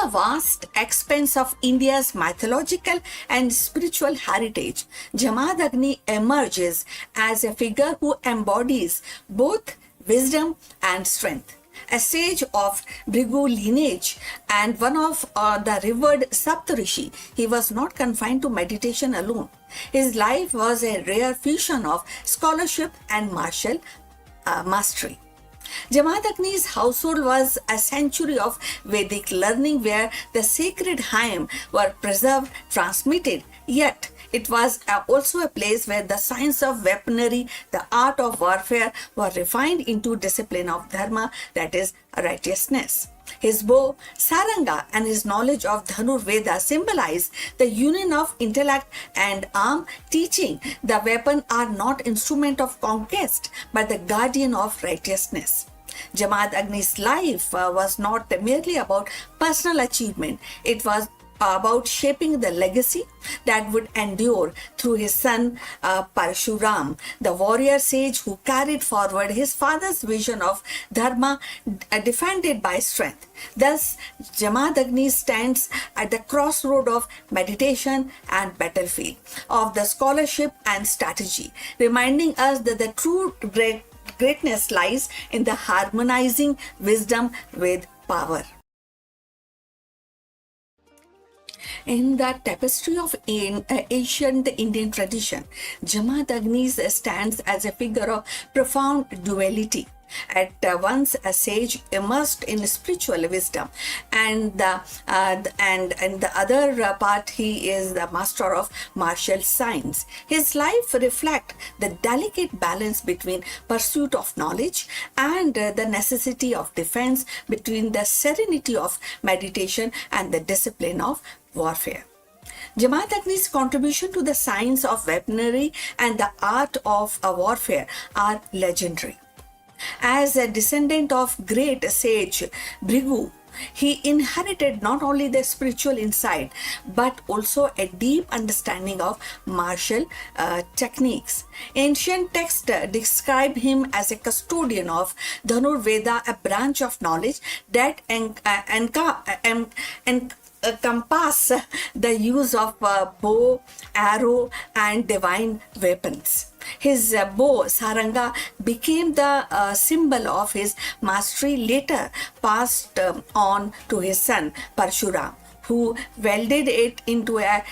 the vast expanse of India's mythological and spiritual heritage, Jamadagni emerges as a figure who embodies both wisdom and strength. A sage of Bhrigu lineage and one of the revered Saptarishi, he was not confined to meditation alone. His life was a rare fusion of scholarship and martial mastery. Jamadagni's household was a sanctuary of Vedic learning where the sacred hymns were preserved, transmitted, yet it was also a place where the science of weaponry, the art of warfare were refined into discipline of dharma, that is righteousness. His bow, saranga, and his knowledge of Dhanur Veda symbolize the union of intellect and arm, teaching the weapon are not instrument of conquest, but the guardian of righteousness. Jamadagni's life was not merely about personal achievement. It was about shaping the legacy that would endure through his son Parshuram, the warrior sage who carried forward his father's vision of dharma defended by strength. Thus, Jamadagni stands at the crossroad of meditation and battlefield, of the scholarship and strategy, reminding us that the true greatness lies in the harmonizing wisdom with power. In the tapestry of ancient Indian tradition, Jamadagni stands as a figure of profound duality. At once a sage immersed in spiritual wisdom, and the other part he is the master of martial science. His life reflects the delicate balance between pursuit of knowledge and the necessity of defense, between the serenity of meditation and the discipline of warfare. Jamadagni's contribution to the science of weaponry and the art of warfare are legendary. As a descendant of great sage Bhrigu, he inherited not only the spiritual insight but also a deep understanding of martial techniques. Ancient texts describe him as a custodian of Dhanur Veda, a branch of knowledge that encompass the use of bow, arrow, and divine weapons. His bow, saranga, became the symbol of his mastery, later passed on to his son Parshuram, who wielded it into a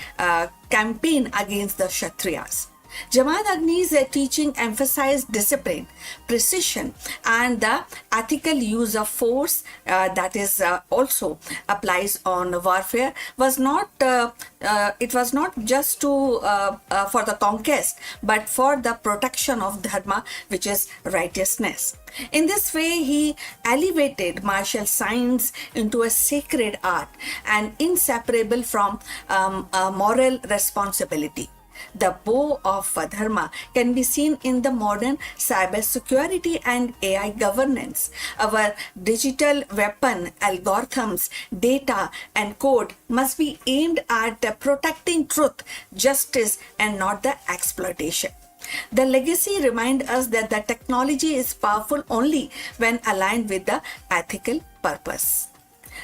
campaign against the Kshatriyas. Jamadagni's teaching emphasized discipline, precision, and the ethical use of force that is also applies on warfare. It was not just for the conquest, but for the protection of dharma, which is righteousness. In this way, he elevated martial science into a sacred art and inseparable from moral responsibility. The bow of dharma can be seen in the modern cybersecurity and AI governance. Our digital weapon, algorithms, data, and code must be aimed at protecting truth, justice, and not the exploitation. The legacy reminds us that the technology is powerful only when aligned with the ethical purpose.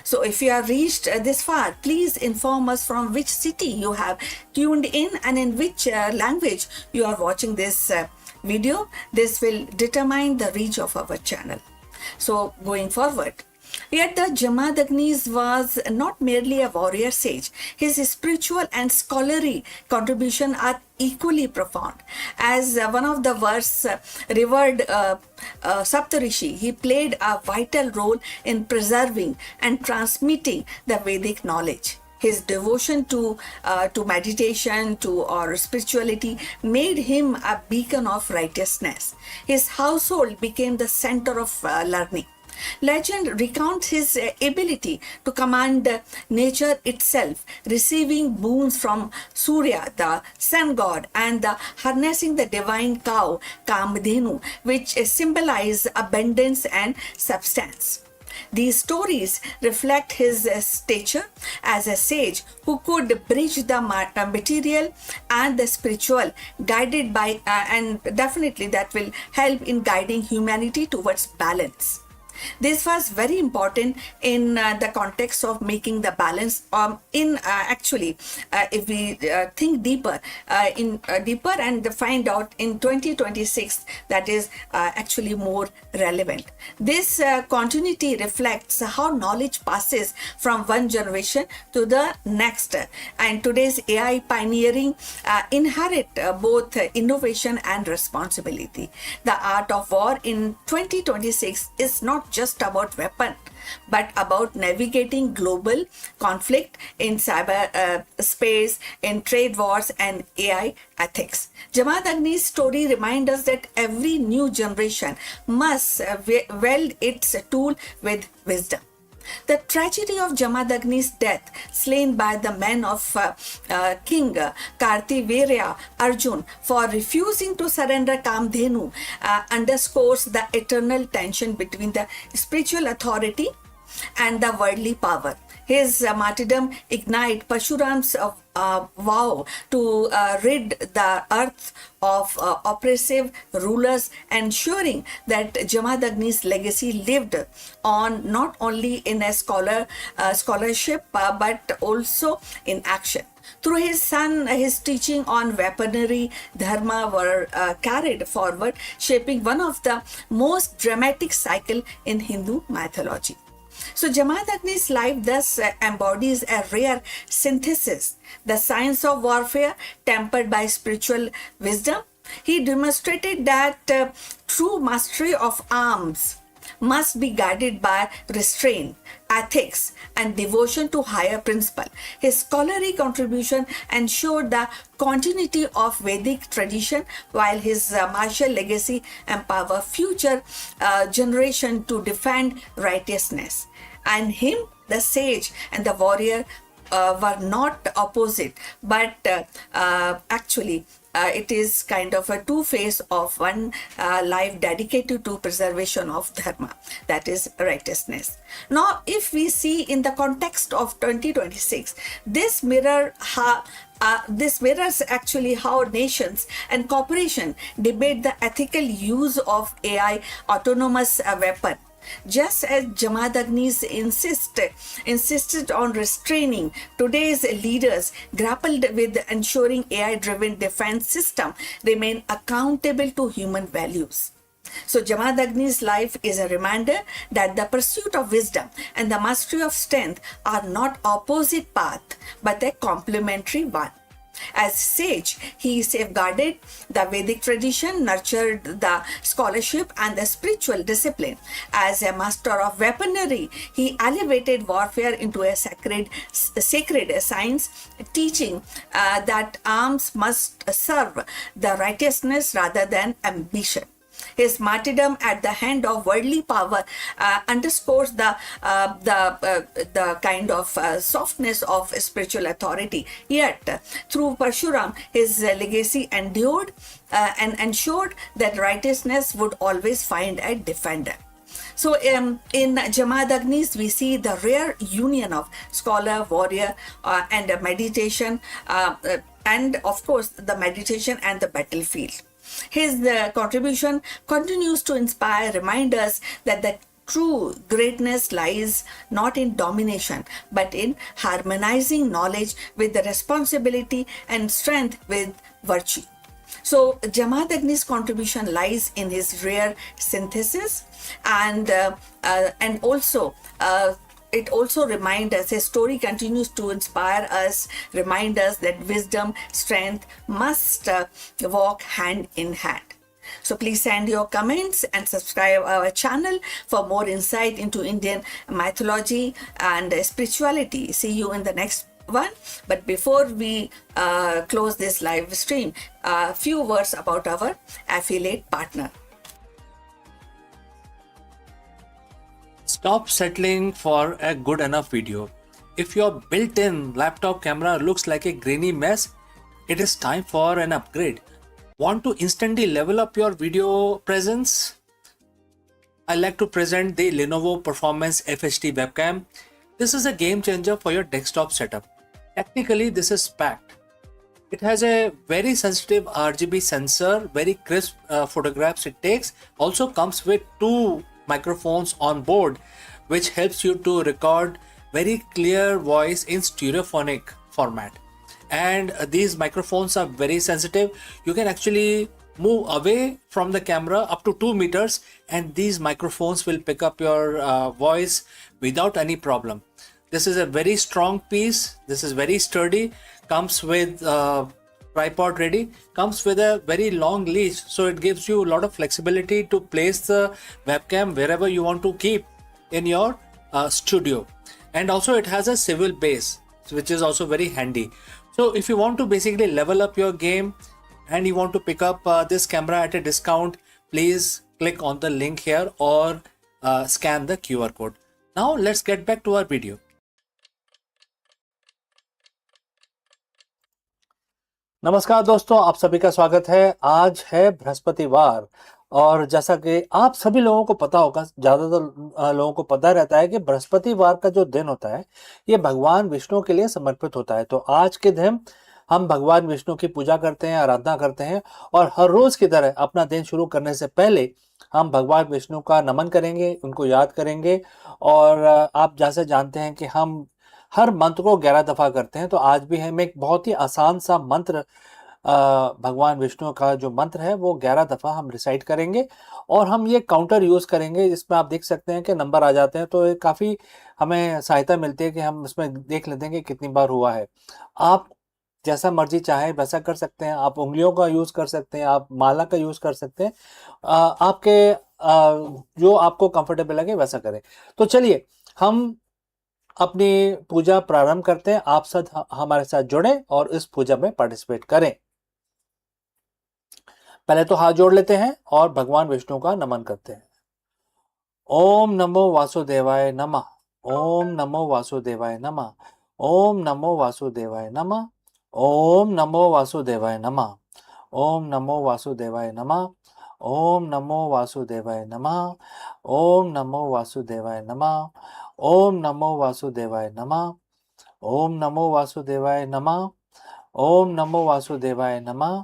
So if you have reached this far, please inform us from which city you have tuned in and in which language you are watching this video. This will determine the reach of our channel. So going forward, yet the Jamadagni was not merely a warrior sage. His spiritual and scholarly contribution are equally profound. As one of the world's revered Saptarishi, he played a vital role in preserving and transmitting the Vedic knowledge. His devotion to meditation, or spirituality made him a beacon of righteousness. His household became the center of learning. Legend recounts his ability to command nature itself, receiving boons from Surya, the sun god, and harnessing the divine cow, Kamadhenu, which symbolize abundance and substance. These stories reflect his stature as a sage who could bridge the material and the spiritual, guided by, and definitely that will help in guiding humanity towards balance. This was very important in the context of making the balance. If we think deeper and find out in 2026, that is actually more relevant. This continuity reflects how knowledge passes from one generation to the next, and today's AI pioneering inherit both innovation and responsibility. The art of war in 2026 is not just about weapon, but about navigating global conflict in cyber space, in trade wars, and AI ethics. Jamaat Agni's story reminds us that every new generation must weld its tool with wisdom. The tragedy of Jamadagni's death, slain by the men of King Kartivirya Arjun for refusing to surrender Kamdhenu, underscores the eternal tension between the spiritual authority and the worldly power. His martyrdom ignited Parshuram's vow to rid the earth of oppressive rulers, ensuring that Jamadagni's legacy lived on not only in a scholarship but also in action. Through his son, his teaching on weaponry, dharma were carried forward, shaping one of the most dramatic cycles in Hindu mythology. So Jamaat Agni's life thus embodies a rare synthesis, the science of warfare tempered by spiritual wisdom. He demonstrated that true mastery of arms must be guided by restraint, ethics, and devotion to higher principle. His scholarly contribution ensured the continuity of Vedic tradition, while his martial legacy empowered future generation to defend righteousness. And him, the sage and the warrior, were not opposite, but it is kind of a two-face of one life dedicated to preservation of dharma, that is righteousness. Now, if we see in the context of 2026, this mirrors actually how nations and corporations debate the ethical use of AI autonomous weapon. Just as Jamaat Agni's insisted on restraining, today's leaders grappled with ensuring AI-driven defense system remain accountable to human values. So Jamaat Agni's life is a reminder that the pursuit of wisdom and the mastery of strength are not opposite paths, but a complementary one. As sage, he safeguarded the Vedic tradition, nurtured the scholarship and the spiritual discipline. As a master of weaponry, he elevated warfare into a sacred science, teaching that arms must serve the righteousness rather than ambition. His martyrdom at the hand of worldly power underscores the kind of softness of spiritual authority. Yet, through Parshuram, his legacy endured and ensured that righteousness would always find a defender. So in Jamaat Agni's, we see the rare union of scholar, warrior, and meditation, and of course the meditation and the battlefield. His contribution continues to inspire, remind us that the true greatness lies not in domination, but in harmonizing knowledge with the responsibility and strength with virtue. So Jamaat Agni's contribution lies in his rare synthesis, and also it also reminds us, his story continues to inspire us, remind us that wisdom, strength must walk hand in hand. So please send your comments and subscribe our channel for more insight into Indian mythology and spirituality. See you in the next one. But before we close this live stream, a few words about our affiliate partner. Stop settling for a good enough video. If your built-in laptop camera looks like a grainy mess, it is time for an upgrade. Want to instantly level up your video presence? I like to present the Lenovo Performance FHD webcam. This is a game changer for your desktop setup. Technically, this is packed. It has a very sensitive RGB sensor, very crisp photographs it takes. Also comes with two microphones on board, which helps you to record very clear voice in stereophonic format. And these microphones are very sensitive. You can actually move away from the camera up to 2 meters, and these microphones will pick up your voice without any problem. This is a very strong piece. This is very sturdy. Comes with tripod ready. Comes with a very long leash, so it gives you a lot of flexibility to place the webcam wherever you want to keep in your studio. And also it has a swivel base, which is also very handy. So if you want to basically level up your game and you want to pick up this camera at a discount, please click on the link here or scan the QR code. Now let's get back to our video. नमस्कार दोस्तों, आप सभी का स्वागत है। आज है बृहस्पतिवार और जैसा कि आप सभी लोगों को पता होगा, ज़्यादातर लोगों को पता रहता है कि बृहस्पतिवार का जो दिन होता है ये भगवान विष्णु के लिए समर्पित होता है। तो आज के दिन हम भगवान विष्णु की पूजा करते हैं, आराधना करते हैं और हर रोज़ की तरह अपना दिन शुरू करने से पहले हम भगवान विष्णु का नमन करेंगे, उनको याद करेंगे। और आप जैसे जानते हैं कि हम हर मंत्र को 11 दफ़ा करते हैं, तो आज भी हम एक बहुत ही आसान सा मंत्र भगवान विष्णु का जो मंत्र है वो 11 दफ़ा हम रिसाइट करेंगे और हम ये काउंटर यूज़ करेंगे। इसमें आप देख सकते हैं कि नंबर आ जाते हैं, तो काफ़ी हमें सहायता मिलती है कि हम इसमें देख लेते हैं कि कितनी बार हुआ है। आप जैसा मर्जी चाहे वैसा कर सकते हैं। आप उंगलियों का यूज़ कर सकते हैं, आप माला का यूज़ कर सकते हैं। आपके जो आपको कंफर्टेबल लगे वैसा करें। तो चलिए हम अपनी पूजा प्रारंभ करते हैं। आप सब हमारे साथ जुड़ें और इस पूजा में पार्टिसिपेट करें। पहले तो हाथ जोड़ लेते हैं और भगवान विष्णु का नमन करते हैं। ओम नमो वासुदेवाय नमः। ओम नमो वासुदेवाय नमः। ओम नमो वासुदेवाय नमः। ओम नमो वासुदेवाय नमः। ओम नमो वासुदेवाय नमः। ओम नमो वासुदेवाय नमः। ओम नमो वासुदेवाय नमः। ओम नमो वासुदेवाय नमः। ओम नमो वासुदेवाय नमः। ओम नमो वासुदेवाय नमः।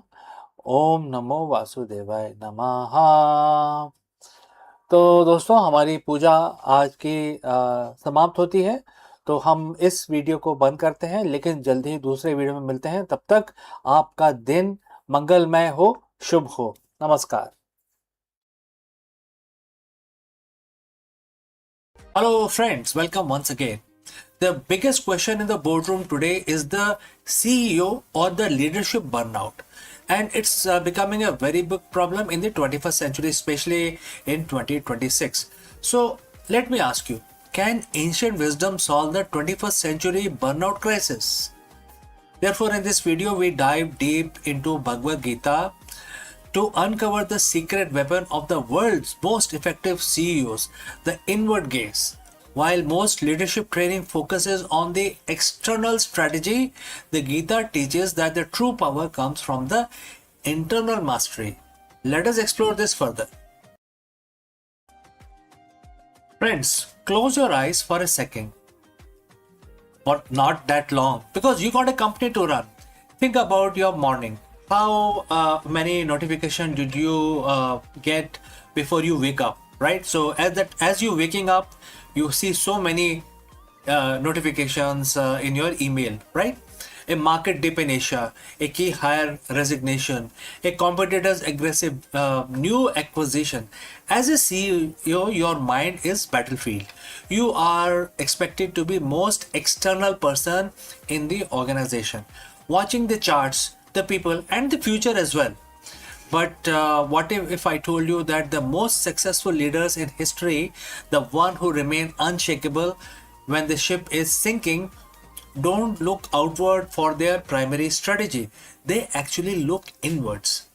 ओम नमो वासुदेवाय नमः। तो दोस्तों, हमारी पूजा आज की समाप्त होती है, तो हम इस वीडियो को बंद करते हैं, लेकिन जल्दी ही दूसरे वीडियो में मिलते हैं। तब तक आपका दिन मंगलमय हो, शुभ हो। नमस्कार। Hello friends, welcome once again. The biggest question in the boardroom today is the CEO or the leadership burnout. And it's becoming a very big problem in the 21st century, especially in 2026. So let me ask you, can ancient wisdom solve the 21st century burnout crisis? Therefore, in this video, we dive deep into Bhagavad Gita to uncover the secret weapon of the world's most effective CEOs, the inward gaze. While most leadership training focuses on the external strategy, the Gita teaches that the true power comes from the internal mastery. Let us explore this further. Friends, close your eyes for a second. But not that long, because you got a company to run. Think about your morning. How many notifications did you get before you wake up, right? So as you waking up, you see so many notifications in your email, right? A market dip in Asia, a key hire resignation, a competitor's aggressive new acquisition. As a CEO, your mind is battlefield. You are expected to be most external person in the organization, watching the charts, the people and the future as well. But what if I told you that the most successful leaders in history, the one who remain unshakable when the ship is sinking, don't look outward for their primary strategy. They actually look inwards.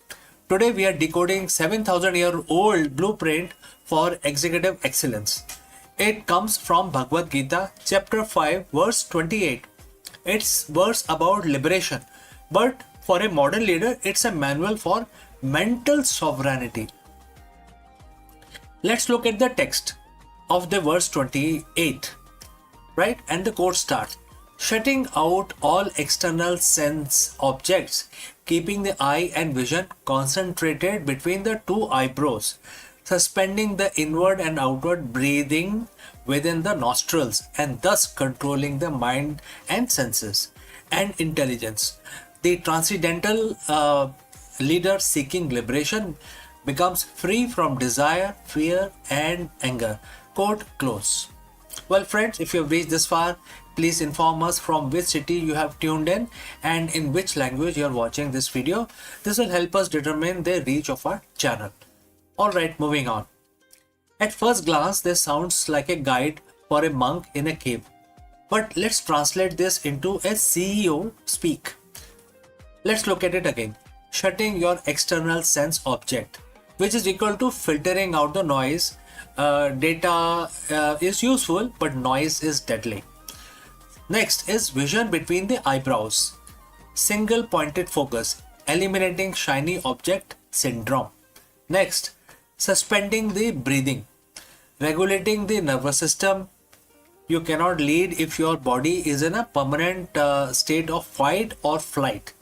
Today we are decoding 7,000-year-old blueprint for executive excellence. It comes from Bhagavad Gita, chapter 5, verse 28. It's verse about liberation, but for a modern leader, it's a manual for mental sovereignty. Let's look at the text of the verse 28, right? And the quote starts, shutting out all external sense objects, keeping the eye and vision concentrated between the two eyebrows. suspending the inward and outward breathing within the nostrils and thus controlling the mind and senses and intelligence. The transcendental leader seeking liberation becomes free from desire, fear, and anger. Quote close. Well, friends, if you have reached this far, please inform us from which city you have tuned in and in which language you are watching this video. This will help us determine the reach of our channel. Alright, moving on. At first glance, this sounds like a guide for a monk in a cave. But let's translate this into a CEO speak. Let's look at it again. Shutting your external sense object, which is equal to filtering out the noise. Data is useful, but noise is deadly. Next is vision between the eyebrows. Single pointed focus, eliminating shiny object syndrome. Next, suspending the breathing, regulating the nervous system. You cannot lead if your body is in a permanent state of fight or flight.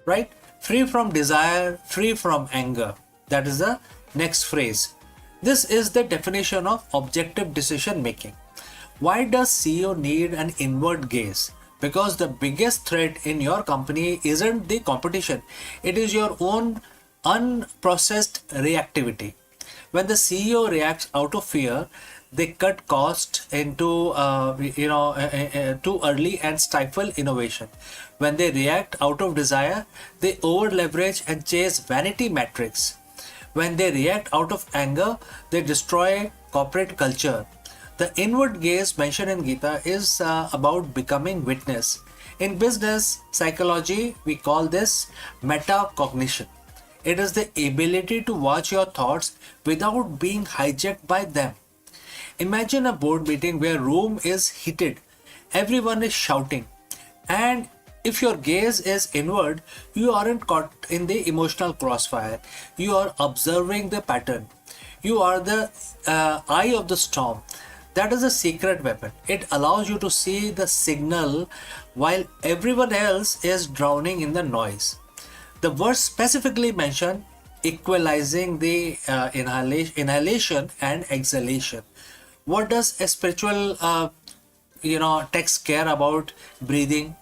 Right? Free from desire, free from anger. That is the next phrase. This is the definition of objective decision making. Why does CEO need an inward gaze? Because the biggest threat in your company isn't the competition. It is your own unprocessed reactivity. When the CEO reacts out of fear, they cut costs into too early and stifle innovation. When they react out of desire, they over leverage and chase vanity metrics. When they react out of anger, they destroy corporate culture. The inward gaze mentioned in Gita is about becoming witness. In business psychology, we call this metacognition. It is the ability to watch your thoughts without being hijacked by them. Imagine a board meeting where room is heated, everyone is shouting, and if your gaze is inward, you aren't caught in the emotional crossfire. You are observing the pattern. You are the eye of the storm. That is a secret weapon. It allows you to see the signal while everyone else is drowning in the noise. The verse specifically mentioned equalizing the inhalation and exhalation. What does a spiritual text care about breathing?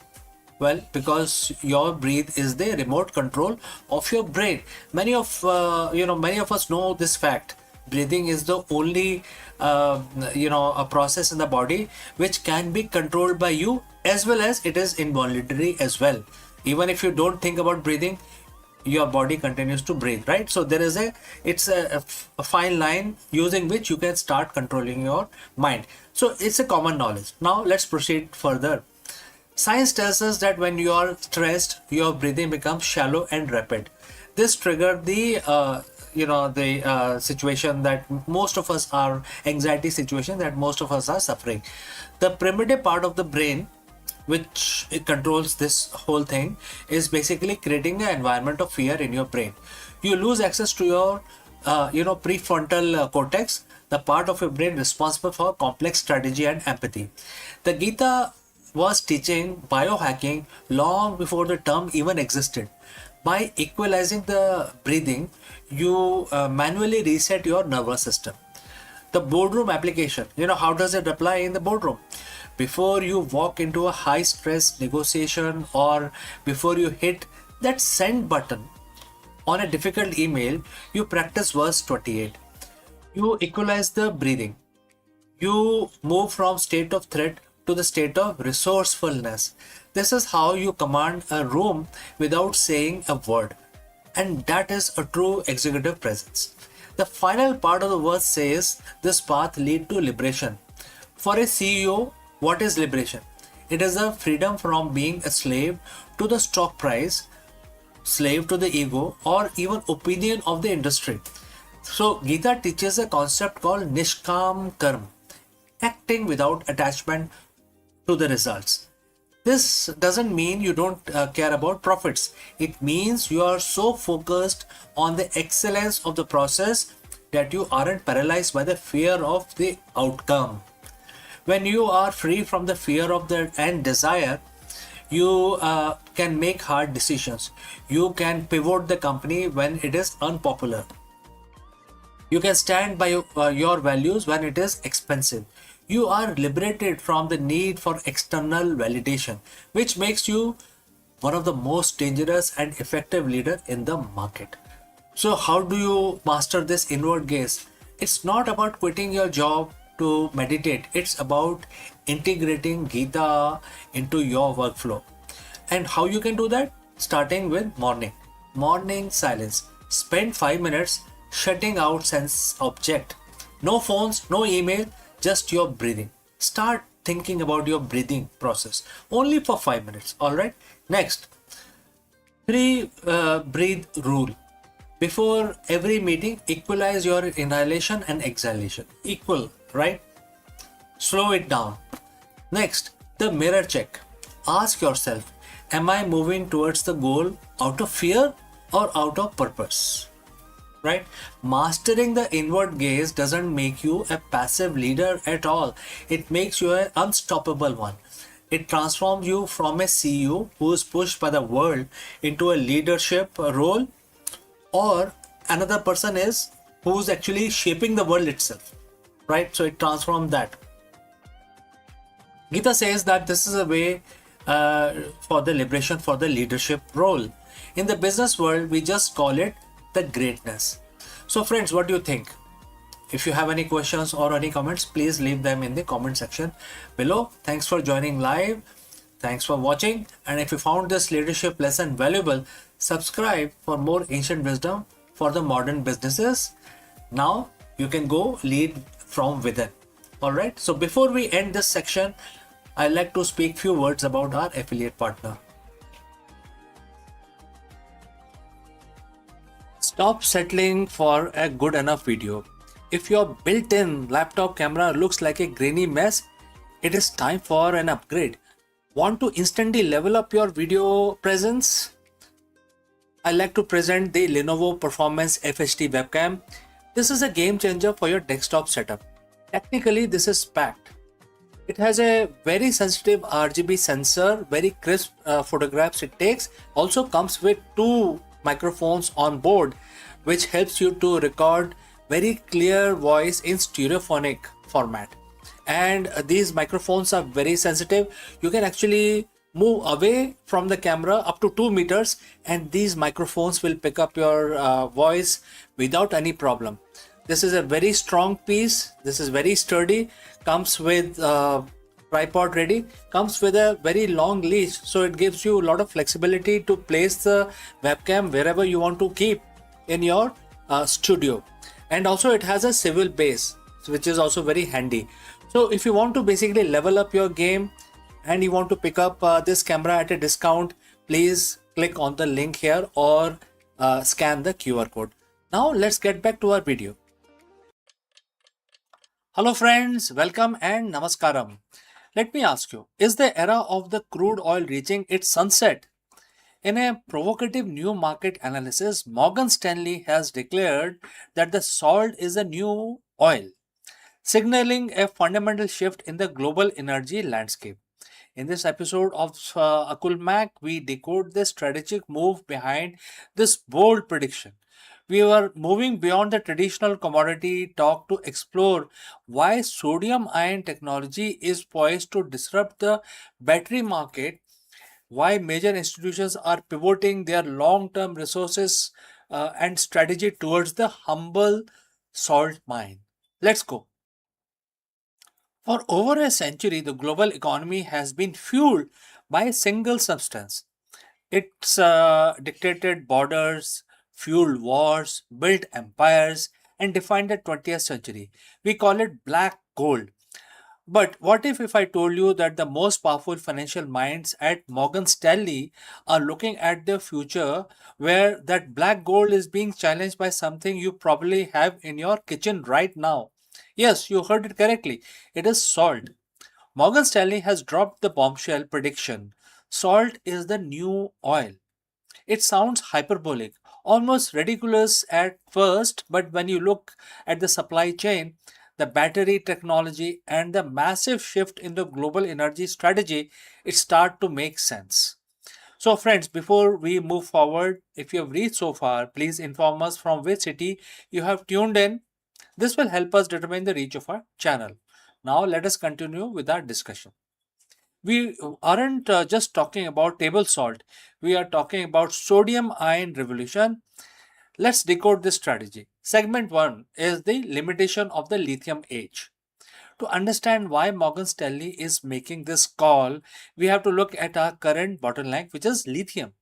Well, because your breath is the remote control of your brain. Many of us know this fact. Breathing is the only a process in the body which can be controlled by you, as well as it is involuntary as well. Even if you don't think about breathing, your body continues to breathe, right? So there is a fine line using which you can start controlling your mind. So it's a common knowledge. Now let's proceed further. Science tells us that when you are stressed, your breathing becomes shallow and rapid. This triggered the situation that most of us are, anxiety situation that most of us are suffering. The primitive part of the brain, which it controls this whole thing, is basically creating an environment of fear in your brain. You lose access to your prefrontal cortex, the part of your brain responsible for complex strategy and empathy. The Gita was teaching biohacking long before the term even existed. By equalizing the breathing, you manually reset your nervous system. The boardroom application, how does it apply in the boardroom? Before you walk into a high stress negotiation, or before you hit that send button on a difficult email, you practice verse 28. You equalize the breathing. You move from state of threat to the state of resourcefulness. This is how you command a room without saying a word. And that is a true executive presence. The final part of the verse says this path leads to liberation. For a CEO, what is liberation? It is a freedom from being a slave to the stock price, slave to the ego, or even opinion of the industry. So Gita teaches a concept called Nishkam Karma, acting without attachment to the results. This doesn't mean you don't care about profits. It means you are so focused on the excellence of the process that you aren't paralyzed by the fear of the outcome. When you are free from the fear of the and desire, you can make hard decisions. You can pivot the company when it is unpopular. You can stand by your values when it is expensive. You are liberated from the need for external validation, which makes you one of the most dangerous and effective leader in the market. So how do you master this inward gaze? It's not about quitting your job to meditate. It's about integrating Gita into your workflow. And how you can do that? Starting with morning silence. Spend 5 minutes shutting out sense object. No phones, no email, just your breathing. Start thinking about your breathing process only for 5 minutes. All right. Next, three breathe rule. Before every meeting, equalize your inhalation and exhalation. Equal, right? Slow it down. Next, the mirror check. Ask yourself, am I moving towards the goal out of fear or out of purpose? Right? Mastering the inward gaze doesn't make you a passive leader at all. It makes you an unstoppable one. It transforms you from a CEO who is pushed by the world into a leadership role, or another person is who's actually shaping the world itself. Right? So it transforms that. Gita says that this is a way for the liberation for the leadership role. In the business world, we just call it the greatness. So, friends, what do you think? If you have any questions or any comments, please leave them in the comment section below. Thanks for joining live. Thanks for watching. And if you found this leadership lesson valuable, subscribe for more ancient wisdom for the modern businesses. Now you can go lead from within. All right. So before we end this section, I'd like to speak few words about our affiliate partner. Stop settling for a good enough video. If your built-in laptop camera looks like a grainy mess, it is time for an upgrade. Want to instantly level up your video presence? I like to present the Lenovo Performance FHD webcam. This is a game changer for your desktop setup. Technically, this is packed. It has a very sensitive RGB sensor, very crisp photographs it takes. Also comes with two microphones on board, which helps you to record very clear voice in stereophonic format. And these microphones are very sensitive. You can actually move away from the camera up to 2 meters and these microphones will pick up your voice without any problem. This is a very strong piece. This is very sturdy. Comes with tripod ready. Comes with a very long leash, so it gives you a lot of flexibility to place the webcam wherever you want to keep in your studio. And also it has a swivel base, which is also very handy. So if you want to basically level up your game and you want to pick up this camera at a discount, please click on the link here or scan the QR code. Now let's get back to our video. Hello friends, welcome and namaskaram. Let me ask you, is the era of the crude oil reaching its sunset? In a provocative new market analysis, Morgan Stanley has declared that the salt is a new oil, signaling a fundamental shift in the global energy landscape. In this episode of Akulmach, we decode the strategic move behind this bold prediction. We were moving beyond the traditional commodity talk to explore why sodium ion technology is poised to disrupt the battery market, why major institutions are pivoting their long term resources and strategy towards the humble salt mine. Let's go. For over a century, the global economy has been fueled by a single substance. It's dictated borders, fueled wars, built empires, and defined the 20th century. We call it black gold. But what if I told you that the most powerful financial minds at Morgan Stanley are looking at the future where that black gold is being challenged by something you probably have in your kitchen right now? Yes, you heard it correctly. It is salt. Morgan Stanley has dropped the bombshell prediction. Salt is the new oil. It sounds hyperbolic, almost ridiculous at first, but when you look at the supply chain, the battery technology, and the massive shift in the global energy strategy, it starts to make sense. So, friends, before we move forward, if you have reached so far, please inform us from which city you have tuned in. This will help us determine the reach of our channel. Now let us continue with our discussion. We aren't just talking about table salt, we are talking about sodium ion revolution. Let's decode this strategy. Segment 1 is the limitation of the lithium age. To understand why Morgan Stanley is making this call, we have to look at our current bottleneck, which is lithium.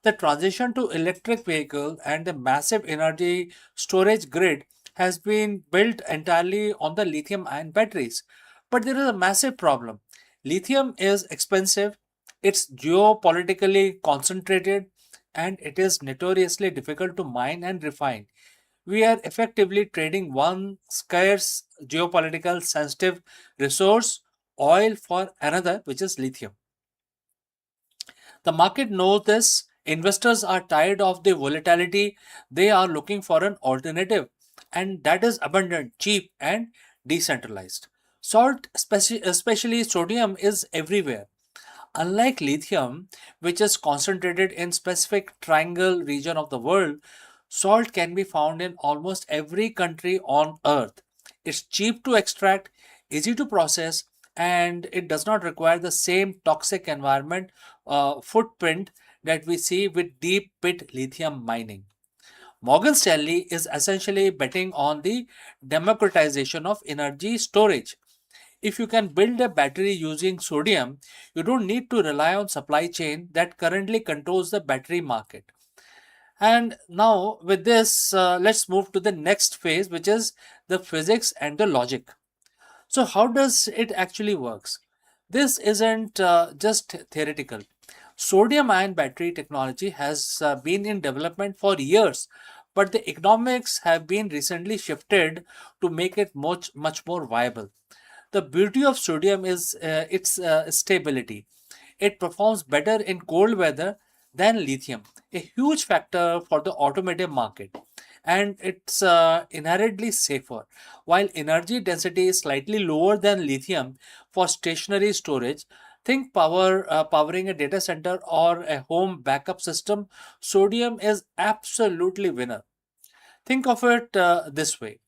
The transition to electric vehicle and the massive energy storage grid has been built entirely on the lithium ion batteries. But there is a massive problem. Lithium is expensive, it's geopolitically concentrated, and it is notoriously difficult to mine and refine. We are effectively trading one scarce geopolitical sensitive resource, oil, for another, which is lithium. The market knows this. Investors are tired of the volatility. They are looking for an alternative, and that is abundant, cheap, and decentralized. Salt, especially sodium, is everywhere. Unlike lithium, which is concentrated in specific triangle region of the world, salt can be found in almost every country on earth. It's cheap to extract, easy to process, and it does not require the same toxic environment footprint that we see with deep pit lithium mining. Morgan Stanley is essentially betting on the democratization of energy storage. If you can build a battery using sodium, you don't need to rely on supply chain that currently controls the battery market. And now with this, let's move to the next phase, which is the physics and the logic. So how does it actually works? This isn't just theoretical. Sodium ion battery technology has been in development for years, but the economics have been recently shifted to make it much more viable. The beauty of sodium is its stability. It performs better in cold weather than lithium, a huge factor for the automotive market. And it's inherently safer. While energy density is slightly lower than lithium for stationary storage, think powering a data center or a home backup system, sodium is absolutely winner. Think of it this way.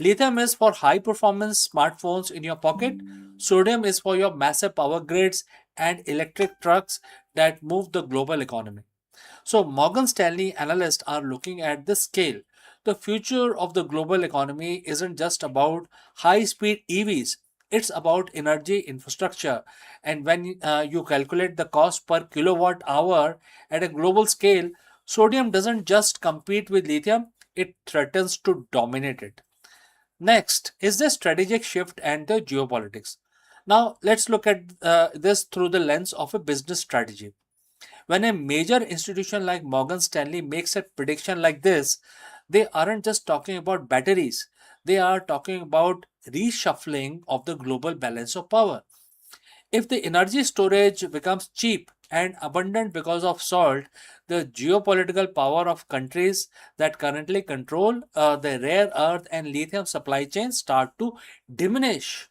Lithium is for high performance smartphones in your pocket. Sodium is for your massive power grids and electric trucks that move the global economy. So, Morgan Stanley analysts are looking at the scale. The future of the global economy isn't just about high speed EVs, it's about energy infrastructure. And when you calculate the cost per kilowatt hour at a global scale, sodium doesn't just compete with lithium, it threatens to dominate it. Next is the strategic shift and the geopolitics. Now, let's look at this through the lens of a business strategy. When a major institution like Morgan Stanley makes a prediction like this, they aren't just talking about batteries, they are talking about reshuffling of the global balance of power. If the energy storage becomes cheap and abundant because of salt, the geopolitical power of countries that currently control the rare earth and lithium supply chains start to diminish.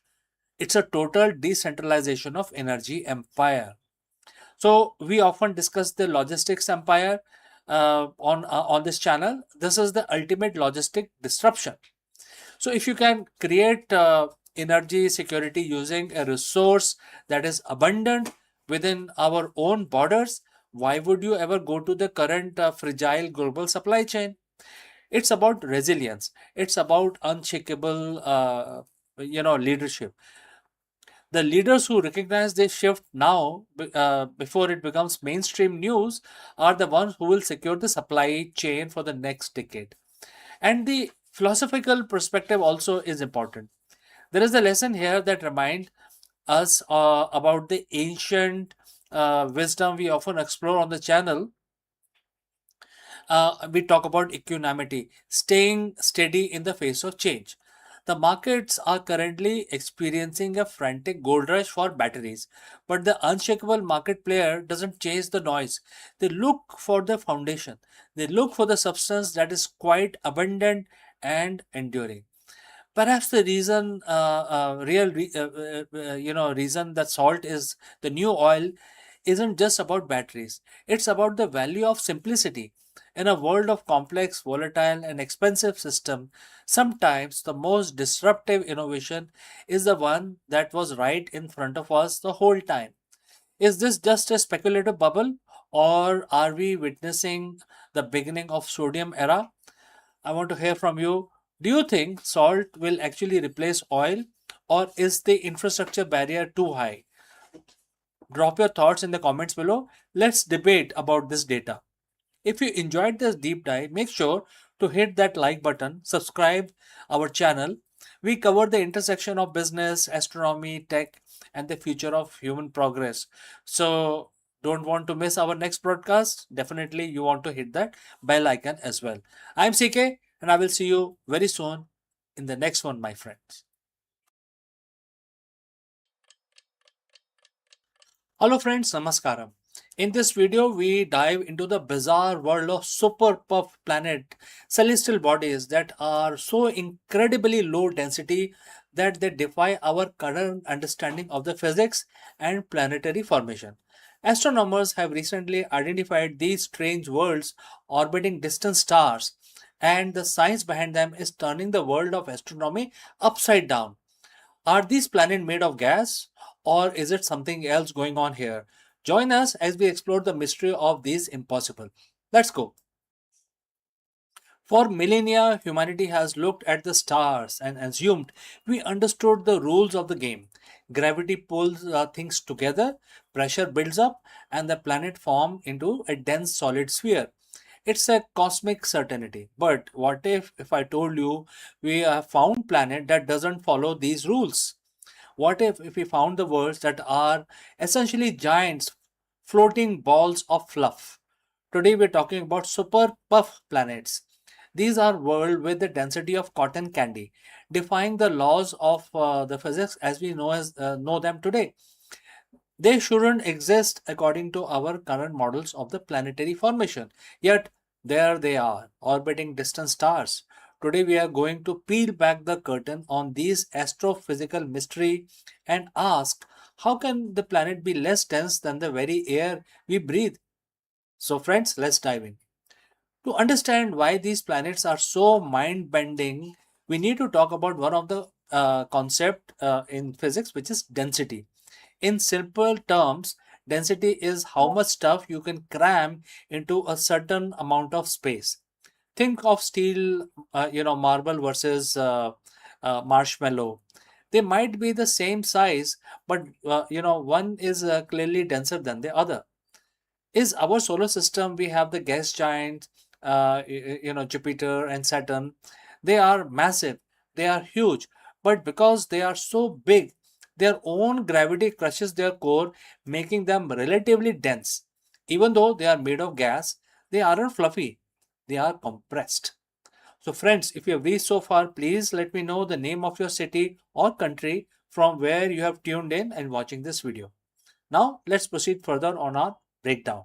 It's a total decentralization of energy empire. So we often discuss the logistics empire on this channel. This is the ultimate logistic disruption. So if you can create energy security using a resource that is abundant within our own borders, why would you ever go to the current fragile global supply chain? It's about resilience. It's about unshakable, leadership. The leaders who recognize this shift now, before it becomes mainstream news, are the ones who will secure the supply chain for the next decade. And the philosophical perspective also is important. There is a lesson here that reminds us about the ancient wisdom we often explore on the channel. We talk about equanimity, staying steady in the face of change. The markets are currently experiencing a frantic gold rush for batteries, but the unshakable market player doesn't chase the noise. They look for the foundation. They look for the substance that is quite abundant and enduring. Perhaps the reason, reason that salt is the new oil isn't just about batteries. It's about the value of simplicity. In a world of complex, volatile, and expensive system, sometimes the most disruptive innovation is the one that was right in front of us the whole time. Is this just a speculative bubble, or are we witnessing the beginning of sodium era? I want to hear from you. Do you think salt will actually replace oil, or is the infrastructure barrier too high? Drop your thoughts in the comments below. Let's debate about this data. If you enjoyed this deep dive, make sure to hit that like button, subscribe our channel. We cover the intersection of business, astronomy, tech, and the future of human progress. So don't want to miss our next broadcast. Definitely you want to hit that bell icon as well. I'm CK and I will see you very soon in the next one, my friends. Hello friends, Namaskaram. In this video, we dive into the bizarre world of super puff planet celestial bodies that are so incredibly low density that they defy our current understanding of the physics and planetary formation. Astronomers have recently identified these strange worlds orbiting distant stars, and the science behind them is turning the world of astronomy upside down. Are these planets made of gas, or is it something else going on here? Join us as we explore the mystery of these impossible. Let's go. For millennia, humanity has looked at the stars and assumed we understood the rules of the game. Gravity pulls things together, pressure builds up, and the planet forms into a dense solid sphere. It's a cosmic certainty. But what if I told you we have found planet that doesn't follow these rules? What if we found the worlds that are essentially giants floating balls of fluff? Today we're talking about super puff planets. These are worlds with the density of cotton candy, defying the laws of the physics as we know them today. They shouldn't exist according to our current models of the planetary formation. Yet, there they are, orbiting distant stars. Today, we are going to peel back the curtain on these astrophysical mystery and ask, how can the planet be less dense than the very air we breathe? So, friends, let's dive in. To understand why these planets are so mind-bending, we need to talk about one of the concept in physics, which is density. In simple terms, density is how much stuff you can cram into a certain amount of space. Think of steel, marble versus marshmallow. They might be the same size, but one is clearly denser than the other. Is our solar system, we have the gas giants, Jupiter and Saturn. They are massive, they are huge, but because they are so big, their own gravity crushes their core, making them relatively dense. Even though they are made of gas, they aren't fluffy, they are compressed. So friends, if you have reached so far, please let me know the name of your city or country from where you have tuned in and watching this video. Now let's proceed further on our breakdown.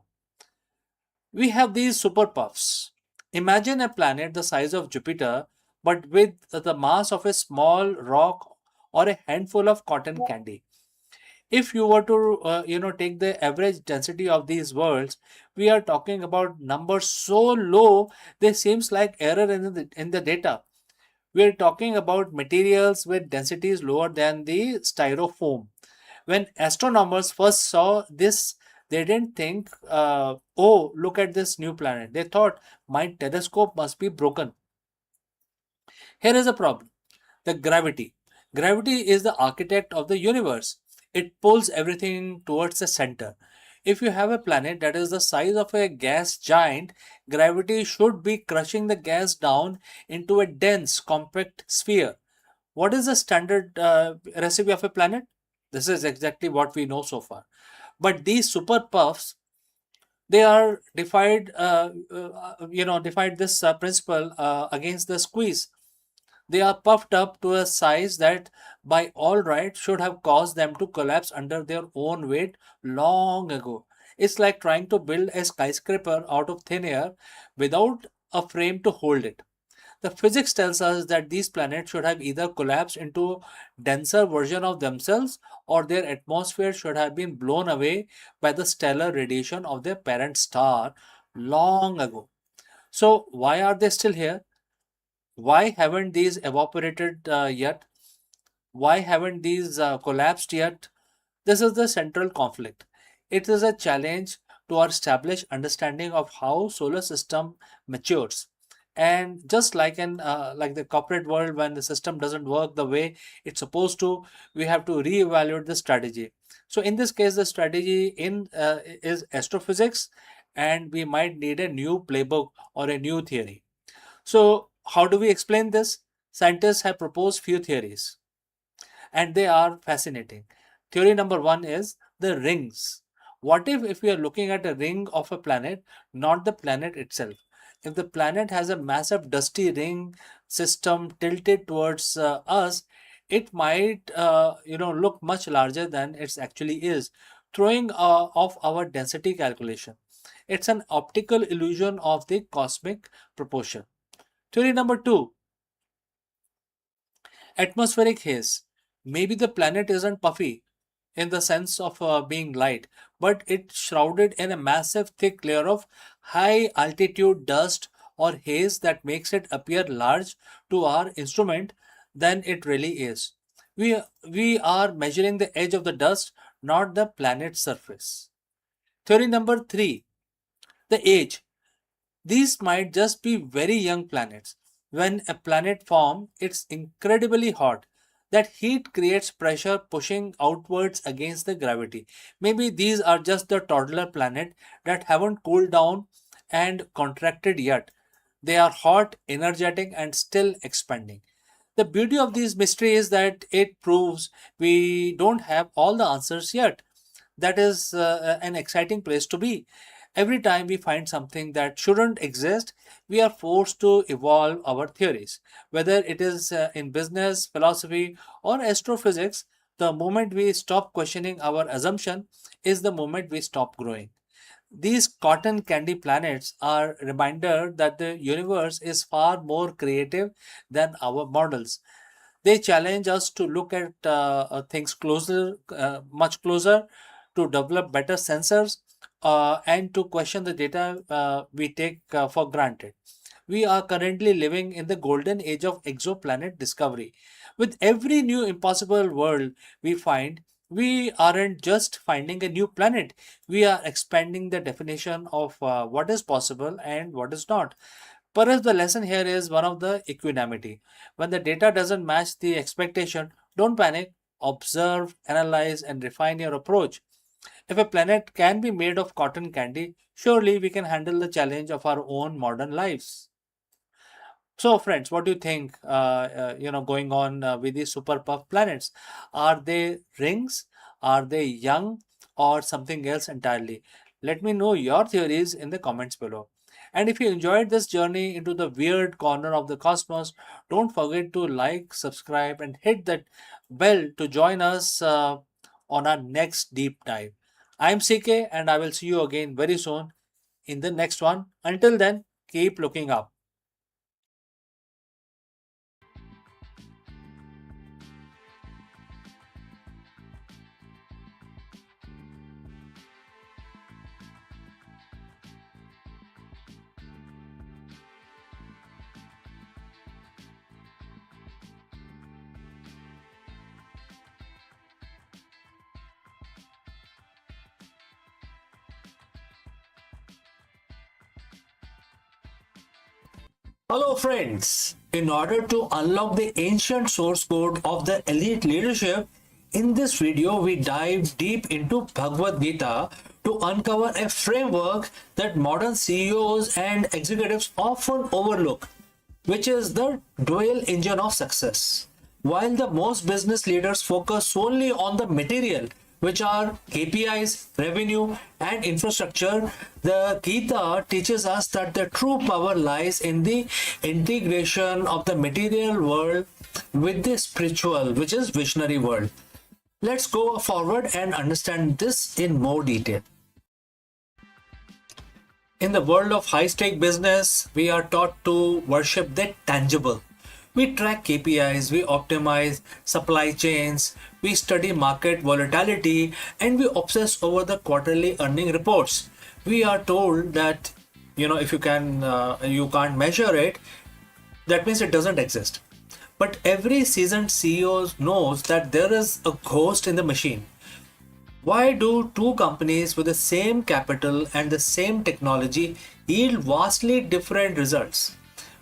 We have these super puffs. Imagine a planet the size of Jupiter, but with the mass of a small rock or a handful of cotton candy. If you were to, take the average density of these worlds, we are talking about numbers so low they seems like error in the data. We are talking about materials with densities lower than the styrofoam. When astronomers first saw this, they didn't think, oh, look at this new planet. They thought, my telescope must be broken. Here is a problem: the gravity. Gravity is the architect of the universe, it pulls everything towards the center. If you have a planet that is the size of a gas giant, gravity should be crushing the gas down into a dense, compact sphere. What is the standard recipe of a planet? This is exactly what we know so far. But these super puffs, they are defied this principle against the squeeze. They are puffed up to a size that, by all right, should have caused them to collapse under their own weight long ago. It's like trying to build a skyscraper out of thin air without a frame to hold it. The physics tells us that these planets should have either collapsed into denser version of themselves, or their atmosphere should have been blown away by the stellar radiation of their parent star long ago. So why are they still here? Why haven't these evaporated yet? Why haven't these collapsed yet? This is the central conflict. It is a challenge to our established understanding of how solar system matures. And just like in like the corporate world, when the system doesn't work the way it's supposed to, we have to reevaluate the strategy. So in this case, the strategy in is astrophysics, and we might need a new playbook or a new theory. So how do we explain this? Scientists have proposed few theories, and they are fascinating. Theory number one is the rings. What if we are looking at a ring of a planet, not the planet itself? If the planet has a massive dusty ring system tilted towards us, it might look much larger than it actually is, throwing off our density calculation. It's an optical illusion of the cosmic proportion. Theory number two, atmospheric haze. Maybe the planet isn't puffy in the sense of being light, but it's shrouded in a massive thick layer of high altitude dust or haze that makes it appear large to our instrument than it really is. We are measuring the edge of the dust, not the planet's surface. Theory number three, the age. These might just be very young planets. When a planet forms, it's incredibly hot. That heat creates pressure pushing outwards against the gravity. Maybe these are just the toddler planet that haven't cooled down and contracted yet. They are hot, energetic, and still expanding. The beauty of this mystery is that it proves we don't have all the answers yet. That is an exciting place to be. Every time we find something that shouldn't exist, we are forced to evolve our theories. Whether it is in business, philosophy, or astrophysics, the moment we stop questioning our assumption is the moment we stop growing. These cotton candy planets are a reminder that the universe is far more creative than our models. They challenge us to look at things closer, much closer, to develop better sensors, and to question the data we take for granted. We are currently living in the golden age of exoplanet discovery. With every new impossible world we find, we aren't just finding a new planet, we are expanding the definition of what is possible and what is not. Perhaps the lesson here is one of the equanimity. When the data doesn't match the expectation, don't panic, observe, analyze, and refine your approach. If a planet can be made of cotton candy, surely we can handle the challenge of our own modern lives. So, friends, what do you think? Going on with these super puff planets, are they rings? Are they young, or something else entirely? Let me know your theories in the comments below. And if you enjoyed this journey into the weird corner of the cosmos, don't forget to like, subscribe, and hit that bell to join us on our next deep dive. I'm CK, and I will see you again very soon in the next one. Until then, keep looking up. Hello friends! In order to unlock the ancient source code of the elite leadership, in this video we dive deep into Bhagavad Gita to uncover a framework that modern CEOs and executives often overlook, which is the dual engine of success. While the most business leaders focus solely on the material, which are KPIs, revenue, and infrastructure, the Gita teaches us that the true power lies in the integration of the material world with the spiritual, which is visionary world. Let's go forward and understand this in more detail. In the world of high-stake business, we are taught to worship the tangible. We track KPIs, we optimize supply chains, we study market volatility, and we obsess over the quarterly earning reports. We are told that if you can't measure it, that means it doesn't exist. But every seasoned CEO knows that there is a ghost in the machine. Why do two companies with the same capital and the same technology yield vastly different results?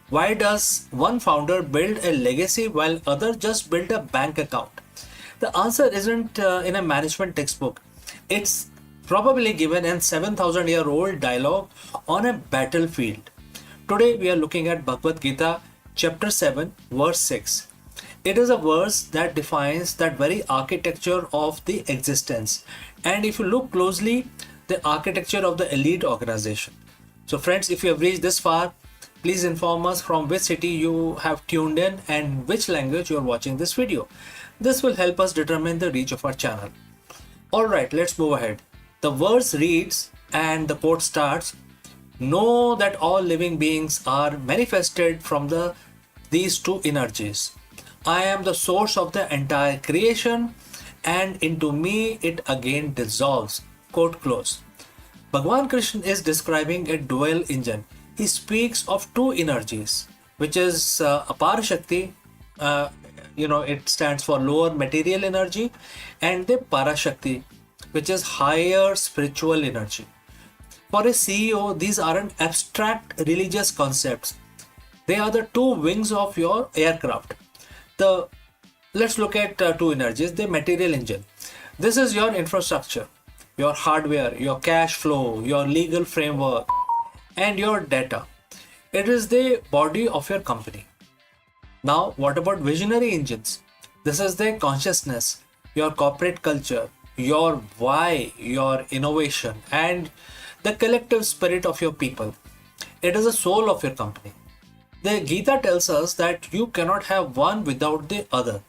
Why does one founder build a legacy while other just build a bank account? The answer isn't in a management textbook. It's probably given in 7,000-year-old dialogue on a battlefield. Today we are looking at Bhagavad Gita chapter 7 verse 6. It is a verse that defines that very architecture of the existence, and if you look closely, the architecture of the elite organization. So friends, if you have reached this far, please inform us from which city you have tuned in and which language you are watching this video. This will help us determine the reach of our channel. Alright, let's move ahead. The verse reads, and the quote starts, "Know that all living beings are manifested from these two energies. I am the source of the entire creation, and into me it again dissolves." Quote close. Bhagwan Krishna is describing a dual engine. He speaks of two energies, which is Apar Shakti, it stands for lower material energy, and the Parashakti, which is higher spiritual energy. For a CEO, these aren't abstract religious concepts. They are the two wings of your aircraft. Let's look at two energies. The material engine. This is your infrastructure, your hardware, your cash flow, your legal framework, and your data. It is the body of your company. Now, what about visionary engines? This is the consciousness, your corporate culture, your why, your innovation, and the collective spirit of your people. It is the soul of your company. The Gita tells us that you cannot have one without the other.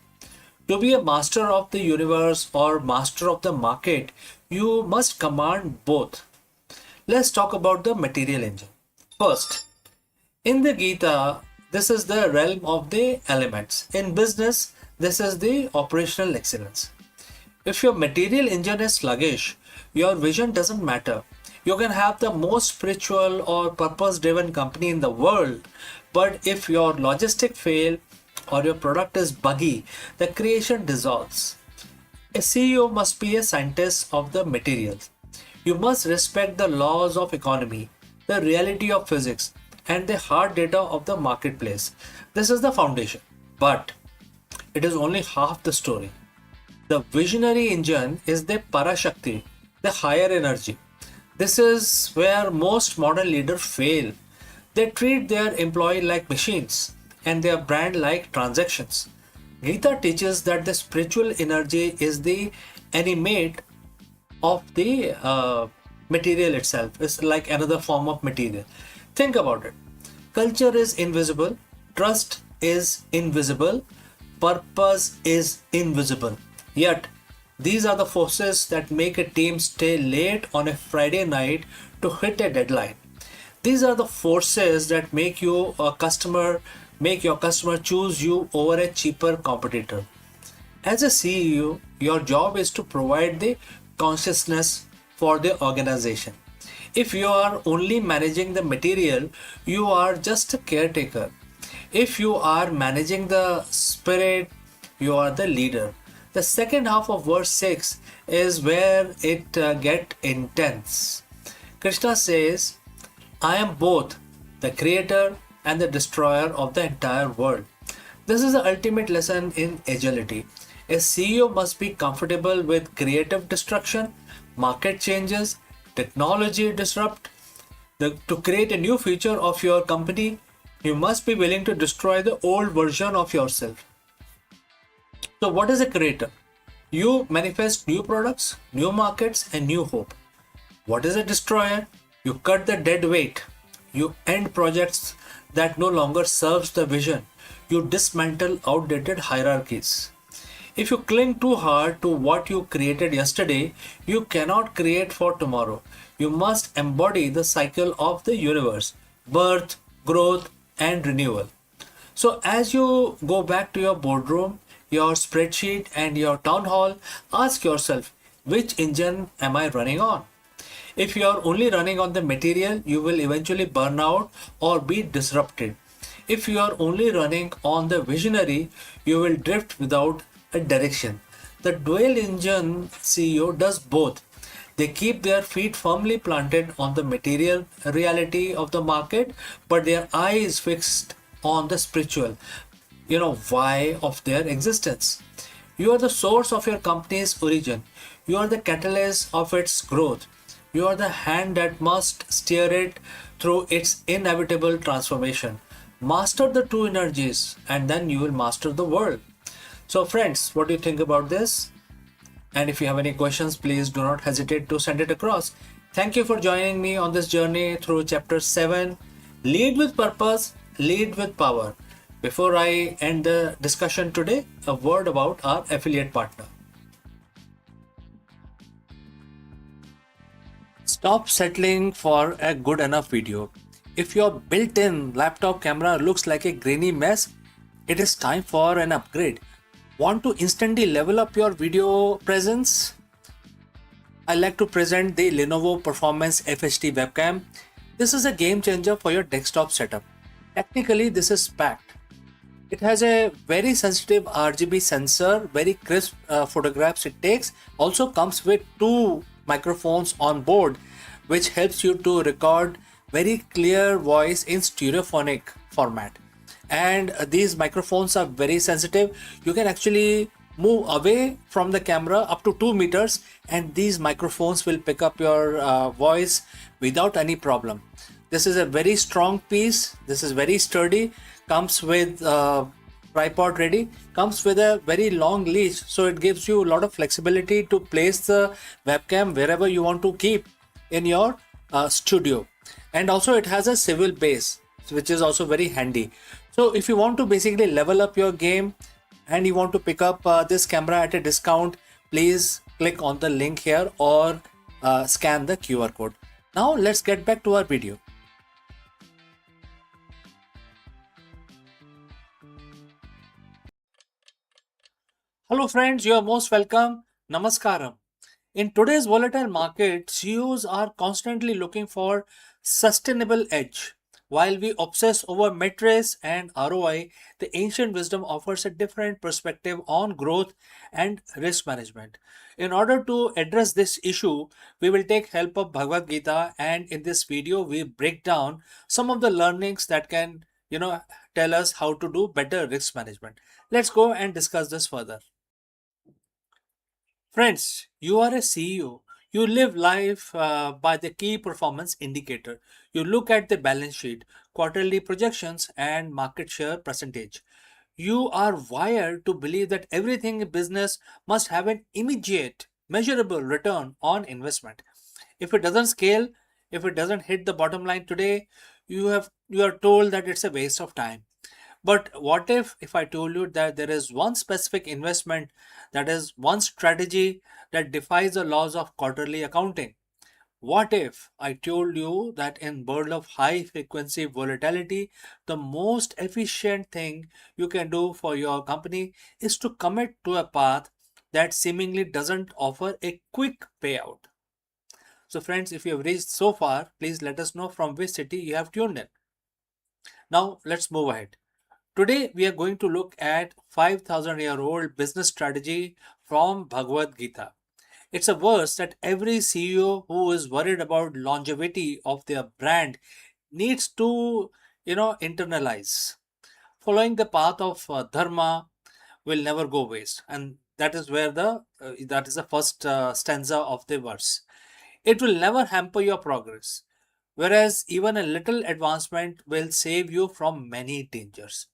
To be a master of the universe or master of the market, you must command both. Let's talk about the material engine. First, in the Gita, this is the realm of the elements. In business, this is the operational excellence. If your material engine is sluggish, your vision doesn't matter. You can have the most spiritual or purpose-driven company in the world, but if your logistics fail or your product is buggy, the creation dissolves. A CEO must be a scientist of the materials. You must respect the laws of economy, the reality of physics, and the hard data of the marketplace. This is the foundation, but it is only half the story. The visionary engine is the Parashakti, the higher energy. This is where most modern leaders fail. They treat their employee like machines and their brand like transactions. Gita teaches that the spiritual energy is the animate of the material itself. It's like another form of material. Think about it. Culture is invisible, trust is invisible, purpose is invisible. Yet, these are the forces that make a team stay late on a Friday night to hit a deadline. These are the forces that make your customer choose you over a cheaper competitor. As a CEO, your job is to provide the consciousness for the organization. If you are only managing the material, you are just a caretaker. If you are managing the spirit, you are the leader. The second half of verse 6 is where it gets intense. Krishna says, "I am both the creator and the destroyer of the entire world." This is the ultimate lesson in agility. A CEO must be comfortable with creative destruction, market changes, technology disrupt. To create a new feature of your company, you must be willing to destroy the old version of yourself. So what is a creator? You manifest new products, new markets, and new hope. What is a destroyer? You cut the dead weight. You end projects that no longer serves the vision. You dismantle outdated hierarchies. If you cling too hard to what you created yesterday, you cannot create for tomorrow. You must embody the cycle of the universe: birth, growth, and renewal. So as you go back to your boardroom, your spreadsheet, and your town hall, ask yourself, which engine am I running on? If you are only running on the material, you will eventually burn out or be disrupted. If you are only running on the visionary, you will drift without a direction. The dual engine CEO does both. They keep their feet firmly planted on the material reality of the market, but their eyes fixed on the spiritual, why of their existence. You are the source of your company's origin. You are the catalyst of its growth. You are the hand that must steer it through its inevitable transformation. Master the two energies, and then you will master the world. So, friends, what do you think about this? And if you have any questions, please do not hesitate to send it across. Thank you for joining me on this journey through chapter 7. Lead with purpose, lead with power. Before I end the discussion today, a word about our affiliate partner. Stop settling for a good enough video. If your built-in laptop camera looks like a grainy mess, it is time for an upgrade. Want to instantly level up your video presence? I like to present the Lenovo Performance FHD webcam. This is a game changer for your desktop setup. Technically, this is packed. It has a very sensitive RGB sensor, very crisp photographs it takes. Also comes with two microphones on board, which helps you to record very clear voice in stereophonic format. And these microphones are very sensitive. You can actually move away from the camera up to 2 meters, and these microphones will pick up your voice without any problem. This is a very strong piece. This is very sturdy. Comes with tripod ready. Comes with a very long leash, so it gives you a lot of flexibility to place the webcam wherever you want to keep in your studio. And also it has a swivel base, which is also very handy. So if you want to basically level up your game and you want to pick up this camera at a discount, please click on the link here or scan the QR code. Now let's get back to our video. Hello friends, you are most welcome. Namaskaram. In today's volatile market, CEOs are constantly looking for sustainable edge. While we obsess over metrics and ROI, the ancient wisdom offers a different perspective on growth and risk management. In order to address this issue, we will take help of Bhagavad Gita, and in this video we break down some of the learnings that can, tell us how to do better risk management. Let's go and discuss this further. Friends, you are a CEO. You live life by the key performance indicator. You look at the balance sheet, quarterly projections, and market share percentage. You are wired to believe that everything in business must have an immediate, measurable return on investment. If it doesn't scale, if it doesn't hit the bottom line today, you are told that it's a waste of time. But what if I told you that there is one specific investment, that is one strategy that defies the laws of quarterly accounting? What if I told you that in world of high frequency volatility, the most efficient thing you can do for your company is to commit to a path that seemingly doesn't offer a quick payout? So friends, if you have reached so far, please let us know from which city you have tuned in. Now let's move ahead. Today, we are going to look at 5,000-year-old business strategy from Bhagavad Gita. It's a verse that every CEO who is worried about longevity of their brand needs to, internalize. Following the path of dharma will never go waste, and that is where that is the first stanza of the verse. It will never hamper your progress, whereas even a little advancement will save you from many dangers.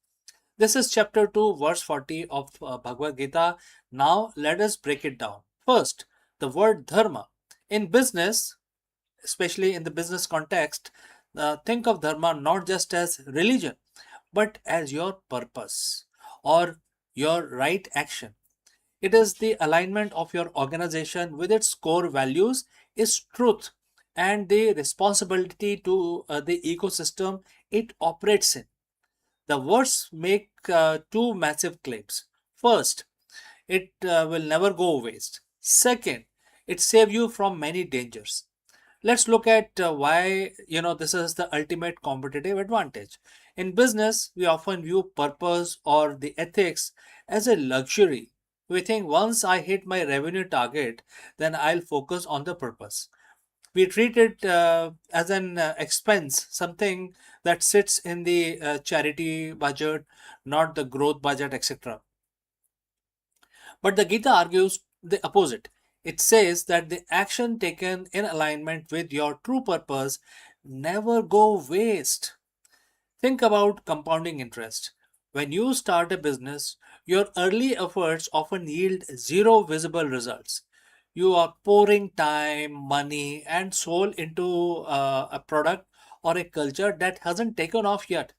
This is chapter 2, verse 40 of Bhagavad Gita. Now let us break it down. First, the word dharma. In business, especially in the business context, think of dharma not just as religion, but as your purpose or your right action. It is the alignment of your organization with its core values, its truth, and the responsibility to the ecosystem it operates in. The words make two massive claims. First, it will never go waste. Second, it saves you from many dangers. Let's look at why this is the ultimate competitive advantage. In business, we often view purpose or the ethics as a luxury. We think once I hit my revenue target, then I'll focus on the purpose. We treat it as an expense, something that sits in the charity budget, not the growth budget, etc. But the Gita argues the opposite. It says that the action taken in alignment with your true purpose never go waste. Think about compounding interest. When you start a business, your early efforts often yield zero visible results. You are pouring time, money, and soul into a product or a culture that hasn't taken off yet.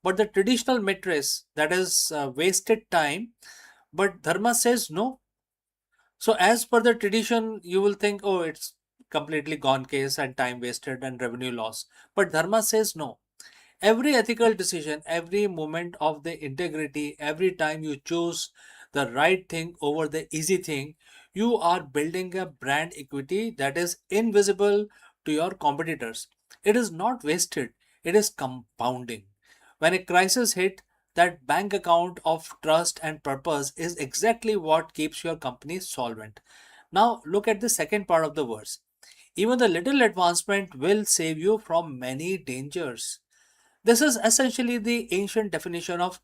But the traditional matrix, that is wasted time, but Dharma says no. So, as per the tradition, you will think, oh, it's completely gone case and time wasted and revenue loss. But Dharma says no. Every ethical decision, every moment of the integrity, every time you choose the right thing over the easy thing, you are building a brand equity that is invisible to your competitors. It is not wasted, it is compounding. When a crisis hit, that bank account of trust and purpose is exactly what keeps your company solvent. Now, look at the second part of the verse. Even the little advancement will save you from many dangers. This is essentially the ancient definition of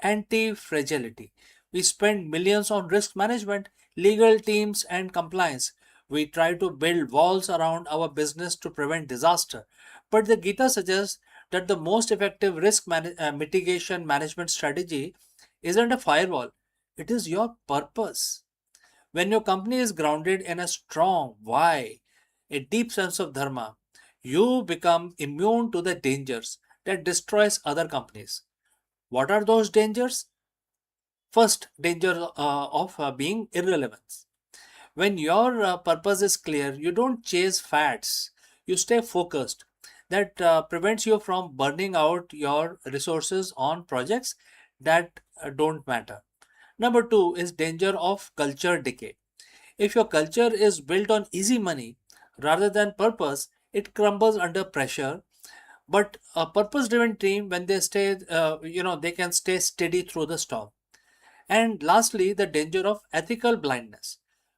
anti fragility. We spend millions on risk management, legal teams, and compliance. We try to build walls around our business to prevent disaster. But the Gita suggests that the most effective mitigation management strategy isn't a firewall, it is your purpose. When your company is grounded in a strong why, a deep sense of dharma, you become immune to the dangers that destroys other companies. What are those dangers? First, danger of being irrelevant. When your purpose is clear, you don't chase fads. You stay focused. That prevents you from burning out your resources on projects that don't matter. Number two is danger of culture decay. If your culture is built on easy money rather than purpose, it crumbles under pressure. But a purpose driven team, when they stay, they can stay steady through the storm. And lastly, the danger of ethical blindness.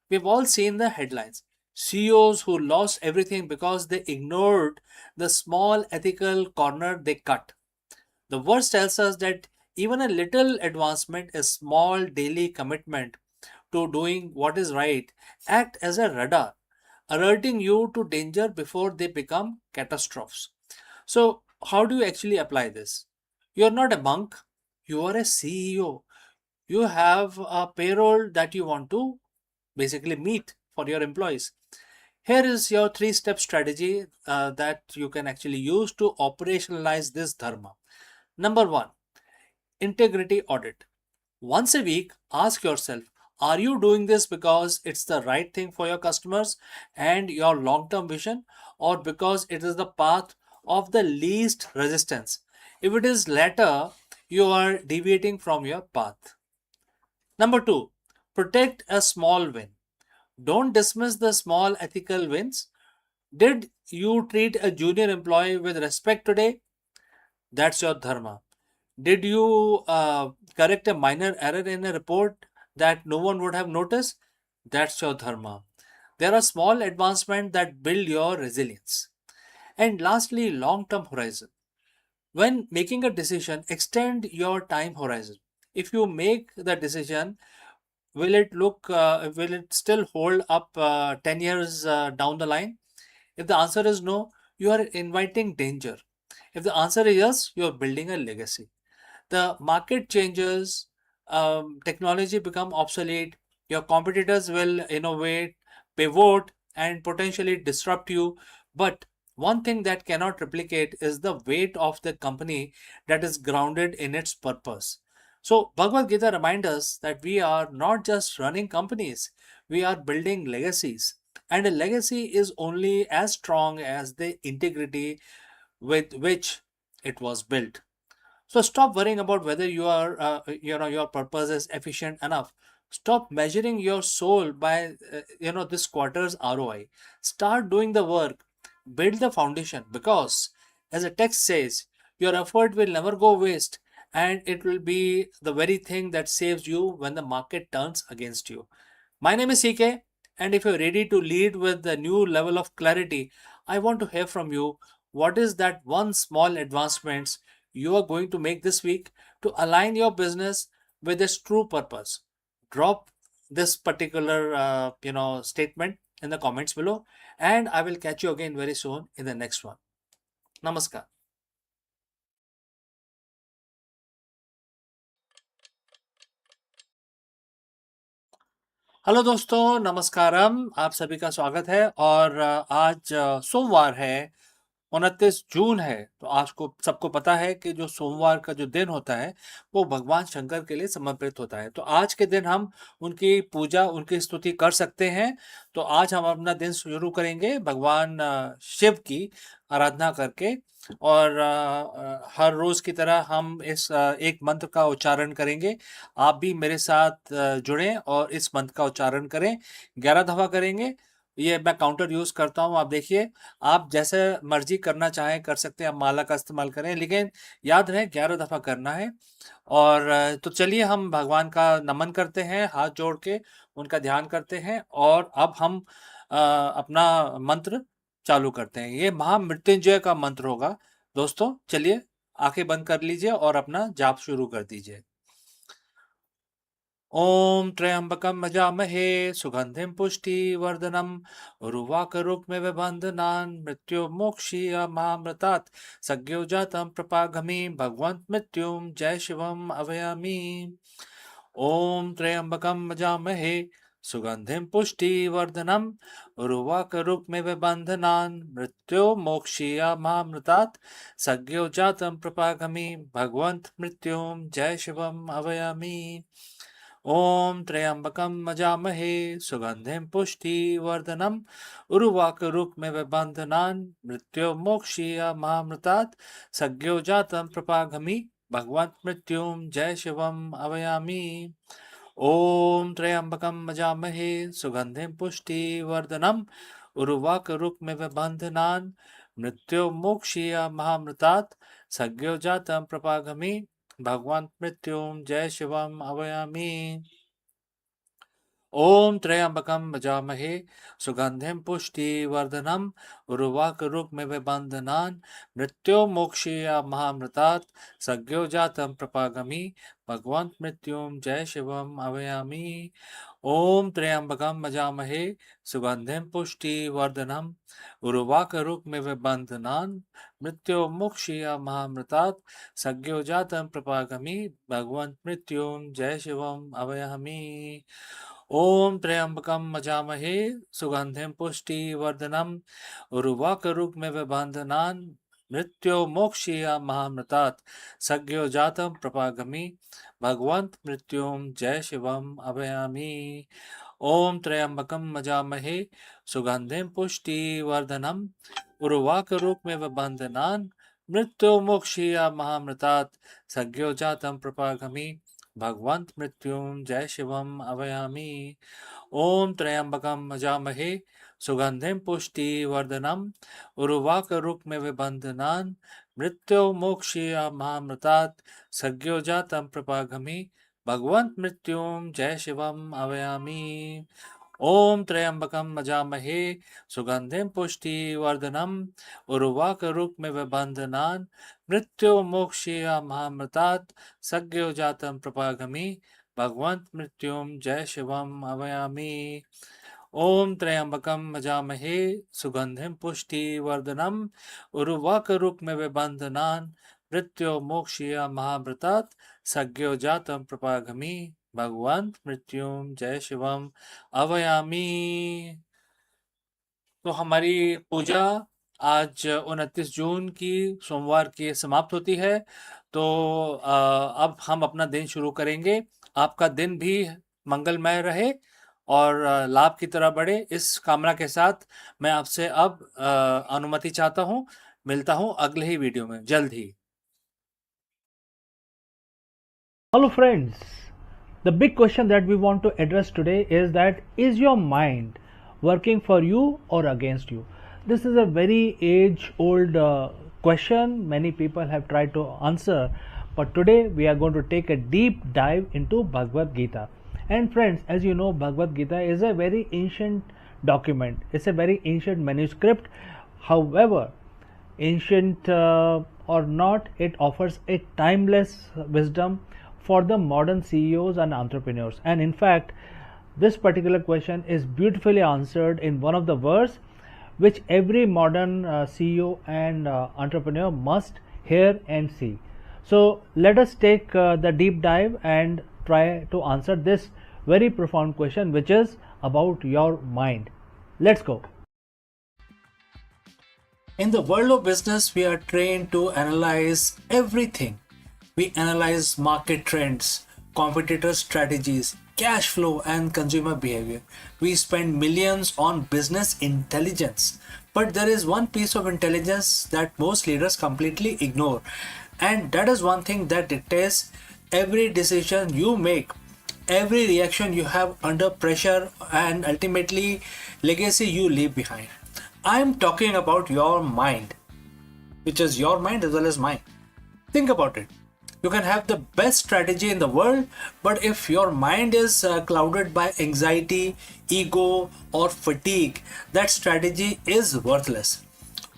We've all seen the headlines: CEOs who lost everything because they ignored the small ethical corner they cut. The verse tells us that even a little advancement, a small daily commitment to doing what is right, act as a radar, alerting you to danger before they become catastrophes. So, how do you actually apply this? You're not a monk, you are a CEO. You have a payroll that you want to basically meet for your employees. Here is your three-step strategy that you can actually use to operationalize this dharma. Number one, integrity audit. Once a week, ask yourself, are you doing this because it's the right thing for your customers and your long term vision, or because it is the path of the least resistance? If it is latter, you are deviating from your path. Number two, protect a small win. Don't dismiss the small ethical wins. Did you treat a junior employee with respect today? That's your dharma. Did you correct a minor error in a report that no one would have noticed? That's your dharma. There are small advancements that build your resilience. And lastly, long term horizon. When making a decision, extend your time horizon. If you make the decision, will it still hold up 10 years down the line? If the answer is no, you are inviting danger. If the answer is yes, you are building a legacy. The market changes, technology become obsolete, your competitors will innovate, pivot, and potentially disrupt you. But one thing that cannot replicate is the weight of the company that is grounded in its purpose. So Bhagavad Gita reminds us that we are not just running companies, we are building legacies. And a legacy is only as strong as the integrity with which it was built. So stop worrying about whether your purpose is efficient enough. Stop measuring your soul by this quarter's ROI. Start doing the work. Build the foundation because, as the text says, your effort will never go waste and it will be the very thing that saves you when the market turns against you. My name is CK, and if you're ready to lead with the new level of clarity, I want to hear from you. What is that one small advancements you are going to make this week to align your business with its true purpose? Drop this particular statement in the comments below, and I will catch you again very soon in the next one. Namaskar. Hello दोस्तों, नमस्कारम। आप सभी का स्वागत है। और आज सोमवार है, 29 जून है। तो आज को सबको पता है कि जो सोमवार का जो दिन होता है वो भगवान शंकर के लिए समर्पित होता है। तो आज के दिन हम उनकी पूजा, उनकी स्तुति कर सकते हैं। तो आज हम अपना दिन शुरू करेंगे भगवान शिव की आराधना करके। और हर रोज की तरह हम इस एक मंत्र का उच्चारण करेंगे। आप भी मेरे साथ जुड़ें और इस मंत्र का उच्चारण करें। 11 दफा करेंगे। ये मैं काउंटर यूज करता हूँ, आप देखिए। आप जैसे मर्जी करना चाहें कर सकते हैं, आप माला का इस्तेमाल करें, लेकिन याद रहे 11 दफा करना है। और तो चलिए हम भगवान का नमन करते हैं, हाथ जोड़ के उनका ध्यान करते हैं। और अब हम अपना मंत्र चालू करते हैं। ये महामृत्युंजय का मंत्र होगा। दोस्तों चलिए आंखें बंद कर लीजिए और अपना जाप शुरू कर दीजिए। ओम त्र्यंबकं यजामहे सुगंधिं पुष्टिवर्धनम् उर्वारुकमिव बन्धनान् मृत्युर्मोक्षीयमामृतात् सद्यो जातं प्रपागमि भगवन्तं मृत्युं जय शिवम् अभयामि। ओम त्र्यंबकं यजामहे सुगंधिं पुष्टिवर्धनम् उर्वारुकमिव बन्धनान् मृत्युर्मोक्षीयमामृतात् सद्यो जातं प्रपागमि भगवन्तं मृत्युं जय शिवम् अभयामि। ओम त्र्यंबकं यजामहे सुगंधिं पुष्टिवर्धनम् उर्वारुकमिव बन्धनान् मृत्युर्मोक्षीयमामृतात् सद्यो जातं प्रपागमि भगवन्तं मृत्युं जय शिवम् अभयामि। ओम त्र्यंबकं यजामहे सुगंधिं पुष्टिवर्धनम् उर्वारुकमिव बन्धनान् मृत्युर्मोक्षीयमामृतात् सद्यो जातं प्रपागमि भगवन्तं मृत्युं जय शिवम् अभयामि। ओम त्र्यंबकं यजामहे सुगंधिं पुष्टिवर्धनम् उर्वारुकमिव बन्धनान् मृत्युर्मोक्षीयमामृतात् सद्यो जातं प्रपागमि भगवन्तं मृत्युं जय शिवम् अभयामि। ओम त्र्यंबकं यजामहे सुगंधिं पुष्टिवर्धनम् उर्वारुकमिव बन्धनान् मृत्युर्मोक्षीयमामृतात् सद्यो जातं प्रपागमि भगवन्तं मृत्युं जय शिवम् अभयामि। ओम त्र्यंबकं यजामहे सुगंधिं पुष्टिवर्धनम् उर्वारुकमिव बन्धनान् मृत्युर्मोक्षीयमामृतात् सद्यो जातं प्रपागमि भगवन्तं मृत्युं जय शिवम् अभयामि। ओम त्र्यंबकं यजामहे सुगंधिं पुष्टिवर्धनम् उर्वारुकमिव बन्धनान् मृत्युर्मोक्षीयमामृतात् सद्यो जातं प्रपागमि भगवन्तं मृत्युं जय शिवम् अभयामि। ओम त्र्यंबकं यजामहे सुगंधिं पुष्टिवर्धनम् उर्वारुकमिव बन्धनान् मृत्युर्मोक्षीयमामृतात् सद्यो जातं प्रपागमि भगवन्तं मृत्युं जय शिवम् अभयामि। ओम त्र्यंबकं यजामहे सुगंधिं पुष्टिवर्धनम् उर्वारुकमिव बन्धनान् मृत्युर्मोक्षीयमामृतात् सद्यो जातं प्रपागमि भगवन्तं मृत्युं जय शिवम् अभयामि। ओम त्र्यंबकं यजामहे सुगंधिं पुष्टिवर्धनम् उर्वारुकमिव बन्धनान् मृत्युर्मोक्षीयमामृतात् सद्यो जातं प्रपागमि भगवन्तं मृत्युं जय शिवम् अभयामि। तो हमारी पूजा आज 29 जून की सोमवार की समाप्त होती है। तो अब हम अपना दिन शुरू करेंगे। आपका दिन भी मंगलमय रहे और लाभ की तरह बढ़े, इस कामना के साथ मैं आपसे अब अनुमति चाहता हूँ। मिलता हूँ अगले ही वीडियो में जल्द ही। Hello friends, the big question that we want to address today is that is your mind working for you or against you? This is a very age-old question. Many people have tried to answer, but today we are going to take a deep dive into Bhagavad Gita. And friends, as you know, Bhagavad Gita is a very ancient document. It's a very ancient manuscript. However, ancient or not, it offers a timeless wisdom for the modern CEOs and entrepreneurs. And in fact, this particular question is beautifully answered in one of the verse which every modern CEO and entrepreneur must hear and see. So let us take the deep dive and try to answer this very profound question, which is about your mind. Let's go. In the world of business, we are trained to analyze everything. We analyze market trends, competitor strategies, cash flow, and consumer behavior. We spend millions on business intelligence. But there is one piece of intelligence that most leaders completely ignore. And that is one thing that dictates every decision you make, every reaction you have under pressure, and ultimately legacy you leave behind. I'm talking about your mind, which is your mind as well as mine. Think about it. You can have the best strategy in the world, but if your mind is clouded by anxiety, ego, or fatigue, that strategy is worthless.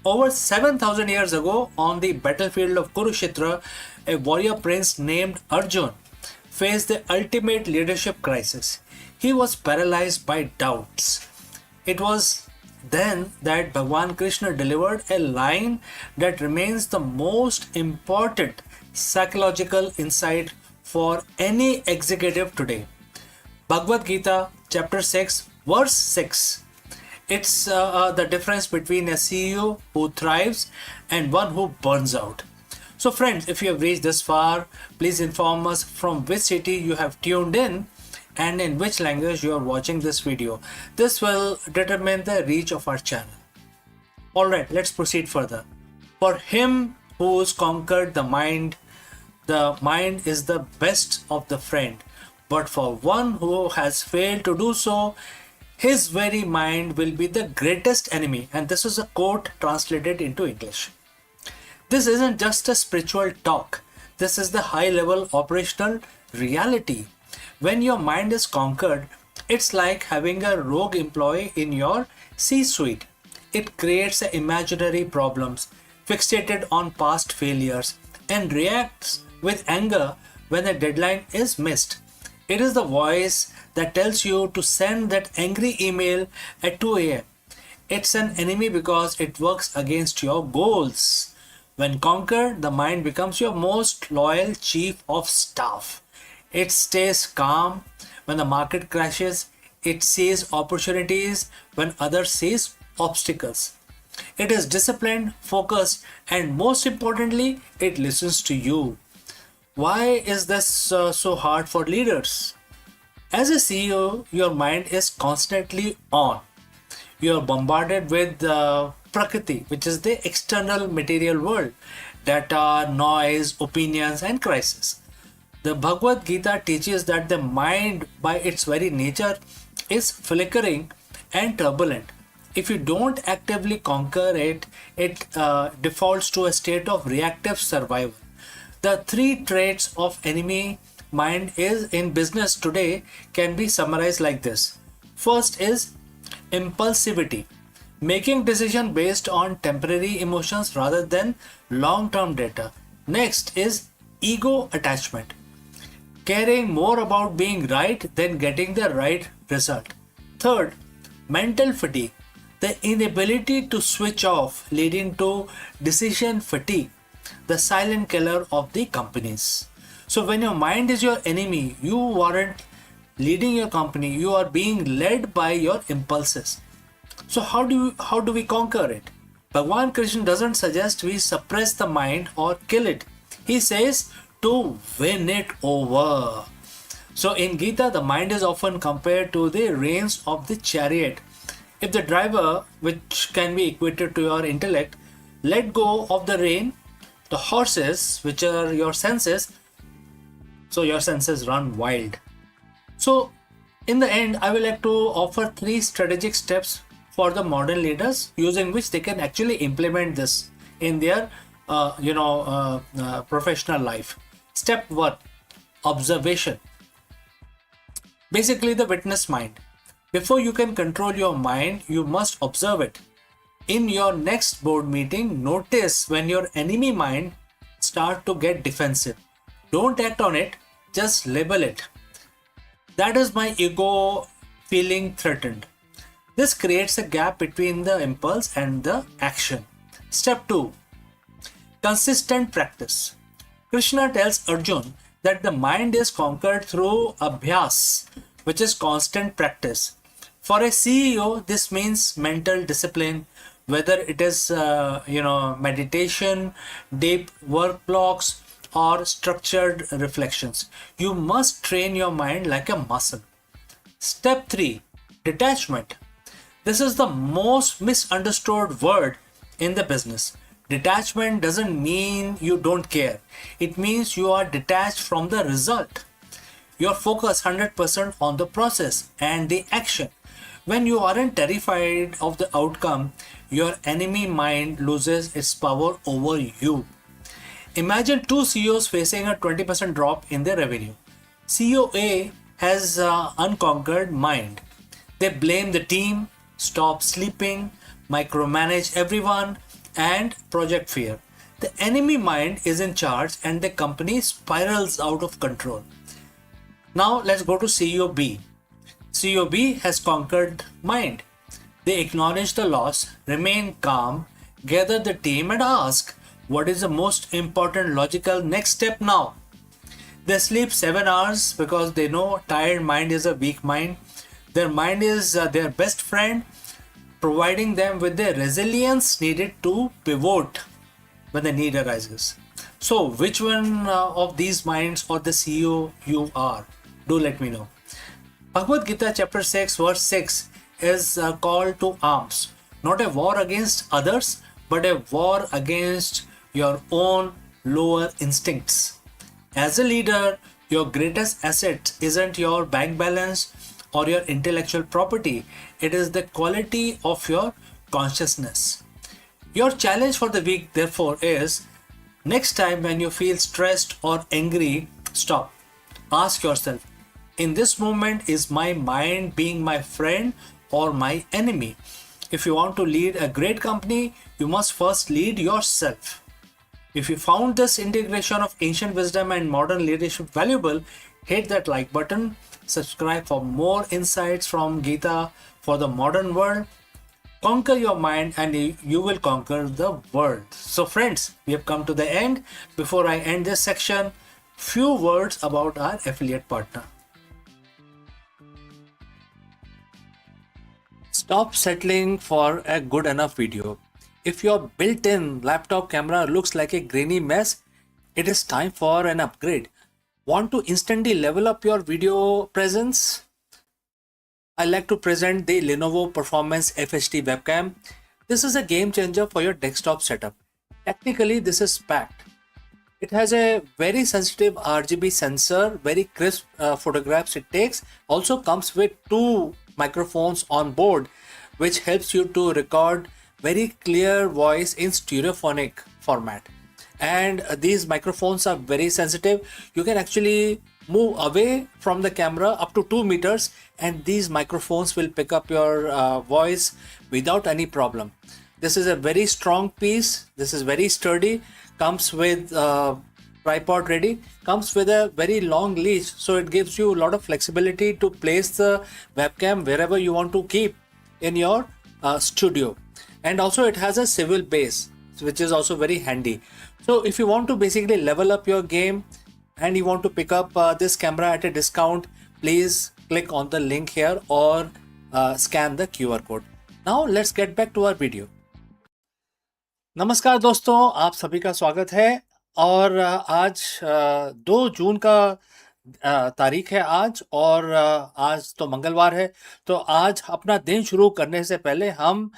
Over 7,000 years ago, on the battlefield of Kurukshetra, a warrior prince named Arjun faced the ultimate leadership crisis. He was paralyzed by doubts. It was then that Bhagwan Krishna delivered a line that remains the most important psychological insight for any executive today. Bhagavad Gita, chapter 6, verse 6. It's the difference between a CEO who thrives and one who burns out. So, friends, if you have reached this far, please inform us from which city you have tuned in and in which language you are watching this video. This will determine the reach of our channel. Alright, let's proceed further. For him who's conquered the mind is the best of the friend. But for one who has failed to do so, his very mind will be the greatest enemy. And this is a quote translated into English. This isn't just a spiritual talk. This is the high level operational reality. When your mind is conquered, it's like having a rogue employee in your C-suite. It creates imaginary problems, fixated on past failures, and reacts with anger when a deadline is missed. It is the voice that tells you to send that angry email at 2 a.m. It's an enemy because it works against your goals. When conquered, the mind becomes your most loyal chief of staff. It stays calm when the market crashes. It sees opportunities when others sees obstacles. It is disciplined, focused, and most importantly, it listens to you. Why is this so hard for leaders? As a CEO, your mind is constantly on. You are bombarded with Prakriti, which is the external material world, data, noise, opinions, and crisis. The Bhagavad Gita teaches that the mind, by its very nature, is flickering and turbulent. If you don't actively conquer it, it defaults to a state of reactive survival. The three traits of enemy mind is in business today can be summarized like this. First is impulsivity, making decision based on temporary emotions rather than long-term data. Next is ego attachment, caring more about being right than getting the right result. Third, mental fatigue, the inability to switch off, leading to decision fatigue, the silent killer of the companies. So when your mind is your enemy, you aren't leading your company, you are being led by your impulses. So how do we conquer it? Bhagwan Krishna doesn't suggest we suppress the mind or kill it. He says to win it over. So in Gita, the mind is often compared to the reins of the chariot. If the driver, which can be equated to your intellect, let go of the rein, the horses, which are your senses, so your senses run wild. So in the end, I would like to offer 3 strategic steps for the modern leaders using which they can actually implement this in their professional life. Step 1, observation. Basically the witness mind. Before you can control your mind, you must observe it. In your next board meeting, notice when your enemy mind start to get defensive. Don't act on it, just label it. That is my ego feeling threatened. This creates a gap between the impulse and the action. Step 2, consistent practice. Krishna tells Arjun that the mind is conquered through abhyas, which is constant practice. For a CEO, this means mental discipline, whether it is meditation, deep work blocks, or structured reflections. You must train your mind like a muscle. Step 3, detachment. This is the most misunderstood word in the business. Detachment doesn't mean you don't care. It means you are detached from the result. You're focused 100% on the process and the action. When you aren't terrified of the outcome, your enemy mind loses its power over you. Imagine two CEOs facing a 20% drop in their revenue. CEO A has unconquered mind. They blame the team, stop sleeping, micromanage everyone, and project fear. The enemy mind is in charge and the company spirals out of control. Now let's go to CEO B. CEO B has conquered mind. They acknowledge the loss, remain calm, gather the team and ask, what is the most important logical next step now? They sleep 7 hours because they know tired mind is a weak mind. Their mind is their best friend, providing them with the resilience needed to pivot when the need arises. So, which one of these minds or the CEO you are? Do let me know. Bhagavad Gita chapter 6 verse 6 is a call to arms. Not a war against others, but a war against your own lower instincts. As a leader, your greatest asset isn't your bank balance or your intellectual property. It is the quality of your consciousness. Your challenge for the week, therefore, is next time when you feel stressed or angry, stop. Ask yourself, in this moment, is my mind being my friend or my enemy? If you want to lead a great company, you must first lead yourself. If you found this integration of ancient wisdom and modern leadership valuable, hit that like button, subscribe for more insights from Gita for the modern world. Conquer your mind and you will conquer the world. So friends, we have come to the end. Before I end this section, few words about our affiliate partner. Stop settling for a good enough video. If your built-in laptop camera looks like a grainy mess, it is time for an upgrade. Want to instantly level up your video presence? I like to present the Lenovo Performance FHD webcam. This is a game changer for your desktop setup. Technically, this is packed. It has a very sensitive RGB sensor, very crisp photographs it takes. Also comes with 2 microphones on board, which helps you to record very clear voice in stereophonic format. And these microphones are very sensitive. You can actually move away from the camera up to 2 meters and these microphones will pick up your voice without any problem. This is a very strong piece. This is very sturdy. Comes with tripod ready. Comes with a very long leash, so it gives you a lot of flexibility to place the webcam wherever you want to keep in your studio. And also it has a swivel base, which is also very handy. So if you want to basically level up your game and you want to pick up this camera at a discount, please click on the link here or scan the QR code. Now let's get back to our video. नमस्कार दोस्तों, आप सभी का स्वागत है। और आज 2 जून का तारीख है आज, और आज तो मंगलवार है। तो आज अपना दिन शुरू करने से पहले हम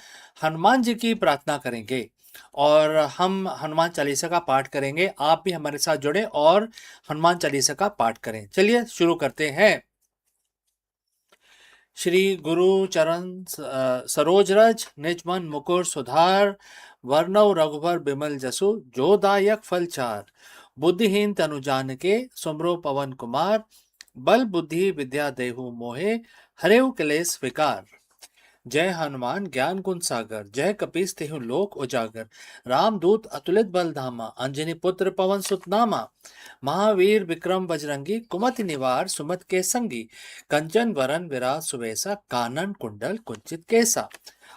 हनुमान जी की प्रार्थना करेंगे और हम हनुमान चालीसा का पाठ करेंगे। आप भी हमारे साथ जुड़े और हनुमान चालीसा का पाठ करें। चलिए शुरू करते हैं। श्री गुरु चरण सरोज रज, निज मन मुकुर सुधार, वर्णव रघुबर बिमल जसु, जो दायक फल चार। बुद्धिहीन तनु जानिके, सुमरो पवन कुमार, बल बुद्धि विद्या देहु मोहे, हरेउ क्लेश विकार। जय हनुमान ज्ञान गुण सागर, जय कपीस तिहु लोक उजागर। रामदूत अतुलित बल धामा, अंजनी पुत्र पवन सुत नामा। महावीर विक्रम बजरंगी, कुमति निवार सुमत के संगी। कंचन वरन विराज सुवेसा, कानन कुंडल कुंचित केसा।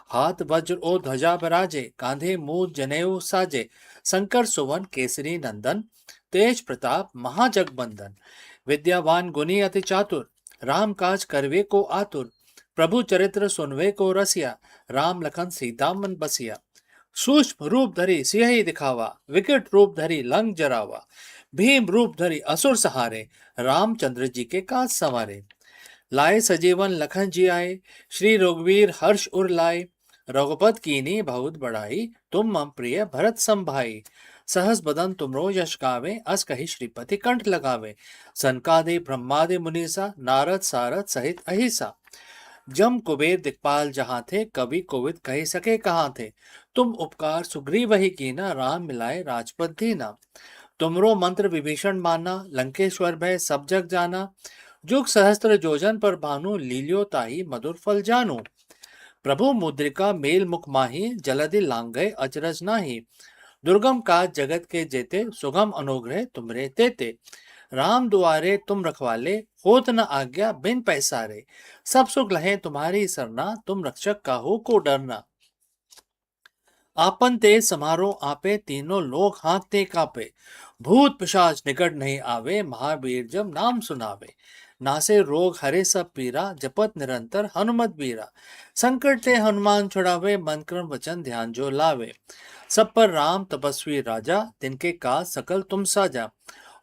हाथ वज्र ओ ध्वजा बराजे, कांधे मूज जनेऊ साजे। शंकर सुवन केसरी नंदन, तेज प्रताप महाजगबंदन। विद्यावान गुणी अति चातुर, राम काज करवे को आतुर। प्रभु चरित्र सुनवे को रसिया, राम लखन सीता मन बसिया। सूक्ष्म रूप धरी सियहि दिखावा, विकट रूप धरी लंक जरावा। भीम रूप धरी असुर सहारे, रामचंद्र जी के काज संवारे। लाए सजीवन लखन जी आए, श्री रघुवीर हर्ष उर लाए। रघुपत कीनी बहुत बढ़ाई, तुम मम प्रिय भरत संभाई। सहस बदन तुमरो यश गावे, अस कहि श्रीपति कंठ लगावे। सनकादि ब्रह्मादि मुनीसा, नारद सारद सहित अहिसा। जम कुबेर दिक्पाल जहां थे, कवि कोविद कह सके कहां थे। तुम उपकार सुग्रीव ही कीना, राम मिलाए राजपद दीना। तुमरो मंत्र विभीषण माना, लंकेश्वर भय सब जग जाना। जुग सहस्त्र जोजन पर भानु, लील्यो ताही मधुर फल जानु। प्रभु मुद्रिका मेल मुख माही, जलधि लांघे अचरज नाही। दुर्गम काज जगत के जेते, सुगम अनुग्रह तुमरे तेते। राम दुआरे तुम रखवाले, होत न आज्ञा बिन पैसारे। सब सुख लहे तुम्हारी सरना, तुम रक्षक काहू को डरना। आपन ते समारो आपे, तीनों लोग हाँकते कापे। भूत पिशाच निकट नहीं आवे, महावीर जब नाम सुनावे। नासे रोग हरे सब पीरा, जपत निरंतर हनुमत बीरा। संकट ते हनुमान छुड़ावे, मन क्रम वचन ध्यान जो लावे। सब पर राम तपस्वी राजा, तिनके काज सकल तुम साजा।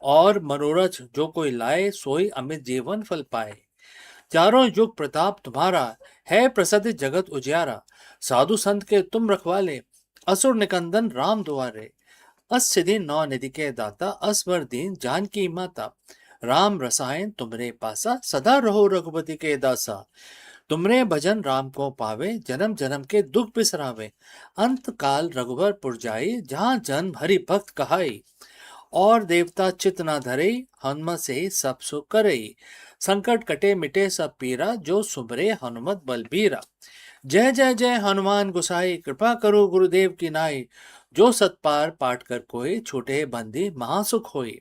और मनोरथ जो कोई लाए, सोई अमित जीवन फल पाए। चारों युग प्रताप तुम्हारा, है प्रसिद्ध जगत उजियारा। साधु संत के तुम रखवाले, असुर निकंदन राम दुआरे। अस दिन नौ निधि के दाता, असवर दीन जानकी माता। राम रसायन तुमरे पासा, सदा रहो रघुपति के दासा। तुमरे भजन राम को पावे, जन्म जन्म के दुख बिसरावे। अंत काल रघुबर पुर जाई, जहाँ जन्म हरि भक्त कहाई। और देवता चित न धरे, हनुमत से ही सब सुख करे। संकट कटे मिटे सब पीरा, जो सुमरे हनुमत बलबीरा। जय जय जय हनुमान गोसाई, कृपा करो गुरुदेव की नाई। जो सतपार पाठ कर कोई, छूटे बंदी महासुख होई।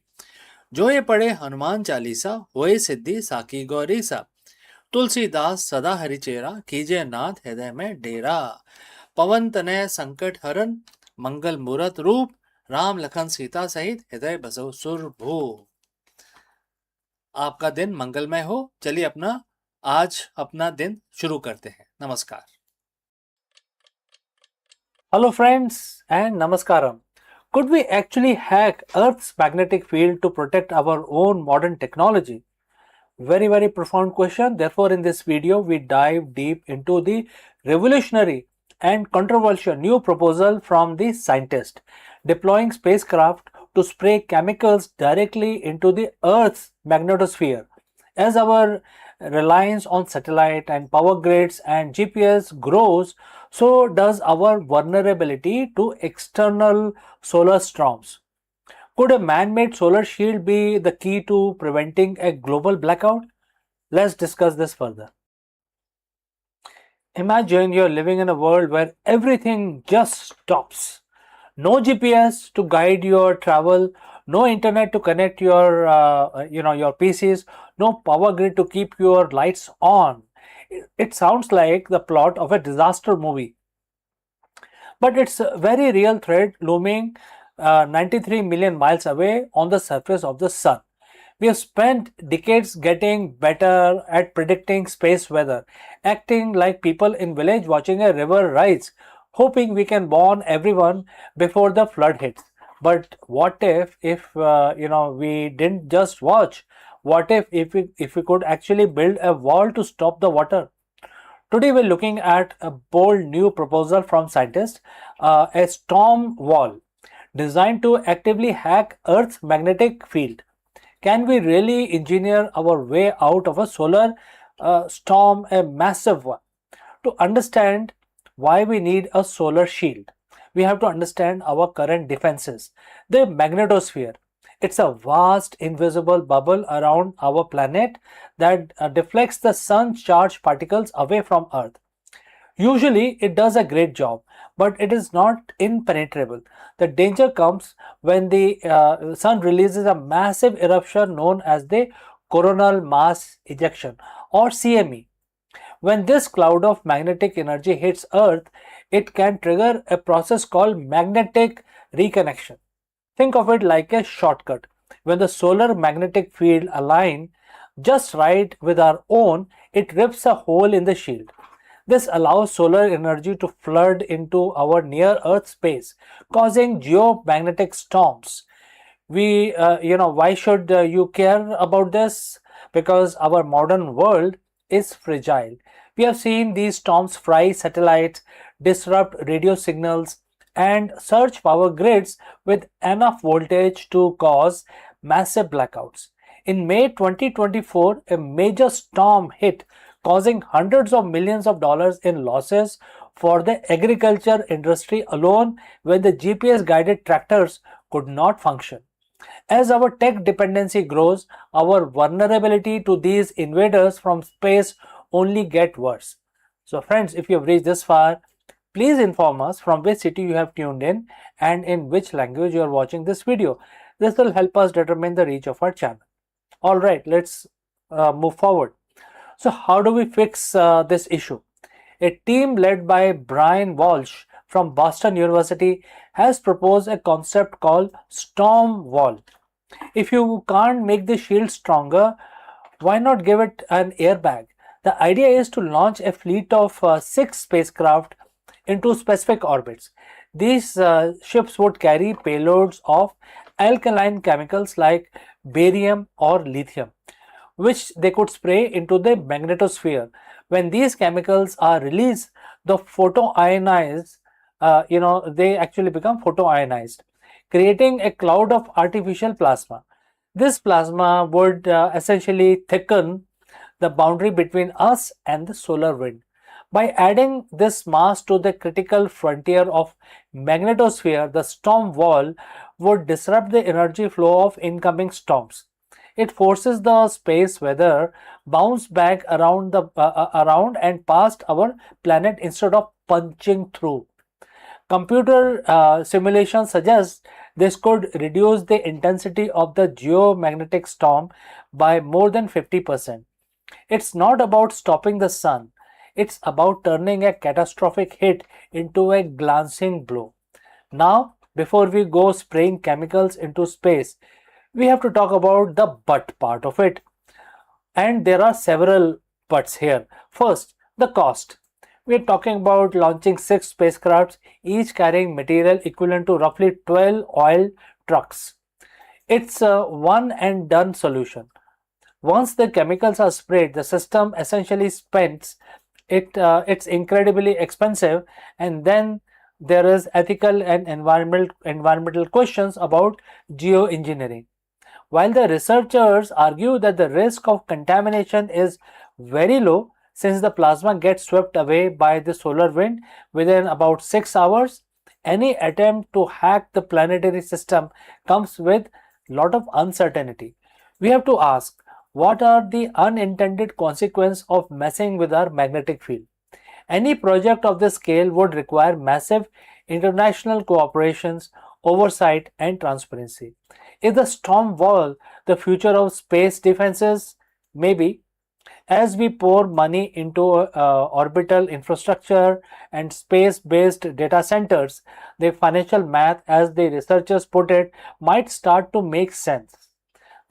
जो ये पढ़े हनुमान चालीसा, होए सिद्धि साकी गौरीसा। तुलसीदास सदा हरिचेरा, कीजे नाथ हृदय में डेरा। पवन तनय संकट हरन, मंगल मूरत रूप। राम लखन सीता सहित हृदय बसो सुरभू। आपका दिन मंगलमय हो। चलिए आज अपना दिन शुरू करते हैं। नमस्कार। Hello friends and namaskaram. Could we actually hack Earth's magnetic field to protect our own modern technology? Very profound question. Therefore, in this video, we dive deep into the revolutionary and controversial new proposal from the scientist deploying spacecraft to spray chemicals directly into the Earth's magnetosphere. As our reliance on satellite and power grids and GPS grows, so does our vulnerability to external solar storms. Could a man-made solar shield be the key to preventing a global blackout? Let's discuss this further. Imagine you're living in a world where everything just stops. No GPS to guide your travel, no internet to connect your PCs, no power grid to keep your lights on. It sounds like the plot of a disaster movie. But it's a very real threat looming 93 million miles away on the surface of the sun. We have spent decades getting better at predicting space weather, acting like people in village watching a river rise, hoping we can warn everyone before the flood hits. But what if we didn't just watch? What if we could actually build a wall to stop the water? Today we're looking at a bold new proposal from scientists, a storm wall designed to actively hack Earth's magnetic field. Can we really engineer our way out of a solar storm, a massive one. To understand why we need a solar shield, we have to understand our current defenses. The magnetosphere. It's a vast invisible bubble around our planet that deflects the sun's charged particles away from Earth. Usually, it does a great job, but it is not impenetrable. The danger comes when the sun releases a massive eruption known as the coronal mass ejection, or CME. When this cloud of magnetic energy hits Earth, it can trigger a process called magnetic reconnection. Think of it like a shortcut. When the solar magnetic field aligns just right with our own, it rips a hole in the shield. This allows solar energy to flood into our near Earth space, causing geomagnetic storms. Why should you care about this? Because our modern world is fragile. We have seen these storms fry satellites, disrupt radio signals, and surge power grids with enough voltage to cause massive blackouts. In May 2024, a major storm hit, causing hundreds of millions of dollars in losses for the agriculture industry alone when the GPS guided tractors could not function. As our tech dependency grows, our vulnerability to these invaders from space only get worse. So friends, if you have reached this far, please inform us from which city you have tuned in and in which language you are watching this video. This will help us determine the reach of our channel. Alright, let's move forward. So how do we fix this issue? A team led by Brian Walsh from Boston University has proposed a concept called storm wall. If you can't make the shield stronger, why not give it an airbag? The idea is to launch a fleet of 6 spacecraft into specific orbits. These ships would carry payloads of alkaline chemicals like barium or lithium, which they could spray into the magnetosphere. When these chemicals are released, the photoionized, they actually become photoionized, creating a cloud of artificial plasma. This plasma would essentially thicken the boundary between us and the solar wind. By adding this mass to the critical frontier of magnetosphere, the storm wall would disrupt the energy flow of incoming storms. It forces the space weather bounce back around and past our planet instead of punching through. Computer simulation suggests this could reduce the intensity of the geomagnetic storm by more than 50%. It's not about stopping the sun, it's about turning a catastrophic hit into a glancing blow. Now, before we go spraying chemicals into space, we have to talk about the but part of it. And there are several buts here. First, the cost. We are talking about launching 6 spacecrafts, each carrying material equivalent to roughly 12 oil trucks. It's a one and done solution. Once the chemicals are sprayed, the system essentially spends it. It's incredibly expensive, and then there is ethical and environmental questions about geoengineering. While the researchers argue that the risk of contamination is very low since the plasma gets swept away by the solar wind within about 6 hours, any attempt to hack the planetary system comes with a lot of uncertainty. We have to ask, what are the unintended consequences of messing with our magnetic field? Any project of this scale would require massive international cooperations, oversight, and transparency. Is the storm wall the future of space defenses? Maybe. As we pour money into orbital infrastructure and space-based data centers, the financial math, as the researchers put it, might start to make sense.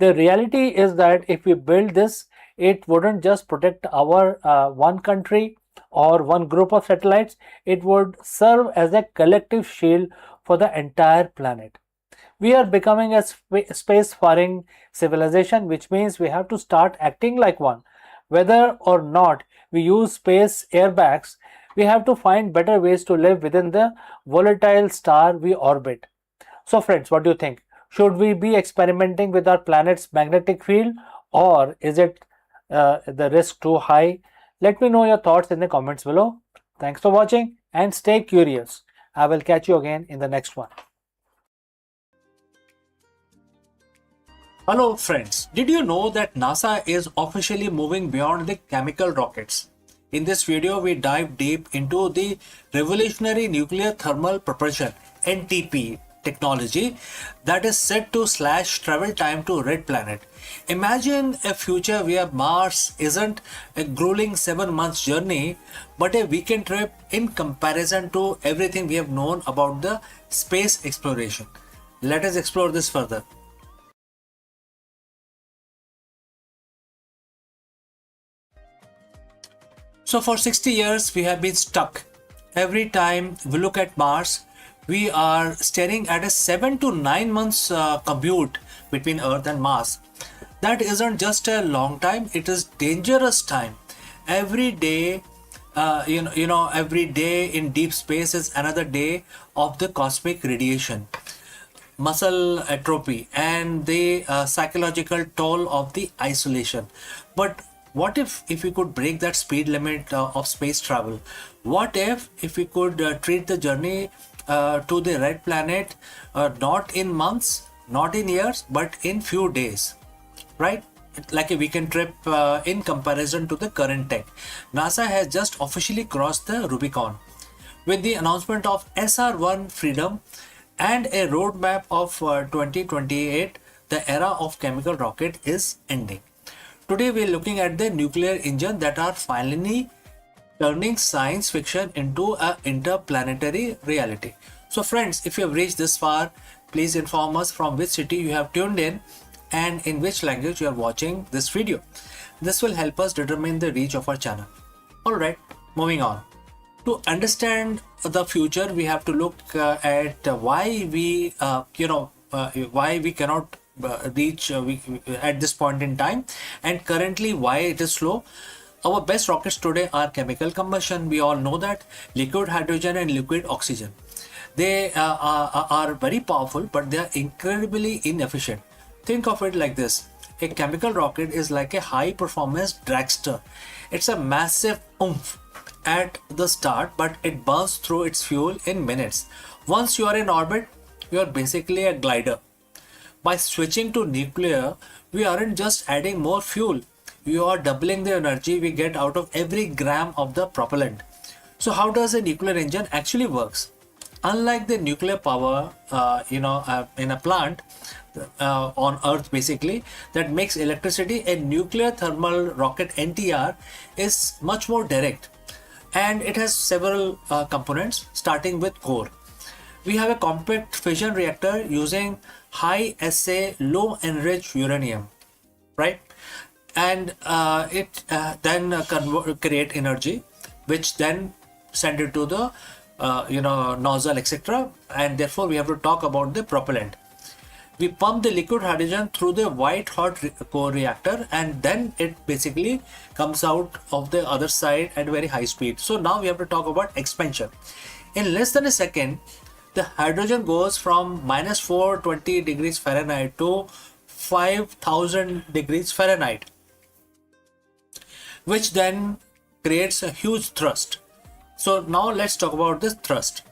The reality is that if we build this, it wouldn't just protect our one country or one group of satellites, it would serve as a collective shield for the entire planet. We are becoming a space-faring civilization, which means we have to start acting like one. Whether or not we use space airbags, we have to find better ways to live within the volatile star we orbit. So friends, what do you think? Should we be experimenting with our planet's magnetic field, or is it the risk too high? Let me know your thoughts in the comments below. Thanks for watching and stay curious. I will catch you again in the next one. Hello friends, did you know that NASA is officially moving beyond the chemical rockets? In this video, we dive deep into the revolutionary nuclear thermal propulsion (NTP) technology that is set to slash travel time to red planet. Imagine a future where Mars isn't a grueling 7 months journey, but a weekend trip in comparison to everything we have known about the space exploration. Let us explore this further. So for 60 years, we have been stuck. Every time we look at Mars, we are staring at a 7 to 9 months commute between Earth and Mars. That isn't just a long time; it is dangerous time. Every day, every day in deep space is another day of the cosmic radiation, muscle atrophy, and the psychological toll of the isolation. But what if we could break that speed limit of space travel? What if we could treat the journey to the red planet not in months, not in years, but in few days, right? Like a weekend trip in comparison to the current tech. NASA has just officially crossed the Rubicon with the announcement of SR-1 Freedom and a roadmap of 2028. The era of chemical rocket is ending. Today we are looking at the nuclear engine that are finally turning science fiction into an interplanetary reality. So friends, if you have reached this far, please inform us from which city you have tuned in and in which language you are watching this video. This will help us determine the reach of our channel. Alright, moving on. To understand the future, we have to look at why we cannot reach at this point in time, and currently why it is slow. Our best rockets today are chemical combustion. We all know that liquid hydrogen and liquid oxygen. They are very powerful, but they are incredibly inefficient. Think of it like this. A chemical rocket is like a high performance dragster. It's a massive oomph at the start, but it burns through its fuel in minutes. Once you are in orbit, you are basically a glider. By switching to nuclear, we aren't just adding more fuel, we are doubling the energy we get out of every gram of the propellant. So how does a nuclear engine actually works? Unlike the nuclear power in a plant on Earth basically that makes electricity, a nuclear thermal rocket NTR is much more direct, and it has several components starting with core. We have a compact fission reactor using high assay low enriched uranium, right? And it then create energy, which then send it to the nozzle, etc. And therefore we have to talk about the propellant. We pump the liquid hydrogen through the white hot core reactor, and then it basically comes out of the other side at very high speed. So now we have to talk about expansion. In less than a second, the hydrogen goes from minus 420 degrees Fahrenheit to 5000 degrees Fahrenheit, which then creates a huge thrust. So now let's talk about this thrust.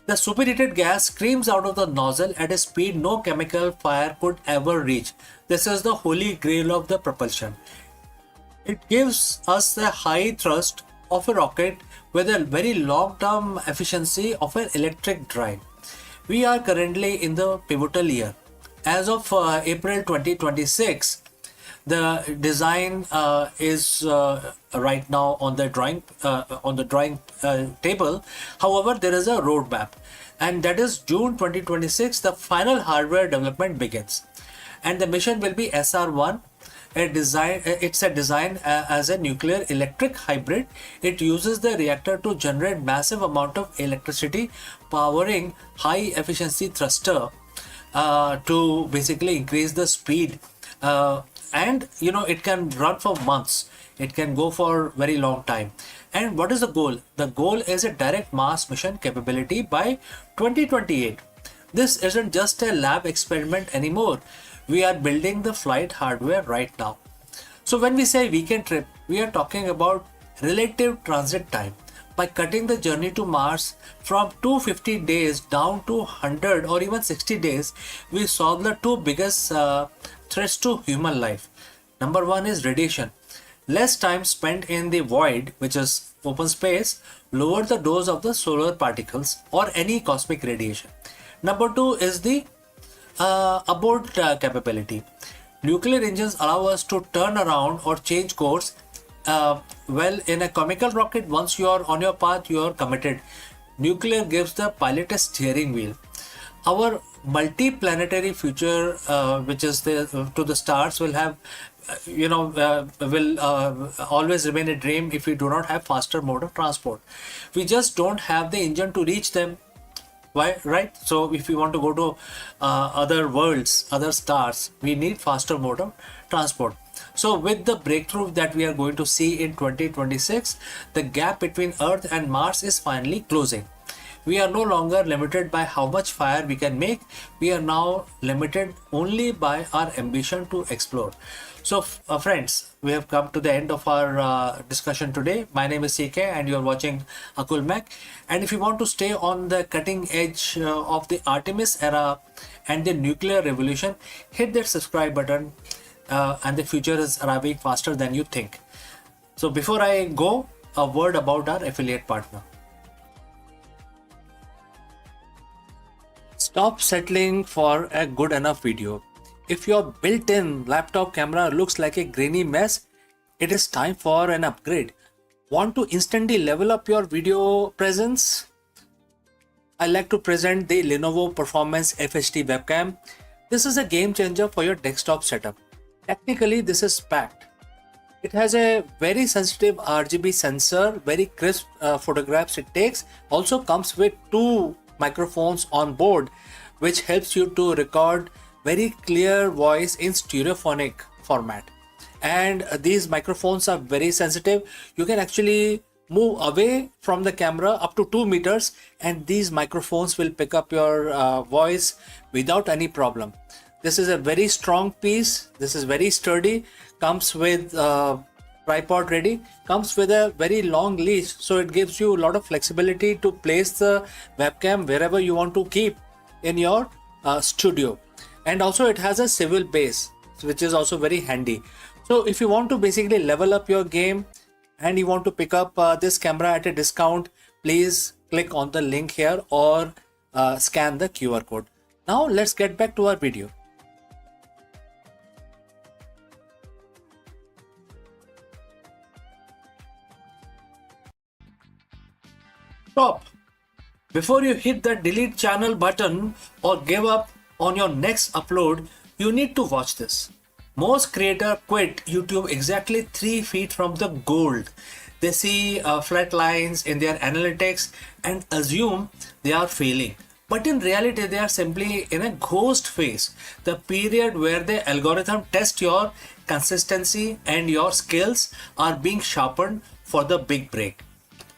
The superheated gas screams out of the nozzle at a speed no chemical fire could ever reach. This is the holy grail of the propulsion. It gives us the high thrust of a rocket with a very long-term efficiency of an electric drive. We are currently in the pivotal year. As of April 2026, the design is right now on the drawing table. However, there is a roadmap, and that is June 2026. The final hardware development begins, and the mission will be SR-1. It's a design as a nuclear electric hybrid. It uses the reactor to generate massive amount of electricity, powering high efficiency thruster to basically increase the speed. And it can run for months. It can go for very long time. And what is the goal? The goal is a direct Mars mission capability by 2028. This isn't just a lab experiment anymore. We are building the flight hardware right now. So when we say weekend trip, we are talking about relative transit time. By cutting the journey to Mars from 250 days down to 100 or even 60 days, we solve the two biggest threats to human life. Number one is radiation. Less time spent in the void, which is open space, lower the dose of the solar particles or any cosmic radiation. Number two is the abort capability. Nuclear engines allow us to turn around or change course. Well, in a chemical rocket, once you are on your path, you are committed. Nuclear gives the pilot a steering wheel. Our multi-planetary future, which is to the stars, will have, will always remain a dream if we do not have faster mode of transport. We just don't have the engine to reach them. Why, right? So if we want to go to other worlds, other stars, we need faster mode of transport. So with the breakthrough that we are going to see in 2026, the gap between Earth and Mars is finally closing. We are no longer limited by how much fire we can make. We are now limited only by our ambition to explore. So friends, we have come to the end of our discussion today. My name is CK and you are watching Akulmach. And if you want to stay on the cutting edge of the Artemis era and the nuclear revolution, hit that subscribe button and the future is arriving faster than you think. So before I go, a word about our affiliate partner. Stop settling for a good enough video. If your built-in laptop camera looks like a grainy mess, it is time for an upgrade. Want to instantly level up your video presence? I like to present the Lenovo Performance FHD webcam. This is a game changer for your desktop setup. Technically, this is packed. It has a very sensitive RGB sensor, very crisp photographs it takes. Also comes with two microphones on board, which helps you to record very clear voice in stereophonic format. And these microphones are very sensitive. You can actually move away from the camera up to 2 meters and these microphones will pick up your voice without any problem. This is a very strong piece. This is very sturdy. Comes with tripod ready. Comes with a very long leash, so it gives you a lot of flexibility to place the webcam wherever you want to keep in your studio. And also it has a swivel base, which is also very handy. So if you want to basically level up your game and you want to pick up this camera at a discount, please click on the link here or scan the QR code. Now let's get back to our video. Stop! Before you hit the delete channel button or give up on your next upload, you need to watch this. Most creators quit YouTube exactly 3 feet from the gold. They see flat lines in their analytics and assume they are failing. But in reality, they are simply in a ghost phase, the period where the algorithm tests your consistency and your skills are being sharpened for the big break.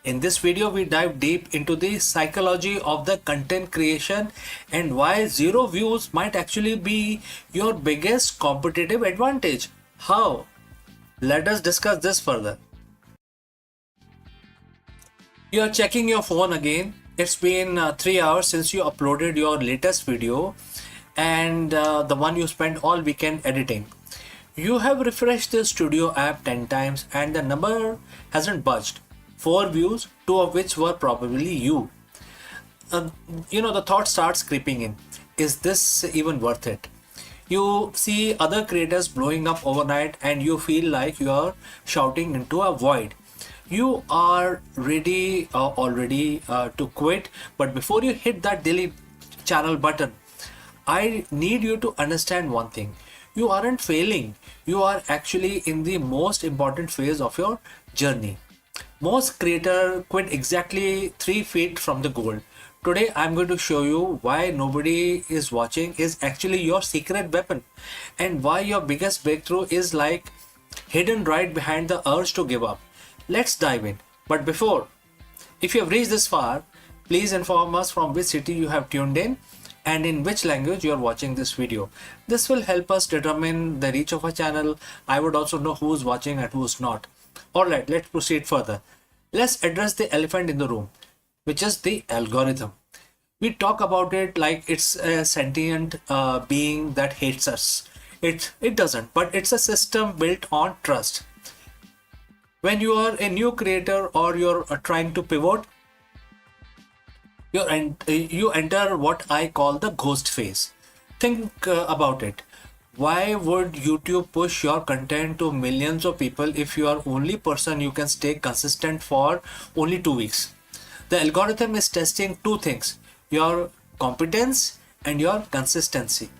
In this video, we dive deep into the psychology of the content creation and why 0 views might actually be your biggest competitive advantage. How? Let us discuss this further. You are checking your phone again. It's been 3 hours since you uploaded your latest video and the one you spent all weekend editing. You have refreshed the studio app 10 times and the number hasn't budged. 4 views, 2 of which were probably you. The thought starts creeping in. Is this even worth it? You see other creators blowing up overnight and you feel like you are shouting into a void. You are ready already to quit, but before you hit that delete channel button, I need you to understand one thing. You aren't failing. You are actually in the most important phase of your journey. Most creators quit exactly 3 feet from the goal. Today I'm going to show you why nobody is watching is actually your secret weapon and why your biggest breakthrough is like hidden right behind the urge to give up. Let's dive in. But before, if you have reached this far, please inform us from which city you have tuned in and in which language you are watching this video. This will help us determine the reach of a channel. I would also know who's watching and who's not. Alright, let's proceed further. Let's address the elephant in the room, which is the algorithm. We talk about it like it's a sentient being that hates us. It doesn't, but it's a system built on trust. When you are a new creator or you're trying to pivot, you enter what I call the ghost phase. Think about it. Why would YouTube push your content to millions of people if you are only person you can stay consistent for only 2 weeks? The algorithm is testing two things: your competence and your consistency.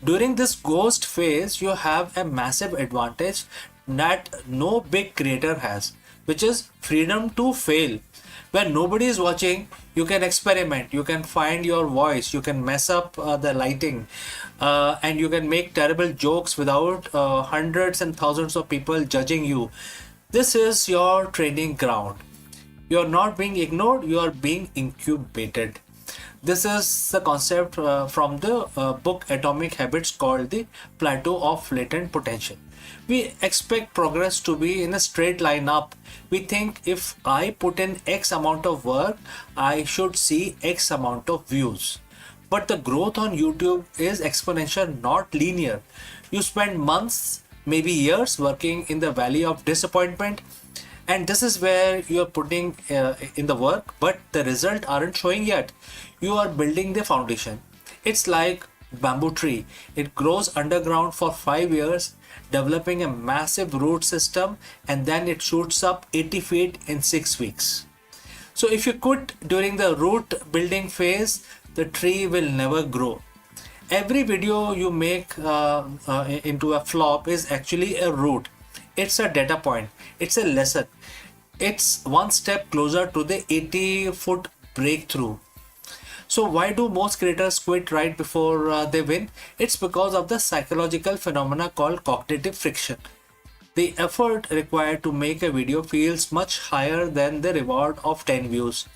During this ghost phase, you have a massive advantage that no big creator has, which is freedom to fail. When nobody is watching, you can experiment, you can find your voice, you can mess up the lighting, and you can make terrible jokes without hundreds and thousands of people judging you. This is your training ground. You are not being ignored, you are being incubated. This is the concept from the book Atomic Habits, called the plateau of latent potential. We expect progress to be in a straight line up. We think if I put in X amount of work, I should see X amount of views. But the growth on YouTube is exponential, not linear. You spend months, maybe years, working in the valley of disappointment, and this is where you are putting in the work, but the result aren't showing yet. You are building the foundation. It's like bamboo tree. It grows underground for 5 years, developing a massive root system, and then it shoots up 80 feet in 6 weeks. So if you quit during the root building phase, the tree will never grow. Every video you make into a flop is actually a root. It's a data point. It's a lesson. It's one step closer to the 80-foot breakthrough. So why do most creators quit right before they win? It's because of the psychological phenomena called cognitive friction. The effort required to make a video feels much higher than the reward of 10 views.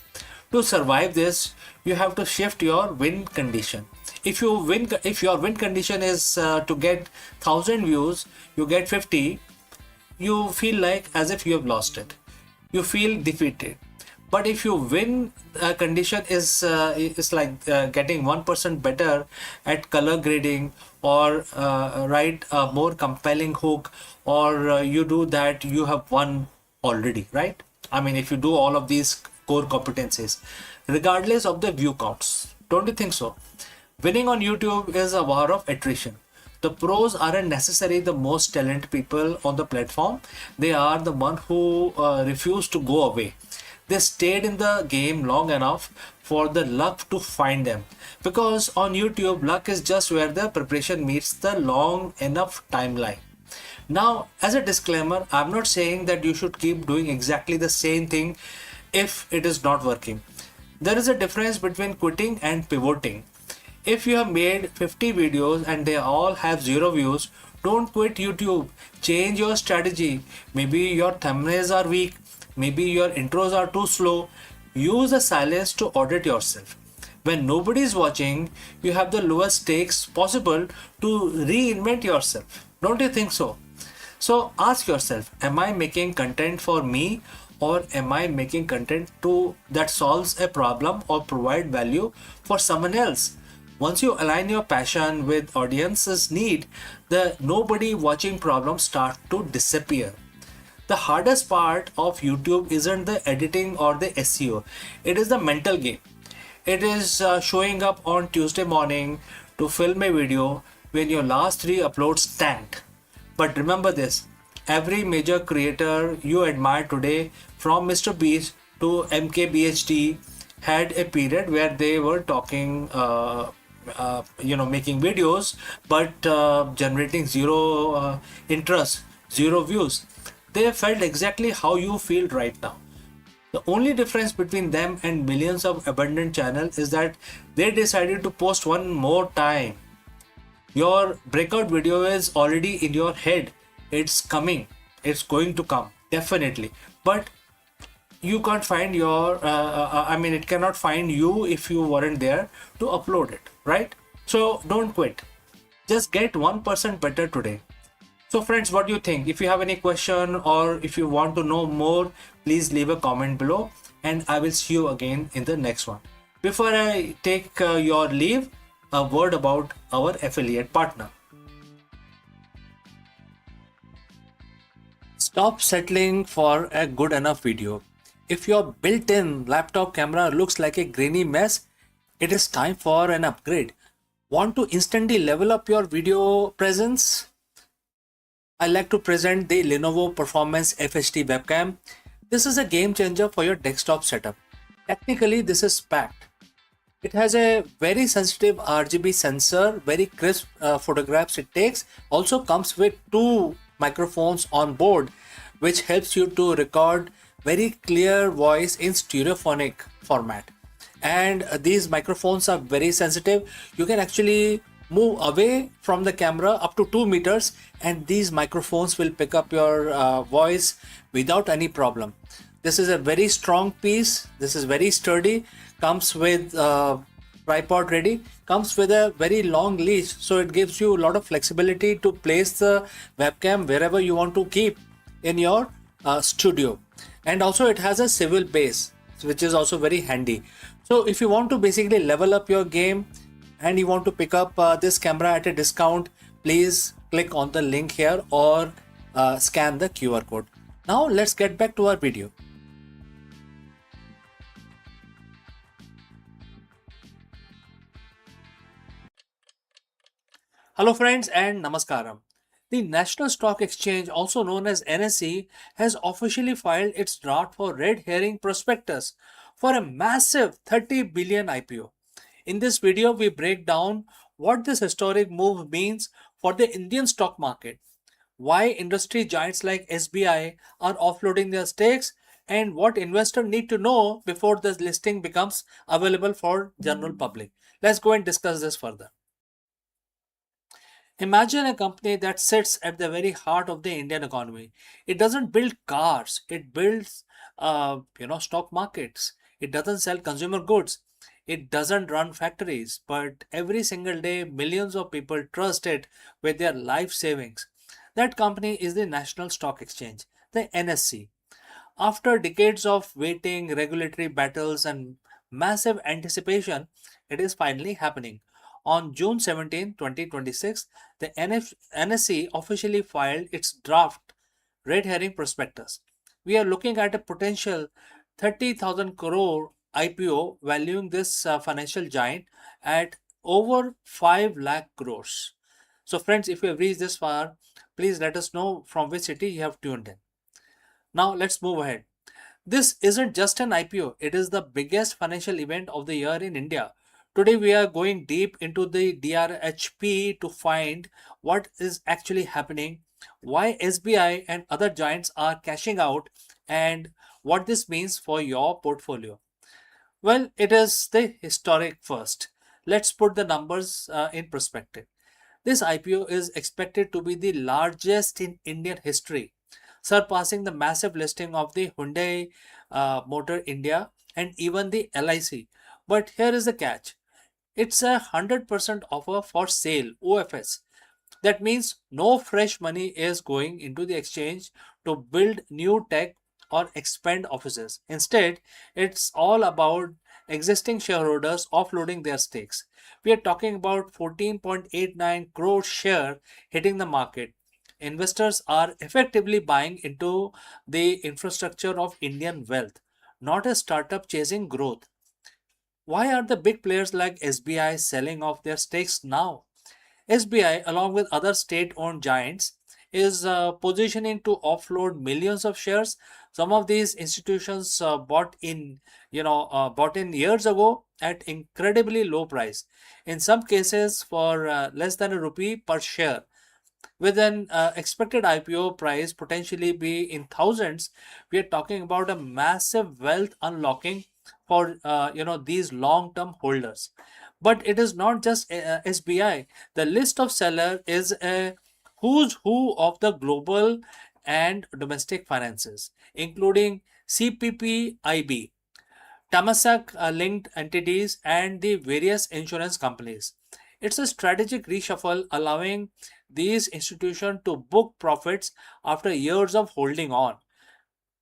To survive this, you have to shift your win condition. If your win condition is to get 1000 views, you get 50, you feel like as if you have lost it. You feel defeated. But if your win condition is like getting 1% better at color grading, or write a more compelling hook, or you do that, you have won already, right? I mean, if you do all of these core competencies, regardless of the view counts, don't you think so? Winning on YouTube is a war of attrition. The pros aren't necessarily the most talented people on the platform. They are the one who refuse to go away. They stayed in the game long enough for the luck to find them. Because on YouTube, luck is just where the preparation meets the long enough timeline. Now, as a disclaimer, I'm not saying that you should keep doing exactly the same thing if it is not working. There is a difference between quitting and pivoting. If you have made 50 videos and they all have 0 views, don't quit YouTube. Change your strategy. Maybe your thumbnails are weak. Maybe your intros are too slow. Use the silence to audit yourself. When nobody is watching, you have the lowest stakes possible to reinvent yourself. Don't you think so? So ask yourself, am I making content for me, or am I making content that solves a problem or provide value for someone else? Once you align your passion with audience's need, the nobody watching problem starts to disappear. The hardest part of YouTube isn't the editing or the SEO. It is the mental game. It is showing up on Tuesday morning to film a video when your last 3 uploads tanked. But remember this, every major creator you admire today, from Mr. Beast to MKBHD, had a period where they were talking, making videos, but generating 0 interest, 0 views. They felt exactly how you feel right now. The only difference between them and millions of abundant channels is that they decided to post one more time. Your breakout video is already in your head. It's coming. It's going to come, definitely. But you can't find it cannot find you if you weren't there to upload it. right? So don't quit. Just get 1% better today. So friends, what do you think? If you have any question or if you want to know more, please leave a comment below and I will see you again in the next one. Before I take your leave, a word about our affiliate partner. Stop settling for a good enough video. If your built-in laptop camera looks like a grainy mess, it is time for an upgrade. Want to instantly level up your video presence? I like to present the Lenovo Performance FHD webcam. This is a game changer for your desktop setup. Technically, this is packed. It has a very sensitive RGB sensor, very crisp photographs it takes. Also comes with two microphones on board, which helps you to record very clear voice in stereophonic format. And these microphones are very sensitive. You can actually move away from the camera up to 2 meters and these microphones will pick up your voice without any problem. This is a very strong piece. This is very sturdy. Comes with tripod ready. Comes with a very long leash, so it gives you a lot of flexibility to place the webcam wherever you want to keep in your studio. And also it has a swivel base, which is also very handy. So if you want to basically level up your game and you want to pick up this camera at a discount, please click on the link here or scan the QR code. Now let's get back to our video. Hello friends and Namaskaram. The National Stock Exchange, also known as NSE, has officially filed its draft for red herring prospectus for a massive 30 billion IPO. In this video, we break down what this historic move means for the Indian stock market, why industry giants like SBI are offloading their stakes, and what investors need to know before this listing becomes available for general public. Let's go and discuss this further. Imagine a company that sits at the very heart of the Indian economy. It doesn't build cars. It builds, stock markets. It doesn't sell consumer goods. It doesn't run factories. But every single day, millions of people trust it with their life savings. That company is the National Stock Exchange, the NSC. After decades of waiting, regulatory battles, and massive anticipation, it is finally happening. On June 17, 2026, the NSE officially filed its draft red herring prospectus. We are looking at a potential 30,000 crore IPO valuing this financial giant at over 5 lakh crores. So friends, if you have reached this far, please let us know from which city you have tuned in. Now let's move ahead. This isn't just an IPO, it is the biggest financial event of the year in India. Today we are going deep into the DRHP to find what is actually happening, why SBI and other giants are cashing out, and what this means for your portfolio. Well, it is the historic first. Let's put the numbers in perspective. This IPO is expected to be the largest in Indian history, surpassing the massive listing of the Hyundai Motor India and even the LIC. But here is the catch. It's a 100% offer for sale, OFS. That means no fresh money is going into the exchange to build new tech or expand offices. Instead, it's all about existing shareholders offloading their stakes. We are talking about 14.89 crore share hitting the market. Investors are effectively buying into the infrastructure of Indian wealth, not a startup chasing growth. Why are the big players like SBI selling off their stakes now? SBI, along with other state-owned giants, is positioning to offload millions of shares. Some of these institutions bought in years ago at incredibly low price. In some cases, for less than a rupee per share. With an expected IPO price potentially be in thousands, we are talking about a massive wealth unlocking for these long-term holders. But it is not just SBI. The list of seller is a who's who of the global and domestic finances, including CPPIB, Tamasak linked entities, and the various insurance companies. It's a strategic reshuffle allowing these institutions to book profits after years of holding on.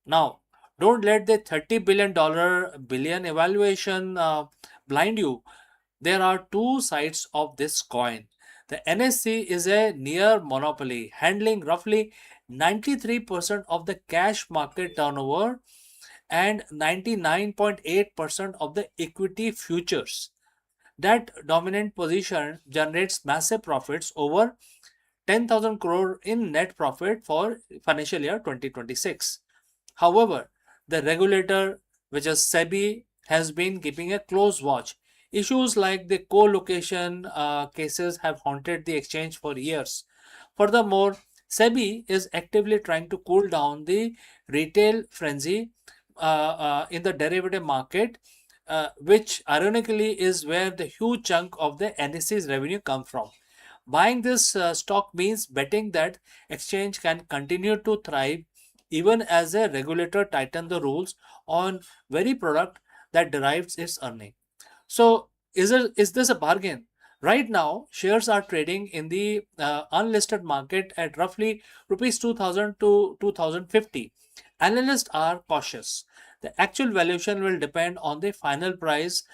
Now, don't let the $30 billion evaluation blind you. There are two sides of this coin. The NSC is a near monopoly, handling roughly 93% of the cash market turnover and 99.8% of the equity futures. That dominant position generates massive profits, over 10,000 crore in net profit for financial year 2026. However, the regulator, which is SEBI, has been keeping a close watch. Issues like the co-location cases have haunted the exchange for years. Furthermore, SEBI is actively trying to cool down the retail frenzy in the derivative market, which ironically is where the huge chunk of the NSE's revenue comes from. Buying this stock means betting that exchange can continue to thrive even as a regulator tightens the rules on very product that derives its earning. So is this a bargain? Right now, shares are trading in the unlisted market at roughly rupees 2000 to 2050. Analysts are cautious. The actual valuation will depend on the final price,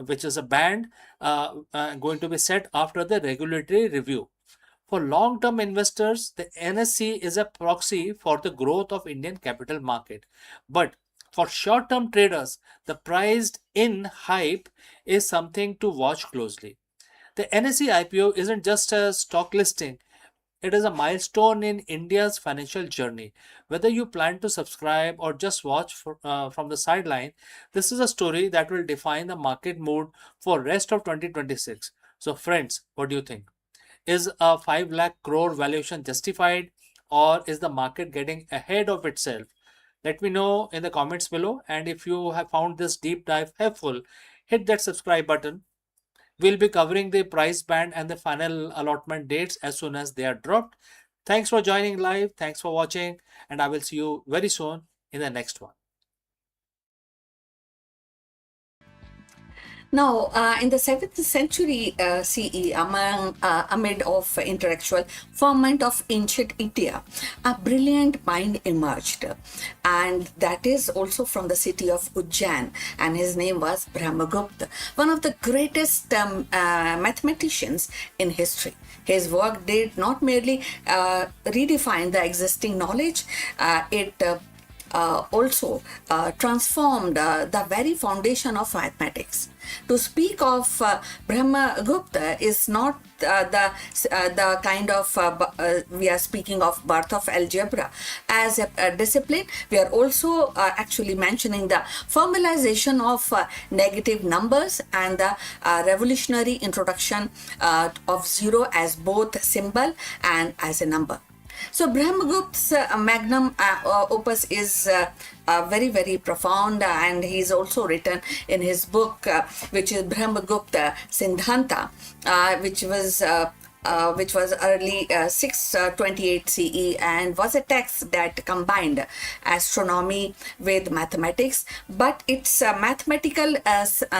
which is a band going to be set after the regulatory review. For long-term investors, the NSE is a proxy for the growth of Indian capital market. But for short-term traders, the priced in hype is something to watch closely. The NSE IPO isn't just a stock listing, it is a milestone in India's financial journey. Whether you plan to subscribe or just watch from the sideline, this is a story that will define the market mood for rest of 2026. So friends, what do you think? Is a 5 lakh crore valuation justified, or is the market getting ahead of itself? Let me know in the comments below, and if you have found this deep dive helpful, hit that subscribe button. We'll be covering the price band and the final allotment dates as soon as they are dropped. Thanks for joining live. Thanks for watching, and I will see you very soon in the next one. Now, in the 7th century CE, amid of intellectual ferment of ancient India, a brilliant mind emerged, and that is also from the city of Ujjain, and his name was Brahmagupta, one of the greatest mathematicians in history. His work did not merely redefine the existing knowledge, it also transformed the very foundation of mathematics. To speak of Brahmagupta is not the kind of we are speaking of birth of algebra as a discipline. We are also actually mentioning the formalization of negative numbers and the revolutionary introduction of zero as both symbol and as a number. So Brahmagupta's magnum opus is very, very profound, and he's also written in his book, which is Brahmagupta Siddhanta, which was early 628 CE, and was a text that combined astronomy with mathematics, but its mathematical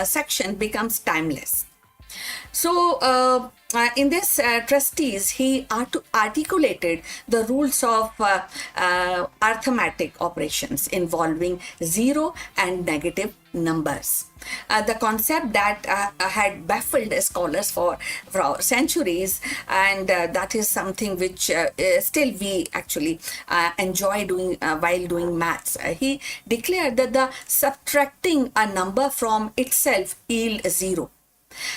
section becomes timeless. So, in this treatise, he articulated the rules of arithmetic operations involving zero and negative numbers. The concept that had baffled scholars for centuries, and that is something which still we actually enjoy doing while doing maths. He declared that the subtracting a number from itself yields zero.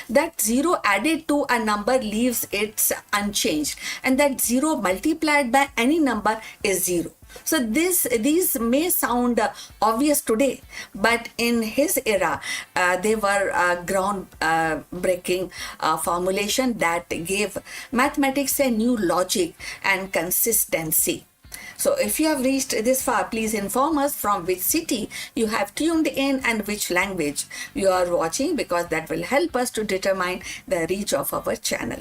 That zero added to a number leaves it unchanged, and that zero multiplied by any number is zero. So these may sound obvious today, but in his era, they were groundbreaking formulation that gave mathematics a new logic and consistency. So if you have reached this far, please inform us from which city you have tuned in and which language you are watching, because that will help us to determine the reach of our channel.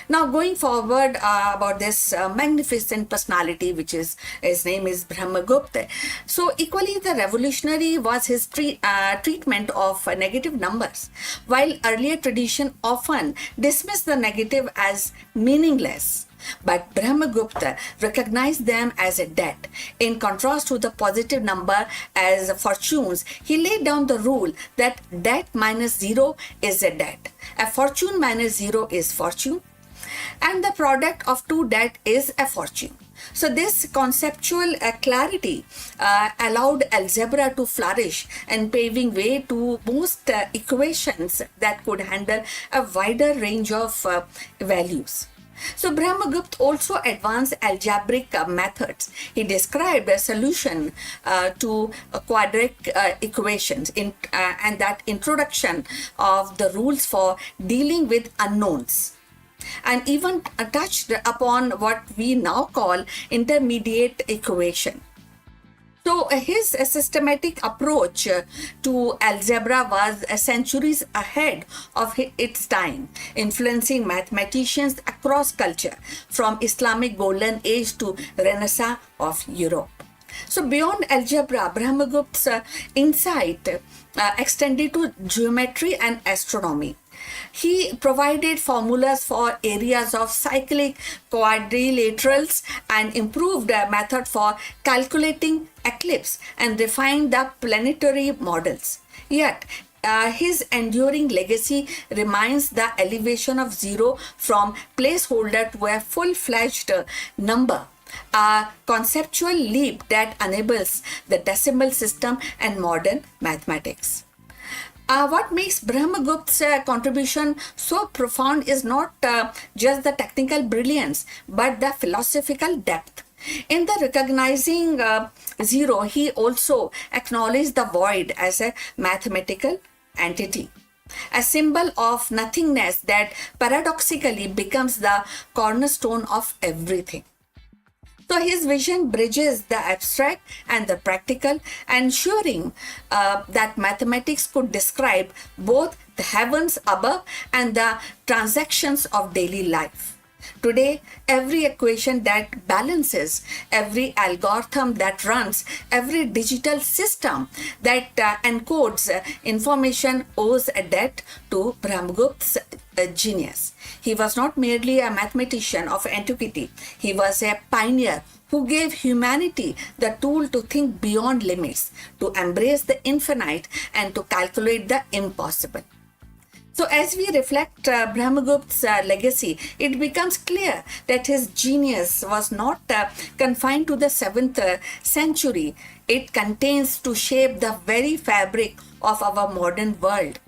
Now, going forward about this magnificent personality, which is his name is Brahmagupta. So, equally the revolutionary was his treatment of negative numbers. While earlier tradition often dismissed the negative as meaningless, but Brahmagupta recognized them as a debt. In contrast to the positive number as fortunes, he laid down the rule that debt minus zero is a debt. A fortune minus zero is fortune, and the product of two debt is a fortune. So this conceptual clarity allowed algebra to flourish and paving way to most equations that could handle a wider range of values. So Brahmagupta also advanced algebraic methods. He described a solution to quadratic equations and that introduction of the rules for dealing with unknowns, and even touched upon what we now call intermediate equation. So his systematic approach to algebra was centuries ahead of its time, influencing mathematicians across culture, from Islamic Golden Age to Renaissance of Europe. So beyond algebra, Brahmagupta's insight extended to geometry and astronomy. He provided formulas for areas of cyclic quadrilaterals and improved a method for calculating eclipse and refined the planetary models. Yet, his enduring legacy remains the elevation of zero from placeholder to a full-fledged number, a conceptual leap that enables the decimal system and modern mathematics. What makes Brahmagupta's contribution so profound is not just the technical brilliance, but the philosophical depth. In the recognizing zero, he also acknowledged the void as a mathematical entity, a symbol of nothingness that paradoxically becomes the cornerstone of everything. So his vision bridges the abstract and the practical, ensuring that mathematics could describe both the heavens above and the transactions of daily life. Today, every equation that balances, every algorithm that runs, every digital system that encodes information owes a debt to Brahmagupta's genius. He was not merely a mathematician of antiquity, he was a pioneer who gave humanity the tool to think beyond limits, to embrace the infinite, and to calculate the impossible. So as we reflect Brahmagupta's legacy, it becomes clear that his genius was not confined to the 7th century. It contains to shape the very fabric of our modern world.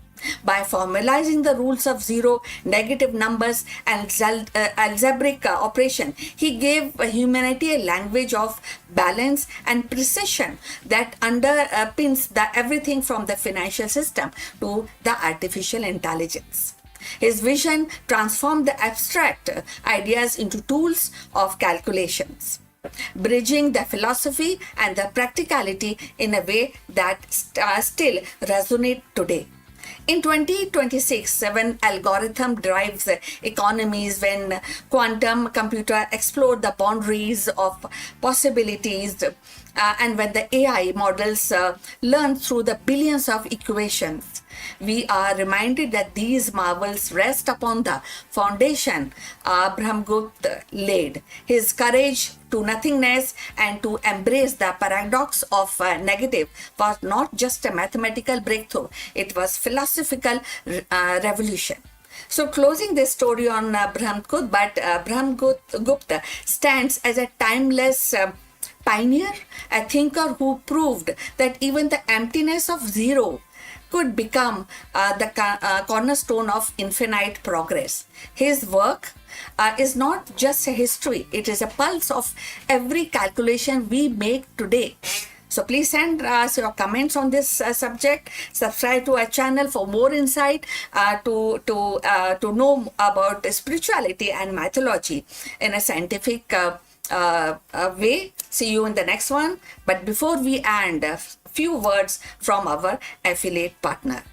By formalizing the rules of zero, negative numbers, and algebraic operation, he gave humanity a language of balance and precision that underpins everything from the financial system to the artificial intelligence. His vision transformed the abstract ideas into tools of calculations, bridging the philosophy and the practicality in a way that still resonate today. In 2026, when algorithm drives economies, when quantum computer explore the boundaries of possibilities, and when the AI models learn through the billions of equations, we are reminded that these marvels rest upon the foundation Brahmagupta laid. His courage to nothingness and to embrace the paradox of negative was not just a mathematical breakthrough, it was philosophical revolution. So closing this story on Brahmagupta, but Brahmagupta stands as a timeless pioneer, a thinker who proved that even the emptiness of zero could become the cornerstone of infinite progress. His work is not just a history, it is a pulse of every calculation we make today. So please send us your comments on this subject. Subscribe to our channel for more insight to know about spirituality and mythology in a scientific way. See you in the next one. But before we end, a few words from our affiliate partner.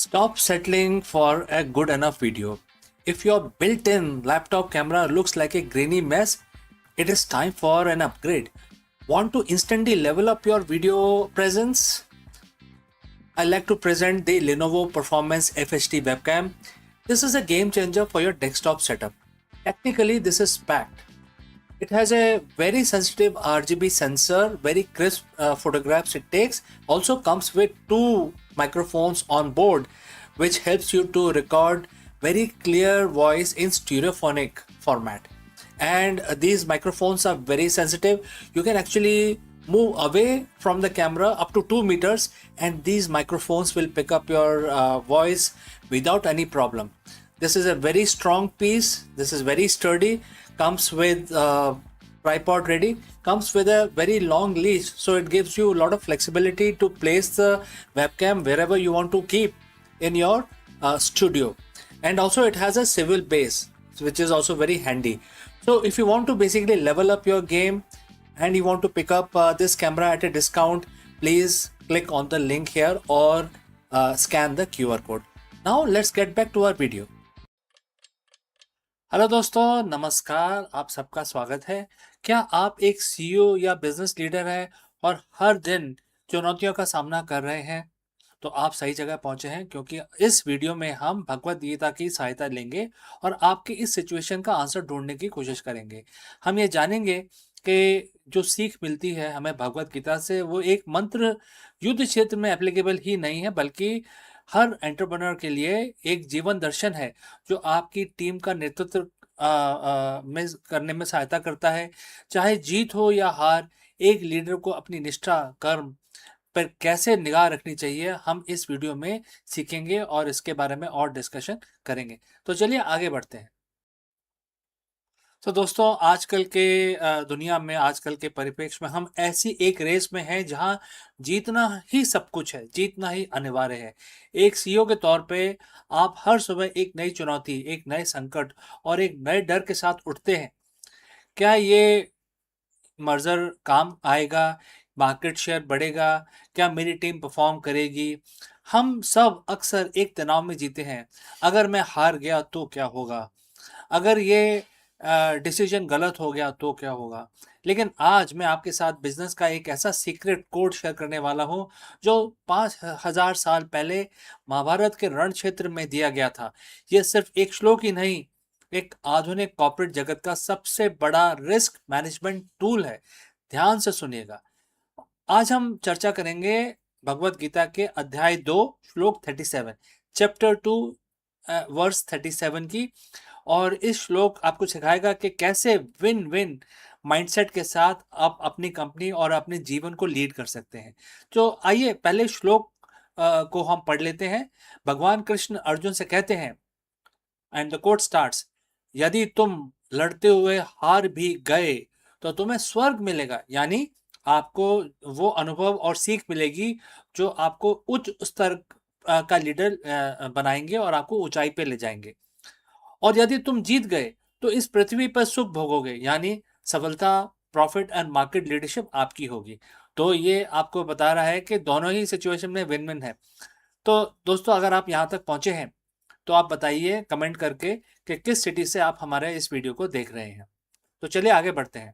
Stop settling for a good enough video. If your built-in laptop camera looks like a grainy mess, it is time for an upgrade. Want to instantly level up your video presence? I like to present the Lenovo Performance FHD webcam. This is a game changer for your desktop setup. Technically, this is packed. It has a very sensitive RGB sensor, very crisp photographs it takes. Also comes with two microphones on board, which helps you to record very clear voice in stereophonic format. And these microphones are very sensitive. You can actually move away from the camera up to 2 meters and these microphones will pick up your voice without any problem. This is a very strong piece. This is very sturdy. Comes with tripod ready. Comes with a very long leash, so it gives you a lot of flexibility to place the webcam wherever you want to keep in your studio. And also it has a swivel base, which is also very handy. So if you want to basically level up your game and you want to pick up this camera at a discount, please click on the link here or scan the QR code. Now let's get back to our video. Hello दोस्तों, नमस्कार। आप सबका स्वागत है। क्या आप एक CEO या बिजनेस लीडर हैं और हर दिन चुनौतियों का सामना कर रहे हैं? तो आप सही जगह पहुंचे हैं, क्योंकि इस वीडियो में हम भगवद गीता की सहायता लेंगे और आपके इस सिचुएशन का आंसर ढूंढने की कोशिश करेंगे। हम ये जानेंगे कि जो सीख मिलती है हमें भगवद गीता से, वो एक मंत्र युद्ध क्षेत्र में एप्लीकेबल ही नहीं है, बल्कि हर एंटरप्रेन्योर के लिए एक जीवन दर्शन है जो आपकी टीम का नेतृत्व में करने में सहायता करता है। चाहे जीत हो या हार, एक लीडर को अपनी निष्ठा, कर्म पर कैसे निगाह रखनी चाहिए, हम इस वीडियो में सीखेंगे और इसके बारे में और डिस्कशन करेंगे। तो चलिए आगे बढ़ते हैं। तो दोस्तों, आजकल के दुनिया में, आजकल के परिप्रेक्ष्य में हम ऐसी एक रेस में हैं जहां जीतना ही सब कुछ है, जीतना ही अनिवार्य है। एक सीईओ के तौर पे आप हर सुबह एक नई चुनौती, एक नए संकट और एक नए डर के साथ उठते हैं। क्या ये मर्जर काम आएगा? मार्केट शेयर बढ़ेगा? क्या मेरी टीम परफॉर्म करेगी? हम सब अक्सर एक तनाव में जीते हैं। अगर मैं हार गया तो क्या होगा? अगर ये डिसीजन गलत हो गया तो क्या होगा? लेकिन आज मैं आपके साथ बिजनेस का एक ऐसा सीक्रेट कोड शेयर करने वाला हूं जो 5000 साल पहले महाभारत के रण क्षेत्र में दिया गया था। यह सिर्फ एक श्लोक ही नहीं, एक आधुनिक कॉर्पोरेट जगत का सबसे बड़ा रिस्क मैनेजमेंट टूल है। ध्यान से सुनिएगा। आज हम चर्चा करेंगे भगवत गीता के अध्याय 2 श्लोक 37, चैप्टर 2 वर्स 37 की। और इस श्लोक आपको सिखाएगा कि कैसे विन विन माइंडसेट के साथ आप अपनी कंपनी और अपने जीवन को लीड कर सकते हैं। तो आइए पहले श्लोक को हम पढ़ लेते हैं। भगवान कृष्ण अर्जुन से कहते हैं, एंड द कोट स्टार्ट्स, यदि तुम लड़ते हुए हार भी गए तो तुम्हें स्वर्ग मिलेगा। यानी आपको वो अनुभव और सीख मिलेगी जो आपको उच्च स्तर का लीडर बनाएंगे और आपको ऊंचाई पे ले जाएंगे। और यदि तुम जीत गए तो इस पृथ्वी पर सुख भोगोगे, यानी सफलता, प्रॉफिट एंड मार्केट लीडरशिप आपकी होगी। तो ये आपको बता रहा है कि दोनों ही सिचुएशन में विन विन है। तो दोस्तों, अगर आप यहाँ तक पहुंचे हैं तो आप बताइए कमेंट करके कि किस सिटी से आप हमारे इस वीडियो को देख रहे हैं। तो चलिए आगे बढ़ते हैं।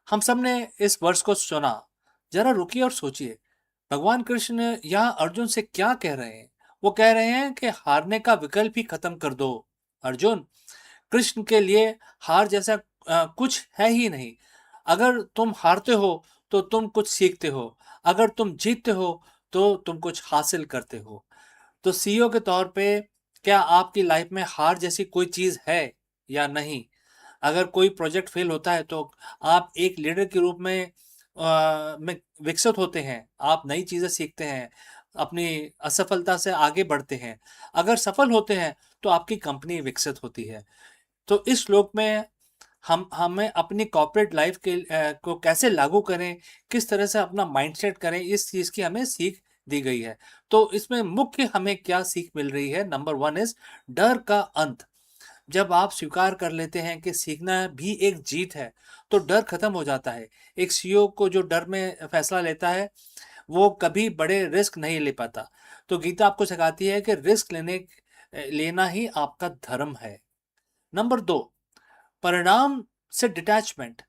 हम सब ने इस वर्ष को सुना, जरा रुकिए और सोचिए, भगवान कृष्ण यहाँ अर्जुन से क्या कह रहे हैं? वो कह रहे हैं कि हारने का विकल्प ही खत्म कर दो अर्जुन। कृष्ण के लिए हार जैसा कुछ है ही नहीं। अगर तुम हारते हो तो तुम कुछ सीखते हो, अगर तुम जीतते हो तो तुम कुछ हासिल करते हो। तो सीईओ के तौर पे क्या आपकी लाइफ में हार जैसी कोई चीज है या नहीं? अगर कोई प्रोजेक्ट फेल होता है तो आप एक लीडर के रूप में विकसित होते हैं, आप नई चीजें सीखते हैं, अपनी असफलता से आगे बढ़ते हैं। अगर सफल होते हैं तो आपकी कंपनी विकसित होती है। तो इस श्लोक में हमें अपनी कॉर्पोरेट लाइफ के को कैसे लागू करें, किस तरह से अपना माइंडसेट करें, इस चीज की हमें सीख दी गई है। तो इसमें मुख्य हमें क्या सीख मिल रही है? नंबर 1 इज डर का अंत। जब आप स्वीकार कर लेते हैं कि सीखना भी एक जीत है तो डर खत्म हो जाता है। एक सीईओ को जो डर में फैसला लेता है वो कभी बड़े रिस्क नहीं ले पाता। तो गीता आपको सिखाती है कि रिस्क लेना ही आपका धर्म है। नंबर 2, परिणाम से डिटैचमेंट।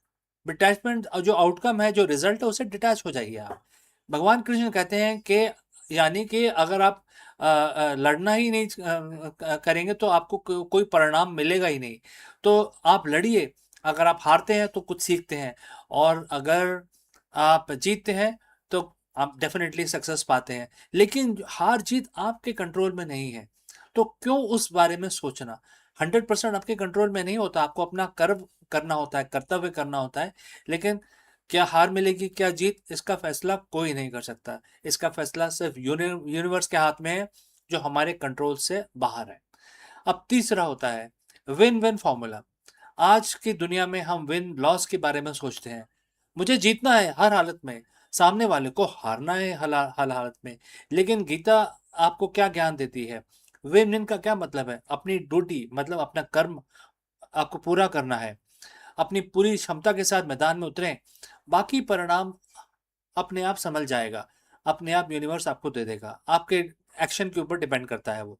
डिटैचमेंट जो आउटकम है, जो रिजल्ट है, उससे डिटैच हो जाइए आप। भगवान कृष्ण कहते हैं कि यानी कि अगर आप लड़ना ही नहीं करेंगे तो आपको कोई परिणाम मिलेगा ही नहीं। तो आप लड़िए, अगर आप हारते हैं तो कुछ सीखते हैं, और अगर आप जीतते हैं तो आप डेफिनेटली सक्सेस पाते हैं। लेकिन हार जीत आपके कंट्रोल में नहीं है, तो क्यों उस बारे में सोचना। 100% आपके कंट्रोल में नहीं होता, आपको अपना कर्म करना होता है, कर्तव्य करना होता है। लेकिन क्या हार मिलेगी, क्या जीत, इसका फैसला कोई नहीं कर सकता। इसका फैसला सिर्फ यूनिवर्स के हाथ में है, जो हमारे कंट्रोल से बाहर है। अब तीसरा होता है विन विन फॉर्मूला। आज की दुनिया में हम विन लॉस के बारे में सोचते हैं। मुझे जीतना है हर हालत में, सामने वाले को हारना है हर हालत में। लेकिन गीता आपको क्या ज्ञान देती है? विन विन का क्या मतलब है? अपनी ड्यूटी मतलब अपना कर्म आपको पूरा करना है, अपनी पूरी क्षमता के साथ मैदान में उतरें, बाकी परिणाम अपने आप संभल जाएगा, अपने आप यूनिवर्स आपको दे देगा, आपके एक्शन के ऊपर डिपेंड करता है वो।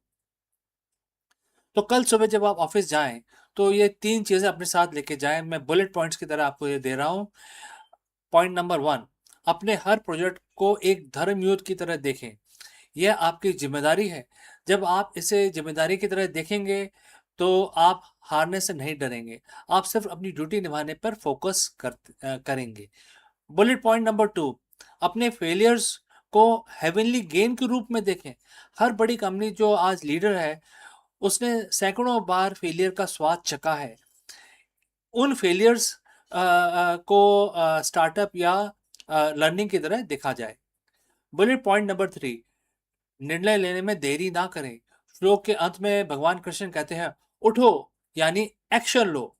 तो कल सुबह जब आप ऑफिस जाएं तो ये 3 चीजें अपने साथ लेके जाएं। मैं बुलेट पॉइंट्स की तरह आपको ये दे रहा हूँ। पॉइंट नंबर 1, अपने हर प्रोजेक्ट को एक धर्म युद्ध की तरह देखें। यह आपकी जिम्मेदारी है। जब आप इसे जिम्मेदारी की तरह देखेंगे तो आप हारने से नहीं डरेंगे, आप सिर्फ अपनी ड्यूटी निभाने पर फोकस करेंगे। बुलेट पॉइंट नंबर 2, अपने फेलियर्स को हेवनली गेन के रूप में देखें। हर बड़ी कंपनी जो आज लीडर है, उसने सैकड़ों बार फेलियर का स्वाद चखा है। उन फेलियर्स को स्टार्टअप या लर्निंग की तरह देखा जाए। बुलेट पॉइंट नंबर 3, निर्णय लेने में देरी ना करें। श्लोक के अंत में भगवान कृष्ण कहते हैं, उठो यानी एक्शन लो।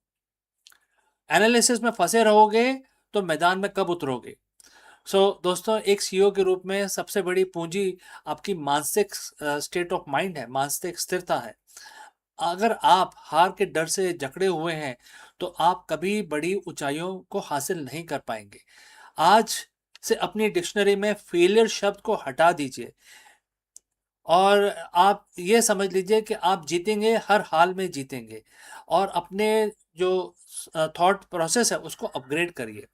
एनालिसिस में फंसे रहोगे तो मैदान में कब उतरोगे? दोस्तों, एक सीईओ के रूप में सबसे बड़ी पूंजी आपकी मानसिक स्टेट ऑफ माइंड है, मानसिक स्थिरता है। अगर आप हार के डर से जकड़े हुए हैं तो आप कभी बड़ी ऊंचाइयों को हासिल नहीं कर पाएंगे। आज से अपनी डिक्शनरी में फेलियर शब्द को हटा दीजिए और आप ये समझ लीजिए कि आप जीतेंगे, हर हाल में जीतेंगे। और अपने जो थॉट प्रोसेस है उसको अपग्रेड करिए।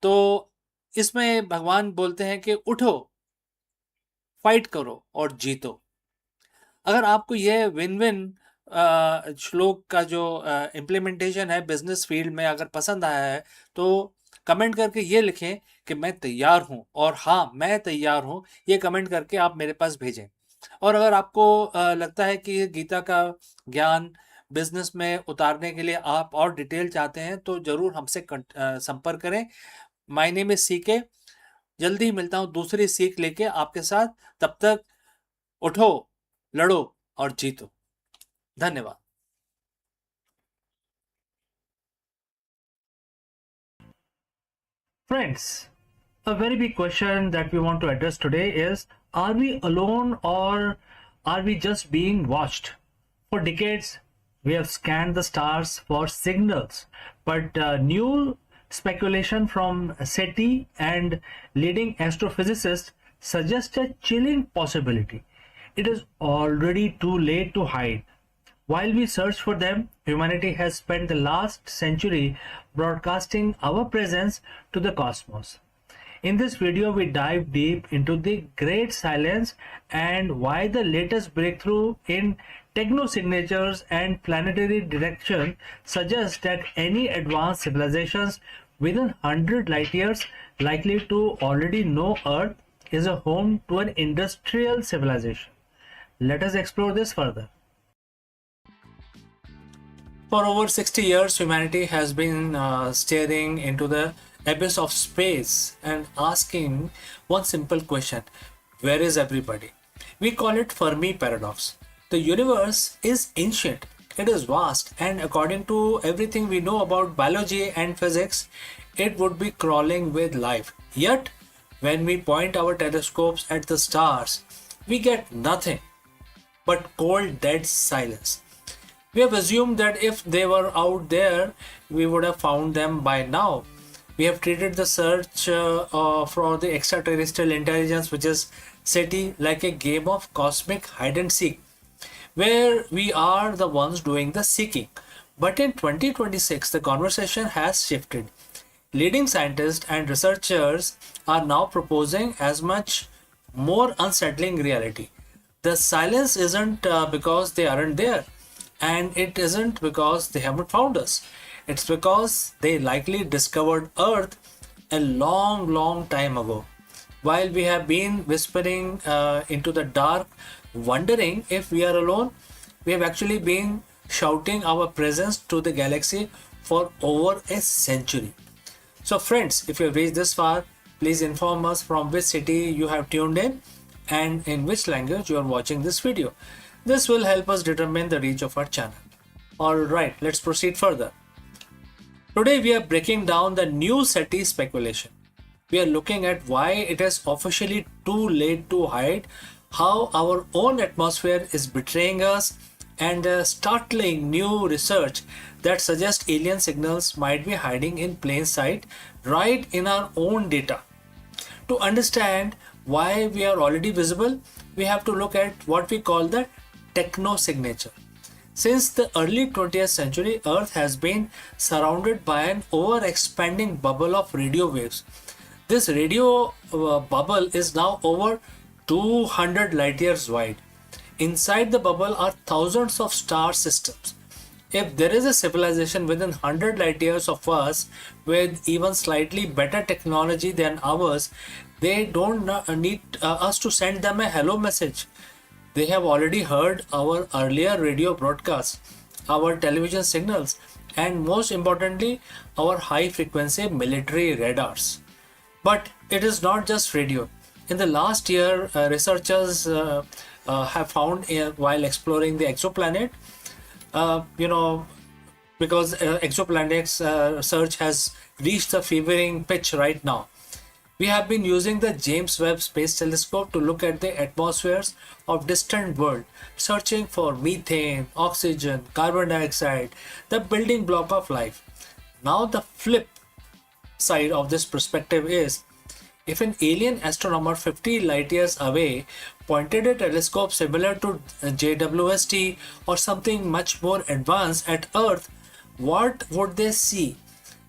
तो इसमें भगवान बोलते हैं कि उठो, फाइट करो और जीतो। अगर आपको यह विन विन श्लोक का जो इम्प्लीमेंटेशन है बिजनेस फील्ड में अगर पसंद आया है तो कमेंट करके ये लिखें कि मैं तैयार हूँ, और हाँ मैं तैयार हूँ, ये कमेंट करके आप मेरे पास भेजें। और अगर आपको लगता है कि गीता का ज्ञान बिजनेस में उतारने के लिए आप और डिटेल चाहते हैं तो ज़रूर हमसे संपर्क करें। My name is CK. जल्दी ही मिलता हूँ दूसरी सीख लेके आपके साथ। तब तक उठो, लड़ो और जीतो। धन्यवाद। Friends, a very big question that we want to address today is, are we alone or are we just being watched? For decades, we have scanned the stars for signals, but new speculation from SETI and leading astrophysicists suggest a chilling possibility. It is already too late to hide. While we search for them, humanity has spent the last century broadcasting our presence to the cosmos. In this video, we dive deep into the great silence and why the latest breakthrough in technosignatures and planetary direction suggests that any advanced civilizations within 100 light years likely to already know Earth is a home to an industrial civilization. Let us explore this further. For over 60 years, humanity has been staring into the abyss of space and asking one simple question: where is everybody? We call it Fermi paradox. The universe is ancient, it is vast, and according to everything we know about biology and physics, it would be crawling with life. Yet, when we point our telescopes at the stars, we get nothing but cold, dead silence. We have assumed that if they were out there, we would have found them by now. We have treated the search for the extraterrestrial intelligence, which is SETI like a game of cosmic hide and seek, where we are the ones doing the seeking. But in 2026, the conversation has shifted. Leading scientists and researchers are now proposing as much more unsettling reality. The silence isn't because they aren't there, and it isn't because they haven't found us. It's because they likely discovered Earth a long, long time ago. While we have been whispering into the dark, wondering if we are alone, we have actually been shouting our presence to the galaxy for over a century. So, friends, if you have reached this far, please inform us from which city you have tuned in and in which language you are watching this video. This will help us determine the reach of our channel. Alright, let's proceed further. Today we are breaking down the new SETI speculation. We are looking at why it is officially too late to hide, how our own atmosphere is betraying us, and startling new research that suggests alien signals might be hiding in plain sight right in our own data. To understand why we are already visible, we have to look at what we call the techno signature. Since the early 20th century, Earth has been surrounded by an over-expanding bubble of radio waves. This radio bubble is now over 200 light years wide. Inside the bubble are thousands of star systems. If there is a civilization within 100 light years of us with even slightly better technology than ours, they don't need us to send them a hello message. They have already heard our earlier radio broadcasts, our television signals, and most importantly, our high frequency military radars. But it is not just radio. In the last year, researchers have found while exploring the exoplanet, because exoplanets search has reached a fevering pitch right now. We have been using the James Webb Space Telescope to look at the atmospheres of distant worlds, searching for methane, oxygen, carbon dioxide, the building block of life. Now the flip side of this perspective is, if an alien astronomer 50 light years away pointed a telescope similar to JWST or something much more advanced at Earth, what would they see?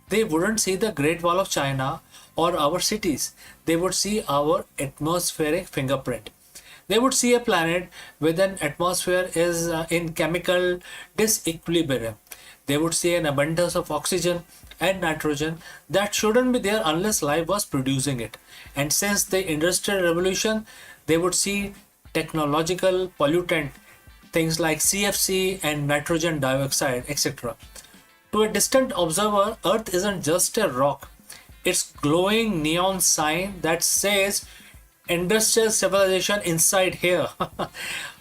They wouldn't see the Great Wall of China or our cities. They would see our atmospheric fingerprint. They would see a planet with an atmosphere is in chemical disequilibrium. They would see an abundance of oxygen and nitrogen that shouldn't be there unless life was producing it. And since the Industrial Revolution, they would see technological pollutant, things like CFC and nitrogen dioxide, etc. To a distant observer, Earth isn't just a rock. It's glowing neon sign that says industrial civilization inside here.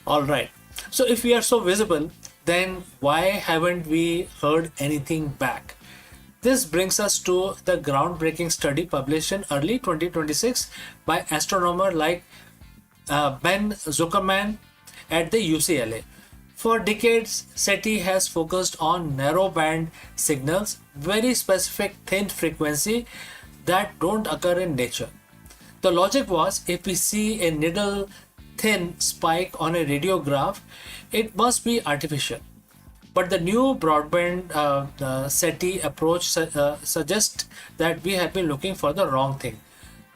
Alright. So if we are so visible, then why haven't we heard anything back? This brings us to the groundbreaking study published in early 2026 by astronomer like Ben Zuckerman at the UCLA. For decades, SETI has focused on narrowband signals, very specific thin frequency that don't occur in nature. The logic was, if we see a needle thin spike on a radiograph, it must be artificial. But the new broadband SETI approach suggests that we have been looking for the wrong thing.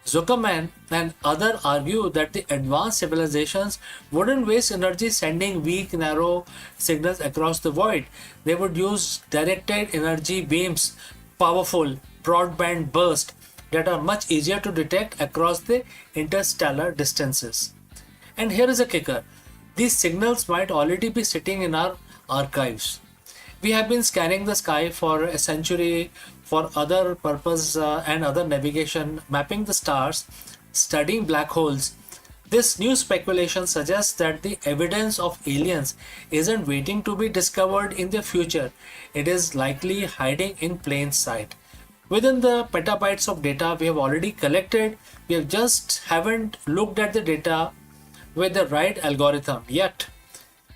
Zuckerman and others argue that the advanced civilizations wouldn't waste energy sending weak, narrow signals across the void. They would use directed energy beams, powerful broadband bursts that are much easier to detect across the interstellar distances. And here is a kicker. These signals might already be sitting in our archives. We have been scanning the sky for a century for other purpose and other navigation, mapping the stars, studying black holes. This new speculation suggests that the evidence of aliens isn't waiting to be discovered in the future. It is likely hiding in plain sight. Within the petabytes of data we have already collected, we just haven't looked at the data with the right algorithm yet.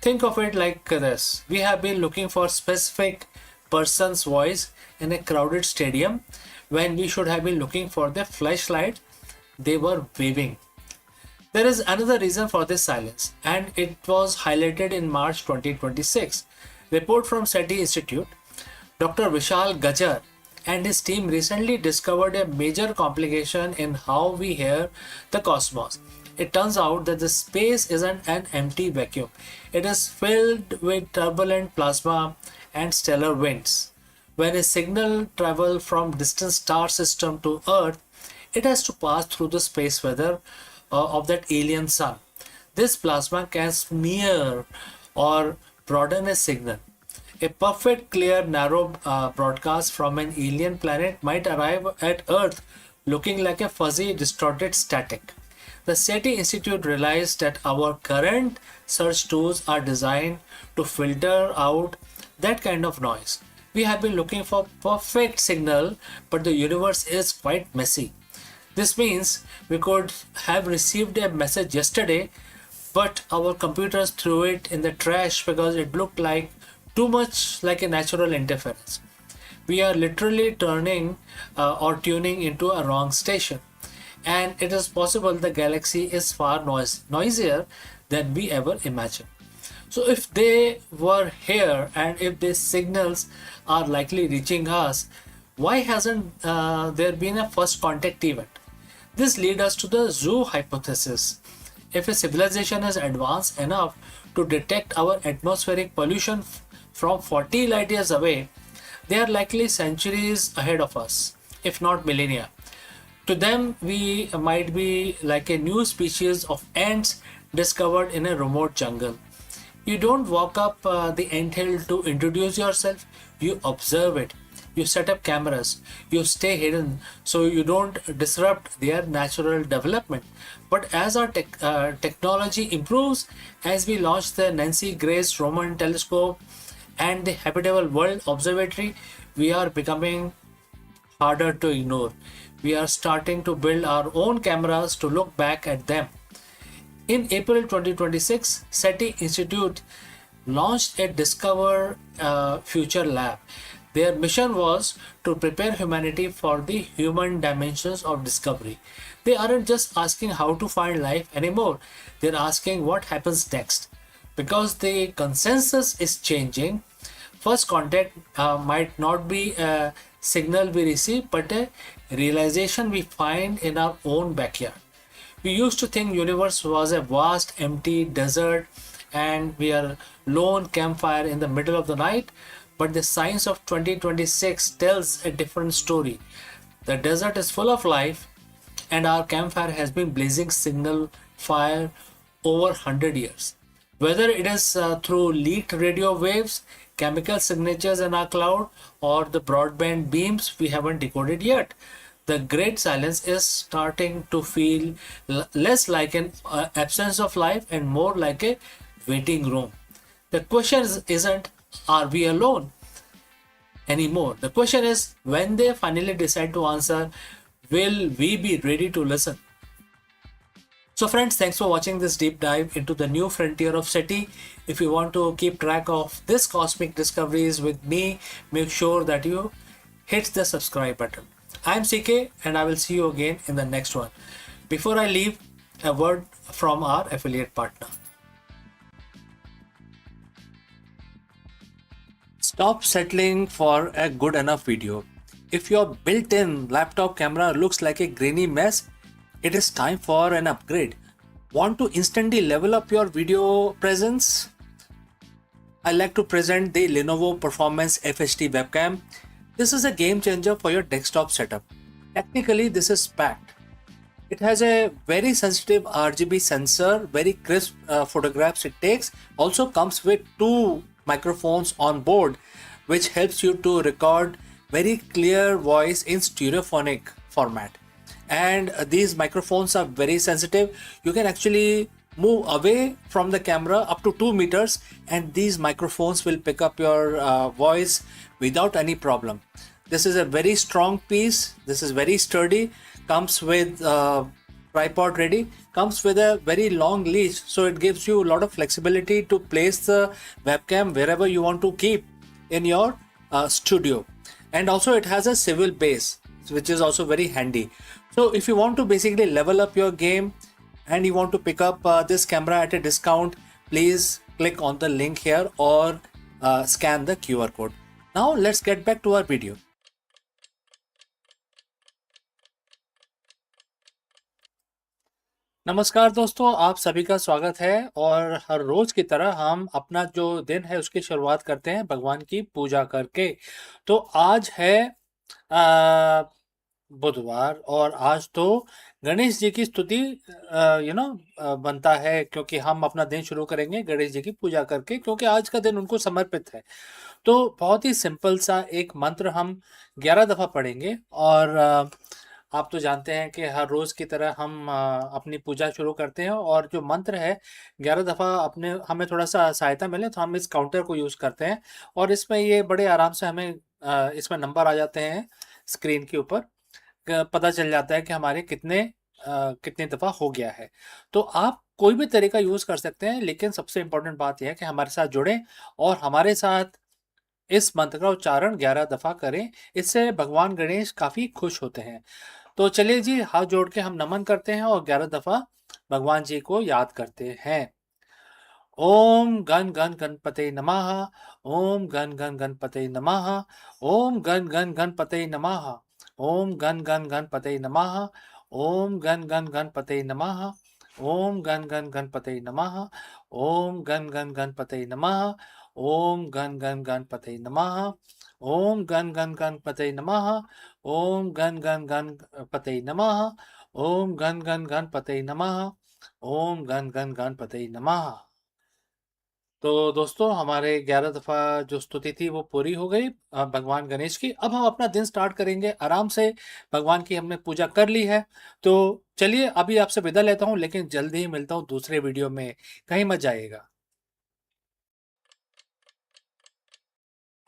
Think of it like this. We have been looking for specific person's voice in a crowded stadium when we should have been looking for the flashlight they were waving. There is another reason for this silence, and it was highlighted in March 2026. Report from SETI Institute. Dr. Vishal Gajar and his team recently discovered a major complication in how we hear the cosmos. It turns out that the space isn't an empty vacuum. It is filled with turbulent plasma and stellar winds. When a signal travels from distant star system to Earth, it has to pass through the space weather of that alien sun. This plasma can smear or broaden a signal. A perfect, clear, narrow broadcast from an alien planet might arrive at Earth looking like a fuzzy, distorted static. The SETI Institute realized that our current search tools are designed to filter out that kind of noise. We have been looking for perfect signal, but the universe is quite messy. This means we could have received a message yesterday, but our computers threw it in the trash because it looked like too much like a natural interference. We are literally turning or tuning into a wrong station. And it is possible the galaxy is far noisier than we ever imagined. So if they were here and if these signals are likely reaching us, why hasn't there been a first contact event? This leads us to the zoo hypothesis. If a civilization is advanced enough to detect our atmospheric pollution from 40 light years away, they are likely centuries ahead of us, if not millennia. To them, we might be like a new species of ants discovered in a remote jungle. You don't walk up the anthill to introduce yourself, you observe it. You set up cameras, you stay hidden so you don't disrupt their natural development. But as our technology improves, as we launch the Nancy Grace Roman telescope and the Habitable World Observatory, we are becoming harder to ignore. We are starting to build our own cameras to look back at them. In April 2026, SETI Institute launched a Discover Future Lab. Their mission was to prepare humanity for the human dimensions of discovery. They aren't just asking how to find life anymore, they're asking what happens next. Because the consensus is changing, first contact might not be a signal we receive, but a realization we find in our own backyard. We used to think universe was a vast empty desert and we are lone campfire in the middle of the night, but the science of 2026 tells a different story. The desert is full of life and our campfire has been blazing signal fire over 100 years. Whether it is through leaked radio waves, chemical signatures in our cloud, or the broadband beams we haven't decoded yet, the great silence is starting to feel less like an absence of life and more like a waiting room. The question isn't, are we alone anymore? The question is, when they finally decide to answer, will we be ready to listen? So friends, thanks for watching this deep dive into the new frontier of SETI. If you want to keep track of this cosmic discoveries with me, make sure that you hit the subscribe button. I'm CK and I will see you again in the next one. Before I leave, a word from our affiliate partner. Stop settling for a good enough video. If your built-in laptop camera looks like a grainy mess, it is time for an upgrade. Want to instantly level up your video presence? I like to present the Lenovo Performance FHD webcam. This is a game changer for your desktop setup. Technically, this is packed. It has a very sensitive RGB sensor, very crisp photographs it takes. Also comes with 2 microphones on board, which helps you to record very clear voice in stereophonic format. And these microphones are very sensitive. You can actually move away from the camera up to 2 meters and these microphones will pick up your voice without any problem. This is a very strong piece. This is very sturdy. Comes with tripod ready. Comes with a very long leash, so it gives you a lot of flexibility to place the webcam wherever you want to keep in your studio. And also it has a swivel base, which is also very handy. So if you want to basically level up your game, and you want to pick up this camera at a discount, please click on the link here or scan the QR code. Now let's get back to our video. नमस्कार दोस्तों, आप सभी का स्वागत है। और हर रोज की तरह हम अपना जो दिन है उसकी शुरुआत करते हैं भगवान की पूजा करके। तो आज है बुधवार और आज तो गणेश जी की स्तुति बनता है, क्योंकि हम अपना दिन शुरू करेंगे गणेश जी की पूजा करके, क्योंकि आज का दिन उनको समर्पित है। तो बहुत ही सिंपल सा एक मंत्र हम 11 दफ़ा पढ़ेंगे। और आप तो जानते हैं कि हर रोज़ की तरह हम अपनी पूजा शुरू करते हैं, और जो मंत्र है 11 दफ़ा अपने हमें थोड़ा सा सहायता मिले तो हम इस काउंटर को यूज़ करते हैं। और इसमें ये बड़े आराम से हमें इसमें नंबर आ जाते हैं स्क्रीन के ऊपर, पता चल जाता है कि हमारे कितने दफ़ा हो गया है। तो आप कोई भी तरीका यूज़ कर सकते हैं, लेकिन सबसे इम्पोर्टेंट बात यह है कि हमारे साथ जुड़ें और हमारे साथ इस मंत्र का उच्चारण 11 दफ़ा करें। इससे भगवान गणेश काफ़ी खुश होते हैं। तो चलिए जी, हाथ जोड़ के हम नमन करते हैं और 11 दफ़ा भगवान जी को याद करते हैं। ओम गण गण गणपते नमः। ओम गण गण गणपते नमः। ओम गण गण गणपते नमः। ओम गण गण गणपते नमः। ओम गण गण गणपते नमः। ओम गण गण गणपते नमः। ओम गण गण गणपते नमः। ओम गण गण गणपते नमः। ओम गण गण गणपते नमः। ओम गण गण गणपते नमः। ओम गण गण गणपते नमः। ओम गण गण गणपते नमः। तो दोस्तों, हमारे 11 दफ़ा जो स्तुति थी वो पूरी हो गई भगवान गणेश की। अब हम अपना दिन स्टार्ट करेंगे आराम से। भगवान की हमने पूजा कर ली है, तो चलिए अभी आपसे विदा लेता हूँ, लेकिन जल्दी ही मिलता हूँ दूसरे वीडियो में। कहीं मत जाइएगा।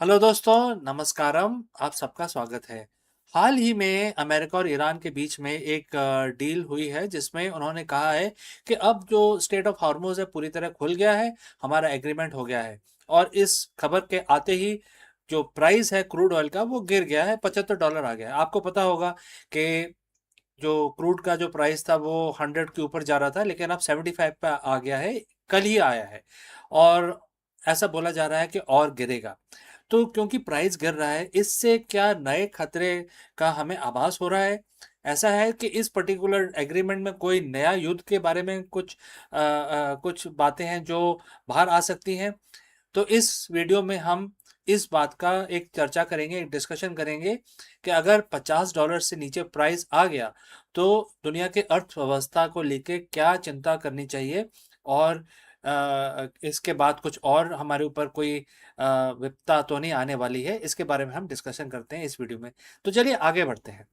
हेलो दोस्तों, नमस्कारम, आप सबका स्वागत है। हाल ही में अमेरिका और ईरान के बीच में एक डील हुई है, जिसमें उन्होंने कहा है कि अब जो स्टेट ऑफ हॉर्मुज़ है पूरी तरह खुल गया है, हमारा एग्रीमेंट हो गया है। और इस खबर के आते ही जो प्राइस है क्रूड ऑयल का वो गिर गया है, $75 आ गया है। आपको पता होगा कि जो क्रूड का जो प्राइस था वो 100 के ऊपर जा रहा था, लेकिन अब 75 पे आ गया है, कल ही आया है। और ऐसा बोला जा रहा है कि और गिरेगा। तो क्योंकि प्राइस गिर रहा है, इससे क्या नए खतरे का हमें आभास हो रहा है? ऐसा है कि इस पर्टिकुलर एग्रीमेंट में कोई नया युद्ध के बारे में कुछ बातें हैं जो बाहर आ सकती हैं। तो इस वीडियो में हम इस बात का एक चर्चा करेंगे, एक डिस्कशन करेंगे कि अगर $50 से नीचे प्राइस आ गया तो दुनिया के अर्थव्यवस्था को लेके क्या चिंता करनी चाहिए, और इसके बाद कुछ और हमारे ऊपर कोई विपदा तो नहीं आने वाली है। इसके बारे में हम डिस्कशन करते हैं इस वीडियो में। तो चलिए आगे बढ़ते हैं।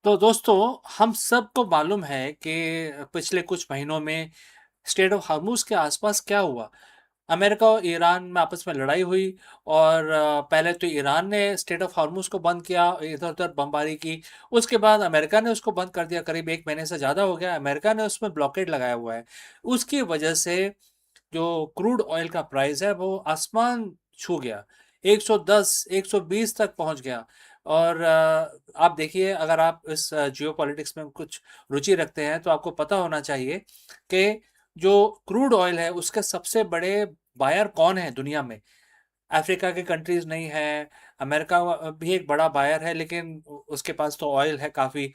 तो दोस्तों, हम सबको मालूम है कि पिछले कुछ महीनों में स्टेट ऑफ हार्मूज के आसपास क्या हुआ। अमेरिका और ईरान में आपस में लड़ाई हुई, और पहले तो ईरान ने स्टेट ऑफ हार्मूज को बंद किया, इधर उधर बमबारी की। उसके बाद अमेरिका ने उसको बंद कर दिया, करीब 1 महीने से ज़्यादा हो गया अमेरिका ने उसमें ब्लॉकेड लगाया हुआ है। उसकी वजह से जो क्रूड ऑयल का प्राइस है वो आसमान छू गया, 110 120 तक पहुंच गया। और आप देखिए, अगर आप इस जियोपॉलिटिक्स में कुछ रुचि रखते हैं तो आपको पता होना चाहिए कि जो क्रूड ऑयल है उसके सबसे बड़े बायर कौन है दुनिया में। अफ्रीका के कंट्रीज नहीं है, अमेरिका भी एक बड़ा बायर है, लेकिन उसके पास तो ऑयल है काफ़ी,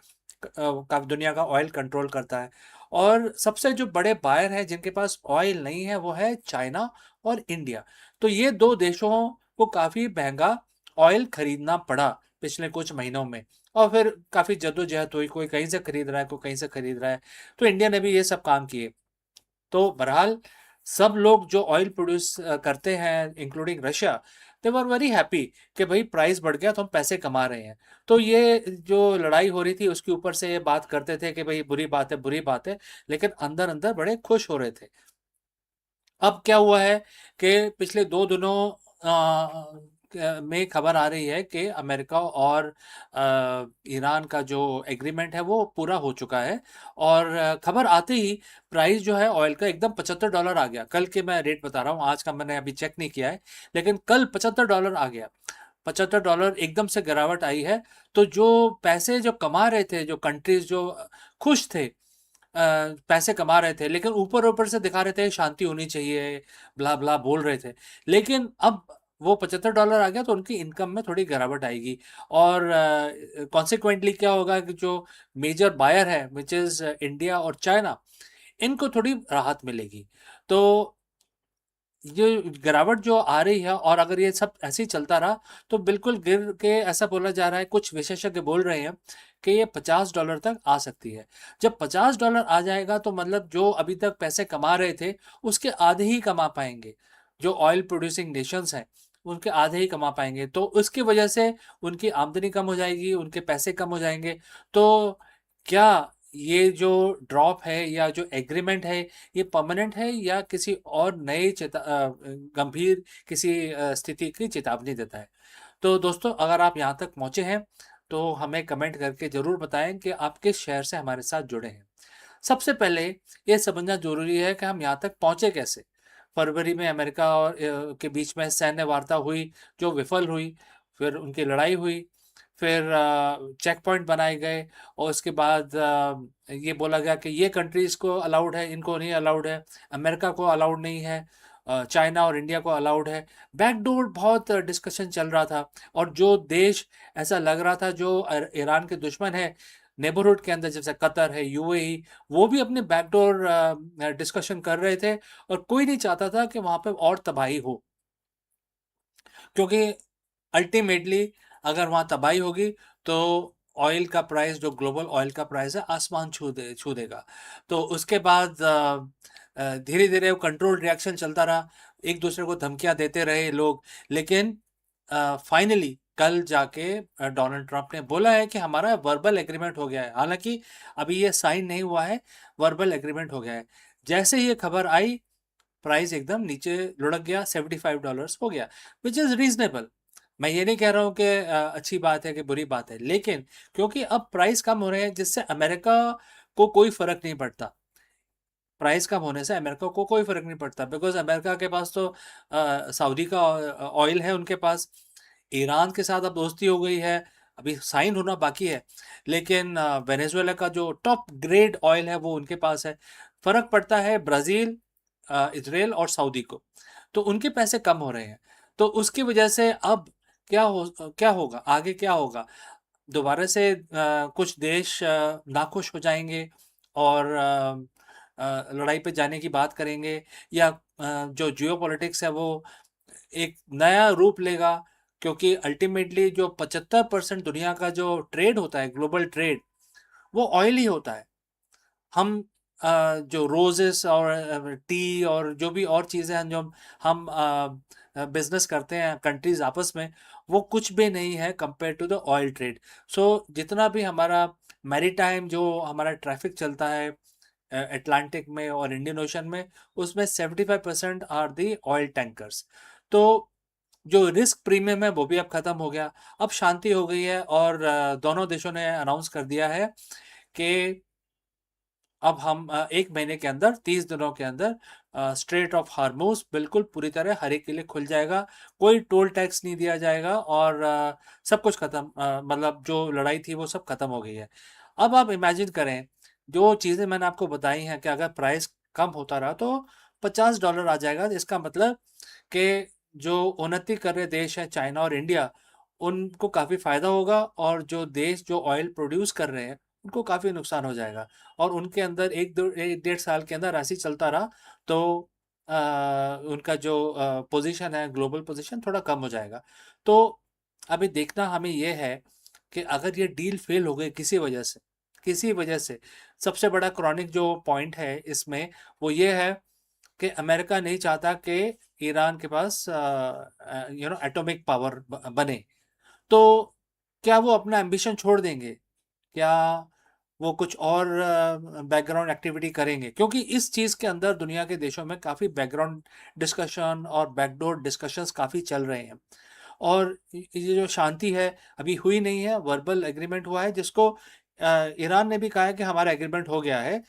काफ़ी दुनिया का ऑयल कंट्रोल करता है। और सबसे जो बड़े बायर हैं जिनके पास ऑयल नहीं है वो है चाइना और इंडिया। तो ये दो देशों को काफ़ी महंगा ऑयल खरीदना पड़ा पिछले कुछ महीनों में, और फिर काफ़ी जद्दोजहद हुई, कोई कहीं से खरीद रहा है, कोई कहीं से खरीद रहा है। तो इंडिया ने भी ये सब काम किए। तो बहरहाल सब लोग जो ऑयल प्रोड्यूस करते हैं, including Russia, they were very happy कि भाई प्राइस बढ़ गया तो हम पैसे कमा रहे हैं। तो ये जो लड़ाई हो रही थी उसके ऊपर से ये बात करते थे कि भाई बुरी बात है, बुरी बात है, लेकिन अंदर अंदर बड़े खुश हो रहे थे। अब क्या हुआ है कि पिछले 2 दिनों में खबर आ रही है कि अमेरिका और ईरान का जो एग्रीमेंट है वो पूरा हो चुका है। और खबर आते ही प्राइस जो है ऑयल का एकदम $75 आ गया। कल के मैं रेट बता रहा हूँ, आज का मैंने अभी चेक नहीं किया है, लेकिन कल $75 आ गया। $75 एकदम से गिरावट आई है, तो जो पैसे जो कमा रहे थे, जो कंट्रीज जो खुश थे, पैसे कमा रहे थे, लेकिन ऊपर ऊपर से दिखा रहे थे शांति होनी चाहिए, ब्ला ब्ला बोल रहे थे, लेकिन अब वो $75 आ गया तो उनकी इनकम में थोड़ी गिरावट आएगी। और कॉन्सिक्वेंटली क्या होगा कि जो मेजर बायर है विच इज़ इंडिया और चाइना, इनको थोड़ी राहत मिलेगी। तो ये गिरावट जो आ रही है, और अगर ये सब ऐसे ही चलता रहा तो बिल्कुल गिर के, ऐसा बोला जा रहा है, कुछ विशेषज्ञ बोल रहे हैं कि ये $50 तक आ सकती है। जब $50 आ जाएगा तो मतलब जो अभी तक पैसे कमा रहे थे उसके आधे ही कमा पाएंगे, जो ऑयल प्रोड्यूसिंग नेशंस हैं उनके आधे ही कमा पाएंगे, तो उसकी वजह से उनकी आमदनी कम हो जाएगी, उनके पैसे कम हो जाएंगे। तो क्या ये जो ड्रॉप है या जो एग्रीमेंट है ये परमानेंट है या किसी और नए गंभीर किसी स्थिति की चेतावनी देता है? तो दोस्तों, अगर आप यहाँ तक पहुँचे हैं तो हमें कमेंट करके ज़रूर बताएं कि आप किस शहर से हमारे साथ जुड़े हैं। सबसे पहले ये समझना ज़रूरी है कि हम यहाँ तक पहुँचे कैसे। फरवरी में अमेरिका और के बीच में सैन्य वार्ता हुई जो विफल हुई, फिर उनकी लड़ाई हुई, फिर चेक पॉइंट बनाए गए, और उसके बाद ये बोला गया कि ये कंट्रीज़ को अलाउड है, इनको नहीं अलाउड है, अमेरिका को अलाउड नहीं है, चाइना और इंडिया को अलाउड है। बैकडोर बहुत डिस्कशन चल रहा था, और जो देश ऐसा लग रहा था जो ईरान के दुश्मन है नेबरहुड के अंदर, जैसे कतर है, यूएई, वो भी अपने बैकडोर डिस्कशन कर रहे थे, और कोई नहीं चाहता था कि वहाँ पे और तबाही हो, क्योंकि अल्टीमेटली अगर वहाँ तबाही होगी तो ऑयल का प्राइस, जो ग्लोबल ऑयल का प्राइस है, आसमान छू देगा। तो उसके बाद धीरे धीरे वो कंट्रोल रिएक्शन चलता रहा, एक दूसरे को धमकियां देते रहे लोग, लेकिन फाइनली कल जाके डोनाल्ड ट्रंप ने बोला है कि हमारा वर्बल एग्रीमेंट हो गया है। हालांकि अभी ये साइन नहीं हुआ है, वर्बल एग्रीमेंट हो गया है। जैसे ही ये खबर आई प्राइस एकदम नीचे लुढ़क गया, $75 हो गया, विच इज़ रीजनेबल। मैं ये नहीं कह रहा हूँ कि अच्छी बात है कि बुरी बात है, लेकिन क्योंकि अब प्राइस कम हो रहे हैं जिससे अमेरिका को कोई फर्क नहीं पड़ता। प्राइस कम होने से अमेरिका को कोई फर्क नहीं पड़ता, बिकॉज अमेरिका के पास तो सऊदी का ऑयल है उनके पास, ईरान के साथ अब दोस्ती हो गई है, अभी साइन होना बाकी है, लेकिन वेनेजुएला का जो टॉप ग्रेड ऑयल है वो उनके पास है। फर्क पड़ता है ब्राज़ील, इजराइल और सऊदी को, तो उनके पैसे कम हो रहे हैं। तो उसकी वजह से अब क्या होगा आगे, क्या होगा, दोबारा से कुछ देश नाखुश हो जाएंगे और लड़ाई पे जाने की बात करेंगे, या जो जियोपॉलिटिक्स है वो एक नया रूप लेगा, क्योंकि अल्टीमेटली जो 75% दुनिया का जो ट्रेड होता है, ग्लोबल ट्रेड, वो ऑयल ही होता है। हम जो रोजेस और टी और जो भी और चीज़ें हैं जो हम बिजनेस करते हैं कंट्रीज आपस में, वो कुछ भी नहीं है compare to the oil trade. So जितना भी हमारा मैरीटाइम जो हमारा ट्रैफिक चलता है अटलांटिक में और इंडियन ओशन में, उसमें 75% आर दी ऑयल टैंकर्स। तो जो रिस्क प्रीमियम है वो भी अब ख़त्म हो गया, अब शांति हो गई है, और दोनों देशों ने अनाउंस कर दिया है कि अब हम 1 महीने के अंदर, 30 दिनों के अंदर स्ट्रेट ऑफ हार्मोज बिल्कुल पूरी तरह हर एक के लिए खुल जाएगा, कोई टोल टैक्स नहीं दिया जाएगा, और सब कुछ ख़त्म, मतलब जो लड़ाई थी वो सब ख़त्म हो गई है। अब आप इमेजिन करें, जो चीज़ें मैंने आपको बताई हैं कि अगर प्राइस कम होता रहा तो $50 आ जाएगा। इसका मतलब कि जो उन्नति कर रहे देश हैं चाइना और इंडिया, उनको काफ़ी फ़ायदा होगा, और जो देश जो ऑयल प्रोड्यूस कर रहे हैं उनको काफ़ी नुकसान हो जाएगा, और उनके अंदर 1-1.5 साल के अंदर ऐसे ही चलता रहा तो उनका जो पोजीशन है, ग्लोबल पोजीशन थोड़ा कम हो जाएगा। तो अभी देखना हमें ये है कि अगर ये डील फेल हो गई किसी वजह से सबसे बड़ा क्रॉनिक जो पॉइंट है इसमें वो ये है कि अमेरिका नहीं चाहता कि ईरान के पास एटॉमिक पावर बने। तो क्या वो अपना एम्बिशन छोड़ देंगे? क्या वो कुछ और बैकग्राउंड एक्टिविटी करेंगे? क्योंकि इस चीज़ के अंदर दुनिया के देशों में काफ़ी बैकग्राउंड डिस्कशन और बैकडोर डिस्कशंस काफ़ी चल रहे हैं, और ये जो शांति है अभी हुई नहीं है, वर्बल एग्रीमेंट हुआ है जिसको ईरान ने भी कहा है कि हमारा एग्रीमेंट हो गया है,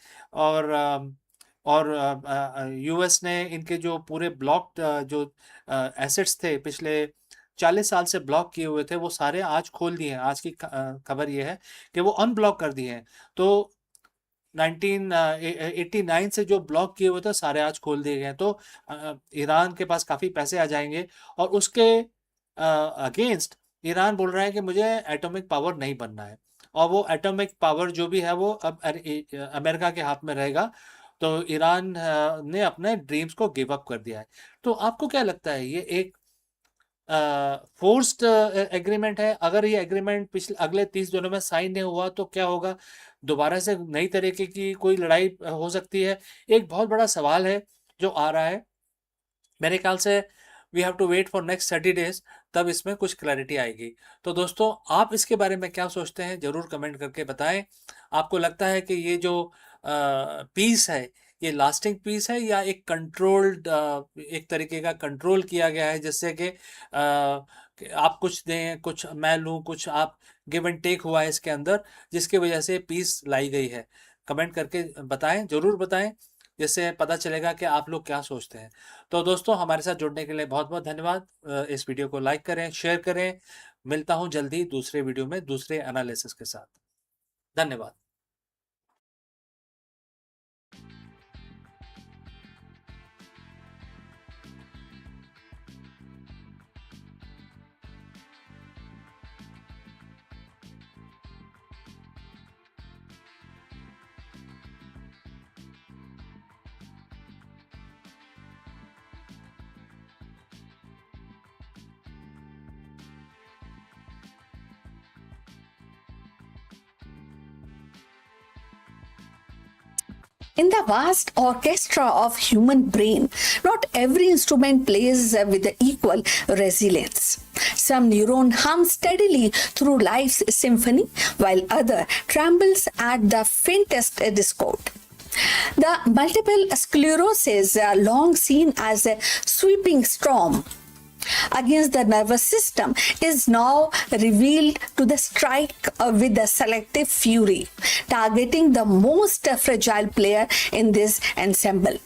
और यूएस ने इनके जो पूरे ब्लॉक्ड जो एसेट्स थे पिछले 40 साल से ब्लॉक किए हुए थे वो सारे आज खोल दिए हैं। आज की खबर ये है कि वो अनब्लॉक कर दिए हैं। तो 1989 से जो ब्लॉक किए हुए थे सारे आज खोल दिए गए। तो ईरान के पास काफ़ी पैसे आ जाएंगे और उसके अगेंस्ट ईरान बोल रहा है कि मुझे एटॉमिक पावर नहीं बनना है, और वो एटॉमिक पावर जो भी है वो अब अमेरिका के हाथ में रहेगा। तो ईरान ने अपने ड्रीम्स को गिव अप कर दिया है। तो आपको क्या लगता है, ये एक फोर्स्ड एग्रीमेंट है? अगर ये एग्रीमेंट पिछले अगले 30 दिनों में साइन नहीं हुआ तो क्या होगा? दोबारा से नई तरीके की कोई लड़ाई हो सकती है? एक बहुत बड़ा सवाल है जो आ रहा है। मेरे ख्याल से we have to wait for next 30 days, तब इसमें कुछ क्लैरिटी आएगी। तो दोस्तों, आप इसके बारे में क्या सोचते हैं ज़रूर कमेंट करके बताएं। आपको लगता है कि ये जो पीस है ये लास्टिंग पीस है या एक कंट्रोल्ड, एक तरीके का कंट्रोल किया गया है, जिससे कि आप कुछ दें कुछ मैं लूँ, कुछ आप, गिव एंड टेक हुआ है इसके अंदर, जिसकी वजह से पीस लाई गई है? कमेंट करके बताएं, ज़रूर बताएं, जिससे पता चलेगा कि आप लोग क्या सोचते हैं। तो दोस्तों, हमारे साथ जुड़ने के लिए बहुत बहुत धन्यवाद। इस वीडियो को लाइक करें, शेयर करें। मिलता हूं जल्दी दूसरे वीडियो में दूसरे एनालिसिस के साथ। धन्यवाद। In the vast orchestra of human brain, not every instrument plays with equal resilience. Some neuron hum steadily through life's symphony, while other trembles at the faintest discord. The multiple sclerosis, long seen as a sweeping storm against the nervous system, is now revealed to the strike with a selective fury, targeting the most fragile player in this ensemble.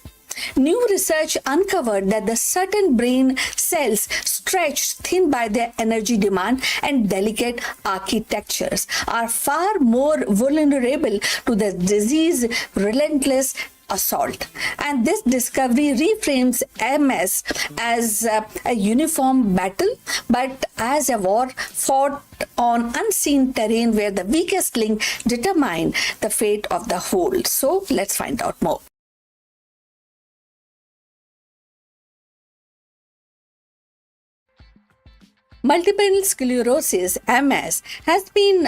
New research uncovered that the certain brain cells stretched thin by their energy demand and delicate architectures are far more vulnerable to the disease relentless assault. And this discovery reframes MS as a uniform battle, but as a war fought on unseen terrain where the weakest link determine the fate of the whole. So let's find out more. Multiple sclerosis, MS, has been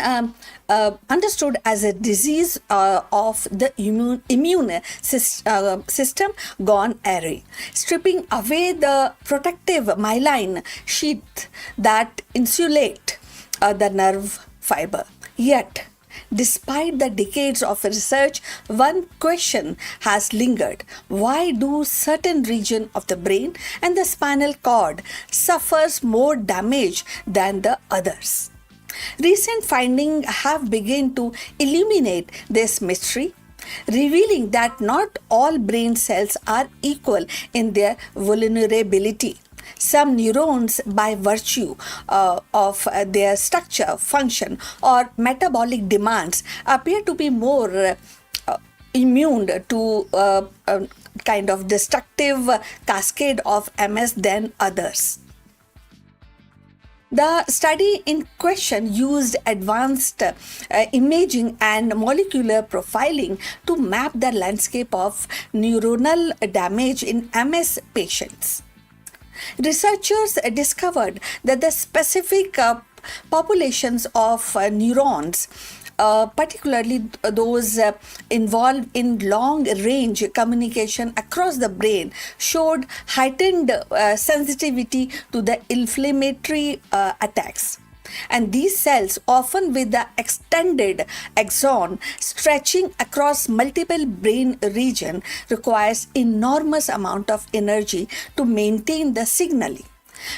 understood as a disease of the immune system gone awry, stripping away the protective myelin sheath that insulate the nerve fiber. Yet, despite the decades of research, one question has lingered. Why do certain regions of the brain and the spinal cord suffers more damage than the others? Recent findings have begun to illuminate this mystery, revealing that not all brain cells are equal in their vulnerability. Some neurons, by virtue of their structure, function, or metabolic demands, appear to be more immune to kind of destructive cascade of MS than others. The study in question used advanced imaging and molecular profiling to map the landscape of neuronal damage in MS patients. Researchers discovered that the specific populations of neurons, particularly those involved in long-range communication across the brain, showed heightened sensitivity to the inflammatory attacks. And these cells, often with the extended axon stretching across multiple brain regions, requires enormous amount of energy to maintain the signaling.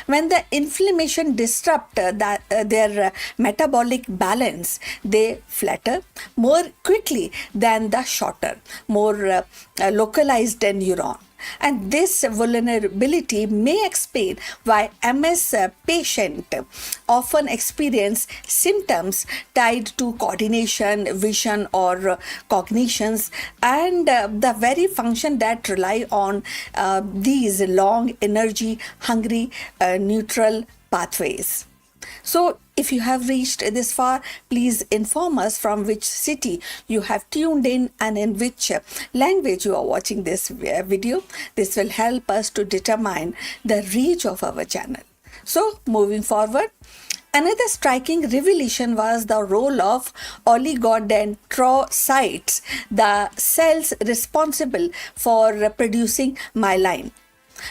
When the inflammation disrupts their metabolic balance, they flatter more quickly than the shorter, more localized neuron. And this vulnerability may explain why MS patient often experience symptoms tied to coordination, vision, or cognitions, and the very function that rely on these long, energy, hungry, neutral pathways. So, if you have reached this far, please inform us from which city you have tuned in and in which language you are watching this video. This will help us to determine the reach of our channel. So, moving forward, another striking revelation was the role of oligodendrocytes, the cells responsible for producing myelin.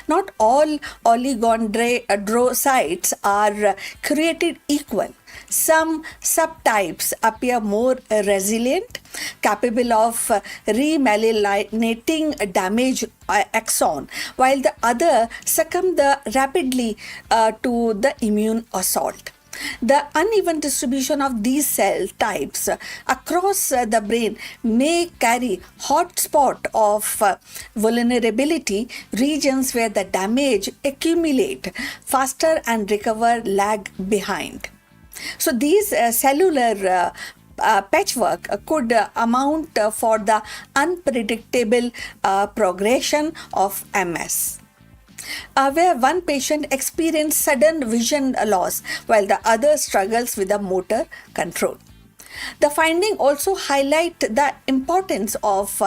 Not all oligodendrocytes are created equal. Some subtypes appear more resilient, capable of remyelinating damaged axon, while the other succumb rapidly to the immune assault. The uneven distribution of these cell types across the brain may carry hotspot of vulnerability, regions where the damage accumulate faster and recover lag behind. So these cellular patchwork could amount for the unpredictable progression of MS. Where one patient experienced sudden vision loss while the other struggles with the motor control. The finding also highlight the importance of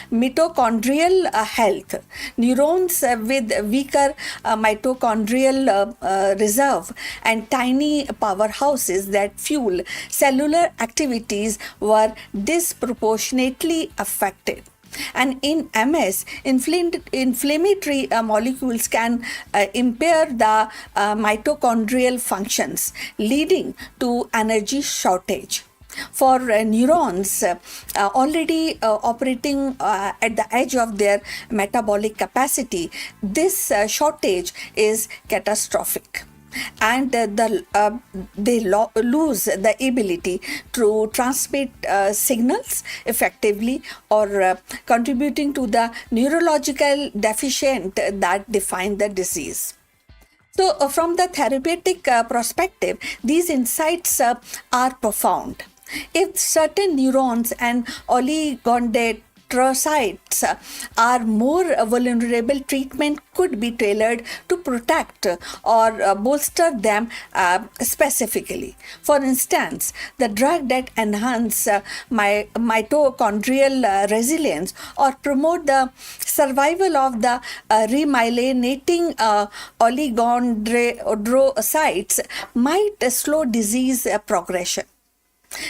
mitochondrial health. Neurons with weaker mitochondrial reserve and tiny powerhouses that fuel cellular activities were disproportionately affected. And in MS, inflammatory molecules can impair the mitochondrial functions, leading to energy shortage. For neurons already operating at the edge of their metabolic capacity, this shortage is catastrophic. And they lose the ability to transmit signals effectively, or contributing to the neurological deficient that define the disease. So, from the therapeutic perspective, these insights are profound. If certain neurons and oligodendrocytes are more vulnerable, treatment could be tailored to protect or bolster them specifically. For instance, the drug that enhance mitochondrial resilience or promote the survival of the remyelinating oligodendrocytes might slow disease progression.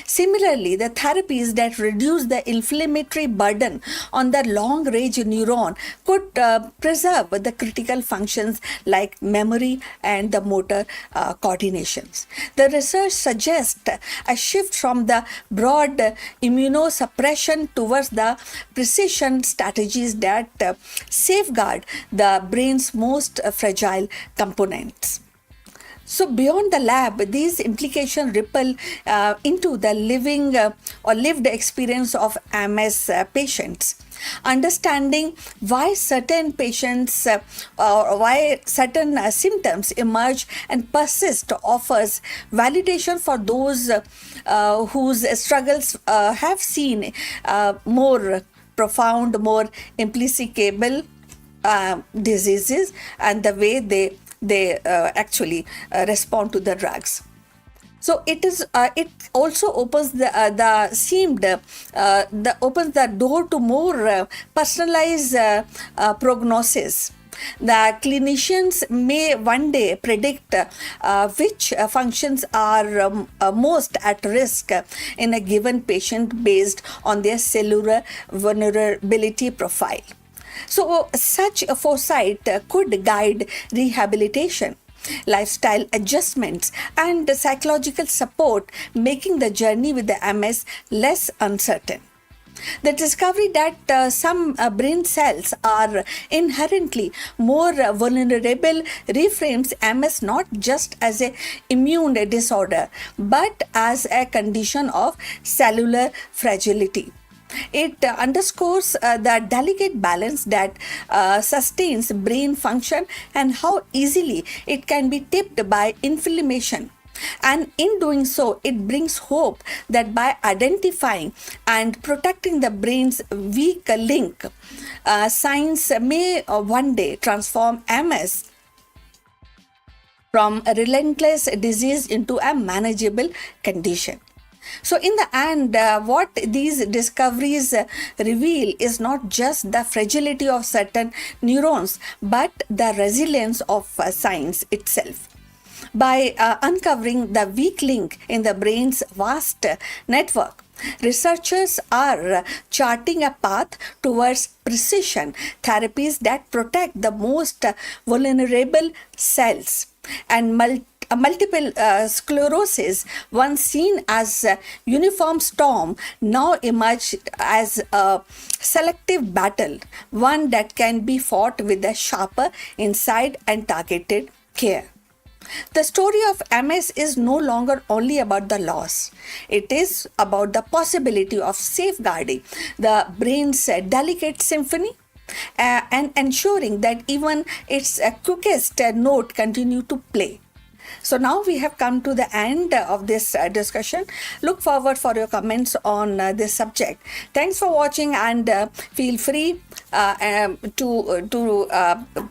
Similarly, the therapies that reduce the inflammatory burden on the long-range neuron could preserve the critical functions like memory and the motor coordinations. The research suggests a shift from the broad immunosuppression towards the precision strategies that safeguard the brain's most fragile components. So beyond the lab, these implications ripple into the living or lived experience of MS patients. Understanding why certain patients or why certain symptoms emerge and persist offers validation for those whose struggles have seen more profound, more implicable diseases, and the way they actually respond to the drugs. So it also opens opens the door to more personalized prognosis. The clinicians may one day predict which functions are most at risk in a given patient based on their cellular vulnerability profile. So such a foresight could guide rehabilitation, lifestyle adjustments, and psychological support, making the journey with the MS less uncertain. The discovery that some brain cells are inherently more vulnerable reframes MS not just as an immune disorder, but as a condition of cellular fragility. It underscores the delicate balance that sustains brain function and how easily it can be tipped by inflammation. And in doing so, it brings hope that by identifying and protecting the brain's weak link, science may one day transform MS from a relentless disease into a manageable condition. So, in the end, what these discoveries reveal is not just the fragility of certain neurons, but the resilience of science itself. By uncovering the weak link in the brain's vast network, researchers are charting a path towards precision therapies that protect the most vulnerable cells and multiple sclerosis, once seen as a uniform storm, now emerged as a selective battle, one that can be fought with a sharper insight and targeted care. The story of MS is no longer only about the loss. It is about the possibility of safeguarding the brain's delicate symphony and ensuring that even its quickest note continue to play. So now we have come to the end of this discussion. Look forward for your comments on this subject. Thanks for watching, and feel free to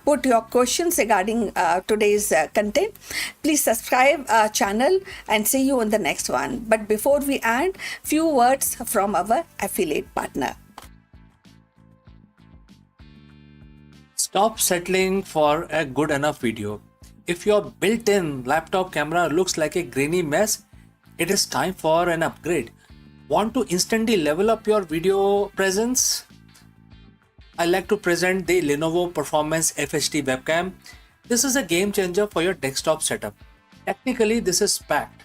put your questions regarding today's content. Please subscribe our channel and see you in the next one. But before we end, few words from our affiliate partner. Stop settling for a good enough video. If your built-in laptop camera looks like a grainy mess, it is time for an upgrade. Want to instantly level up your video presence? I like to present the Lenovo Performance FHD webcam. This is a game changer for your desktop setup. Technically, this is packed.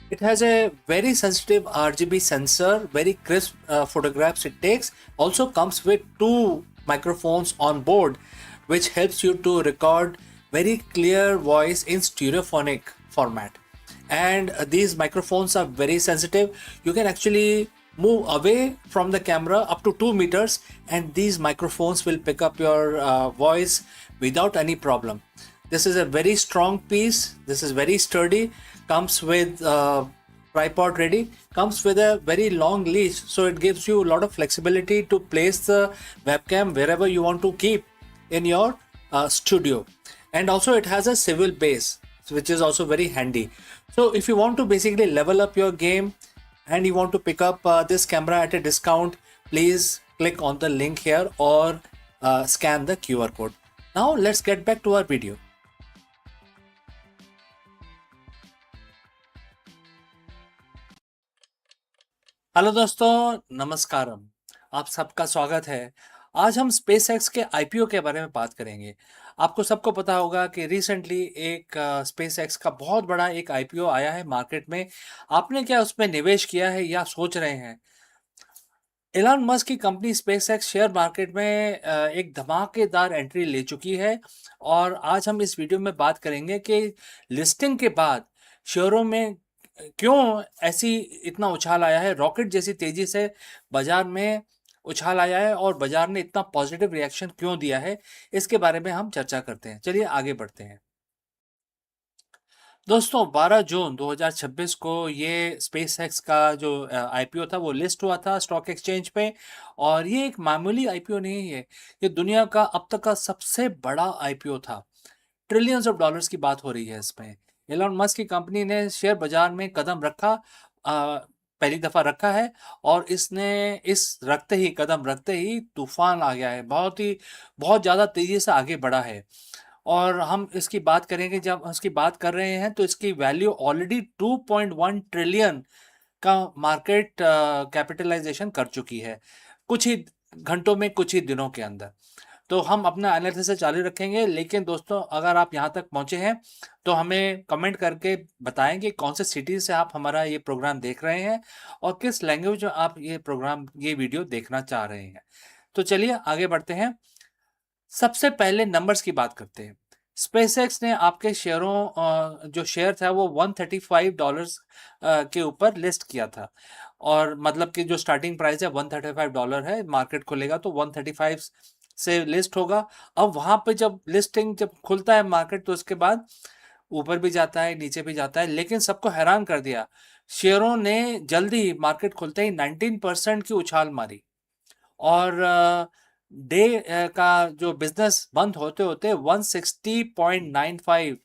It has a very sensitive RGB sensor, very crisp photographs it takes. Also comes with 2 microphones on board, which helps you to record very clear voice in stereophonic format. And these microphones are very sensitive. You can actually move away from the camera up to 2 meters and these microphones will pick up your voice without any problem. This is a very strong piece. This is very sturdy. Comes with tripod ready. Comes with a very long leash, so it gives you a lot of flexibility to place the webcam wherever you want to keep in your studio. And also it has a swivel base, which is also very handy. So if you want to basically level up your game and you want to pick up this camera at a discount, please click on the link here or scan the QR code. Now let's get back to our video. Hello दोस्तों, नमस्कारम। आप सबका स्वागत है। आज हम SpaceX के IPO के बारे में बात करेंगे। आपको सबको पता होगा कि रिसेंटली एक स्पेसएक्स का बहुत बड़ा एक आईपीओ आया है मार्केट में। आपने क्या उसमें निवेश किया है या सोच रहे हैं? एलन मस्क की कंपनी स्पेसएक्स शेयर मार्केट में एक धमाकेदार एंट्री ले चुकी है और आज हम इस वीडियो में बात करेंगे कि लिस्टिंग के बाद शेयरों में क्यों ऐसी इतना उछाल आया है, रॉकेट जैसी तेजी से बाजार में उछाल आया है और बाजार ने इतना पॉजिटिव रिएक्शन क्यों दिया है, इसके बारे में हम चर्चा करते हैं। चलिए आगे बढ़ते हैं। दोस्तों 12 जून 2026 को ये स्पेसएक्स का जो आईपीओ था वो लिस्ट हुआ था स्टॉक एक्सचेंज पे और ये एक मामूली आईपीओ नहीं है, ये दुनिया का अब तक का सबसे बड़ा आईपीओ था। ट्रिलियंस ऑफ डॉलर्स की बात हो रही है इसमें। एलन मस्क की कंपनी ने शेयर बाजार में कदम रखा, पहली दफा रखा है और इसने कदम रखते ही तूफान आ गया है, बहुत ज़्यादा तेज़ी से आगे बढ़ा है। और हम इसकी बात करेंगे, जब इसकी बात कर रहे हैं तो इसकी वैल्यू ऑलरेडी 2.1 ट्रिलियन का मार्केट कैपिटलाइजेशन कर चुकी है कुछ ही घंटों में, कुछ ही दिनों के अंदर। तो हम अपना एनालिसिस चालू रखेंगे, लेकिन दोस्तों अगर आप यहाँ तक पहुँचे हैं तो हमें कमेंट करके बताएं कि कौन से सिटी से आप हमारा ये प्रोग्राम देख रहे हैं और किस लैंग्वेज में आप ये वीडियो देखना चाह रहे हैं। तो चलिए आगे बढ़ते हैं। सबसे पहले नंबर्स की बात करते हैं। स्पेसएक्स ने आपके शेयरों जो शेयर था वो $135 के ऊपर लिस्ट किया था और मतलब कि जो स्टार्टिंग प्राइस है $135 है, मार्केट खुलेगा तो 135 से लिस्ट होगा। अब वहाँ पे जब लिस्टिंग जब खुलता है मार्केट, तो उसके बाद ऊपर भी जाता है, नीचे भी जाता है, लेकिन सबको हैरान कर दिया, शेयरों ने जल्दी ही मार्केट खुलते ही 19% की उछाल मारी। और डे का जो बिजनेस बंद होते होते 160.95,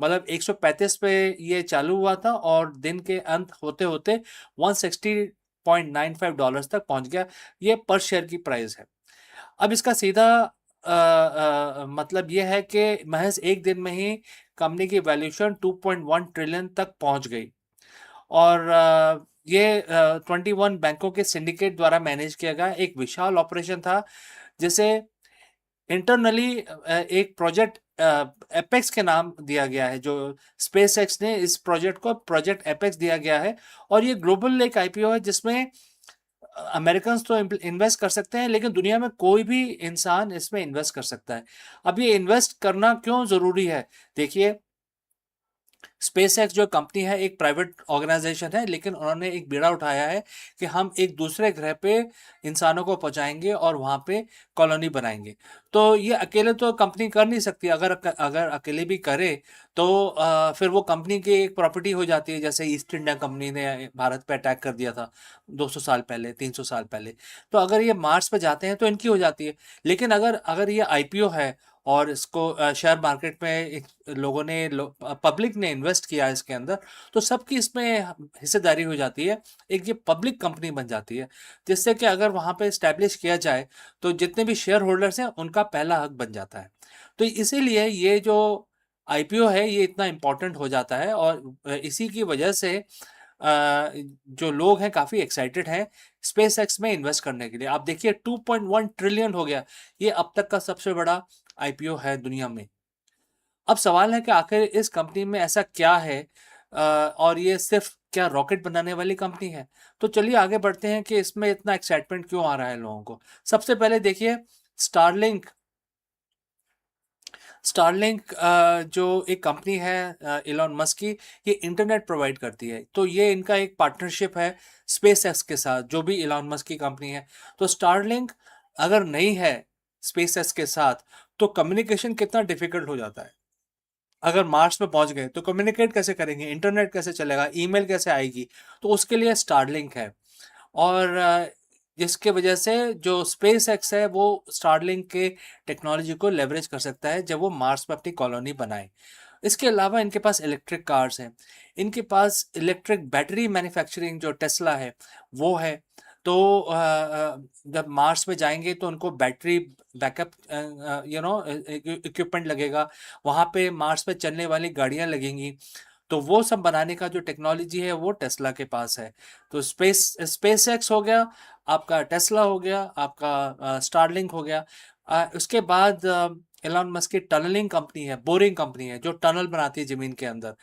मतलब 135 पे ये चालू हुआ था और दिन के अंत होते होते $160.95 तक पहुंच गया। ये पर शेयर की प्राइस है। अब इसका सीधा मतलब ये है कि महज एक दिन में ही कंपनी की वैल्यूएशन 2.1 ट्रिलियन तक पहुंच गई। और ये 21 बैंकों के सिंडिकेट द्वारा मैनेज किया गया एक विशाल ऑपरेशन था, जिसे इंटरनली एक प्रोजेक्ट एपेक्स के नाम दिया गया है। जो स्पेस एक्स ने इस प्रोजेक्ट को प्रोजेक्ट एपेक्स दिया गया है। और ये ग्लोबल एक आईपीओ है जिसमें अमेरिकन तो इन्वेस्ट कर सकते हैं, लेकिन दुनिया में कोई भी इंसान इसमें इन्वेस्ट कर सकता है। अब ये इन्वेस्ट करना क्यों जरूरी है? देखिए, स्पेस एक्स जो कंपनी है एक प्राइवेट ऑर्गेनाइजेशन है, लेकिन उन्होंने एक बीड़ा उठाया है कि हम एक दूसरे ग्रह पे इंसानों को पहुंचाएंगे और वहां पे कॉलोनी बनाएंगे। तो ये अकेले तो कंपनी कर नहीं सकती। अगर अगर अकेले भी करे तो फिर वो कंपनी की एक प्रॉपर्टी हो जाती है, जैसे ईस्ट इंडिया कंपनी ने भारत पे अटैक कर दिया था 200 साल पहले, 300 साल पहले। तो अगर ये मार्स पे जाते हैं तो इनकी हो जाती है। लेकिन अगर अगर ये आईपीओ है और इसको शेयर मार्केट में लोगों ने पब्लिक ने इन्वेस्ट किया इसके अंदर, तो सबकी इसमें हिस्सेदारी हो जाती है। एक ये पब्लिक कंपनी बन जाती है, जिससे कि अगर वहां पे इस्टेब्लिश किया जाए तो जितने भी शेयर होल्डर्स हैं उनका पहला हक बन जाता है। तो इसीलिए ये जो आईपीओ है ये इतना इम्पोर्टेंट हो जाता है। और इसी की वजह से जो लोग हैं काफ़ी एक्साइटेड हैं स्पेस एक्स में इन्वेस्ट करने के लिए। आप देखिए 2.1 ट्रिलियन हो गया, ये अब तक का सबसे बड़ा आईपीओ है दुनिया में। अब सवाल है कि आखिर इस कंपनी में ऐसा क्या है, और ये सिर्फ क्या रॉकेट बनाने वाली कंपनी है? तो चलिए आगे बढ़ते हैं कि इसमें इतना एक्साइटमेंट क्यों आ रहा है लोगों को। सबसे पहले देखिए, स्टारलिंक स्टारलिंक जो एक कंपनी है इलॉन मस्क की, ये इंटरनेट प्रोवाइड करती है। तो ये इनका एक पार्टनरशिप है स्पेस एक्स के साथ, जो भी इलॉन मस्क की कंपनी है। तो स्टारलिंक अगर नहीं है स्पेस एक्स के साथ, तो कम्युनिकेशन कितना डिफिकल्ट हो जाता है। अगर मार्स पे पहुंच गए तो कम्युनिकेट कैसे करेंगे, इंटरनेट कैसे चलेगा, ईमेल कैसे आएगी? तो उसके लिए स्टारलिंक है। और जिसके वजह से जो स्पेस एक्स है वो स्टारलिंक के टेक्नोलॉजी को लेवरेज कर सकता है जब वो मार्स पे अपनी कॉलोनी बनाए। इसके अलावा इनके पास इलेक्ट्रिक कार्स हैं, इनके पास इलेक्ट्रिक बैटरी मैन्युफैक्चरिंग जो टेस्ला है वो है। तो जब मार्स पे जाएंगे तो उनको बैटरी बैकअप इक्विपमेंट लगेगा, वहाँ पे मार्स पे चलने वाली गाड़ियाँ लगेंगी। तो वो सब बनाने का जो टेक्नोलॉजी है वो टेस्ला के पास है। तो स्पेस एक्स हो गया आपका, टेस्ला हो गया आपका, स्टारलिंक हो गया। उसके बाद एलॉन मस्क की टनलिंग कंपनी है, बोरिंग कंपनी है, जो टनल बनाती है ज़मीन के अंदर।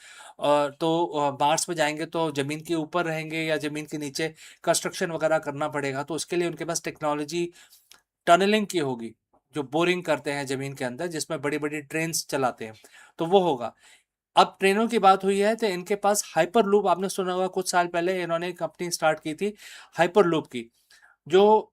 तो मार्स पे जाएंगे तो ज़मीन के ऊपर रहेंगे या ज़मीन के नीचे कंस्ट्रक्शन वगैरह करना पड़ेगा, तो उसके लिए उनके पास टेक्नोलॉजी टनलिंग की होगी, जो बोरिंग करते हैं ज़मीन के अंदर, जिसमें बड़ी बड़ी ट्रेन्स चलाते हैं, तो वो होगा। अब ट्रेनों की बात हुई है तो इनके पास हाइपर लूप, आपने सुना होगा कुछ साल पहले इन्होंने कंपनी स्टार्ट की थी हाइपर लूप की, जो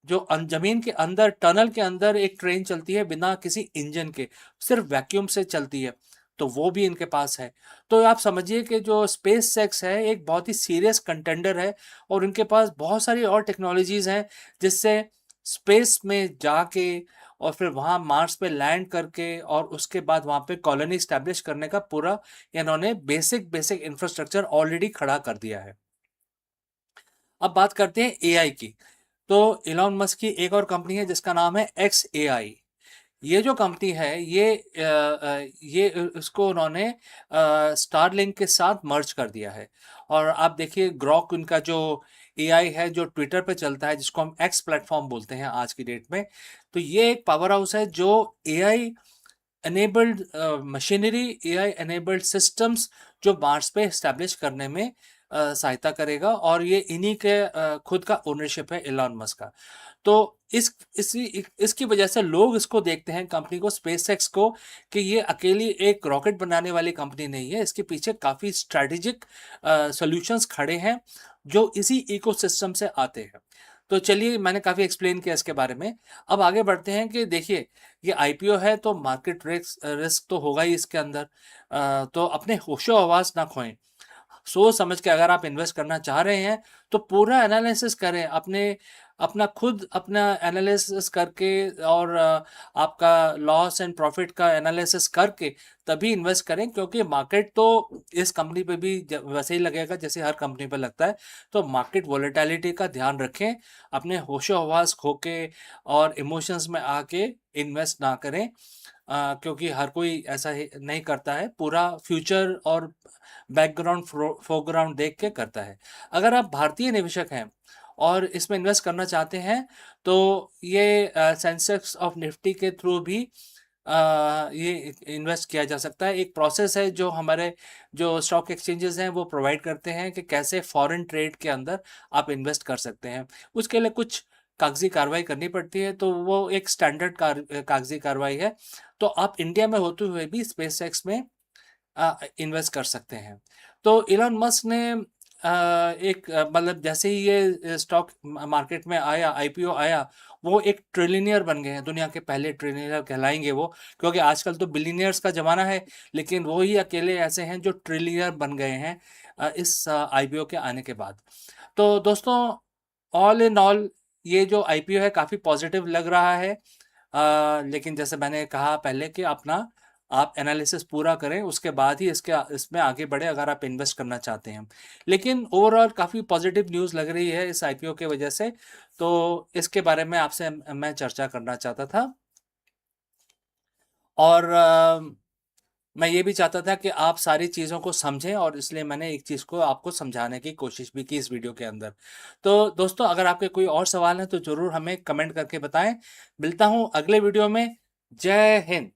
जो जमीन के अंदर टनल के अंदर एक ट्रेन चलती है बिना किसी इंजन के, सिर्फ वैक्यूम से चलती है। तो वो भी इनके पास है। तो आप समझिए कि जो स्पेस सेक्स है एक बहुत ही सीरियस कंटेंडर है, और इनके पास बहुत सारी और टेक्नोलॉजीज हैं जिससे स्पेस में जाके और फिर वहाँ मार्स पे लैंड करके और उसके बाद वहाँ पे कॉलोनी स्टैब्लिश करने का पूरा इन्होंने बेसिक बेसिक इंफ्रास्ट्रक्चर ऑलरेडी खड़ा कर दिया है। अब बात करते हैं एआई की। तो इलॉन मस्क की एक और कंपनी है जिसका नाम है एक्स एआई। ये जो कंपनी है ये इसको उन्होंने स्टारलिंक के साथ मर्ज कर दिया है। और आप देखिए ग्रॉक उनका जो एआई है जो ट्विटर पे चलता है, जिसको हम एक्स प्लेटफॉर्म बोलते हैं आज की डेट में, तो ये एक पावर हाउस है जो AI enabled machinery, AI enabled systems जो मार्स पे इस्टेब्लिश करने में सहायता करेगा और ये इन्हीं के खुद का ओनरशिप है इलॉन मस्क का। तो इसकी वजह से लोग इसको देखते हैं कंपनी को, स्पेसएक्स को, कि ये अकेली एक रॉकेट बनाने वाली कंपनी नहीं है, इसके पीछे काफ़ी स्ट्रैटेजिक सॉल्यूशंस खड़े हैं जो इसी इकोसिस्टम से आते हैं। तो चलिए, मैंने काफ़ी एक्सप्लेन किया इसके बारे में। अब आगे बढ़ते हैं कि देखिए, ये आईपीओ है तो मार्केट रिस्क तो होगा ही इसके अंदर। तो अपने होशो हवास ना खोएं, सोच समझ के अगर आप इन्वेस्ट करना चाह रहे हैं तो पूरा एनालिसिस करें, अपना एनालिसिस करके और आपका लॉस एंड प्रॉफिट का एनालिसिस करके तभी इन्वेस्ट करें, क्योंकि मार्केट तो इस कंपनी पे भी वैसे ही लगेगा जैसे हर कंपनी पे लगता है। तो मार्केट वॉलेटिलिटी का ध्यान रखें, अपने होशो हवास खो के और इमोशंस में आके इन्वेस्ट ना करें, क्योंकि हर कोई ऐसा नहीं करता है, पूरा फ्यूचर और बैकग्राउंड फोरग्राउंड देख के करता है। अगर आप भारतीय निवेशक हैं और इसमें इन्वेस्ट करना चाहते हैं तो ये सेंसेक्स ऑफ निफ्टी के थ्रू भी ये इन्वेस्ट किया जा सकता है। एक प्रोसेस है जो हमारे जो स्टॉक एक्सचेंजेस हैं वो प्रोवाइड करते हैं कि कैसे फॉरेन ट्रेड के अंदर आप इन्वेस्ट कर सकते हैं। उसके लिए कुछ कागजी कार्रवाई करनी पड़ती है, तो वो एक स्टैंडर्ड कागजी कार्रवाई है। तो आप इंडिया में होते हुए भी स्पेसएक्स में इन्वेस्ट कर सकते हैं। तो इलॉन मस्क ने मतलब जैसे ही ये स्टॉक मार्केट में आया, आईपीओ आया, वो एक ट्रिलियनियर बन गए हैं, दुनिया के पहले ट्रिलियनियर कहलाएंगे वो, क्योंकि आजकल तो बिलियनियर्स का ज़माना है, लेकिन वो ही अकेले ऐसे हैं जो ट्रिलियनियर बन गए हैं इस आईपीओ के आने के बाद। तो दोस्तों, ऑल इन ऑल ये जो आईपीओ है काफ़ी पॉजिटिव लग रहा है, लेकिन जैसे मैंने कहा पहले कि आप एनालिसिस पूरा करें, उसके बाद ही इसमें आगे बढ़े अगर आप इन्वेस्ट करना चाहते हैं। लेकिन ओवरऑल काफ़ी पॉजिटिव न्यूज़ लग रही है इस आईपीओ के वजह से, तो इसके बारे में आपसे मैं चर्चा करना चाहता था। और मैं ये भी चाहता था कि आप सारी चीज़ों को समझें, और इसलिए मैंने एक चीज़ को आपको समझाने की कोशिश भी की इस वीडियो के अंदर। तो दोस्तों, अगर आपके कोई और सवाल हैं तो ज़रूर हमें कमेंट करके बताएं। मिलता हूँ अगले वीडियो में। जय Hind.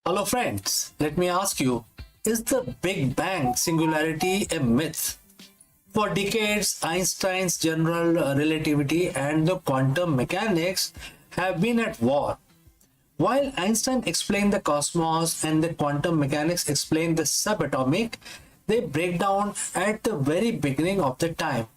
Hello friends, let me ask you, is the Big Bang singularity a myth? For decades, Einstein's general relativity and the quantum mechanics have been at war. While Einstein explained the cosmos and the quantum mechanics explained the subatomic, they break down at the very beginning of the time.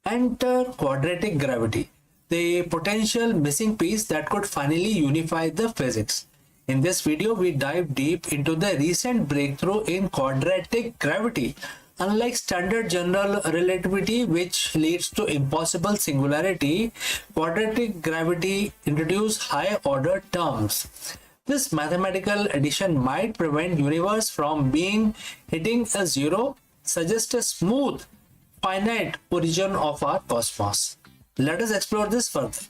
Enter quadratic gravity, the potential missing piece that could finally unify the physics. In this video, we dive deep into the recent breakthrough in quadratic gravity. Unlike standard general relativity, which leads to impossible singularity, quadratic gravity introduces high order terms. This mathematical addition might prevent universe from hitting a zero, suggest a smooth, finite origin of our cosmos. Let us explore this further.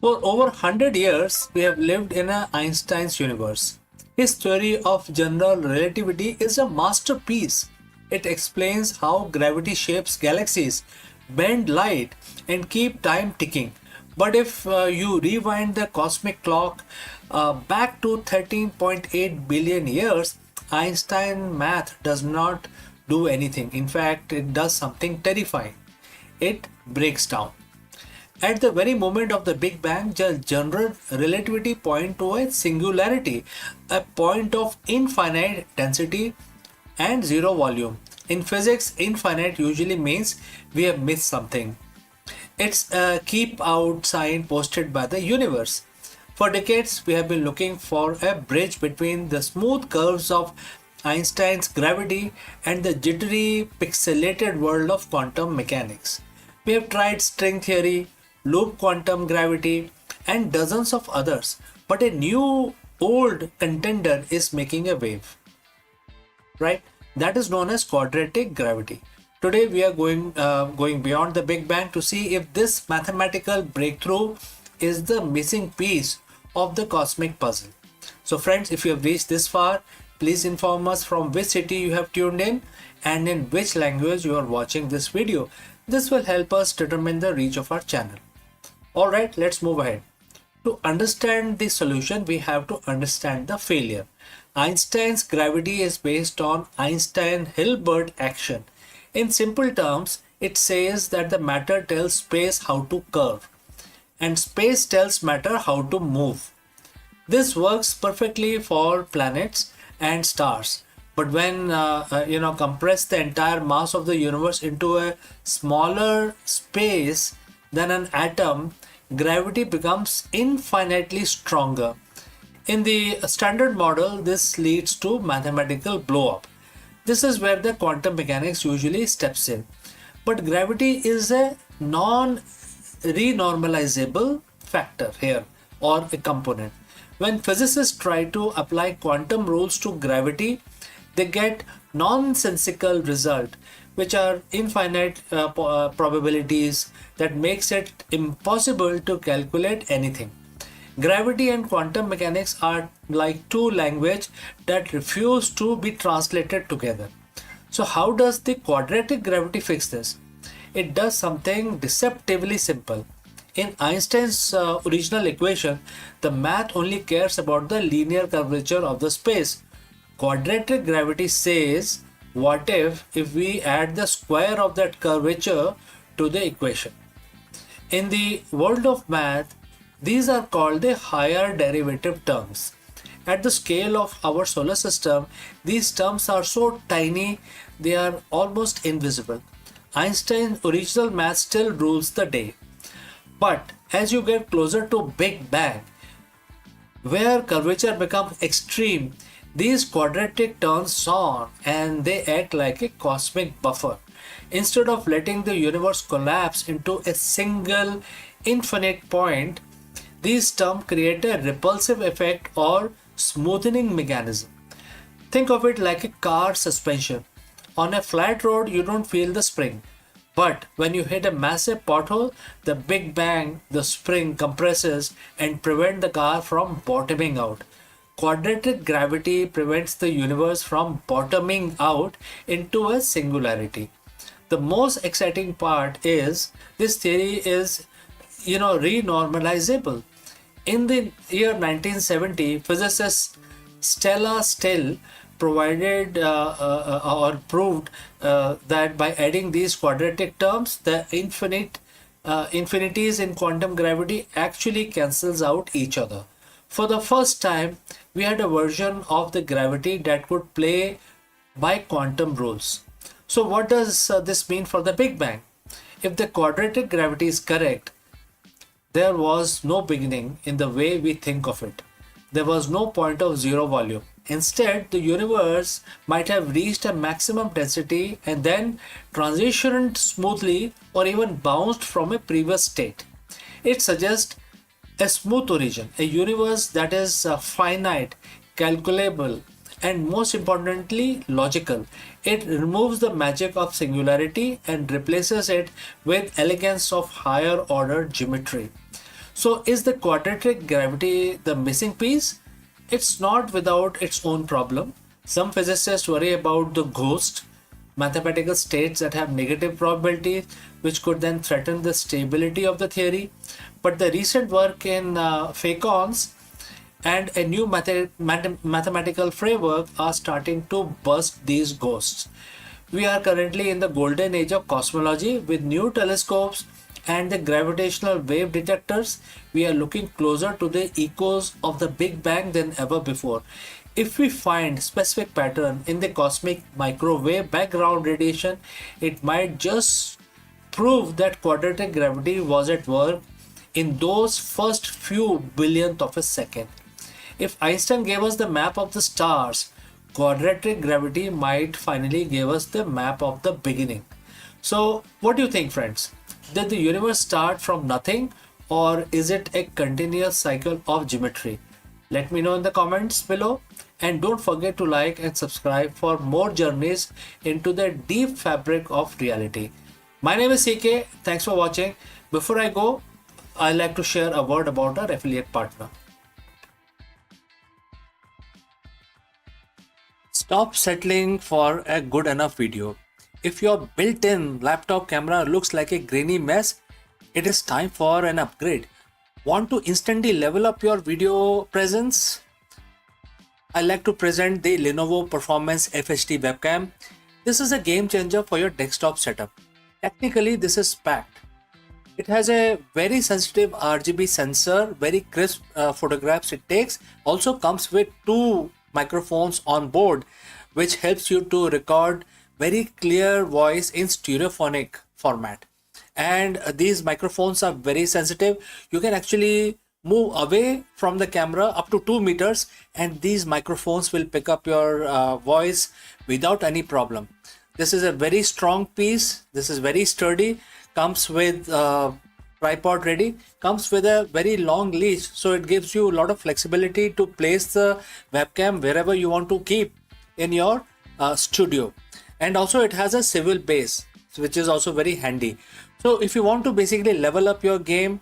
For over 100 years, we have lived in Einstein's universe. His theory of general relativity is a masterpiece. It explains how gravity shapes galaxies, bend light, and keep time ticking. But if you rewind the cosmic clock back to 13.8 billion years, Einstein math does not do anything. In fact, it does something terrifying. It breaks down. At the very moment of the Big Bang, the general relativity points to a singularity, a point of infinite density and zero volume. In physics, infinite usually means we have missed something. It's a keep out sign posted by the universe. For decades, we have been looking for a bridge between the smooth curves of Einstein's gravity and the jittery, pixelated world of quantum mechanics. We have tried string theory, loop quantum gravity, and dozens of others. But a new old contender is making a wave, right? That is known as quadratic gravity. Today we are going beyond the Big Bang to see if this mathematical breakthrough is the missing piece of the cosmic puzzle. So friends, if you have reached this far, please inform us from which city you have tuned in and in which language you are watching this video. This will help us determine the reach of our channel. Alright, let's move ahead. To understand the solution, we have to understand the failure. Einstein's gravity is based on Einstein-Hilbert action. In simple terms, it says that the matter tells space how to curve and space tells matter how to move. This works perfectly for planets and stars. But when compress the entire mass of the universe into a smaller space than an atom, gravity becomes infinitely stronger. In the standard model, this leads to mathematical blow-up. This is where the quantum mechanics usually steps in. But gravity is a non-renormalizable factor here, or a component. When physicists try to apply quantum rules to gravity, they get nonsensical result, which are infinite probabilities that makes it impossible to calculate anything. Gravity and quantum mechanics are like two languages that refuse to be translated together. So how does the quadratic gravity fix this? It does something deceptively simple. In Einstein's original equation, the math only cares about the linear curvature of the space. Quadratic gravity says, what if we add the square of that curvature to the equation? In the world of math, these are called the higher derivative terms. At the scale of our solar system, these terms are so tiny they are almost invisible. Einstein's original math still rules the day. But as you get closer to Big Bang, where curvature becomes extreme, these quadratic turns on and they act like a cosmic buffer. Instead of letting the universe collapse into a single infinite point, these terms create a repulsive effect or smoothing mechanism. Think of it like a car suspension. On a flat road, you don't feel the spring. But when you hit a massive pothole, the Big Bang, the spring compresses and prevents the car from bottoming out. Quadratic gravity prevents the universe from bottoming out into a singularity. The most exciting part is this theory is renormalizable. In the year 1970, physicist Stella Still provided or proved that by adding these quadratic terms, the infinities in quantum gravity actually cancels out each other. For the first time, we had a version of the gravity that could play by quantum rules. So what does this mean for the Big Bang? If the quadratic gravity is correct, there was no beginning in the way we think of it. There was no point of zero volume. Instead, the universe might have reached a maximum density and then transitioned smoothly or even bounced from a previous state. It suggests a smooth origin, a universe that is finite, calculable, and most importantly, logical. It removes the magic of singularity and replaces it with elegance of higher order geometry. So is the quadratic gravity the missing piece? It's not without its own problem. Some physicists worry about the ghost, mathematical states that have negative probability, which could then threaten the stability of the theory. But the recent work in phacons and a new mathematical framework are starting to bust these ghosts. We are currently in the golden age of cosmology with new telescopes and the gravitational wave detectors. We are looking closer to the echoes of the Big Bang than ever before. If we find specific pattern in the cosmic microwave background radiation, it might just prove that quadratic gravity was at work in those first few billionth of a second. If Einstein gave us the map of the stars, quadratic gravity might finally give us the map of the beginning. So what do you think, friends? Did the universe start from nothing, or is it a continuous cycle of geometry? Let me know in the comments below, and don't forget to like and subscribe for more journeys into the deep fabric of reality. My name is CK. Thanks for watching. Before I go, I'd like to share a word about our affiliate partner. Stop settling for a good enough video. If your built-in laptop camera looks like a grainy mess, it is time for an upgrade. Want to instantly level up your video presence? I like to present the Lenovo Performance FHD webcam. This is a game changer for your desktop setup. Technically, this is packed. It has a very sensitive RGB sensor, very crisp photographs it takes. Also comes with two microphones on board, which helps you to record very clear voice in stereophonic format. And these microphones are very sensitive. You can actually move away from the camera up to 2 meters, and these microphones will pick up your voice without any problem. This is a very strong piece. This is very sturdy. Comes with tripod ready. Comes with a very long leash, so it gives you a lot of flexibility to place the webcam wherever you want to keep in your studio. And also it has a swivel base, which is also very handy. So if you want to basically level up your game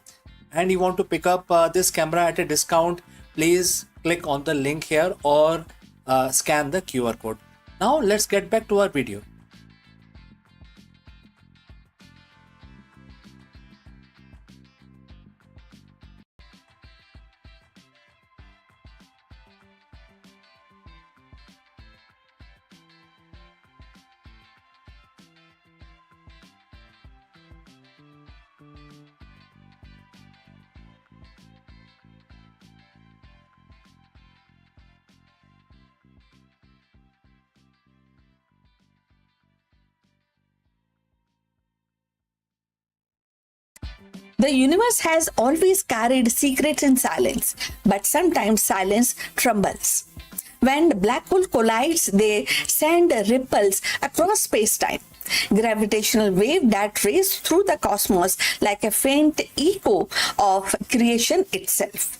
and you want to pick up this camera at a discount, please click on the link here or scan the QR code. Now let's get back to our video. The universe has always carried secrets in silence, but sometimes silence trembles. When black hole collides, they send ripples across space-time. Gravitational wave that race through the cosmos like a faint echo of creation itself.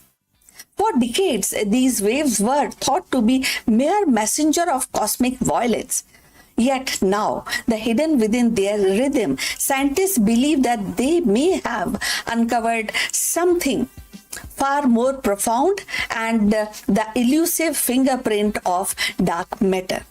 For decades, these waves were thought to be mere messenger of cosmic violence. Yet now, the hidden within their rhythm, scientists believe that they may have uncovered something far more profound and the elusive fingerprint of dark matter.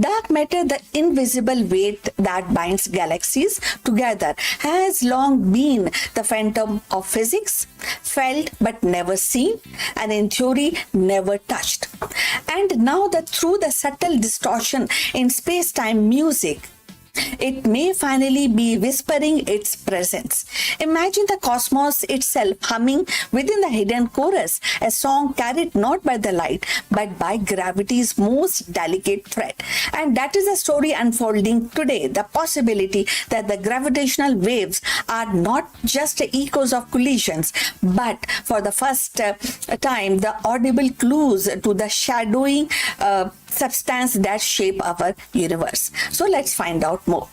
Dark matter, the invisible weight that binds galaxies together, has long been the phantom of physics, felt but never seen, and in theory never touched. And now that through the subtle distortion in space-time music, it may finally be whispering its presence. Imagine the cosmos itself humming within the hidden chorus, a song carried not by the light, but by gravity's most delicate thread. And that is the story unfolding today, the possibility that the gravitational waves are not just echoes of collisions, but for the first time, the audible clues to the shadowing substance that shape our universe. So let's find out more.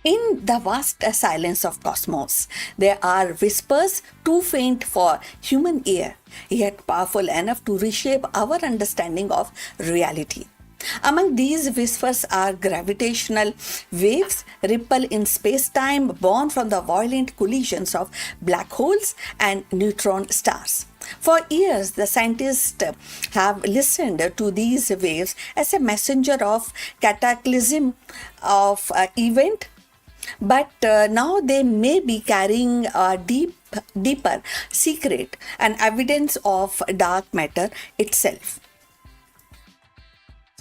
In the vast silence of cosmos, there are whispers too faint for human ear, yet powerful enough to reshape our understanding of reality. Among these whispers are gravitational waves, ripple in space-time born from the violent collisions of black holes and neutron stars. For years, the scientists have listened to these waves as a messenger of cataclysm of event, but now they may be carrying a deeper secret and evidence of dark matter itself.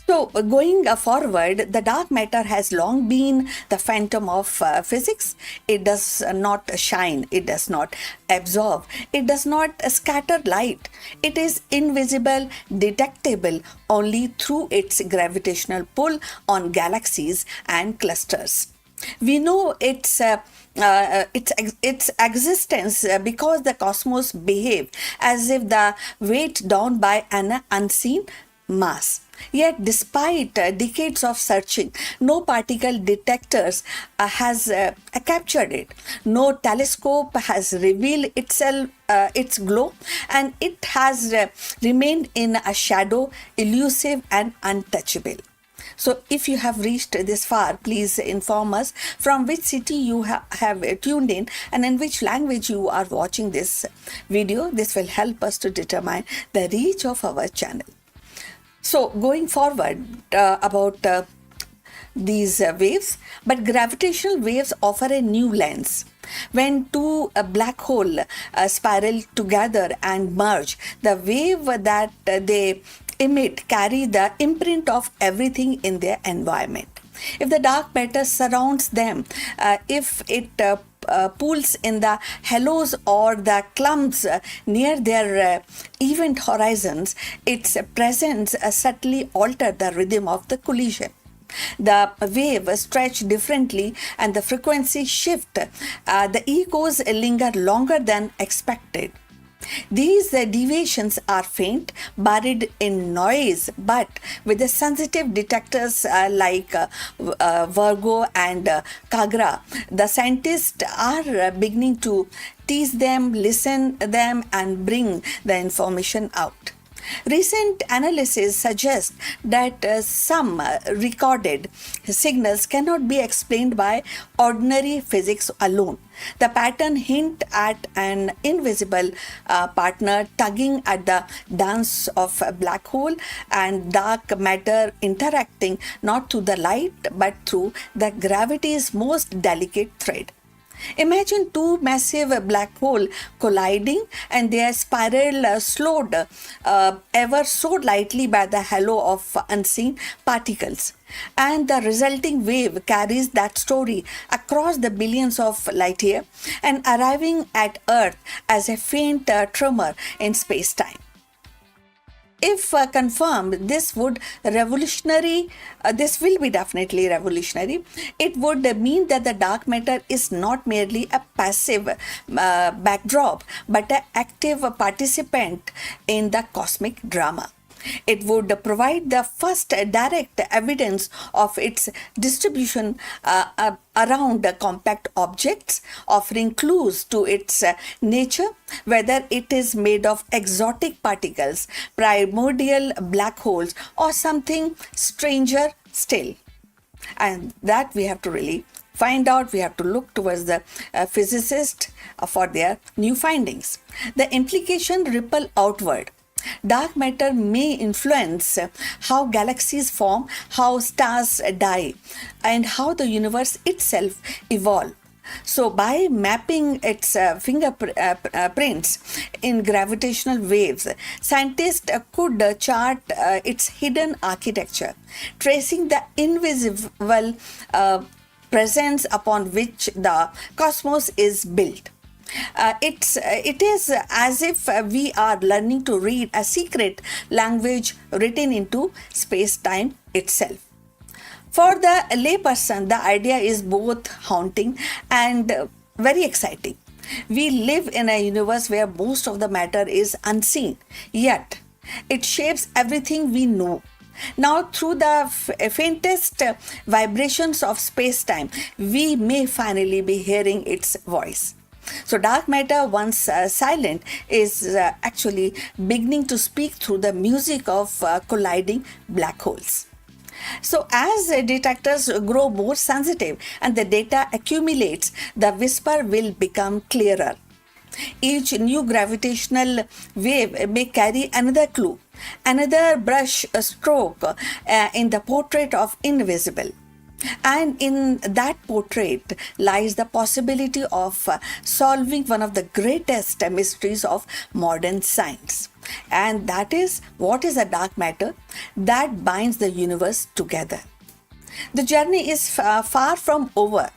So, going forward, the dark matter has long been the phantom of physics. It does not shine, it does not absorb, it does not scatter light. It is invisible, detectable only through its gravitational pull on galaxies and clusters. We know its existence because the cosmos behave as if the weight down by an unseen mass. Yet, despite decades of searching, no particle detectors has captured it. No telescope has revealed its glow, and it has remained in a shadow, elusive and untouchable. So, if you have reached this far, please inform us from which city you have tuned in and in which language you are watching this video. This will help us to determine the reach of our channel. So, going forward about these waves, but gravitational waves offer a new lens. When two black hole spiral together and merge, the wave that they emit carry the imprint of everything in their environment. If the dark matter surrounds them, if it pools in the halos or the clumps near their event horizons, its presence subtly alters the rhythm of the collision. The wave stretch differently and the frequency shift. The echoes linger longer than expected. These deviations are faint, buried in noise, but with the sensitive detectors like Virgo and Kagra, the scientists are beginning to tease them, listen them, and bring the information out. Recent analysis suggests that some recorded signals cannot be explained by ordinary physics alone. The pattern hint at an invisible partner tugging at the dance of a black hole and dark matter interacting not through the light but through the gravity's most delicate thread. Imagine two massive black holes colliding and their spiral slowed ever so lightly by the halo of unseen particles. And the resulting wave carries that story across the billions of light years and arriving at Earth as a faint tremor in space-time. If confirmed, this will be definitely revolutionary. It would mean that the dark matter is not merely a passive backdrop, but an active participant in the cosmic drama. It would provide the first direct evidence of its distribution around compact objects, offering clues to its nature, whether it is made of exotic particles, primordial black holes, or something stranger still. And that we have to really find out. We have to look towards the physicists for their new findings. The implication ripple outward. Dark matter may influence how galaxies form, how stars die, and how the universe itself evolves. So, by mapping its fingerprints in gravitational waves, scientists could chart its hidden architecture, tracing the invisible presence upon which the cosmos is built. It is as if we are learning to read a secret language written into space-time itself. For the layperson, the idea is both haunting and very exciting. We live in a universe where most of the matter is unseen, yet it shapes everything we know. Now, through the faintest vibrations of space-time, we may finally be hearing its voice. So, dark matter, once silent, is actually beginning to speak through the music of colliding black holes. So, as detectors grow more sensitive and the data accumulates, the whisper will become clearer. Each new gravitational wave may carry another clue, another brush stroke in the portrait of invisible. And in that portrait lies the possibility of solving one of the greatest mysteries of modern science. And that is, what is a dark matter that binds the universe together? The journey is far from over,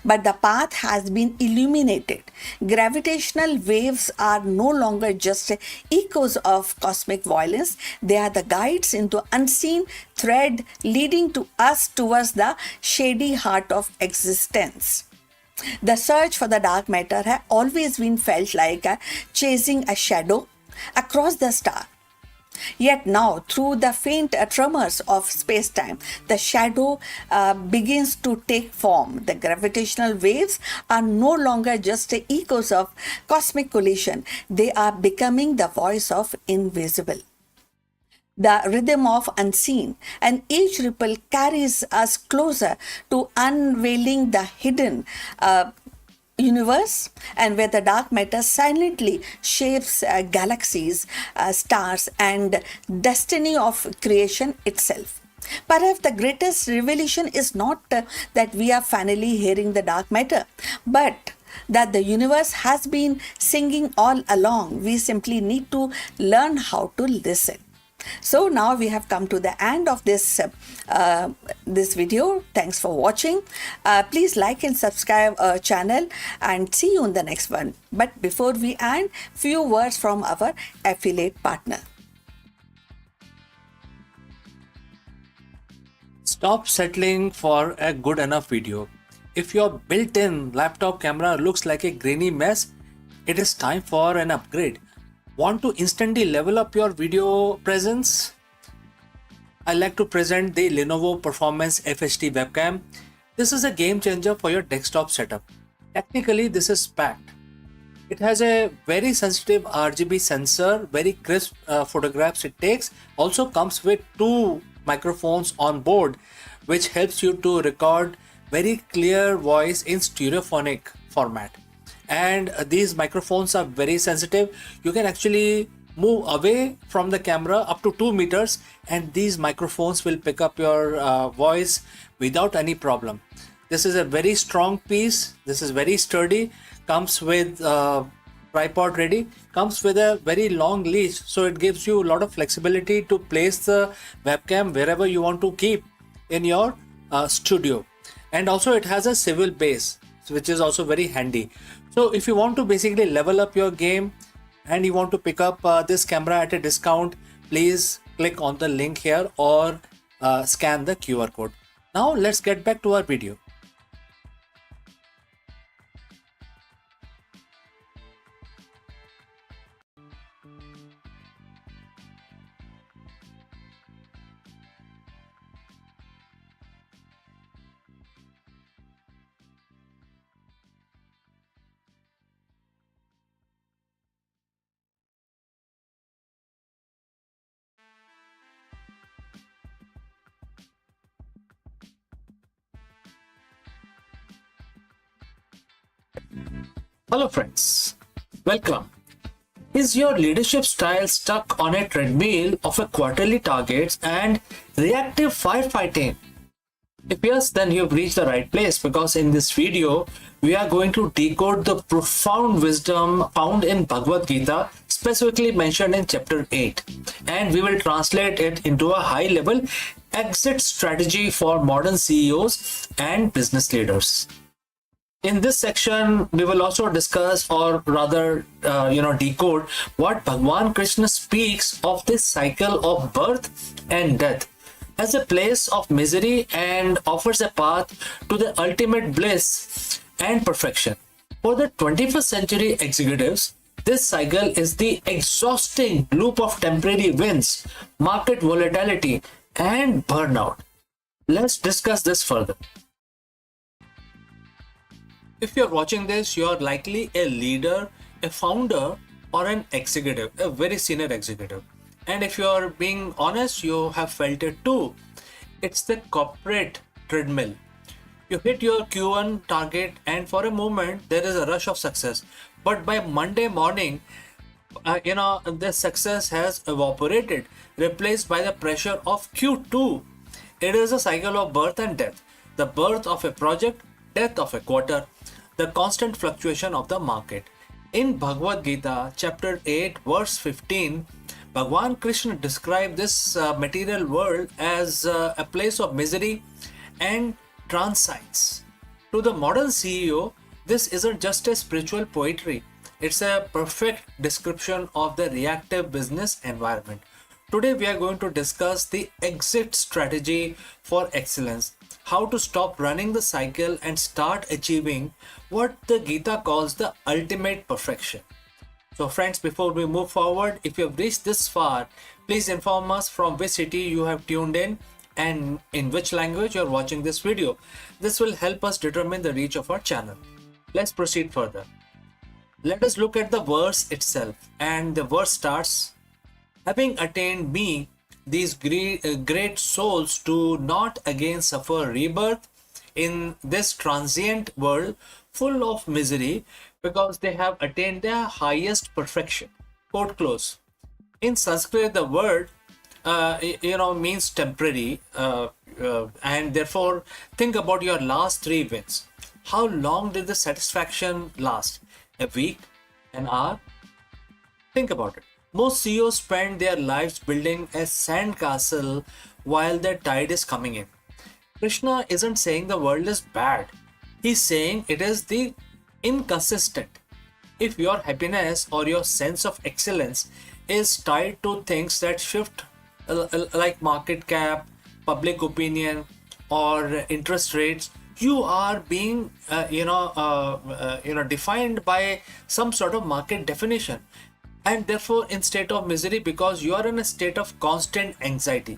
but the path has been illuminated. Gravitational waves are no longer just echoes of cosmic violence. They are the guides into unseen thread leading to us towards the shady heart of existence. The search for the dark matter has always been felt like chasing a shadow across the star. Yet now, through the faint tremors of space-time, the shadow begins to take form. The gravitational waves are no longer just echoes of cosmic collision. They are becoming the voice of invisible, the rhythm of unseen, and each ripple carries us closer to unveiling the hidden universe, and where the dark matter silently shapes galaxies, stars, and destiny of creation itself. Perhaps the greatest revelation is not that we are finally hearing the dark matter, but that the universe has been singing all along. We simply need to learn how to listen. So now we have come to the end of this video. Thanks for watching. Please like and subscribe our channel, and see you in the next one. But before we end, few words from our affiliate partner. Stop settling for a good enough video. If your built-in laptop camera looks like a grainy mess, it is time for an upgrade. Want to instantly level up your video presence? I like to present the Lenovo Performance FHD webcam. This is a game changer for your desktop setup. Technically, this is packed. It has a very sensitive RGB sensor, very crisp photographs it takes. Also comes with 2 microphones on board, which helps you to record very clear voice in stereophonic format. And these microphones are very sensitive. You can actually move away from the camera up to 2 meters, and these microphones will pick up your voice without any problem. This is a very strong piece. This is very sturdy. Comes with tripod ready. Comes with a very long leash, so it gives you a lot of flexibility to place the webcam wherever you want to keep in your studio. And also it has a swivel base, which is also very handy. So if you want to basically level up your game and you want to pick up this camera at a discount, please click on the link here or scan the QR code. Now let's get back to our video. Hello friends, welcome. Is your leadership style stuck on a treadmill of a quarterly targets and reactive firefighting? If yes, then you've reached the right place, because in this video, we are going to decode the profound wisdom found in Bhagavad Gita, specifically mentioned in chapter 8. And we will translate it into a high-level exit strategy for modern CEOs and business leaders. In this section, we will also discuss, or rather, decode what Bhagwan Krishna speaks of this cycle of birth and death as a place of misery, and offers a path to the ultimate bliss and perfection. For the 21st century executives, this cycle is the exhausting loop of temporary wins, market volatility, and burnout. Let's discuss this further. If you're watching this, you're likely a leader, a founder, or an executive, a very senior executive. And if you're being honest, you have felt it too. It's the corporate treadmill. You hit your Q1 target, and for a moment, there is a rush of success. But by Monday morning, the success has evaporated, replaced by the pressure of Q2. It is a cycle of birth and death. The birth of a project, death of a quarter, the constant fluctuation of the market. In Bhagavad Gita, chapter 8, verse 15, Bhagwan Krishna described this material world as a place of misery and transience. To the modern CEO, this isn't just a spiritual poetry, it's a perfect description of the reactive business environment. Today, we are going to discuss the exit strategy for excellence. How to stop running the cycle and start achieving what the Gita calls the ultimate perfection. So friends, before we move forward, if you have reached this far, Please inform us from which city you have tuned in and in which language you are watching this video. This will help us determine the reach of our channel. Let's proceed further. Let us look at the verse itself, and the verse starts, having attained me, these great souls do not again suffer rebirth in this transient world full of misery, because they have attained their highest perfection. Quote close. In Sanskrit, the word means temporary, and therefore think about your last 3 wins. How long did the satisfaction last? A week? An hour? Think about it. Most CEOs spend their lives building a sandcastle while the tide is coming in. Krishna isn't saying the world is bad. He's saying it is the inconsistent. If your happiness or your sense of excellence is tied to things that shift, like market cap, public opinion, or interest rates, you are being defined by some sort of market definition, and therefore in state of misery because you are in a state of constant anxiety.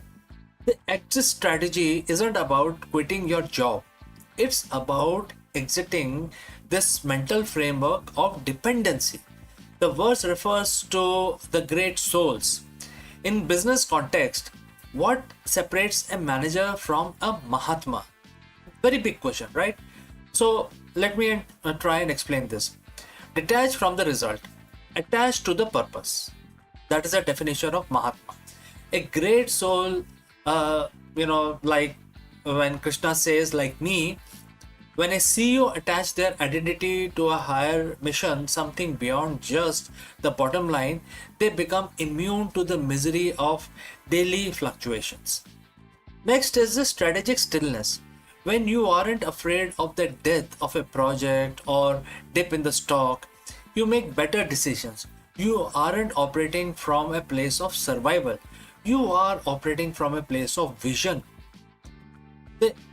The exit strategy isn't about quitting your job. It's about exiting this mental framework of dependency. The verse refers to the great souls. In business context, what separates a manager from a Mahatma? Very big question, right? So let me try and explain this. Detach from the result, attached to the purpose. That is the definition of Mahatma. A great soul, like when Krishna says, like me, when a CEO attach their identity to a higher mission, something beyond just the bottom line, they become immune to the misery of daily fluctuations. Next is the strategic stillness. When you aren't afraid of the death of a project or dip in the stock, you make better decisions. You aren't operating from a place of survival. You are operating from a place of vision.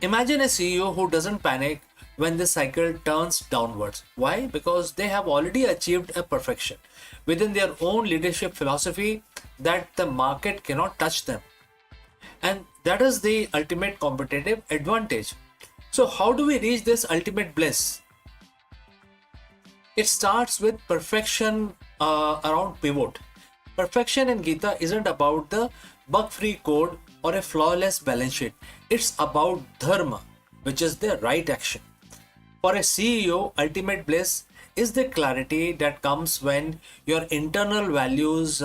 Imagine a CEO who doesn't panic when the cycle turns downwards. Why? Because they have already achieved a perfection within their own leadership philosophy that the market cannot touch them. And that is the ultimate competitive advantage. So how do we reach this ultimate bliss? It starts with perfection around pivot. Perfection in Gita isn't about the bug-free code or a flawless balance sheet. It's about dharma, which is the right action. For a CEO, ultimate bliss is the clarity that comes when your internal values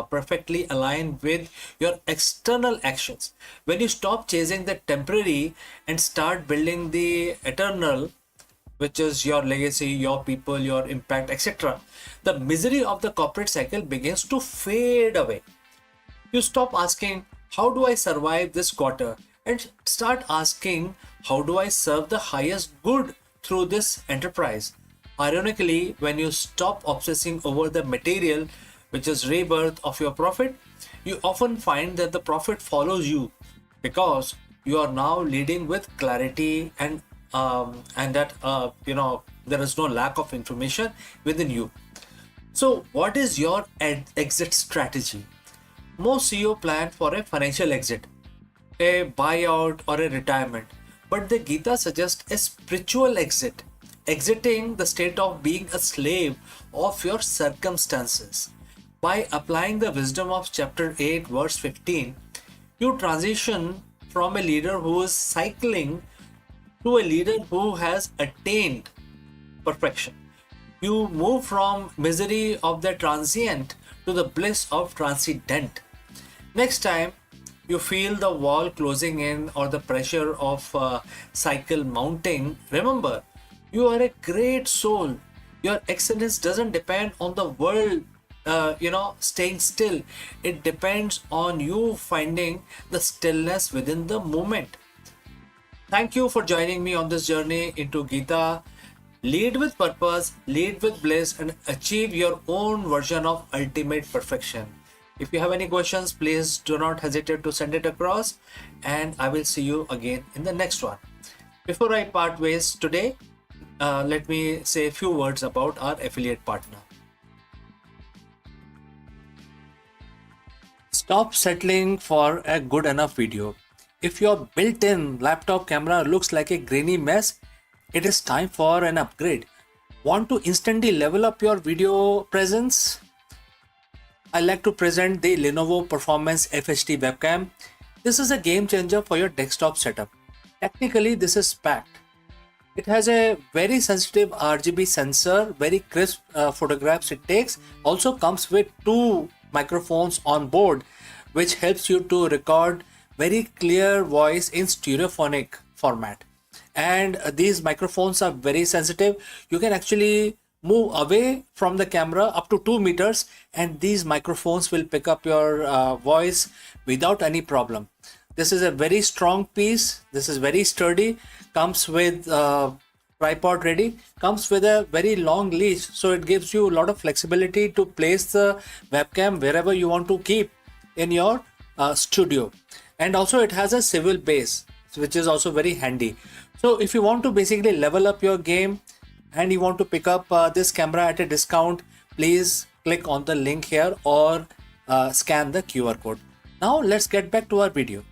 perfectly align with your external actions. When you stop chasing the temporary and start building the eternal, which is your legacy, your people, your impact, etc., the misery of the corporate cycle begins to fade away. You stop asking, how do I survive this quarter? And start asking, how do I serve the highest good through this enterprise? Ironically, when you stop obsessing over the material, which is rebirth of your profit, you often find that the profit follows you because you are now leading with clarity and that there is no lack of information within you. So what is your exit strategy? Most CEO plan for a financial exit, a buyout or a retirement, but the Gita suggests a spiritual exit, exiting the state of being a slave of your circumstances. By applying the wisdom of chapter 8 verse 15, you transition from a leader who is cycling to a leader who has attained perfection. You move from misery of the transient to the bliss of transcendent. Next time you feel the wall closing in or the pressure of cycle mounting, remember, you are a great soul. Your excellence doesn't depend on the world staying still. It depends on you finding the stillness within the moment. Thank you for joining me on this journey into Gita. Lead with purpose, lead with bliss, and achieve your own version of ultimate perfection. If you have any questions, please do not hesitate to send it across, and I will see you again in the next one. Before I part ways today, let me say a few words about our affiliate partner. Stop settling for a good enough video. If your built-in laptop camera looks like a grainy mess, it is time for an upgrade. Want to instantly level up your video presence? I like to present the Lenovo Performance FHD webcam. This is a game changer for your desktop setup. Technically, this is packed. It has a very sensitive RGB sensor, very crisp photographs it takes. Also comes with two microphones on board, which helps you to record very clear voice in stereophonic format. And these microphones are very sensitive. You can actually move away from the camera up to 2 meters and these microphones will pick up your voice without any problem. This is a very strong piece. This is very sturdy. Comes with tripod ready. Comes with a very long leash, so it gives you a lot of flexibility to place the webcam wherever you want to keep in your studio. And also it has a swivel base, which is also very handy. So if you want to basically level up your game and you want to pick up this camera at a discount, please click on the link here or scan the QR code. Now let's get back to our video.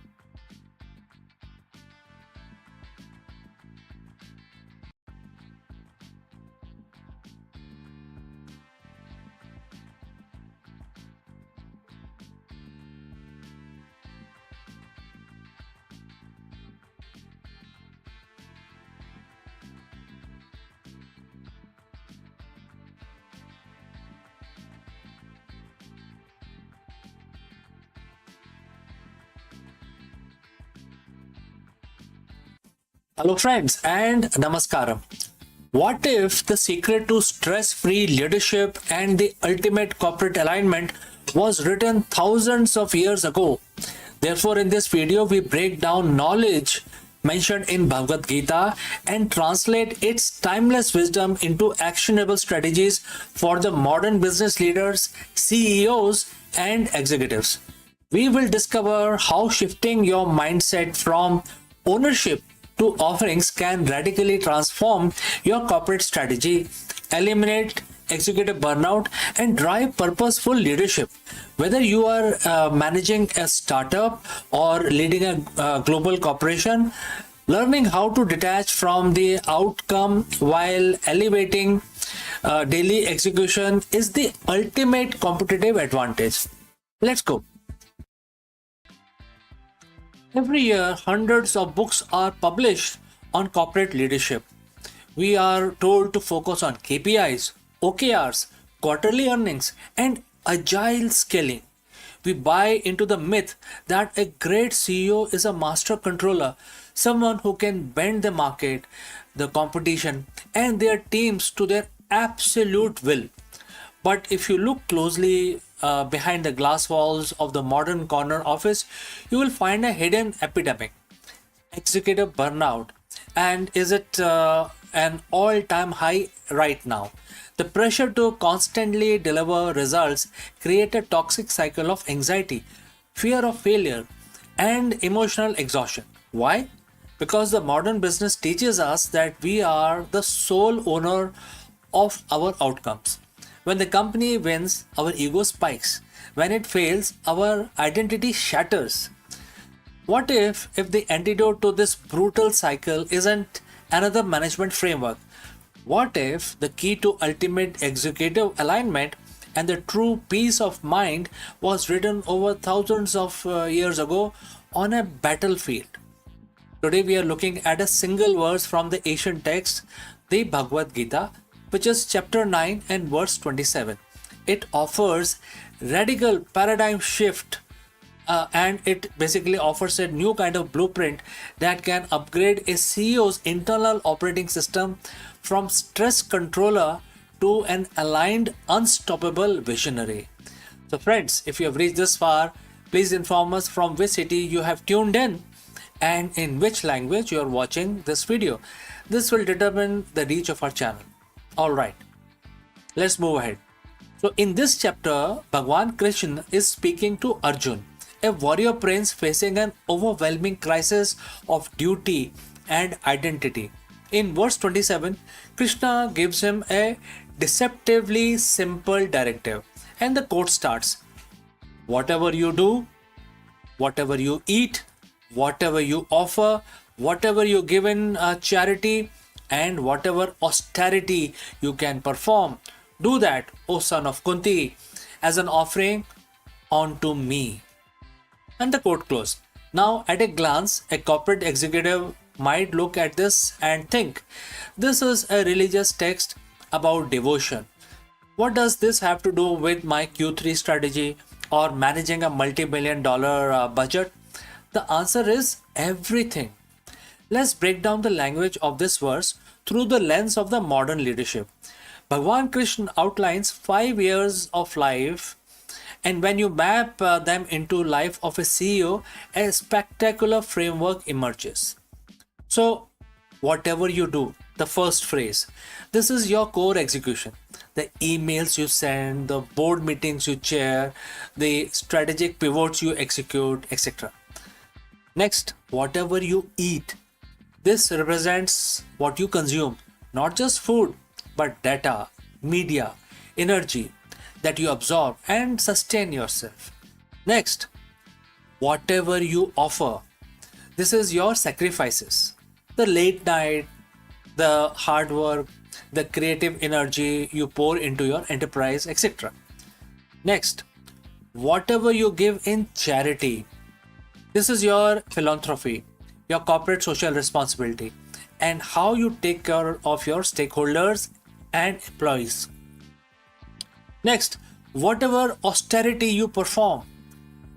Hello friends and namaskaram. What if the secret to stress-free leadership and the ultimate corporate alignment was written thousands of years ago? Therefore, in this video, we break down knowledge mentioned in Bhagavad Gita and translate its timeless wisdom into actionable strategies for the modern business leaders, CEOs, and executives. We will discover how shifting your mindset from ownership to offerings can radically transform your corporate strategy, eliminate executive burnout, and drive purposeful leadership. Whether you are managing a startup or leading a global corporation, learning how to detach from the outcome while elevating daily execution is the ultimate competitive advantage. Let's go. Every year, hundreds of books are published on corporate leadership. We are told to focus on KPIs, OKRs, quarterly earnings, and agile scaling. We buy into the myth that a great CEO is a master controller, someone who can bend the market, the competition, and their teams to their absolute will. But if you look closely behind the glass walls of the modern corner office, you will find a hidden epidemic: executive burnout. And is it an all-time high right now? The pressure to constantly deliver results create a toxic cycle of anxiety, fear of failure, and emotional exhaustion. Why? Because the modern business teaches us that we are the sole owner of our outcomes. When the company wins, our ego spikes. When it fails, our identity shatters. What if the antidote to this brutal cycle isn't another management framework? What if the key to ultimate executive alignment and the true peace of mind was written over thousands of years ago on a battlefield? Today we are looking at a single verse from the ancient text, the Bhagavad Gita, which is chapter 9 and verse 27. It offers radical paradigm shift and it basically offers a new kind of blueprint that can upgrade a CEO's internal operating system from stress controller to an aligned, unstoppable visionary. So friends, if you have reached this far, please inform us from which city you have tuned in and in which language you are watching this video. This will determine the reach of our channel. Alright, let's move ahead. So in this chapter, Bhagwan Krishna is speaking to Arjun, a warrior prince facing an overwhelming crisis of duty and identity. In verse 27, Krishna gives him a deceptively simple directive, and the quote starts: Whatever you do, whatever you eat, whatever you offer, whatever you give in charity, and whatever austerity you can perform, do that, O son of Kunti, as an offering unto me. And the quote closed. Now, at a glance, a corporate executive might look at this and think, this is a religious text about devotion. What does this have to do with my Q3 strategy or managing a multi-million dollar budget? The answer is everything. Let's break down the language of this verse through the lens of the modern leadership. Bhagwan Krishna outlines 5 years of life, and when you map them into life of a CEO, a spectacular framework emerges. So, whatever you do, the first phrase, this is your core execution. The emails you send, the board meetings you chair, the strategic pivots you execute, etc. Next, whatever you eat, this represents what you consume, not just food, but data, media, energy that you absorb and sustain yourself. Next, whatever you offer, this is your sacrifices, the late night, the hard work, the creative energy you pour into your enterprise, etc. Next, whatever you give in charity, this is your philanthropy, your corporate social responsibility, and how you take care of your stakeholders and employees. Next, whatever austerity you perform,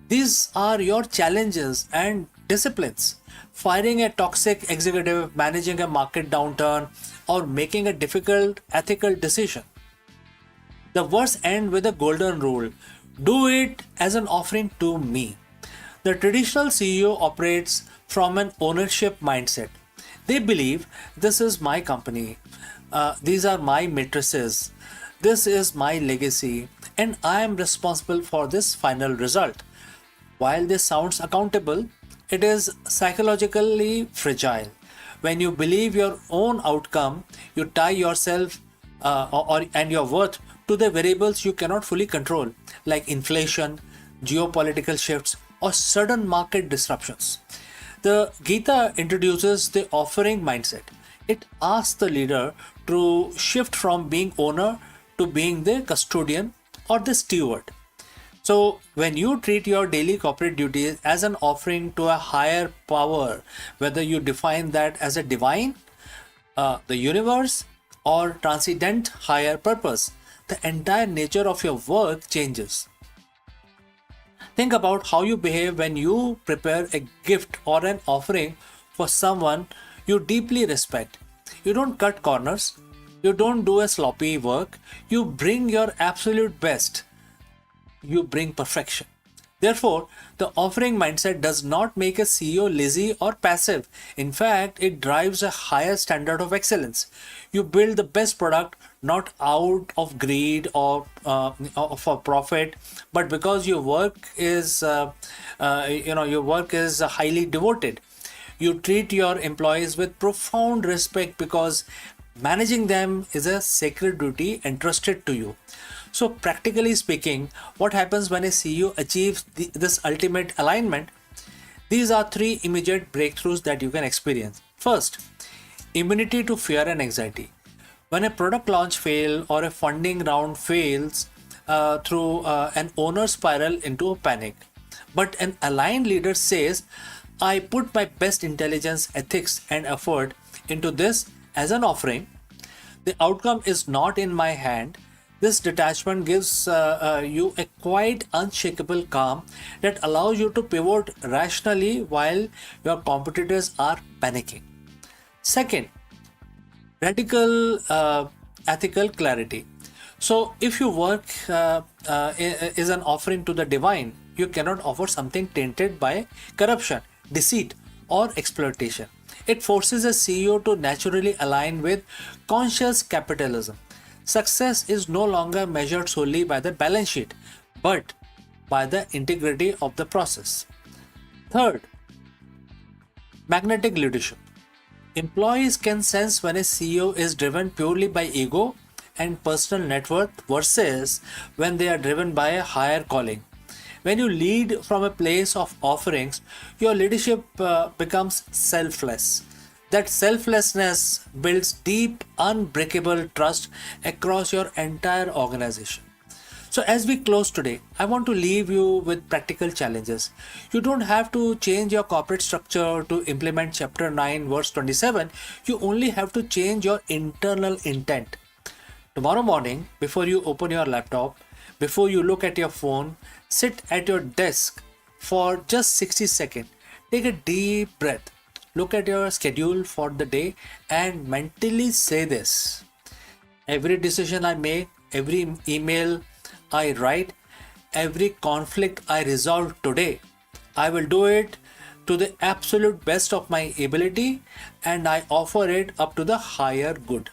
these are your challenges and disciplines. Firing a toxic executive, managing a market downturn, or making a difficult ethical decision. The verse ends with a golden rule: do it as an offering to me. The traditional CEO operates from an ownership mindset. They believe this is my company, these are my matrices, this is my legacy, and I am responsible for this final result. While this sounds accountable, it is psychologically fragile. When you believe your own outcome, you tie yourself and your worth to the variables you cannot fully control, like inflation, geopolitical shifts, or sudden market disruptions. The Gita introduces the offering mindset. It asks the leader to shift from being owner to being the custodian or the steward. So, when you treat your daily corporate duties as an offering to a higher power, whether you define that as a divine, the universe, or transcendent higher purpose, the entire nature of your work changes. Think about how you behave when you prepare a gift or an offering for someone you deeply respect. You don't cut corners, you don't do a sloppy work, you bring your absolute best. You bring perfection. Therefore, the offering mindset does not make a CEO lazy or passive. In fact, it drives a higher standard of excellence. You build the best product not out of greed or for profit, but because your work is highly devoted. You treat your employees with profound respect because managing them is a sacred duty entrusted to you. So practically speaking, what happens when a CEO achieves this ultimate alignment? These are 3 immediate breakthroughs that you can experience. First, immunity to fear and anxiety. When a product launch fails or a funding round fails through an owner spiral into a panic. But an aligned leader says, I put my best intelligence, ethics, and effort into this as an offering. The outcome is not in my hand. This detachment gives you a quite unshakable calm that allows you to pivot rationally while your competitors are panicking. Second, radical ethical clarity. So if your work is an offering to the divine, you cannot offer something tainted by corruption, deceit, or exploitation. It forces a CEO to naturally align with conscious capitalism. Success is no longer measured solely by the balance sheet, but by the integrity of the process. Third, magnetic leadership. Employees can sense when a CEO is driven purely by ego and personal net worth versus when they are driven by a higher calling. When you lead from a place of offerings, your leadership becomes selfless. That selflessness builds deep, unbreakable trust across your entire organization. So, as we close today, I want to leave you with practical challenges. You don't have to change your corporate structure to implement chapter 9, verse 27. You only have to change your internal intent. Tomorrow morning, before you open your laptop, before you look at your phone, sit at your desk for just 60 seconds. Take a deep breath. Look at your schedule for the day and mentally say this. Every decision I make, every email I write, every conflict I resolve today, I will do it to the absolute best of my ability and I offer it up to the higher good.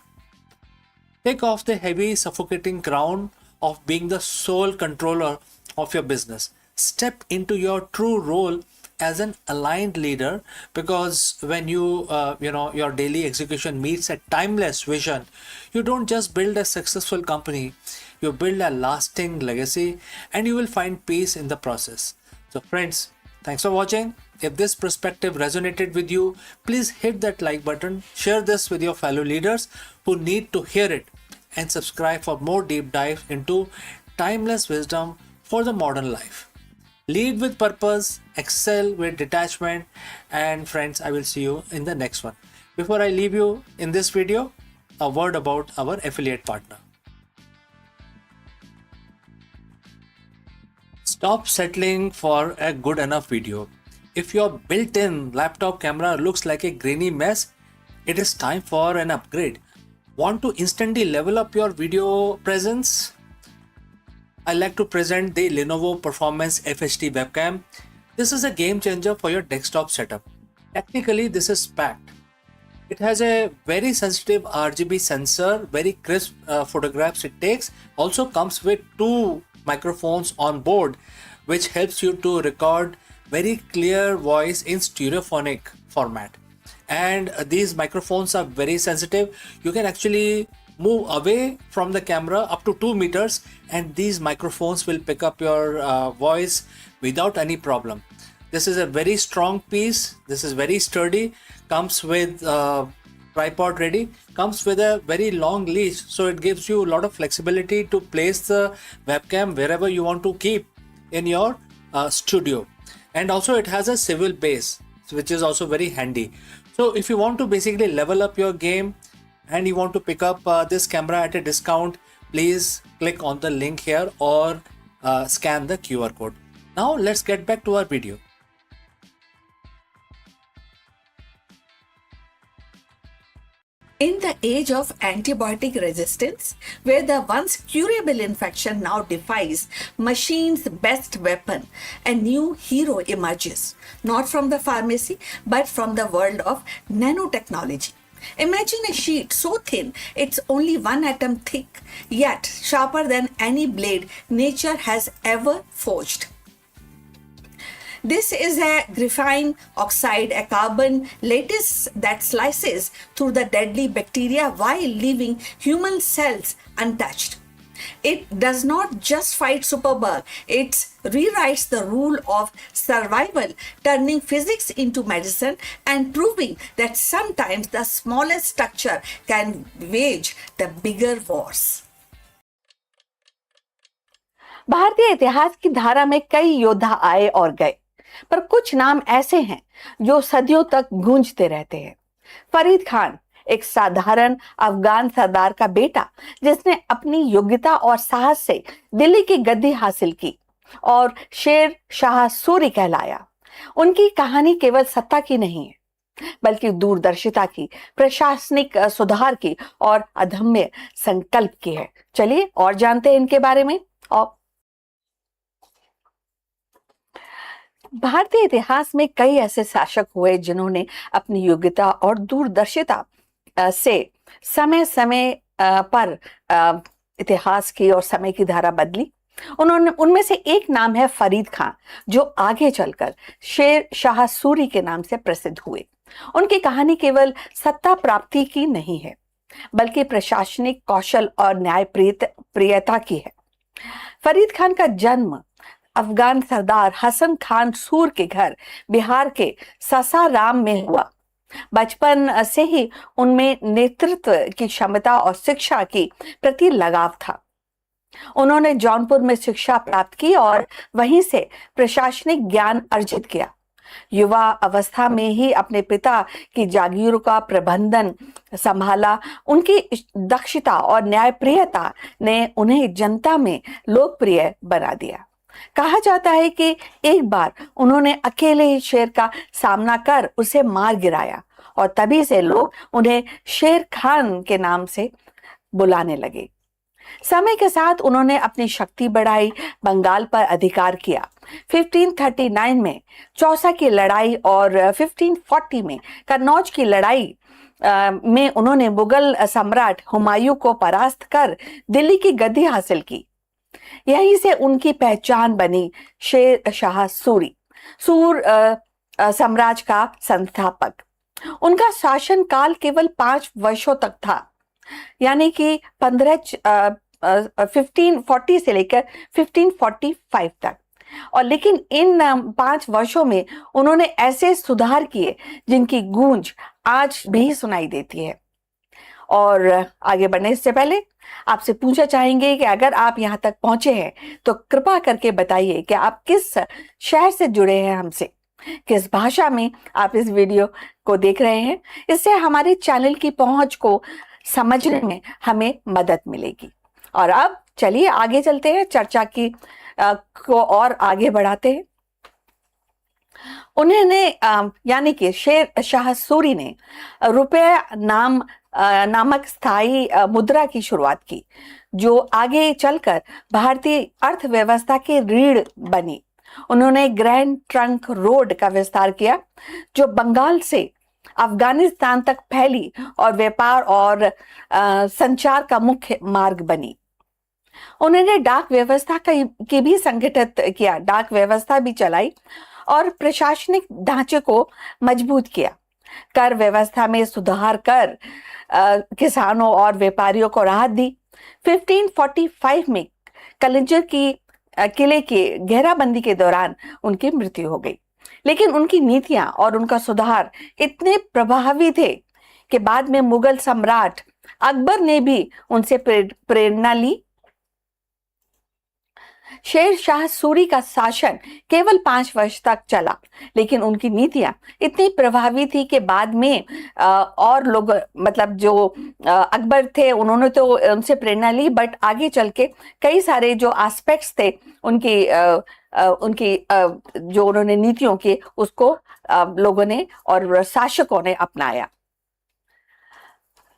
Take off the heavy, suffocating crown of being the sole controller of your business. Step into your true role as an aligned leader, because when your daily execution meets a timeless vision, you don't just build a successful company, you build a lasting legacy, and you will find peace in the process. So friends, thanks for watching. If this perspective resonated with you, please hit that like button, share this with your fellow leaders who need to hear it, and subscribe for more deep dive into timeless wisdom for the modern life. Lead with purpose, excel with detachment, and friends, I will see you in the next one. Before I leave you in this video, a word about our affiliate partner. Stop settling for a good enough video. If your built-in laptop camera looks like a grainy mess, it is time for an upgrade. Want to instantly level up your video presence? I like to present the Lenovo Performance FHD webcam. This is a game changer for your desktop setup. Technically, this is packed. It has a very sensitive RGB sensor, very crisp photographs it takes. Also comes with 2 microphones on board, which helps you to record very clear voice in stereophonic format. And these microphones are very sensitive. You can actually move away from the camera up to 2 meters and these microphones will pick up your voice without any problem. This is a very strong piece. This is very sturdy. Comes with tripod ready. Comes with a very long leash, so it gives you a lot of flexibility to place the webcam wherever you want to keep in your studio. And also it has a swivel base, which is also very handy. So if you want to basically level up your game and you want to pick up this camera at a discount, please click on the link here or scan the QR code. Now let's get back to our video. In the age of antibiotic resistance, where the once curable infection now defies machine's best weapon, a new hero emerges, not from the pharmacy, but from the world of nanotechnology. Imagine a sheet so thin it's only 1 atom thick, yet sharper than any blade nature has ever forged. This is a graphene oxide, a carbon lattice that slices through the deadly bacteria while leaving human cells untouched. It does not just fight superbug, it rewrites the rule of survival, turning physics into medicine and proving that sometimes the smallest structure can wage the bigger wars. भारतीय इतिहास की धारा में कई योद्धा आए और गए, पर कुछ नाम ऐसे हैं जो सदियों तक गूंजते रहते हैं। फरीद खान, एक साधारण अफगान सरदार का बेटा, जिसने अपनी योग्यता और साहस से दिल्ली की गद्दी हासिल की और शेर शाह सूरी कहलाया। उनकी कहानी केवल सत्ता की नहीं है, बल्कि दूरदर्शिता की, प्रशासनिक सुधार की और अदम्य संकल्प की है। चलिए और जानते हैं इनके बारे में। और भारतीय इतिहास में कई ऐसे शासक हुए जिन्होंने अपनी योग्यता और दूरदर्शिता से समय समय पर इतिहास की और समय की धारा बदली। उनमें से एक नाम है फरीद खान, जो आगे चलकर शेर शाह सूरी के नाम से प्रसिद्ध हुए। उनकी कहानी केवल सत्ता प्राप्ति की नहीं है, बल्कि प्रशासनिक कौशल और न्याय प्रियता की है। फरीद खान का जन्म अफगान सरदार हसन खान सूर के घर बिहार के सासाराम में हुआ। बचपन से ही उनमें नेतृत्व की क्षमता और शिक्षा की प्रति लगाव था। उन्होंने जौनपुर में शिक्षा प्राप्त की और वहीं से प्रशासनिक ज्ञान अर्जित किया। युवा अवस्था में ही अपने पिता की जागीरों का प्रबंधन संभाला। उनकी दक्षता और न्यायप्रियता ने उन्हें जनता में लोकप्रिय बना दिया। कहा जाता है कि एक बार उन्होंने अकेले ही शेर का सामना कर उसे मार गिराया और तभी से लोग उन्हें शेर खान के नाम से बुलाने लगे। समय के साथ उन्होंने अपनी शक्ति बढ़ाई, बंगाल पर अधिकार किया। 1539 में चौसा की लड़ाई और 1540 में कन्नौज की लड़ाई में उन्होंने मुगल सम्राट हुमायूं को परास्त कर दिल्ली की गद्दी हासिल की। यहीं से उनकी पहचान बनी शेर शाह सूरी, सूर साम्राज्य का संस्थापक। उनका शासन काल केवल 5 वर्षों तक था, यानी कि 1540 से लेकर 1545 तक। और लेकिन इन 5 वर्षों में उन्होंने ऐसे सुधार किए जिनकी गूंज आज भी सुनाई देती है। और आगे बढ़ने से पहले आपसे पूछना चाहेंगे कि अगर आप यहाँ तक पहुंचे हैं तो कृपा करके बताइए कि आप किस शहर से जुड़े हैं हमसे, किस भाषा में आप इस वीडियो को देख रहे हैं। इससे हमारे चैनल की पहुंच को समझने में हमें मदद मिलेगी। और अब चलिए आगे चलते हैं, चर्चा की को और आगे बढ़ाते हैं। उन्होंने यानी कि शेर शाह सूरी ने रुपये नामक स्थायी मुद्रा की शुरुआत की, जो आगे चलकर भारतीय अर्थव्यवस्था की रीढ़ बनी। उन्होंने ग्रैंड ट्रंक रोड का विस्तार किया, जो बंगाल से अफगानिस्तान तक फैली और व्यापार और संचार का मुख्य मार्ग बनी। उन्होंने डाक व्यवस्था की भी संगठित किया, डाक व्यवस्था भी चलाई और प्रशासनिक ढांचे को मजबूत किया। कर व्यवस्था में सुधार कर किसानों और व्यापारियों को राहत दी। 1545 में कलिंजर की किले की घेराबंदी के दौरान उनकी मृत्यु हो गई, लेकिन उनकी नीतियां और उनका सुधार इतने प्रभावी थे कि बाद में मुगल सम्राट अकबर ने भी उनसे प्रेरणा ली। शेर शाह सूरी का शासन केवल 5 वर्ष तक चला, लेकिन उनकी नीतियां इतनी प्रभावी थी कि बाद में और लोग, मतलब जो अकबर थे, उन्होंने तो उनसे प्रेरणा ली, बट आगे चल के कई सारे जो एस्पेक्ट्स थे उनकी जो उन्होंने नीतियों के, उसको लोगों ने और शासकों ने अपनाया।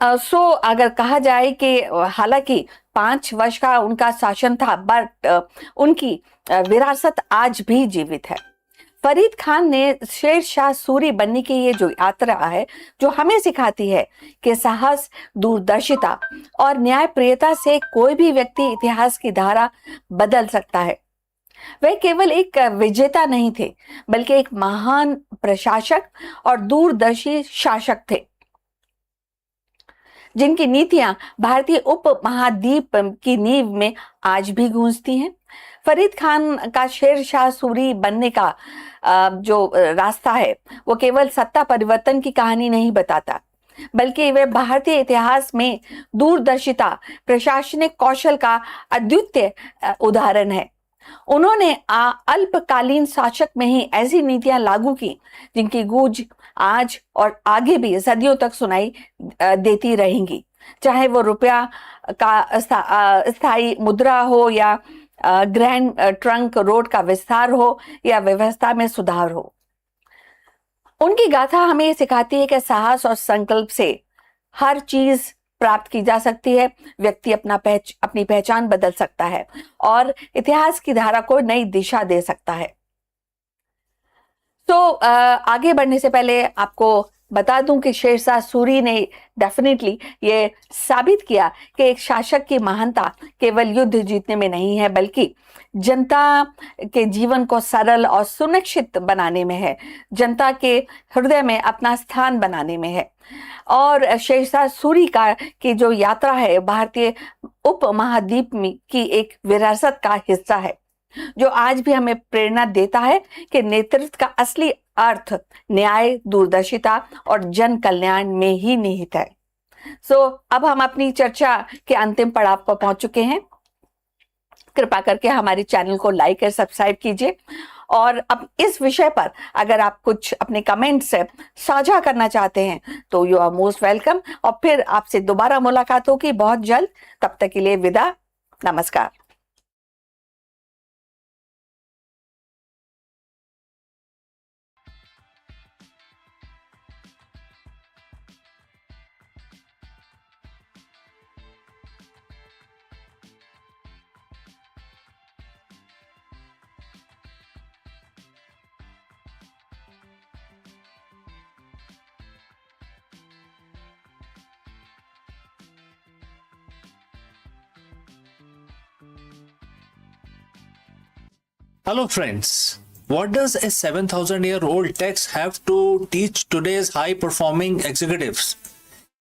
अगर कहा जाए कि हालांकि 5 वर्ष का उनका शासन था, बट उनकी विरासत आज भी जीवित है। फरीद खान ने शेर शाह सूरी बनने की ये जो यात्रा है, जो हमें सिखाती है कि साहस, दूरदर्शिता और न्यायप्रियता से कोई भी व्यक्ति इतिहास की धारा बदल सकता है। वे केवल एक विजेता नहीं थे, बल्कि एक महान प्रशासक और दूरदर्शी शासक थे, जिनकी नीतियां भारतीय उपमहाद्वीप की नींव में आज भी गूंजती हैं। फरीद खान का शेर शाह सूरी बनने का जो रास्ता है, वो केवल सत्ता परिवर्तन की कहानी नहीं बताता, बल्कि वे भारतीय इतिहास में दूरदर्शिता, प्रशासनिक कौशल का अद्वितीय उदाहरण है। उन्होंने अल्पकालीन शासक में ही ऐसी नीतियां लागू की जिनकी गूंज आज और आगे भी सदियों तक सुनाई देती रहेंगी, चाहे वो रुपया का स्थायी मुद्रा हो, या ग्रैंड ट्रंक रोड का विस्तार हो, या व्यवस्था में सुधार हो। उनकी गाथा हमें ये सिखाती है कि साहस और संकल्प से हर चीज प्राप्त की जा सकती है। व्यक्ति अपनी पहचान बदल सकता है और इतिहास की धारा को नई दिशा दे सकता है। तो आगे बढ़ने से पहले आपको बता दूं कि शेर शाह सूरी ने डेफिनेटली ये साबित किया कि एक शासक की महानता केवल युद्ध जीतने में नहीं है, बल्कि जनता के जीवन को सरल और सुनिश्चित बनाने में है, जनता के हृदय में अपना स्थान बनाने में है। और शेर शाह सूरी की जो यात्रा है, भारतीय उपमहाद्वीप की एक विरासत का हिस्सा है। जो आज भी हमें प्रेरणा देता है कि नेतृत्व का असली अर्थ न्याय, दूरदर्शिता और जन कल्याण में ही निहित है। अब हम अपनी चर्चा के अंतिम पड़ाव पर पहुंच चुके हैं। कृपा करके हमारे चैनल को लाइक और सब्सक्राइब कीजिए, और अब इस विषय पर अगर आप कुछ अपने कमेंट्स साझा करना चाहते हैं तो यू आर मोस्ट वेलकम, और फिर आपसे दोबारा मुलाकात होगी बहुत जल्द। तब तक के लिए विदा, नमस्कार। Hello friends, what does a 7,000-year-old text have to teach today's high-performing executives?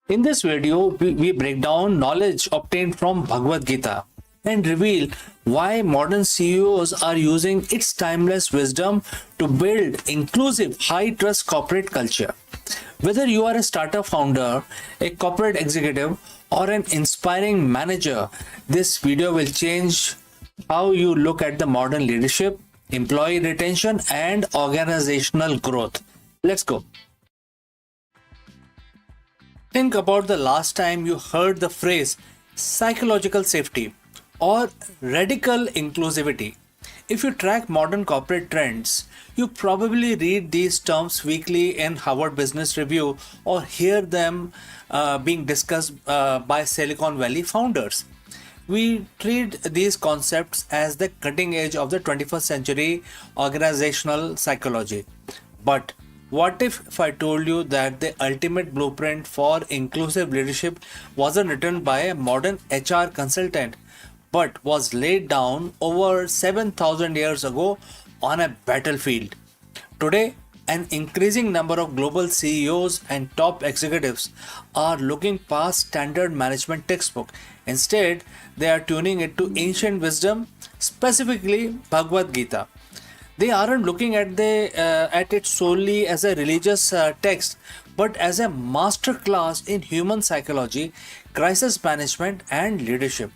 In this video, we break down knowledge obtained from Bhagavad Gita and reveal why modern CEOs are using its timeless wisdom to build inclusive, high-trust corporate culture. Whether you are a startup founder, a corporate executive, or an inspiring manager, this video will change how you look at the modern leadership, employee retention, and organizational growth. Let's go. Think about the last time you heard the phrase psychological safety or radical inclusivity. If you track modern corporate trends, you probably read these terms weekly in Harvard Business Review or hear them being discussed by Silicon Valley founders. We treat these concepts as the cutting edge of the 21st century organizational psychology. But what if I told you that the ultimate blueprint for inclusive leadership wasn't written by a modern HR consultant, but was laid down over 7,000 years ago on a battlefield? Today, an increasing number of global CEOs and top executives are looking past standard management textbook. Instead, they are tuning into ancient wisdom, specifically Bhagavad Gita. They aren't looking at it solely as a religious text, but as a master class in human psychology, crisis management, and leadership.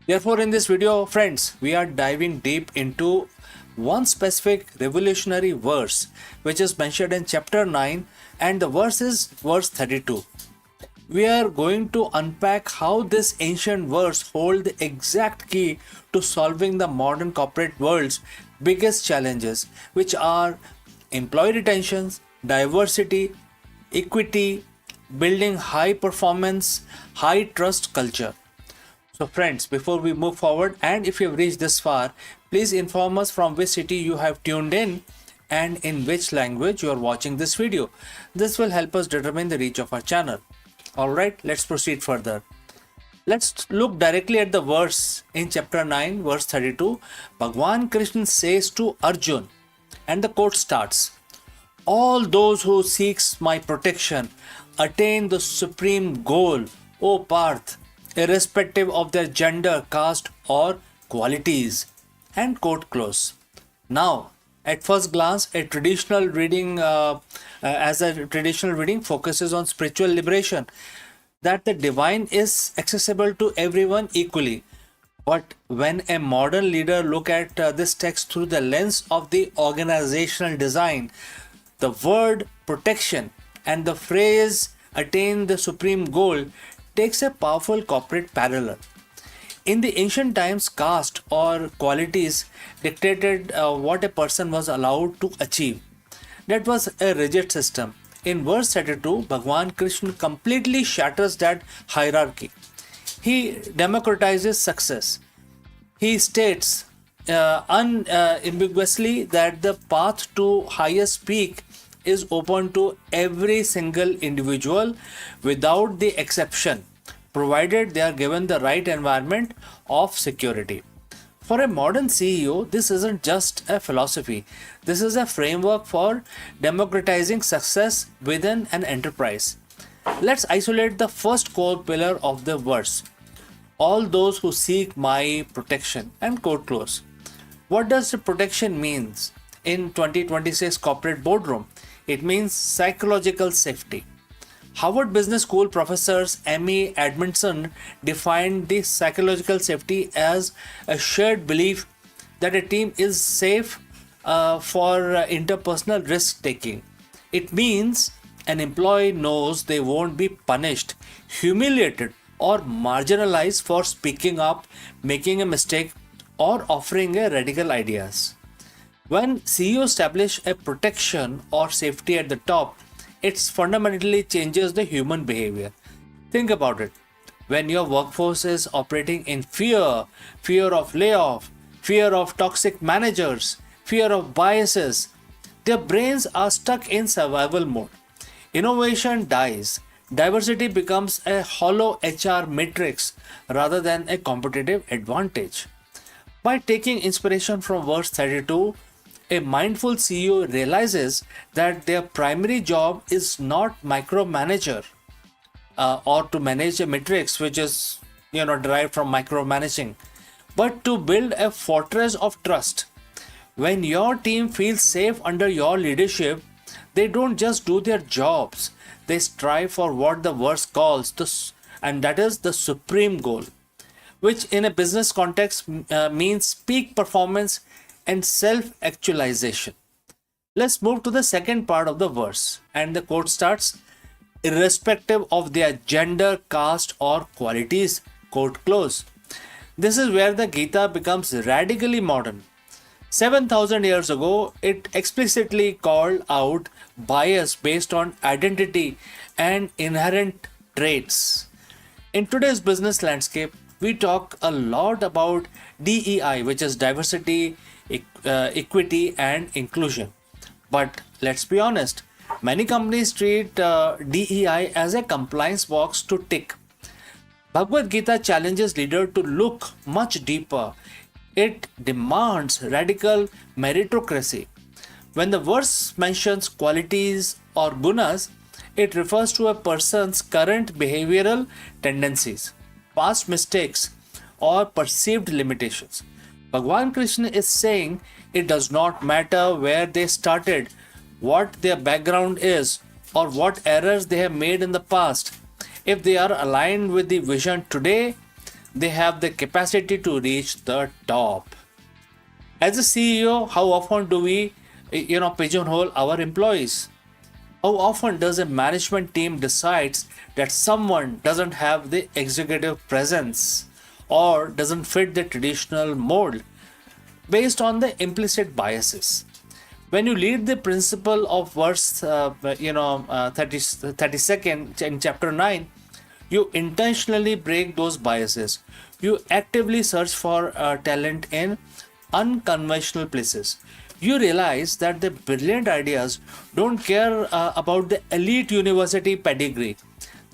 Therefore, in this video, friends, we are diving deep into one specific revolutionary verse, which is mentioned in chapter 9, and the verse is verse 32. We are going to unpack how this ancient verse holds the exact key to solving the modern corporate world's biggest challenges, which are employee retention, diversity, equity, building high performance, high trust culture. So friends, before we move forward, and if you have reached this far, please inform us from which city you have tuned in and in which language you are watching this video. This will help us determine the reach of our channel. Alright, let's proceed further. Let's look directly at the verse in chapter 9, verse 32. Bhagwan Krishna says to Arjun, and the quote starts, "All those who seeks my protection attain the supreme goal, O Parth, irrespective of their gender, caste, or qualities." And quote close. Now, at first glance, a traditional reading focuses on spiritual liberation, that the divine is accessible to everyone equally. But when a modern leader look at this text through the lens of the organizational design, the word protection and the phrase attain the supreme goal takes a powerful corporate parallel. In the ancient times, caste or qualities dictated what a person was allowed to achieve. That was a rigid system. In verse 32, Bhagwan Krishna completely shatters that hierarchy. He democratizes success. He states unambiguously that the path to highest peak is open to every single individual without the exception, provided they are given the right environment of security. For a modern CEO, this isn't just a philosophy. This is a framework for democratizing success within an enterprise. Let's isolate the first core pillar of the verse. All those who seek my protection, and quote close. What does the protection means in 2026 corporate boardroom? It means psychological safety. Harvard Business School professors Amy Edmondson defined the psychological safety as a shared belief that a team is safe for interpersonal risk taking. It means an employee knows they won't be punished, humiliated, or marginalized for speaking up, making a mistake, or offering a radical ideas. When CEO establish a protection or safety at the top, it fundamentally changes the human behavior. Think about it. When your workforce is operating in fear of layoff, fear of toxic managers, fear of biases, their brains are stuck in survival mode. Innovation dies. Diversity becomes a hollow HR matrix rather than a competitive advantage. By taking inspiration from verse 32, a mindful CEO realizes that their primary job is not micromanager or to manage a matrix which is derived from micromanaging, but to build a fortress of trust. When your team feels safe under your leadership, they don't just do their jobs, they strive for what the verse calls and that is the supreme goal, which in a business context means peak performance and self-actualization. Let's move to the second part of the verse, and the quote starts, irrespective of their gender, caste, or qualities, quote close. This is where the Gita becomes radically modern. 7,000 years ago, it explicitly called out bias based on identity and inherent traits. In today's business landscape, we talk a lot about DEI, which is diversity, equity, and inclusion. But let's be honest, many companies treat DEI as a compliance box to tick. Bhagavad Gita challenges leaders to look much deeper. It demands radical meritocracy. When the verse mentions qualities or gunas, it refers to a person's current behavioral tendencies, past mistakes, or perceived limitations. Bhagwan Krishna is saying it does not matter where they started, what their background is, or what errors they have made in the past. If they are aligned with the vision today, they have the capacity to reach the top. As a CEO, how often do we, pigeonhole our employees? How often does a management team decides that someone doesn't have the executive presence or doesn't fit the traditional mold based on the implicit biases? When you lead the principle of verse 32nd in chapter 9, you intentionally break those biases. You actively search for talent in unconventional places. You realize that the brilliant ideas don't care about the elite university pedigree,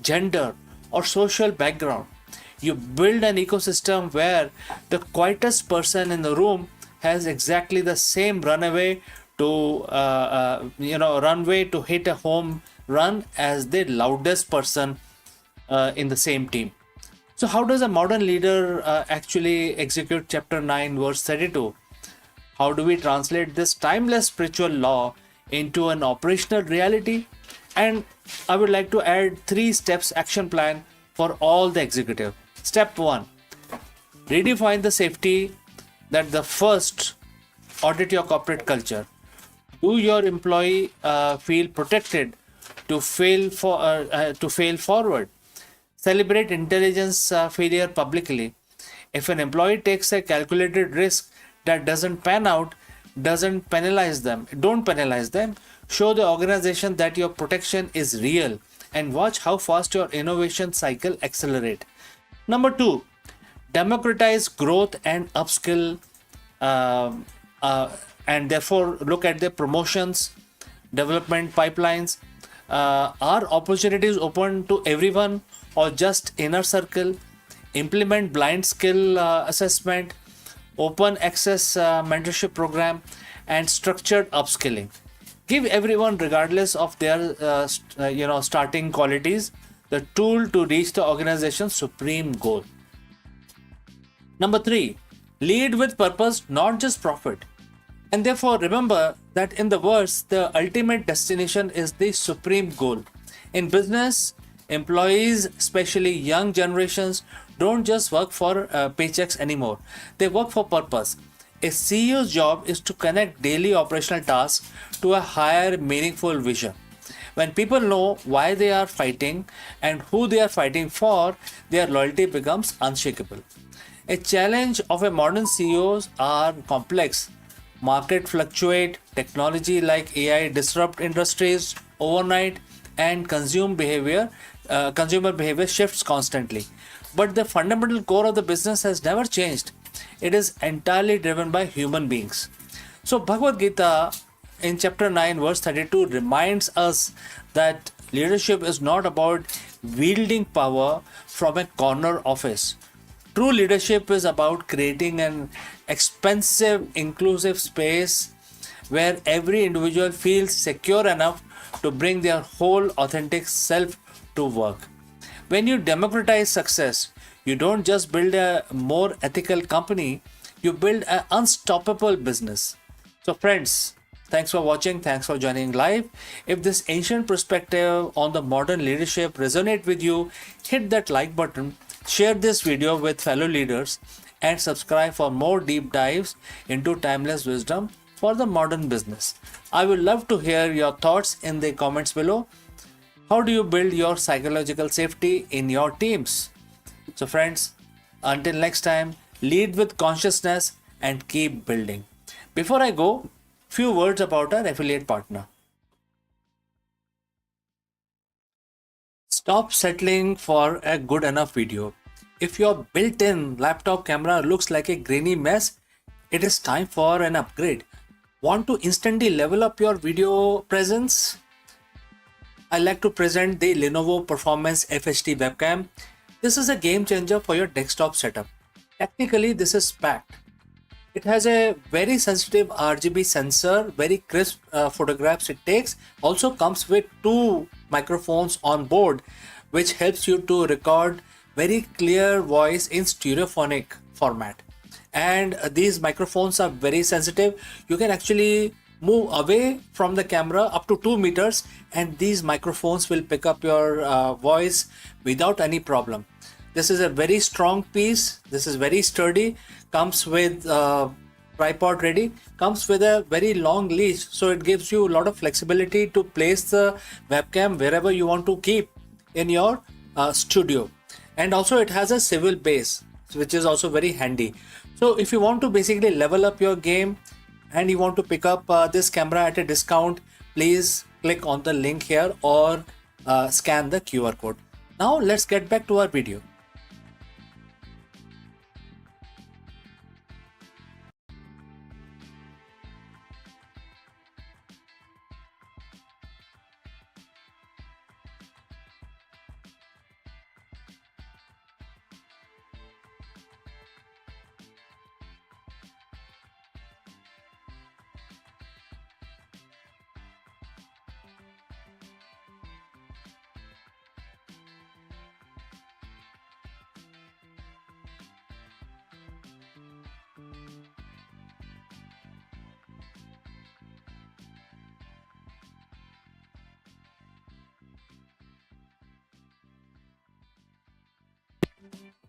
gender, or social background. You build an ecosystem where the quietest person in the room has exactly the same runway to hit a home run as the loudest person in the same team. So how does a modern leader actually execute chapter 9 verse 32? How do we translate this timeless spiritual law into an operational reality? And I would like to add 3 steps action plan for all the executive. Step 1, redefine the safety. That the first, audit your corporate culture. Do your employee feel protected to fail forward? Celebrate intelligence failure publicly. If an employee takes a calculated risk that doesn't pan out, don't penalize them. Show the organization that your protection is real and watch how fast your innovation cycle accelerate. Number 2, democratize growth and upskill, and therefore look at the promotions, development pipelines. Are opportunities open to everyone or just inner circle? Implement blind skill assessment, open access mentorship program, and structured upskilling. Give everyone, regardless of their starting qualities, the tool to reach the organization's supreme goal. Number 3, Lead with purpose, not just profit. And therefore, remember that in the verse, the ultimate destination is the supreme goal. In business, employees, especially young generations, don't just work for paychecks anymore. They work for purpose. A CEO's job is to connect daily operational tasks to a higher, meaningful vision. When people know why they are fighting and who they are fighting for, their loyalty becomes unshakable. A challenge of a modern CEOs are complex. Market fluctuate, technology like AI disrupt industries overnight, and consumer behavior shifts constantly. But the fundamental core of the business has never changed. It is entirely driven by human beings. So Bhagavad Gita in chapter 9 verse 32 reminds us that leadership is not about wielding power from a corner office. True leadership is about creating an expensive, inclusive space where every individual feels secure enough to bring their whole authentic self to work. When you democratize success, you don't just build a more ethical company, you build an unstoppable business. So, friends, thanks for watching. Thanks for joining live. If this ancient perspective on the modern leadership resonate with you, hit that like button, share this video with fellow leaders, and subscribe for more deep dives into timeless wisdom for the modern business. I would love to hear your thoughts in the comments below. How do you build your psychological safety in your teams? So friends, until next time, lead with consciousness and keep building. Before I go, few words about our affiliate partner. Stop settling for a good enough video. If your built-in laptop camera looks like a grainy mess, it is time for an upgrade. Want to instantly level up your video presence? I like to present the Lenovo Performance FHD webcam. This is a game changer for your desktop setup. Technically, this is packed. It has a very sensitive RGB sensor, very crisp photographs it takes. Also comes with two microphones on board, which helps you to record very clear voice in stereophonic format. And these microphones are very sensitive. You can actually move away from the camera up to 2 meters and these microphones will pick up your voice without any problem. This is a very strong piece. This is very sturdy. Comes with tripod ready. Comes with a very long leash, so it gives you a lot of flexibility to place the webcam wherever you want to keep in your studio. And also it has a swivel base, which is also very handy. So if you want to basically level up your game and you want to pick up this camera at a discount, please click on the link here or scan the QR code. Now let's get back to our video.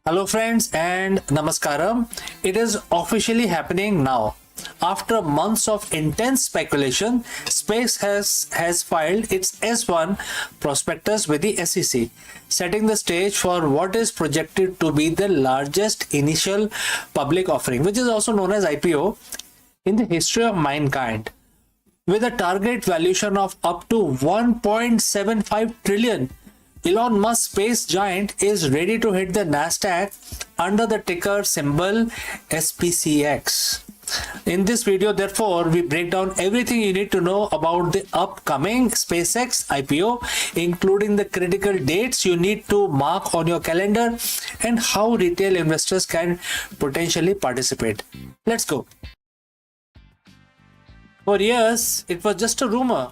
Hello friends and namaskaram. It is officially happening now. After months of intense speculation, Space has filed its S1 prospectus with the SEC, setting the stage for what is projected to be the largest initial public offering, which is also known as IPO, in the history of mankind. With a target valuation of up to 1.75 trillion, Elon Musk's space giant is ready to hit the Nasdaq under the ticker symbol SPCX. In this video, therefore, we break down everything you need to know about the upcoming SpaceX IPO, including the critical dates you need to mark on your calendar and how retail investors can potentially participate. Let's go. For years, it was just a rumor,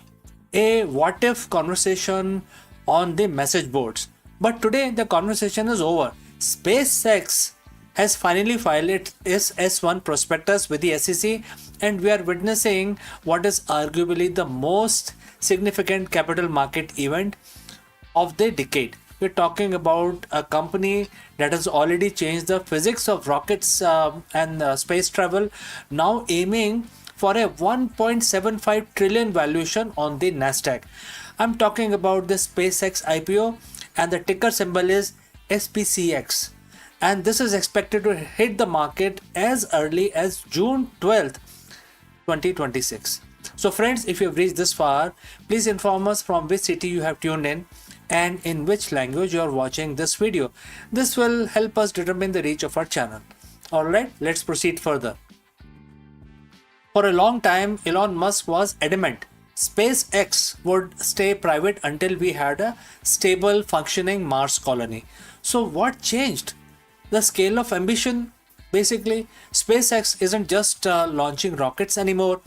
a what-if conversation on the message boards. But today, the conversation is over. SpaceX has finally filed its S1 prospectus with the SEC, and we are witnessing what is arguably the most significant capital market event of the decade. We're talking about a company that has already changed the physics of rockets and space travel, now aiming for a 1.75 trillion valuation on the Nasdaq. I'm talking about the SpaceX IPO, and the ticker symbol is SPCX. And this is expected to hit the market as early as June 12th, 2026. So friends, if you have reached this far, please inform us from which city you have tuned in and in which language you are watching this video. This will help us determine the reach of our channel. Alright, let's proceed further. For a long time, Elon Musk was adamant SpaceX would stay private until we had a stable, functioning Mars colony. So what changed? The scale of ambition. Basically, SpaceX isn't just launching rockets anymore.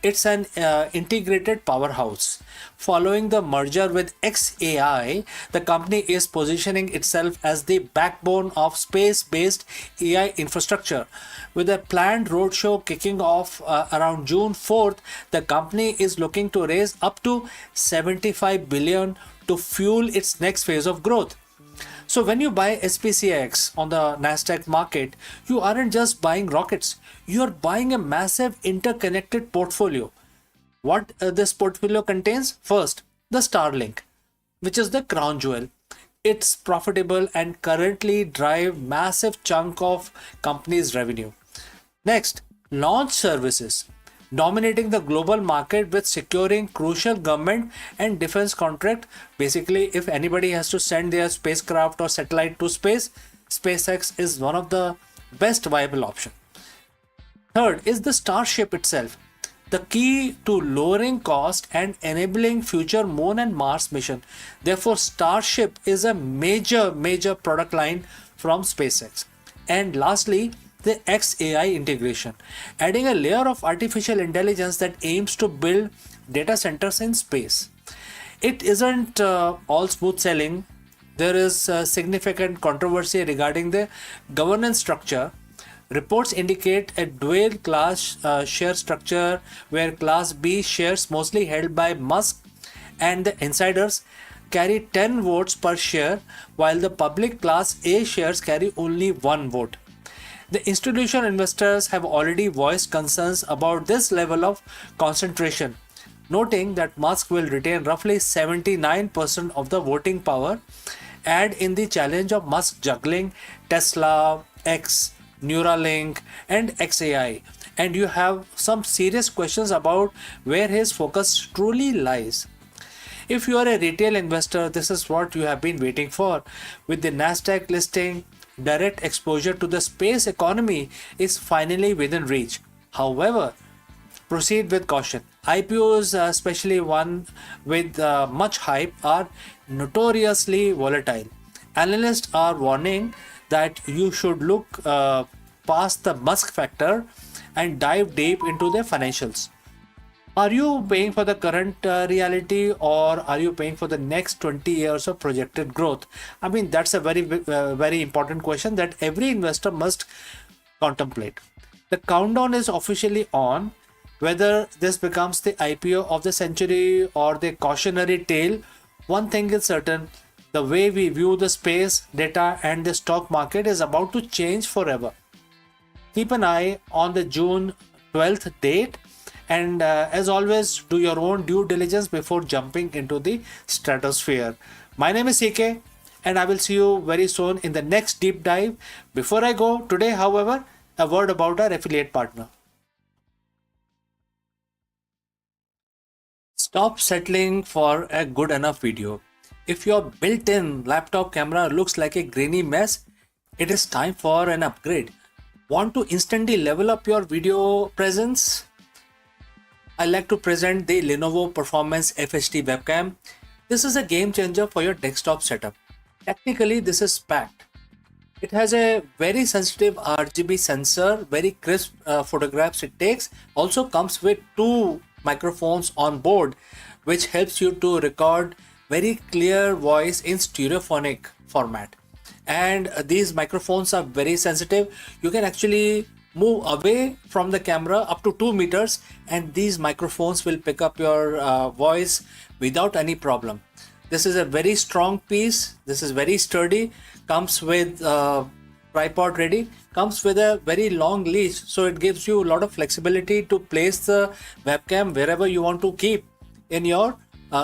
It's an integrated powerhouse. Following the merger with XAI, the company is positioning itself as the backbone of space-based AI infrastructure. With a planned roadshow kicking off around June 4th, the company is looking to raise up to 75 billion to fuel its next phase of growth. So when you buy SPCX on the Nasdaq market, you aren't just buying rockets, you are buying a massive interconnected portfolio. What this portfolio contains? First, the Starlink, which is the crown jewel. It's profitable and currently drive massive chunk of company's revenue. Next, launch services, dominating the global market with securing crucial government and defense contract. Basically, if anybody has to send their spacecraft or satellite to space, SpaceX is one of the best viable option. Third is the Starship itself, the key to lowering cost and enabling future Moon and Mars mission. Therefore, Starship is a major product line from SpaceX. And lastly, the XAI integration, adding a layer of artificial intelligence that aims to build data centers in space. It isn't all smooth sailing. There is significant controversy regarding the governance structure. Reports indicate a dual class share structure where Class B shares, mostly held by Musk and the insiders, carry 10 votes per share, while the public Class A shares carry only 1 vote. The institutional investors have already voiced concerns about this level of concentration, noting that Musk will retain roughly 79% of the voting power. Add in the challenge of Musk juggling Tesla, X, Neuralink, and XAI, and you have some serious questions about where his focus truly lies. If you are a retail investor, this is what you have been waiting for. With the Nasdaq listing, direct exposure to the space economy is finally within reach. However, proceed with caution. IPOs, especially one with much hype, are notoriously volatile. Analysts are warning that you should look past the Musk factor and dive deep into their financials. Are you paying for the current reality, or are you paying for the next 20 years of projected growth? I mean, that's a very important question that every investor must contemplate. The countdown is officially on. Whether this becomes the IPO of the century or the cautionary tale, one thing is certain: the way we view the space, data, and the stock market is about to change forever. Keep an eye on the June 12th date. And as always, do your own due diligence before jumping into the stratosphere. My name is CK, and I will see you very soon in the next deep dive. Before I go today, however, a word about our affiliate partner. Stop settling for a good enough video. If your built-in laptop camera looks like a grainy mess, it is time for an upgrade. Want to instantly level up your video presence? I like to present the Lenovo Performance FHD webcam. This is a game changer for your desktop setup. Technically, this is packed. It has a very sensitive RGB sensor, very crisp photographs it takes. Also comes with 2 microphones on board, which helps you to record very clear voice in stereophonic format. and these microphones are very sensitive. You can actually move away from the camera up to 2 meters, and these microphones will pick up your voice without any problem. This is a very strong piece. This is very sturdy. Comes with tripod ready. Comes with a very long leash, so it gives you a lot of flexibility to place the webcam wherever you want to keep in your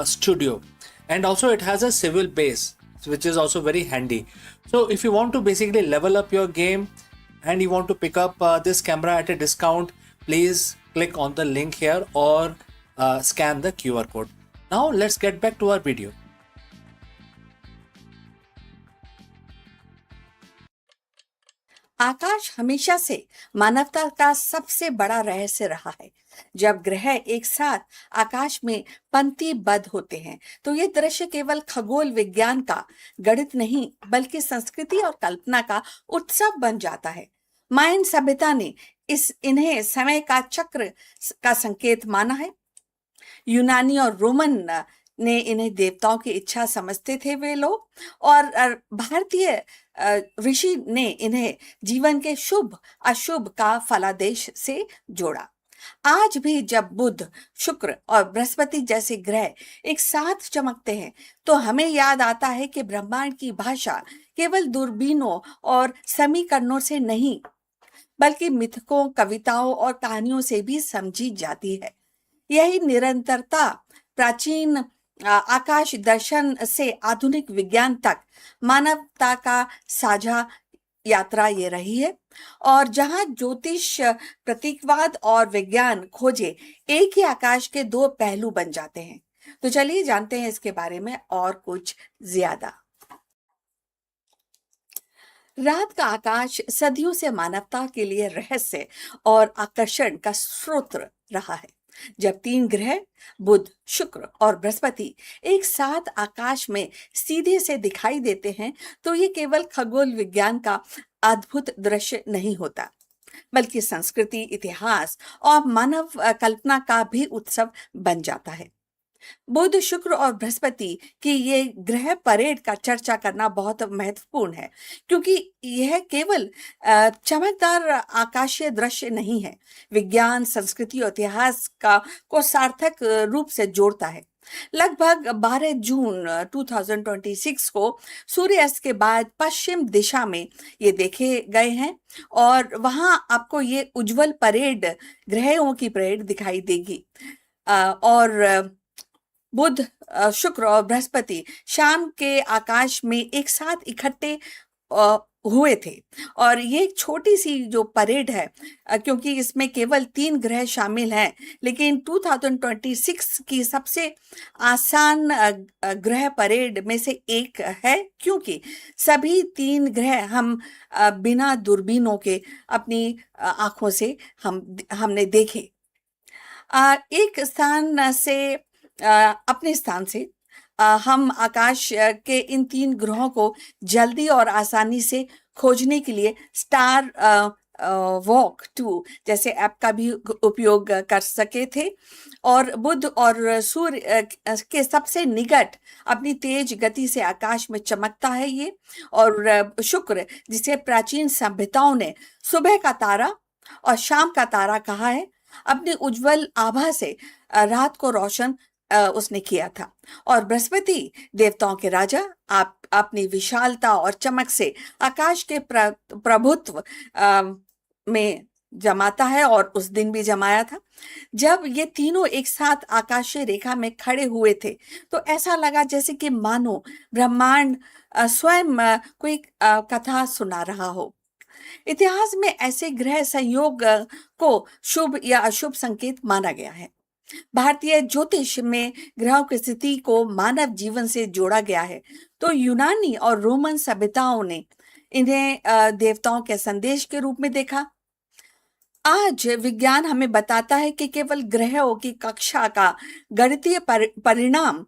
studio. And also it has a swivel base, which is also very handy. So if you want to basically level up your game and you want to pick up this camera at a discount, please click on the link here or scan the QR code. Now let's get back to our video. आकाश हमेशा से मानवता का सबसे बड़ा रहस्य रहा है। जब ग्रह एक साथ आकाश में पंक्तिबद्ध होते हैं तो ये दृश्य केवल खगोल विज्ञान का गणित नहीं बल्कि संस्कृति और कल्पना का उत्सव बन जाता है। मायन सभ्यता ने इन्हें समय का चक्र का संकेत माना है। यूनानी और रोमन ने इन्हें देवताओं की इच्छा समझते थे वे लोग, और भारतीय ऋषि ने इन्हें जीवन के शुभ अशुभ का फलादेश से जोड़ा। आज भी जब बुध, शुक्र और बृहस्पति जैसे ग्रह एक साथ चमकते हैं तो हमें याद आता है कि ब्रह्मांड की भाषा केवल दूरबीनों और समीकरणों से नहीं बल्कि मिथकों, कविताओं और कहानियों से भी समझी जाती है। यही निरंतरता प्राचीन आकाश दर्शन से आधुनिक विज्ञान तक मानवता का साझा यात्रा ये रही है। और जहां ज्योतिष, प्रतीकवाद और विज्ञान खोजे एक ही आकाश के दो पहलू बन जाते हैं। तो चलिए जानते हैं इसके बारे में और कुछ ज्यादा। रात का आकाश सदियों से मानवता के लिए रहस्य और आकर्षण का स्रोत रहा है। जब तीन ग्रह बुध, शुक्र और बृहस्पति एक साथ आकाश में सीधे से दिखाई देते हैं तो ये केवल खगोल विज्ञान का अद्भुत दृश्य नहीं होता बल्कि संस्कृति, इतिहास और मानव कल्पना का भी उत्सव बन जाता है। बुध, शुक्र और बृहस्पति की ये ग्रह परेड का चर्चा करना बहुत महत्वपूर्ण है क्योंकि यह केवल चमकदार आकाशीय दृश्य नहीं है, विज्ञान, संस्कृति और इतिहास को सार्थक रूप से जोड़ता है। लगभग 12 जून 2026 को सूर्यास्त के बाद पश्चिम दिशा में ये देखे गए हैं और वहां आपको ये उज्जवल परेड, ग्रहों की परेड दिखाई देगी। और बुध, शुक्र और बृहस्पति शाम के आकाश में एक साथ इकट्ठे हुए थे और ये एक छोटी सी जो परेड है क्योंकि इसमें केवल 3 ग्रह शामिल हैं, लेकिन 2026 की सबसे आसान ग्रह परेड में से एक है क्योंकि सभी 3 ग्रह हम बिना दूरबीनों के अपनी आंखों से हमने देखे। एक स्थान से अपने स्थान से हम आकाश के इन 3 ग्रहों को जल्दी और आसानी से खोजने के लिए स्टार वॉक 2 जैसे ऐप का भी उपयोग कर सके थे। और बुध और सूर्य के सबसे निकट अपनी तेज गति से आकाश में चमकता है ये, और शुक्र जिसे प्राचीन सभ्यताओं ने सुबह का तारा और शाम का तारा कहा है, अपनी उज्जवल आभा से रात को रोशन उसने किया था। और बृहस्पति देवताओं के राजा अपनी विशालता और चमक से आकाश के प्रभुत्व में जमाता है और उस दिन भी जमाया था। जब ये तीनों एक साथ आकाशीय रेखा में खड़े हुए थे तो ऐसा लगा जैसे कि मानो ब्रह्मांड स्वयं कोई कथा सुना रहा हो। इतिहास में ऐसे ग्रह संयोग को शुभ या अशुभ संकेत माना गया है। भारतीय ज्योतिष में ग्रहों की स्थिति को मानव जीवन से जोड़ा गया है, तो यूनानी और रोमन सभ्यताओं ने इन्हें देवताओं के संदेश के रूप में देखा। आज विज्ञान हमें बताता है कि केवल ग्रहों की कक्षा का गणितीय परिणाम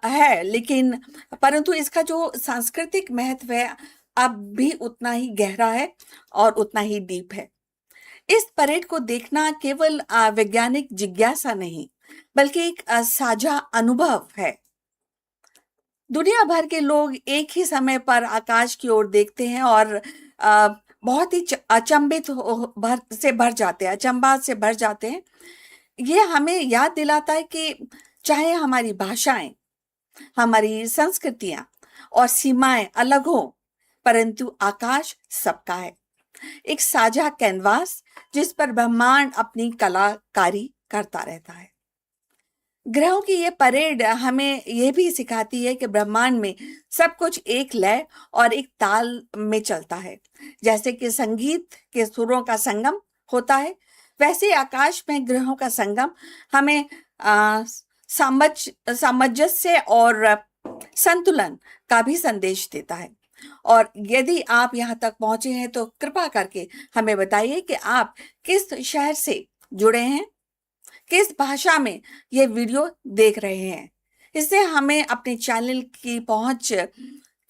है, लेकिन परंतु इसका जो सांस्कृतिक महत्व है अब भी उतना ही गहरा है और उतना ही डीप है। इस परेड को देखना केवल वैज्ञानिक जिज्ञासा नहीं बल्कि एक साझा अनुभव है। दुनिया भर के लोग एक ही समय पर आकाश की ओर देखते हैं और बहुत ही अचंभित भर जाते हैं, अचंभा से भर जाते हैं। ये हमें याद दिलाता है कि चाहे हमारी भाषाएं, हमारी संस्कृतियां और सीमाएं अलग हो, परंतु आकाश सबका है। एक साझा कैनवास जिस पर ब्रह्मांड अपनी कलाकारी करता रहता है। ग्रहों की ये परेड हमें ये भी सिखाती है कि ब्रह्मांड में सब कुछ एक लय और एक ताल में चलता है। जैसे कि संगीत के सुरों का संगम होता है, वैसे ही आकाश में ग्रहों का संगम हमें सामंजस्य और संतुलन का भी संदेश देता है। और यदि आप यहाँ तक पहुंचे हैं तो कृपा करके हमें बताइए कि आप किस शहर से जुड़े हैं, किस भाषा में ये वीडियो देख रहे हैं। इससे हमें अपने चैनल की पहुंच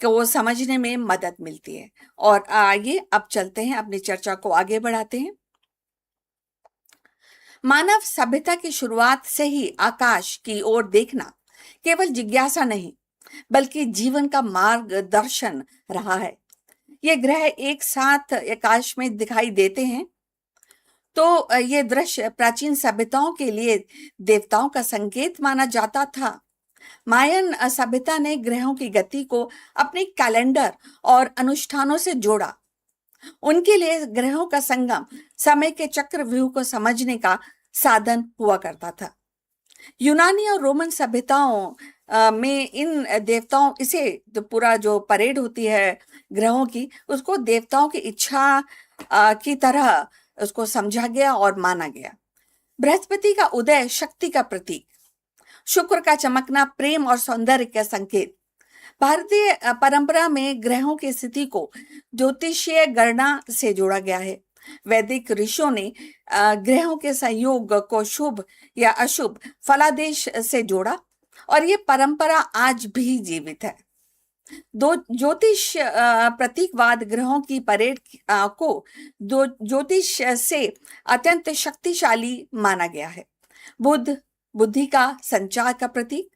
को समझने में मदद मिलती है। और आइए अब चलते हैं, अपनी चर्चा को आगे बढ़ाते हैं। मानव सभ्यता की शुरुआत से ही आकाश की ओर देखना केवल जिज्ञासा नहीं, बल्कि जीवन का मार्गदर्शन रहा है। ये ग्रह एक साथ आकाश में दिखाई देते हैं तो ये दृश्य प्राचीन सभ्यताओं के लिए देवताओं का संकेत माना जाता था। मायन सभ्यता ने ग्रहों की गति को अपने कैलेंडर और अनुष्ठानों से जोड़ा। उनके लिए ग्रहों का संगम समय के चक्रव्यूह को समझने का साधन हुआ करता था। यूनानी और रोमन सभ्यताओं में इन देवताओं, इसे जो पूरा जो परेड होती है ग्रहों की, उसको देवताओं की इच्छा की तरह उसको समझा गया और माना गया। बृहस्पति का उदय शक्ति का प्रतीक, शुक्र का चमकना प्रेम और सौंदर्य का संकेत। भारतीय परंपरा में ग्रहों की स्थिति को ज्योतिषीय गणना से जोड़ा गया है। वैदिक ऋषियों ने ग्रहों के संयोग को शुभ या अशुभ फलादेश से जोड़ा और ये परंपरा आज भी जीवित है। दो ज्योतिष प्रतीकवाद ग्रहों की परेड को दो ज्योतिष से अत्यंत शक्तिशाली माना गया है। बुध बुद्धि का संचार का प्रतीक,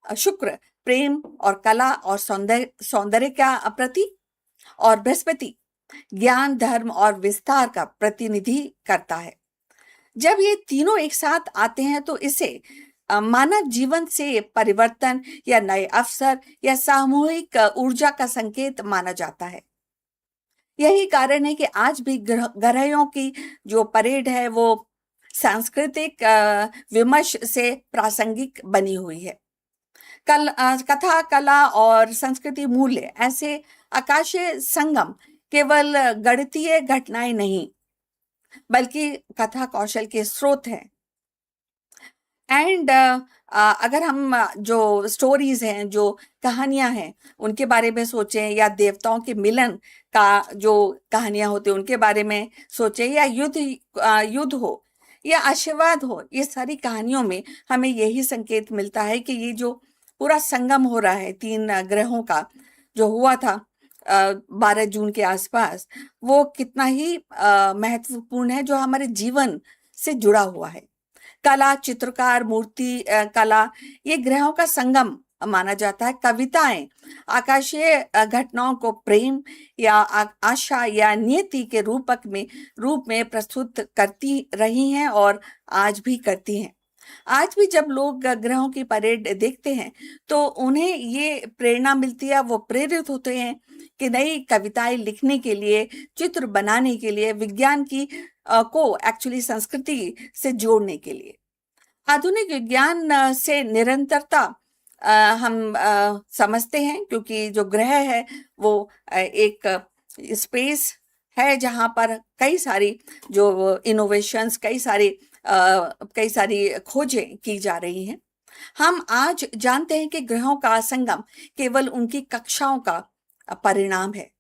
शुक्र प्रेम और कला और सौंदर्य का प्रतीक, और बृहस्पति ज्ञान धर्म और विस्तार का प्रतिनिधि करता है। जब ये तीनों एक साथ आते हैं तो इसे मानव जीवन से परिवर्तन या नए अवसर या सामूहिक ऊर्जा का संकेत माना जाता है। यही कारण है कि आज भी ग्रहों की जो परेड है वो सांस्कृतिक विमर्श से प्रासंगिक बनी हुई है। कथा, कला और संस्कृति मूल्य ऐसे आकाशीय संगम केवल गणितीय घटनाएं नहीं, बल्कि कथा कौशल के स्रोत हैं। एंड अगर हम जो स्टोरीज हैं, जो कहानियां हैं, उनके बारे में सोचें, या देवताओं के मिलन का जो कहानियां होती हैं उनके बारे में सोचें, या युद्ध हो या आशीर्वाद हो, ये सारी कहानियों में हमें यही संकेत मिलता है कि ये जो पूरा संगम हो रहा है तीन ग्रहों का, जो हुआ था 12 जून के आसपास, वो कितना ही महत्वपूर्ण है, जो हमारे जीवन से जुड़ा हुआ है। कला, चित्रकार, मूर्ति कला, ये ग्रहों का संगम माना जाता है। कविताएं आकाशीय घटनाओं को प्रेम या आशा या नियति के रूप में प्रस्तुत करती रही हैं और आज भी करती हैं। आज भी जब लोग ग्रहों की परेड देखते हैं तो उन्हें ये प्रेरणा मिलती है, वो प्रेरित होते हैं कि नई कविताएं लिखने के लिए, चित्र बनाने के लिए, विज्ञान की को एक्चुअली संस्कृति से जोड़ने के लिए। आधुनिक विज्ञान से निरंतरता हम समझते हैं, क्योंकि जो ग्रह है वो एक स्पेस है जहां पर कई सारी जो इनोवेशंस, कई सारी खोजें की जा रही हैं। हम आज जानते हैं कि ग्रहों का संगम केवल उनकी कक्षाओं का परिणाम है,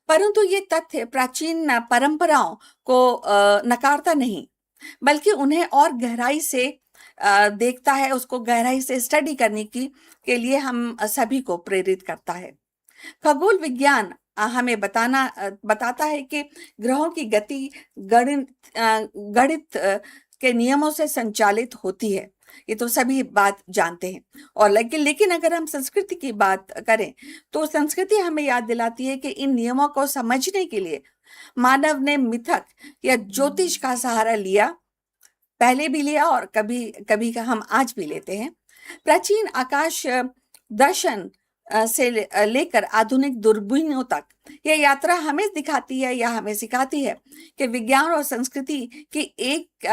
परंतु ये तथ्य प्राचीन परंपराओं को नकारता नहीं, बल्कि उन्हें और गहराई से देखता है, उसको गहराई से स्टडी करने के लिए हम सभी को प्रेरित करता है। खगोल विज्ञान हमें बताता है कि ग्रहों की गति गणित के नियमों से संचालित होती है, ये तो सभी बात जानते हैं। और लेकिन अगर हम संस्कृति की बात करें तो संस्कृति हमें याद दिलाती है कि इन नियमों को समझने के लिए मानव ने मिथक या ज्योतिष का सहारा लिया, पहले भी लिया और कभी कभी का हम आज भी लेते हैं। प्राचीन आकाश दर्शन से लेकर आधुनिक दूरबीनों तक यह यात्रा हमें दिखाती है या हमें सिखाती है कि विज्ञान और संस्कृति की एक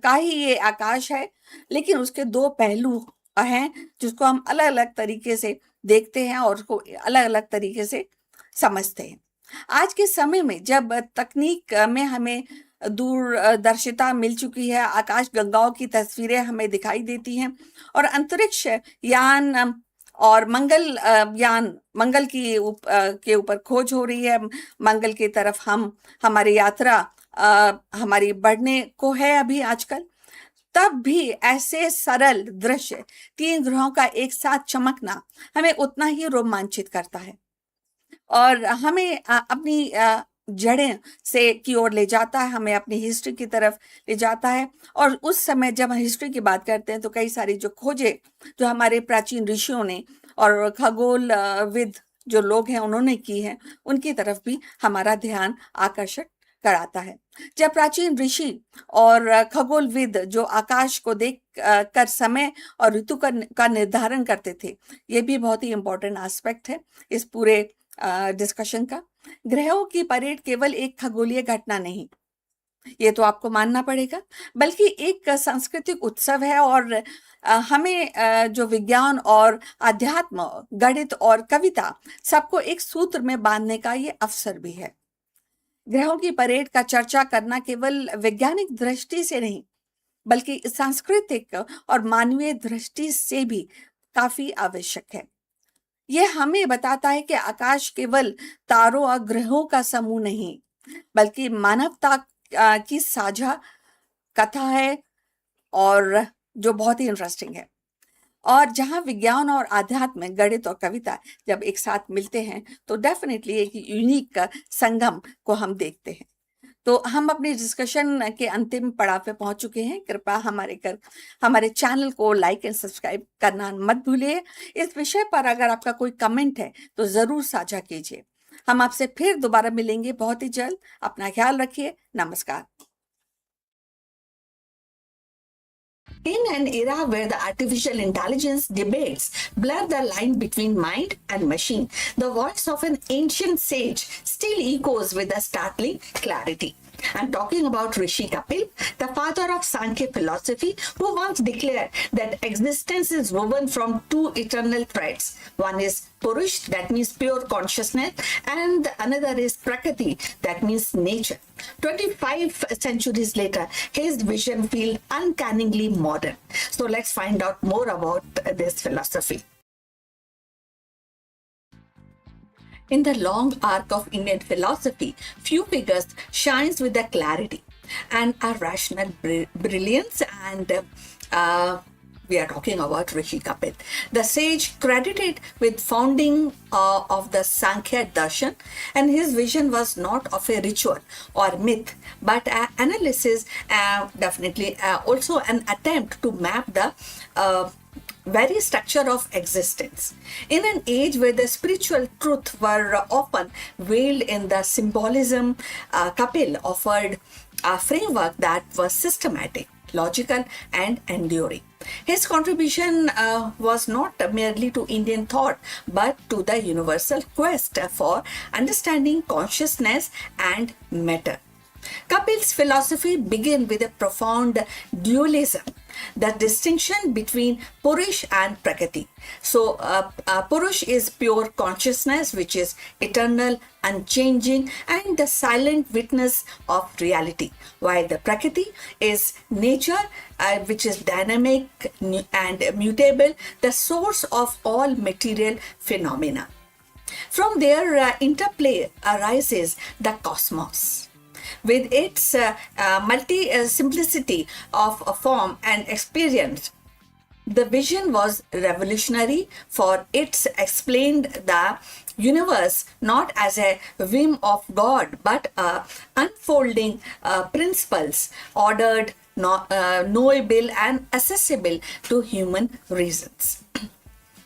का ही ये आकाश है, लेकिन उसके दो पहलू हैं जिसको हम अलग अलग तरीके से देखते हैं और उसको अलग अलग तरीके से समझते हैं। आज के समय में जब तकनीक में हमें दूरदर्शिता मिल चुकी है, आकाश गंगाओं की तस्वीरें हमें दिखाई देती हैं और अंतरिक्ष यान और मंगल के ऊपर खोज हो रही है, मंगल की तरफ हमारी यात्रा हमारी बढ़ने को है अभी आजकल, तब भी ऐसे सरल दृश्य 3 ग्रहों का एक साथ चमकना हमें उतना ही रोमांचित करता है और हमें अपनी जड़ें से की ओर ले जाता है, हमें अपनी हिस्ट्री की तरफ ले जाता है। और उस समय जब हम हिस्ट्री की बात करते हैं तो कई सारी जो खोजें जो हमारे प्राचीन ऋषियों ने और खगोल विद जो लोग हैं उन्होंने की हैं, उनकी तरफ भी हमारा ध्यान आकर्षित कराता है। जब प्राचीन ऋषि और खगोलविद जो आकाश को देख कर समय और ऋतु का निर्धारण करते थे, ये भी बहुत ही इंपॉर्टेंट एस्पेक्ट है इस पूरे डिस्कशन का। ग्रहों की परेड केवल एक खगोलीय घटना नहीं, ये तो आपको मानना पड़ेगा, बल्कि एक सांस्कृतिक उत्सव है और हमें जो विज्ञान और अध्यात्म, गणित और कविता सबको एक सूत्र में बांधने का ये अवसर भी है। ग्रहों की परेड का चर्चा करना केवल वैज्ञानिक दृष्टि से नहीं, बल्कि सांस्कृतिक और मानवीय दृष्टि से भी काफी आवश्यक है। यह हमें बताता है कि आकाश केवल तारों और ग्रहों का समूह नहीं, बल्कि मानवता की साझा कथा है और जो बहुत ही इंटरेस्टिंग है। और जहां विज्ञान और आध्यात्म, गणित और कविता जब एक साथ मिलते हैं तो डेफिनेटली एक यूनिक संगम को हम देखते हैं। तो हम अपनी डिस्कशन के अंतिम पड़ाव पे पहुंच चुके हैं। कृपया हमारे चैनल को लाइक एंड सब्सक्राइब करना मत भूलिए। इस विषय पर अगर आपका कोई कमेंट है तो जरूर साझा कीजिए। हम आपसे फिर दोबारा मिलेंगे बहुत ही जल्द। अपना ख्याल रखिए। नमस्कार। In an era where the artificial intelligence debates blur the line between mind and machine, the voice of an ancient sage still echoes with a startling clarity. I'm talking about Rishi Kapil, the father of Sankhya philosophy, who once declared that existence is woven from two eternal threads. One is Purush, that means pure consciousness, and another is Prakriti, that means nature. 25 centuries later, his vision feels uncannily modern. So let's find out more about this philosophy. In the long arc of Indian philosophy, few figures shines with the clarity and a rational brilliance, and we are talking about Rishi Kapil, the sage credited with founding of the Sankhya Darshan, and his vision was not of a ritual or myth, but an analysis, definitely also an attempt to map the very structure of existence. In an age where the spiritual truth were often veiled in the symbolism, Kapil offered a framework that was systematic, logical, and enduring. His contribution was not merely to Indian thought, but to the universal quest for understanding consciousness and matter. Kapil's philosophy began with a profound dualism, the distinction between Purush and Prakriti. So, Purush is pure consciousness, which is eternal, unchanging, and the silent witness of reality, while the Prakriti is nature, which is dynamic and mutable, the source of all material phenomena. From their interplay arises the cosmos, with its multi-simplicity of form and experience. The vision was revolutionary, for it explained the universe not as a whim of God but unfolding principles ordered, knowable and accessible to human reasons.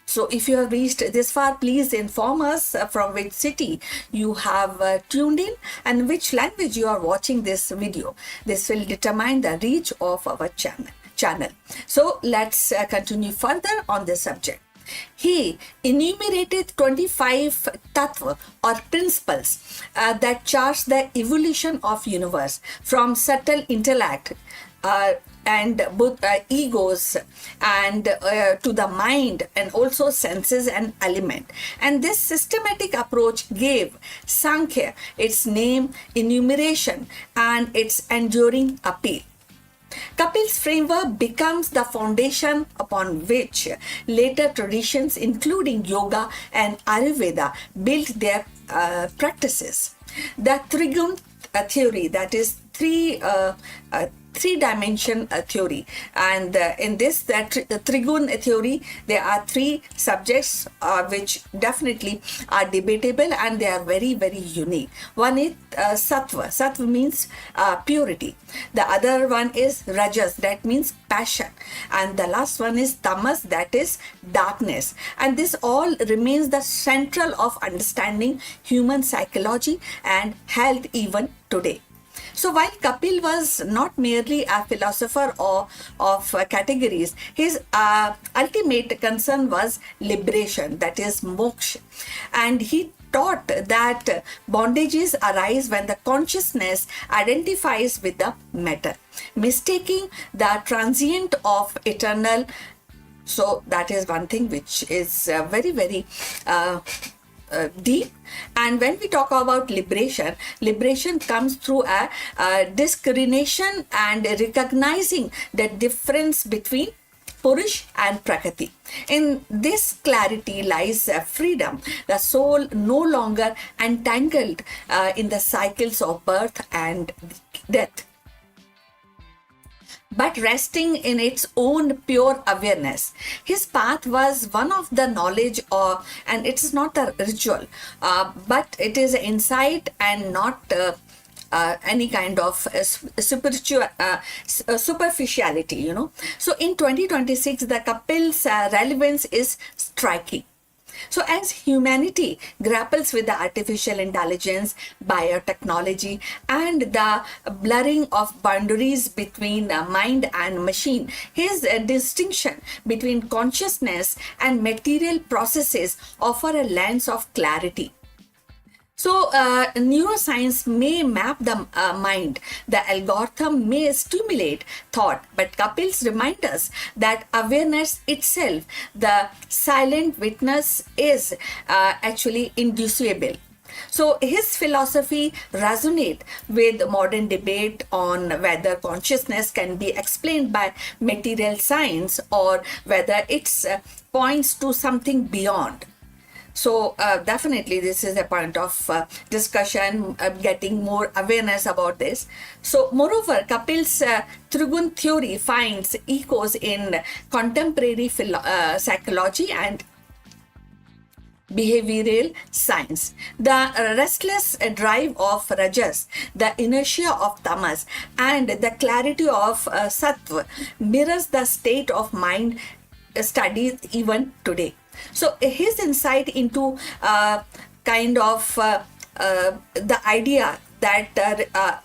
So if you have reached this far, please inform us from which city you have tuned in and which language you are watching this video. This will determine the reach of our channel. So let's continue further on this subject. He enumerated 25 tattva or principles that chart the evolution of universe from subtle intellect and egos and to the mind and also senses and element. And this systematic approach gave Sankhya its name, enumeration and its enduring appeal. Kapil's framework becomes the foundation upon which later traditions, including yoga and Ayurveda, built their practices. The Trigun theory, that is three-dimension theory, and in this the Trigun theory, there are three subjects which definitely are debatable and they are very, very unique. One is sattva. Sattva means purity. The other one is rajas, that means passion, and the last one is tamas, that is darkness. And this all remains the central of understanding human psychology and health even today. So while Kapil was not merely a philosopher of categories, his ultimate concern was liberation, that is moksha. And he taught that bondages arise when the consciousness identifies with the matter, mistaking the transient of eternal. So that is one thing which is very, very deep. And when we talk about liberation comes through a discrimination and recognizing the difference between Purush and Prakriti. In this clarity lies freedom, the soul no longer entangled in the cycles of birth and death, but resting in its own pure awareness. His path was one of the knowledge, and it is not a ritual, but it is insight and not any kind of spiritual superficiality, you know. So in 2026, the Kapil's relevance is striking. So as humanity grapples with the artificial intelligence, biotechnology, and the blurring of boundaries between mind and machine, his distinction between consciousness and material processes offer a lens of clarity. So neuroscience may map the mind, the algorithm may stimulate thought, but Kapil's remind us that awareness itself, the silent witness, is actually indissoluble. So his philosophy resonates with modern debate on whether consciousness can be explained by material science or whether it points to something beyond. So definitely this is a point of discussion, getting more awareness about this. So moreover, Kapil's Trigun theory finds echoes in contemporary psychology and behavioral science. The restless drive of rajas, the inertia of tamas, and the clarity of sattva mirrors the state of mind studied even today. So his insight into kind of the idea that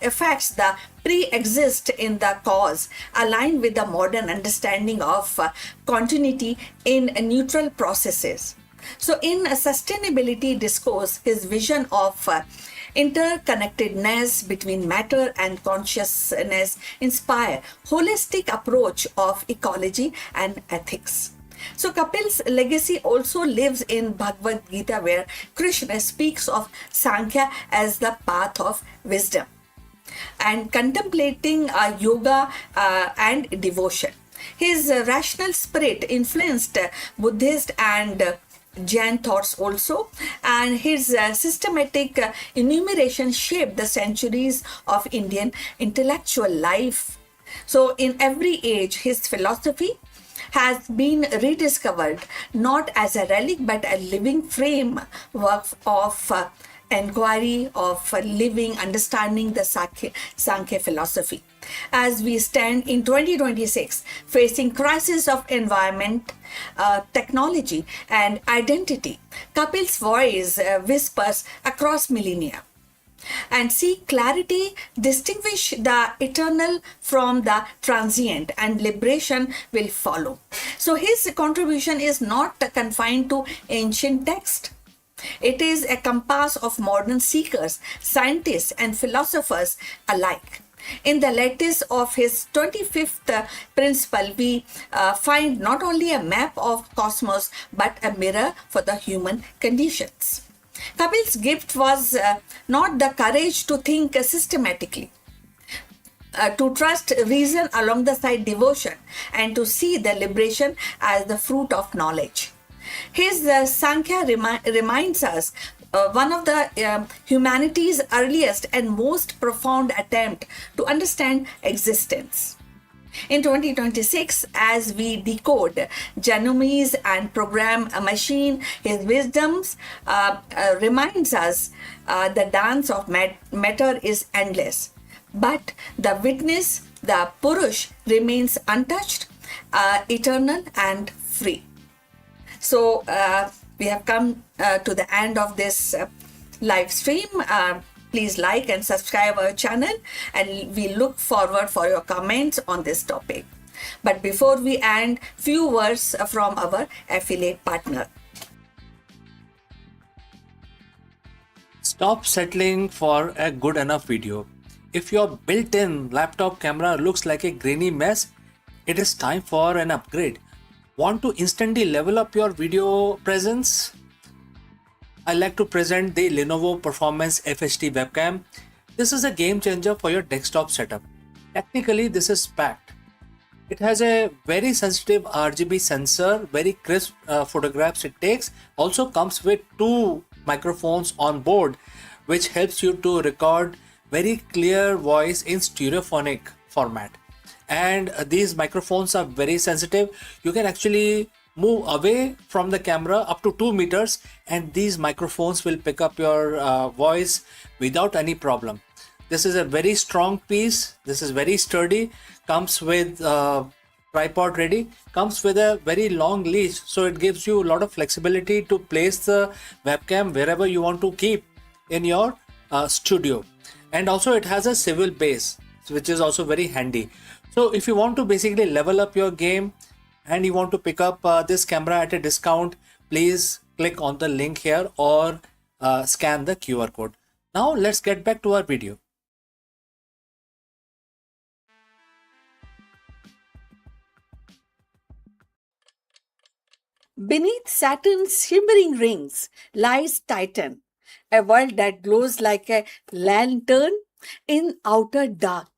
effects the pre-exist in the cause align with the modern understanding of continuity in neutral processes. So in a sustainability discourse, his vision of interconnectedness between matter and consciousness inspire holistic approach of ecology and ethics. So Kapil's legacy also lives in Bhagavad Gita, where Krishna speaks of Sankhya as the path of wisdom and contemplating yoga and devotion. His rational spirit influenced Buddhist and Jain thoughts also, and his systematic enumeration shaped the centuries of Indian intellectual life. So in every age, his philosophy has been rediscovered not as a relic but a living framework of inquiry, of living, understanding the Sankhya philosophy. As we stand in 2026, facing crisis of environment, technology, and identity, Kapil's voice whispers across millennia and seek clarity, distinguish the eternal from the transient, and liberation will follow. So his contribution is not confined to ancient text. It is a compass of modern seekers, scientists, and philosophers alike. In the lattice of his 25th principle, we find not only a map of cosmos but a mirror for the human conditions. Kapil's gift was not the courage to think systematically, to trust reason along the side devotion, and to see the liberation as the fruit of knowledge. His Sankhya reminds us one of the humanity's earliest and most profound attempt to understand existence. In 2026, as we decode genomes and program a machine, his wisdoms reminds us the dance of matter is endless. But the witness, the Purush, remains untouched, eternal and free. So we have come to the end of this live stream. Please like and subscribe our channel, and we look forward for your comments on this topic. But before we end, few words from our affiliate partner. Stop settling for a good enough video. If your built-in laptop camera looks like a grainy mess, it is time for an upgrade. Want to instantly level up your video presence? I like to present the Lenovo Performance FHD webcam. This is a game changer for your desktop setup. Technically, this is packed. It has a very sensitive RGB sensor, very crisp photographs it takes. Also comes with 2 microphones on board, which helps you to record very clear voice in stereophonic format. And these microphones are very sensitive. You can actually move away from the camera up to 2 meters, and these microphones will pick up your voice without any problem. This is a very strong piece. This is very sturdy. Comes with tripod ready. Comes with a very long leash, so it gives you a lot of flexibility to place the webcam wherever you want to keep in your studio. And also it has a swivel base, which is also very handy. So if you want to basically level up your game and you want to pick up this camera at a discount, please click on the link here or scan the QR code. Now let's get back to our video. Beneath Saturn's shimmering rings lies Titan, a world that glows like a lantern in outer dark.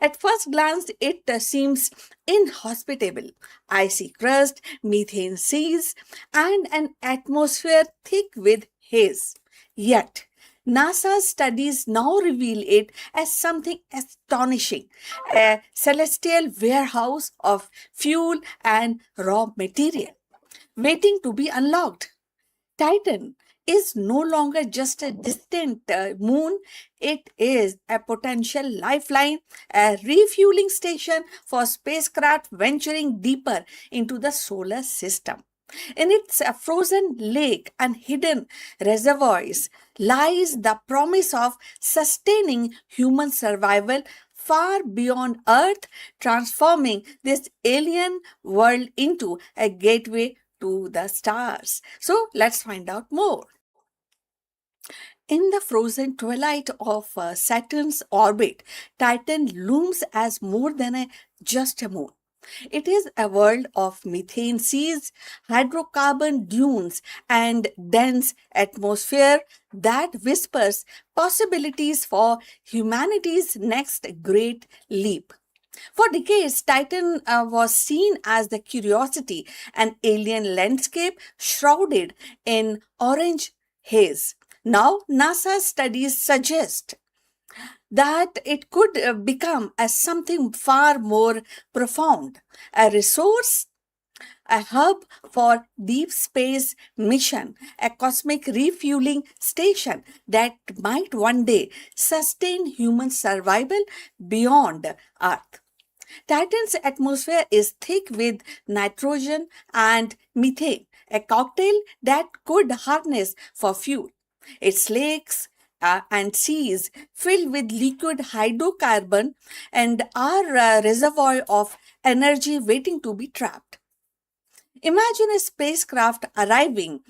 At first glance, it seems inhospitable. Icy crust, methane seas, and an atmosphere thick with haze. Yet, NASA's studies now reveal it as something astonishing, a celestial warehouse of fuel and raw material, waiting to be unlocked. Titan is no longer just a distant moon, it is a potential lifeline, a refueling station for spacecraft venturing deeper into the solar system. In its frozen lake and hidden reservoirs lies the promise of sustaining human survival far beyond Earth, transforming this alien world into a gateway to the stars. So let's find out more. In the frozen twilight of Saturn's orbit, Titan looms as more than just a moon. It is a world of methane seas, hydrocarbon dunes, and dense atmosphere that whispers possibilities for humanity's next great leap. For decades, Titan was seen as the curiosity, an alien landscape shrouded in orange haze. Now, NASA studies suggest that it could become as something far more profound, a resource a hub for deep space mission, a cosmic refueling station that might one day sustain human survival beyond Earth. Titan's atmosphere is thick with nitrogen and methane, a cocktail that could harness for fuel. Its lakes and seas filled with liquid hydrocarbon and are a reservoir of energy waiting to be trapped. Imagine a spacecraft arriving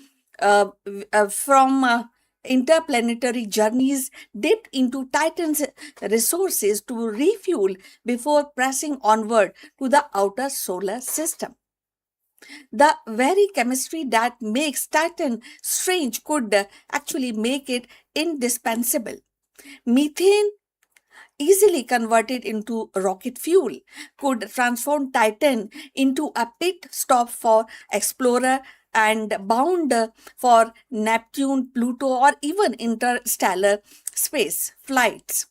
from interplanetary journeys dipped into Titan's resources to refuel before pressing onward to the outer solar system. The very chemistry that makes Titan strange could actually make it indispensable. Methane, easily converted into rocket fuel, could transform Titan into a pit stop for explorer and bound for Neptune, Pluto, or even interstellar space flights.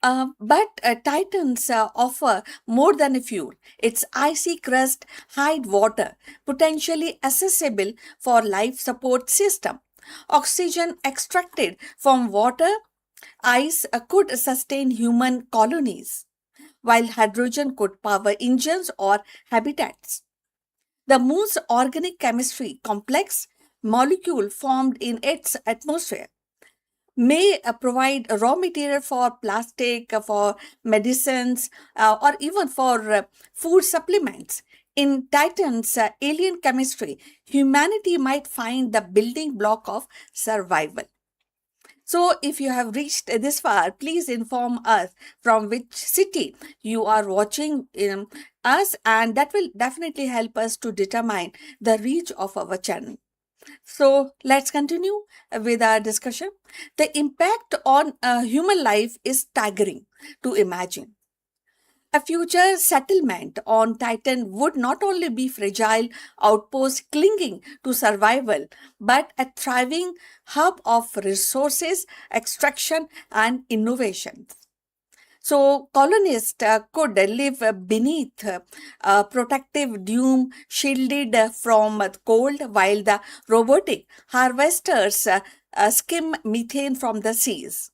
But Titans offer more than a fuel. Its icy crust hide water, potentially accessible for life support system. Oxygen extracted from water ice could sustain human colonies, while hydrogen could power engines or habitats. The moon's organic chemistry, complex molecule formed in its atmosphere, may provide raw material for plastic, for medicines, or even for food supplements. In Titan's alien chemistry, humanity might find the building block of survival. So, if you have reached this far, please inform us from which city you are watching us, and that will definitely help us to determine the reach of our channel. So, let's continue with our discussion. The impact on human life is staggering to imagine. A future settlement on Titan would not only be fragile outpost clinging to survival, but a thriving hub of resources, extraction, and innovation. So, colonists could live beneath a protective dome shielded from cold, while the robotic harvesters skim methane from the seas.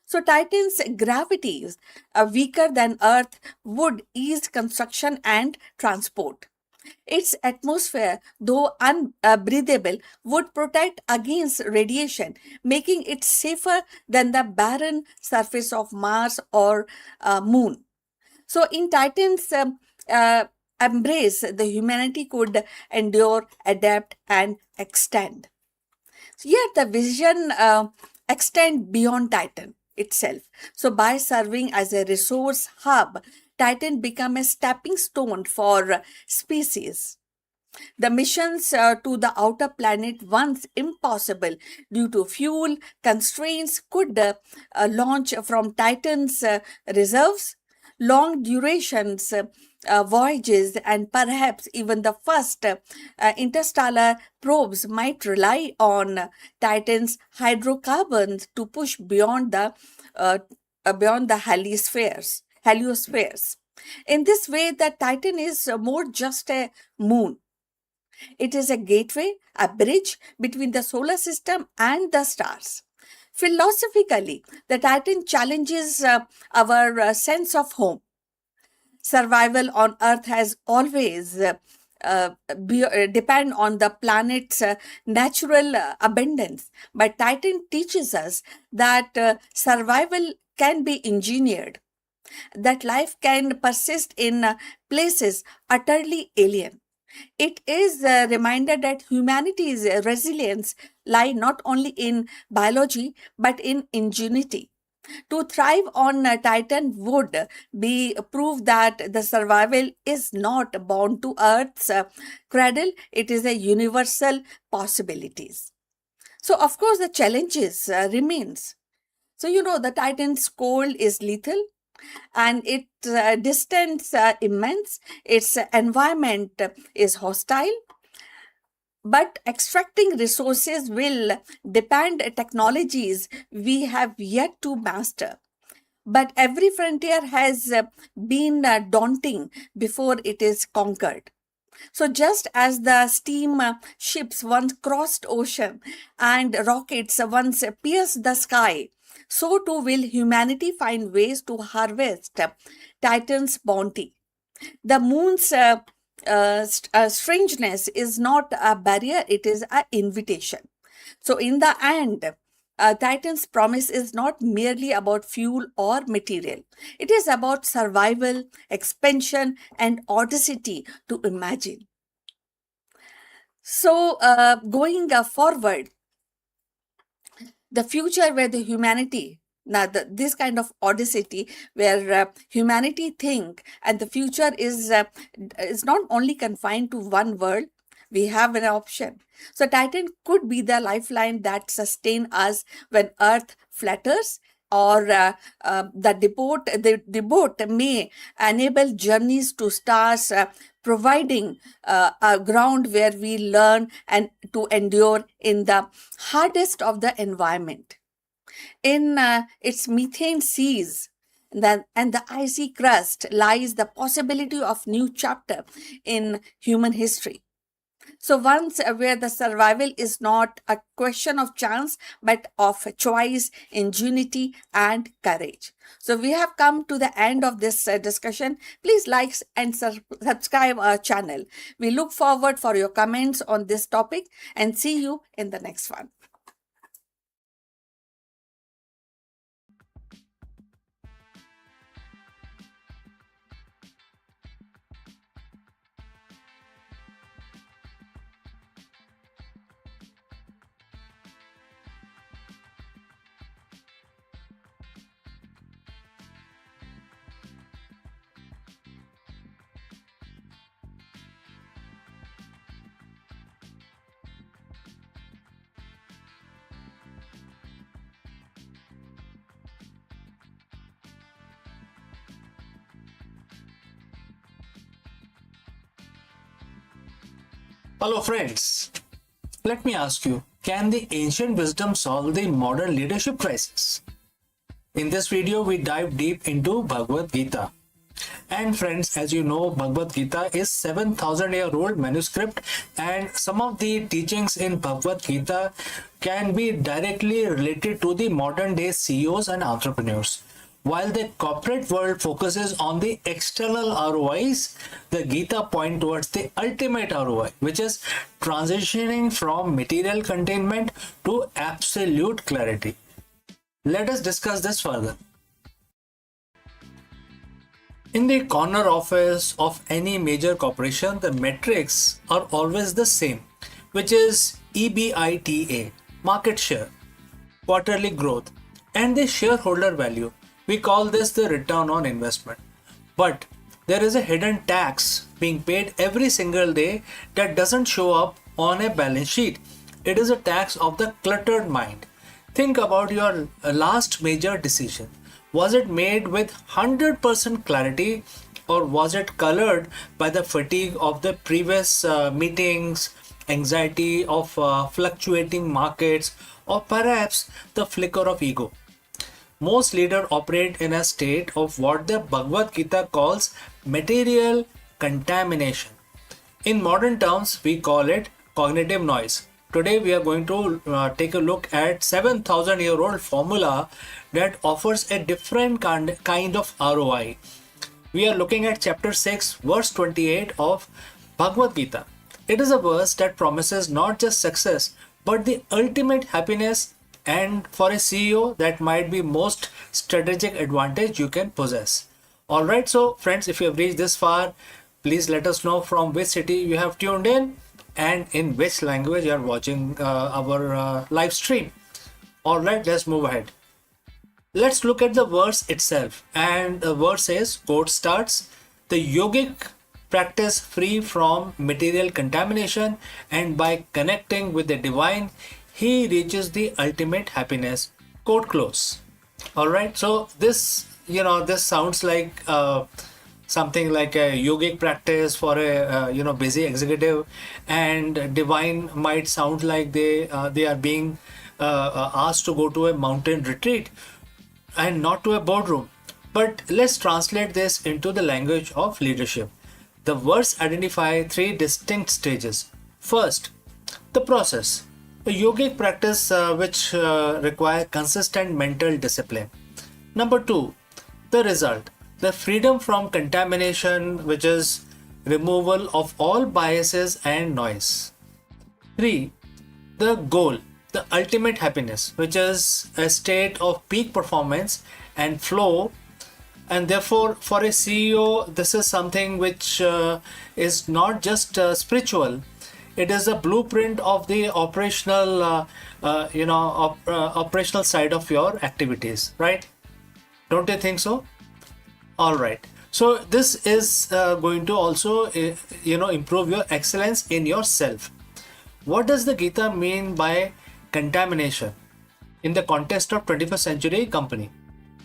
So Titan's gravity, weaker than Earth, would ease construction and transport. Its atmosphere, though unbreathable, would protect against radiation, making it safer than the barren surface of Mars or Moon. So, in Titan's embrace, the humanity could endure, adapt, and extend. Yet the vision extend beyond Titan itself. So by serving as a resource hub, Titan become a stepping stone for species. The missions to the outer planet, once impossible due to fuel constraints, could launch from Titan's reserves. Long durations voyages and perhaps even the first interstellar probes might rely on Titan's hydrocarbons to push beyond the heliospheres. In this way, the Titan is more just a moon. It is a gateway, a bridge between the solar system and the stars. Philosophically, the Titan challenges our sense of home. Survival on Earth has always depend on the planet's natural abundance, but Titan teaches us that survival can be engineered, that life can persist in places utterly alien. It is a reminder that humanity's resilience lie not only in biology but in ingenuity. To thrive on Titan would be proof that the survival is not bound to Earth's cradle, it is a universal possibilities. So, of course, the challenges remains. So, the Titan's cold is lethal and its distance immense, its environment is hostile, but extracting resources will depend technologies we have yet to master. But every frontier has been daunting before it is conquered. So, just as the steam ships once crossed ocean and rockets once pierced the sky, so too will humanity find ways to harvest Titan's bounty. The moon's strangeness is not a barrier, it is an invitation. So, in the end, Titan's promise is not merely about fuel or material. It is about survival, expansion, and audacity to imagine. So, going forward, the future where the humanity, now this kind of audacity where humanity think, and the future is not only confined to one world. We have an option. So Titan could be the lifeline that sustain us when Earth flatters, or the boat may enable journeys to stars, providing a ground where we learn and to endure in the hardest of the environment. In its methane seas and the icy crust lies the possibility of new chapter in human history. So once where the survival is not a question of chance, but of choice, ingenuity, and courage. So we have come to the end of this discussion. Please like and subscribe our channel. We look forward for your comments on this topic and see you in the next one. Hello friends, let me ask you, can the ancient wisdom solve the modern leadership crisis? In this video, we dive deep into Bhagavad Gita. And friends, as you know, Bhagavad Gita is 7,000-year-old manuscript, and some of the teachings in Bhagavad Gita can be directly related to the modern day CEOs and entrepreneurs. While the corporate world focuses on the external ROIs, the Gita point towards the ultimate ROI, which is transitioning from material containment to absolute clarity. Let us discuss this further. In the corner office of any major corporation, the metrics are always the same, which is EBITDA, market share, quarterly growth, and the shareholder value. We call this the return on investment. But there is a hidden tax being paid every single day that doesn't show up on a balance sheet. It is a tax of the cluttered mind. Think about your last major decision. Was it made with 100% clarity, or was it colored by the fatigue of the previous meetings, anxiety of fluctuating markets, or perhaps the flicker of ego? Most leaders operate in a state of what the Bhagavad Gita calls material contamination. In modern terms, we call it cognitive noise. Today, we are going to take a look at 7,000-year-old formula that offers a different kind of ROI. We are looking at chapter 6, verse 28 of Bhagavad Gita. It is a verse that promises not just success, but the ultimate happiness, and for a CEO, that might be most strategic advantage you can possess. Alright, so friends, if you have reached this far, please let us know from which city you have tuned in and in which language you are watching our live stream. Alright, let's move ahead. Let's look at the verse itself. And the verse says, quote starts, the yogic practice free from material contamination, and by connecting with the divine, he reaches the ultimate happiness. Quote close. Alright, so this sounds like something like a yogic practice for a busy executive, and divine might sound like they are being asked to go to a mountain retreat and not to a boardroom. But let's translate this into the language of leadership. The verse identify three distinct stages. First, the process, a yogic practice which require consistent mental discipline. Number two, the result, the freedom from contamination, which is removal of all biases and noise. 3. The goal, the ultimate happiness, which is a state of peak performance and flow. And therefore, for a CEO, this is something which is not just spiritual. It is a blueprint of the operational, operational side of your activities, right? Don't you think so? All right. So this is going to also, improve your excellence in yourself. What does the Gita mean by contamination in the context of 21st century company?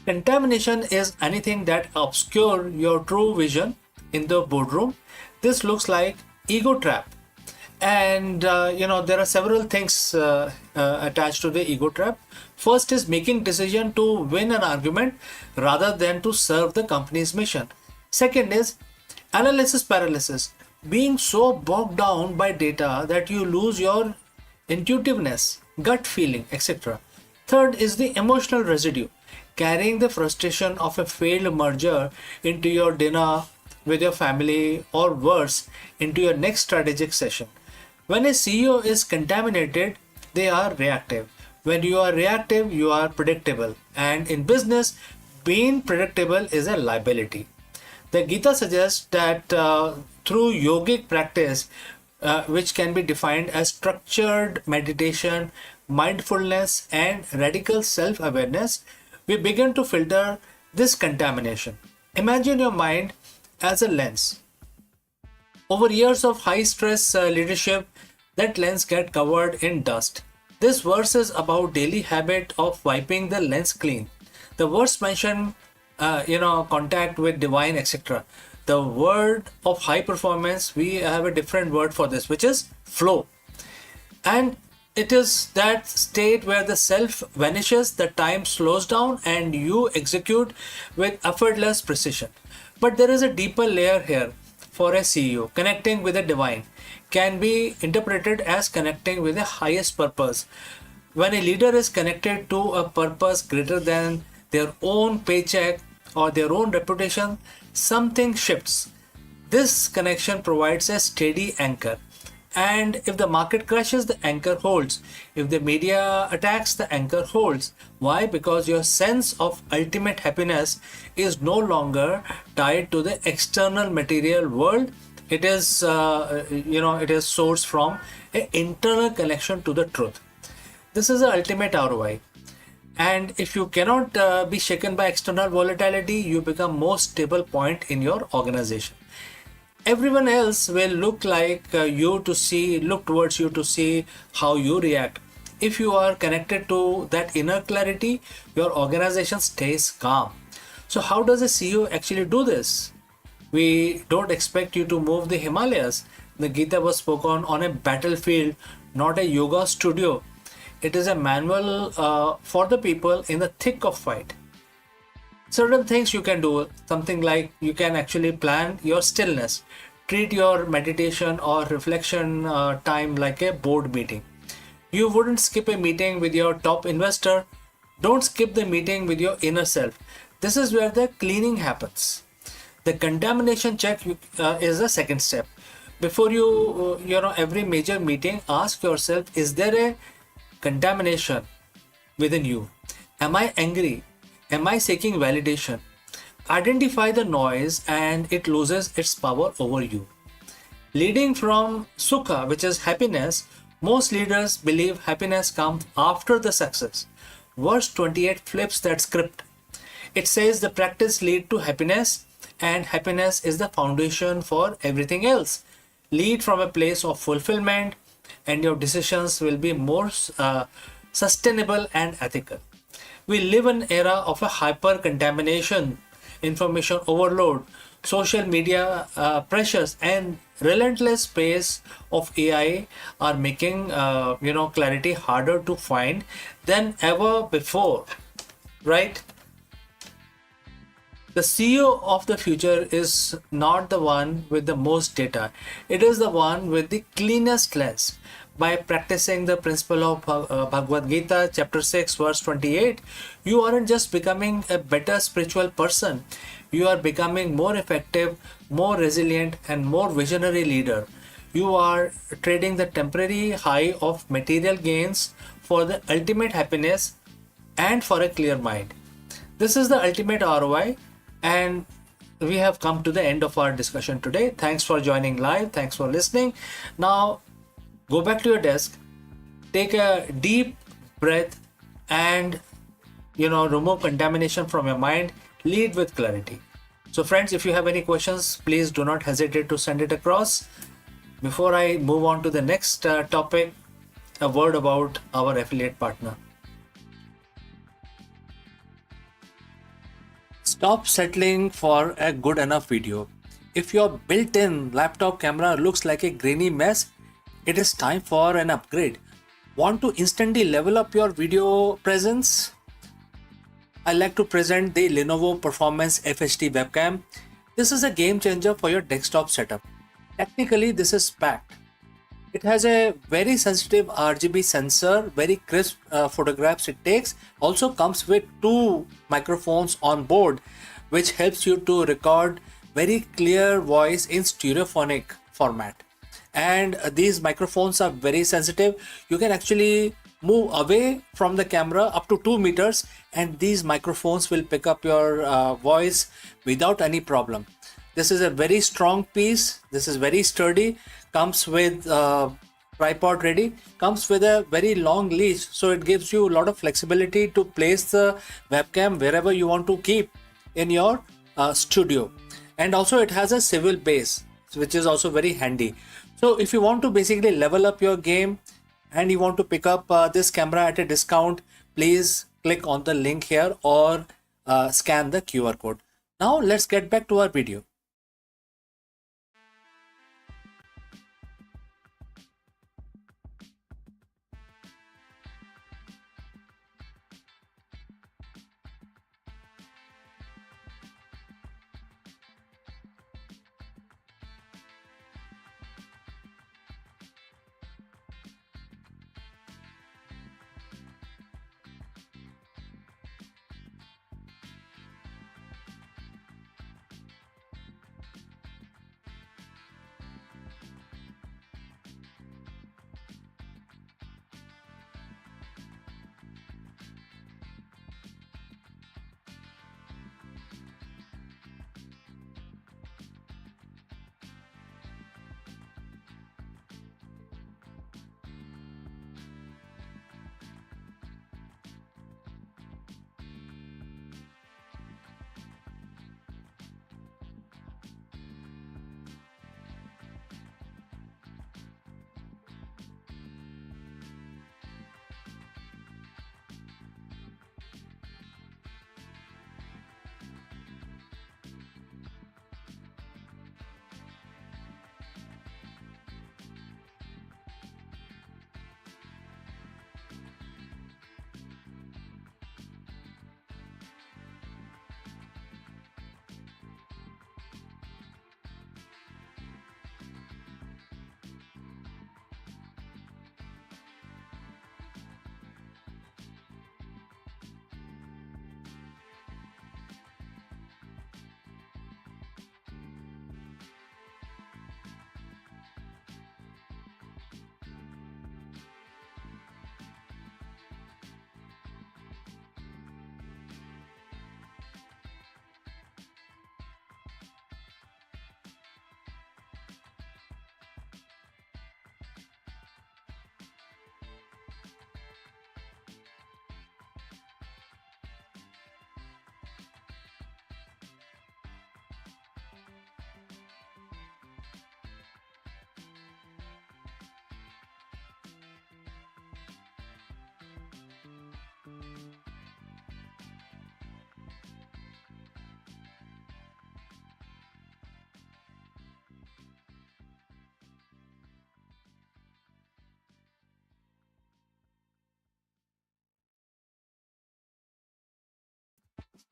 Contamination is anything that obscure your true vision in the boardroom. This looks like ego trap. And there are several things attached to the ego trap. First is making decision to win an argument rather than to serve the company's mission. Second is analysis paralysis, being so bogged down by data that you lose your intuitiveness, gut feeling, etc. Third is the emotional residue, carrying the frustration of a failed merger into your dinner with your family, or worse, into your next strategic session. When a CEO is contaminated, they are reactive. When you are reactive, you are predictable. And in business, being predictable is a liability. The Gita suggests that through yogic practice, which can be defined as structured meditation, mindfulness, and radical self-awareness, we begin to filter this contamination. Imagine your mind as a lens. Over years of high-stress leadership, that lens gets covered in dust. This verse is about daily habit of wiping the lens clean. The verse mentioned, contact with divine, etc. The word of high performance, we have a different word for this, which is flow. And it is that state where the self vanishes, the time slows down, and you execute with effortless precision. But there is a deeper layer here. For a CEO, connecting with the divine can be interpreted as connecting with the highest purpose. When a leader is connected to a purpose greater than their own paycheck or their own reputation, something shifts. This connection provides a steady anchor. And if the market crashes, the anchor holds. If the media attacks, the anchor holds. Why? Because your sense of ultimate happiness is no longer tied to the external material world. It is, it is sourced from an internal connection to the truth. This is the ultimate ROI. And if you cannot be shaken by external volatility, you become most stable point in your organization. Everyone else will look towards you to see how you react. If you are connected to that inner clarity, your organization stays calm. So how does a CEO actually do this? We don't expect you to move the Himalayas. The Gita was spoken on a battlefield, not a yoga studio. It is a manual for the people in the thick of fight. Certain things you can do, something like you can actually plan your stillness. Treat your meditation or reflection time like a board meeting. You wouldn't skip a meeting with your top investor. Don't skip the meeting with your inner self. This is where the cleaning happens. The contamination check is the second step. Before every major meeting, ask yourself, is there a contamination within you? Am I angry? Am I seeking validation? Identify the noise and it loses its power over you. Leading from sukha, which is happiness, most leaders believe happiness comes after the success. Verse 28 flips that script. It says the practice leads to happiness, and happiness is the foundation for everything else. Lead from a place of fulfillment, and your decisions will be more sustainable and ethical. We live in an era of a hyper contamination, information overload, social media pressures, and relentless pace of AI are making clarity harder to find than ever before, right? The CEO of the future is not the one with the most data. It is the one with the cleanest lens. By practicing the principle of Bhagavad Gita, chapter 6, verse 28, you aren't just becoming a better spiritual person. You are becoming more effective, more resilient, and more visionary leader. You are trading the temporary high of material gains for the ultimate happiness and for a clear mind. This is the ultimate ROI, and we have come to the end of our discussion today. Thanks for joining live. Thanks for listening. Now, go back to your desk, take a deep breath, and remove contamination from your mind. Lead with clarity. So, friends, if you have any questions, please do not hesitate to send it across. Before I move on to the next topic, a word about our affiliate partner. Stop settling for a good enough video. If your built-in laptop camera looks like a grainy mess, it is time for an upgrade. Want to instantly level up your video presence? I like to present the Lenovo Performance FHD webcam. This is a game changer for your desktop setup. Technically, this is packed. It has a very sensitive RGB sensor, very crisp photographs it takes. Also comes with 2 microphones on board, which helps you to record very clear voice in stereophonic format. And these microphones are very sensitive. You can actually move away from the camera up to 2 meters, and these microphones will pick up your voice without any problem. This is a very strong piece. This is very sturdy. Comes with tripod ready. Comes with a very long leash, so it gives you a lot of flexibility to place the webcam wherever you want to keep in your studio. And also it has a swivel base, which is also very handy. So if you want to basically level up your game and you want to pick up this camera at a discount, please click on the link here or scan the QR code. Now let's get back to our video.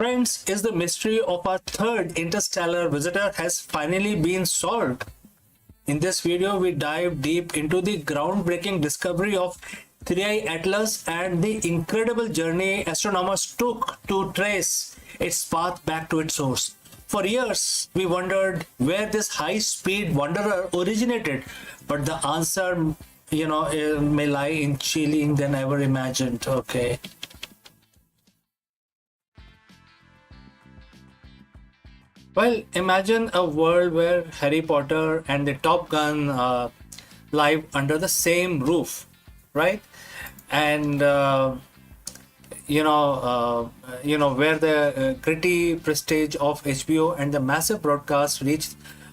Friends, is the mystery of our third interstellar visitor has finally been solved. In this video, we dive deep into the groundbreaking discovery of 3I Atlas and the incredible journey astronomers took to trace its path back to its source. For years, we wondered where this high-speed wanderer originated, but the answer, may lie in chilling than ever imagined. Okay. Well, imagine a world where Harry Potter and the Top Gun live under the same roof, right? And where the gritty prestige of HBO and the massive broadcast reach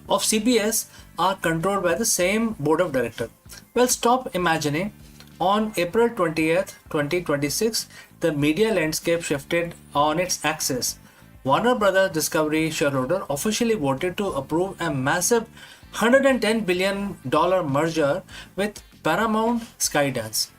of CBS are controlled by the same board of directors. Well, stop imagining. On April 20th, 2026, the media landscape shifted on its axis. Warner Brothers Discovery shareholder officially voted to approve a massive $110 billion merger with Paramount Skydance.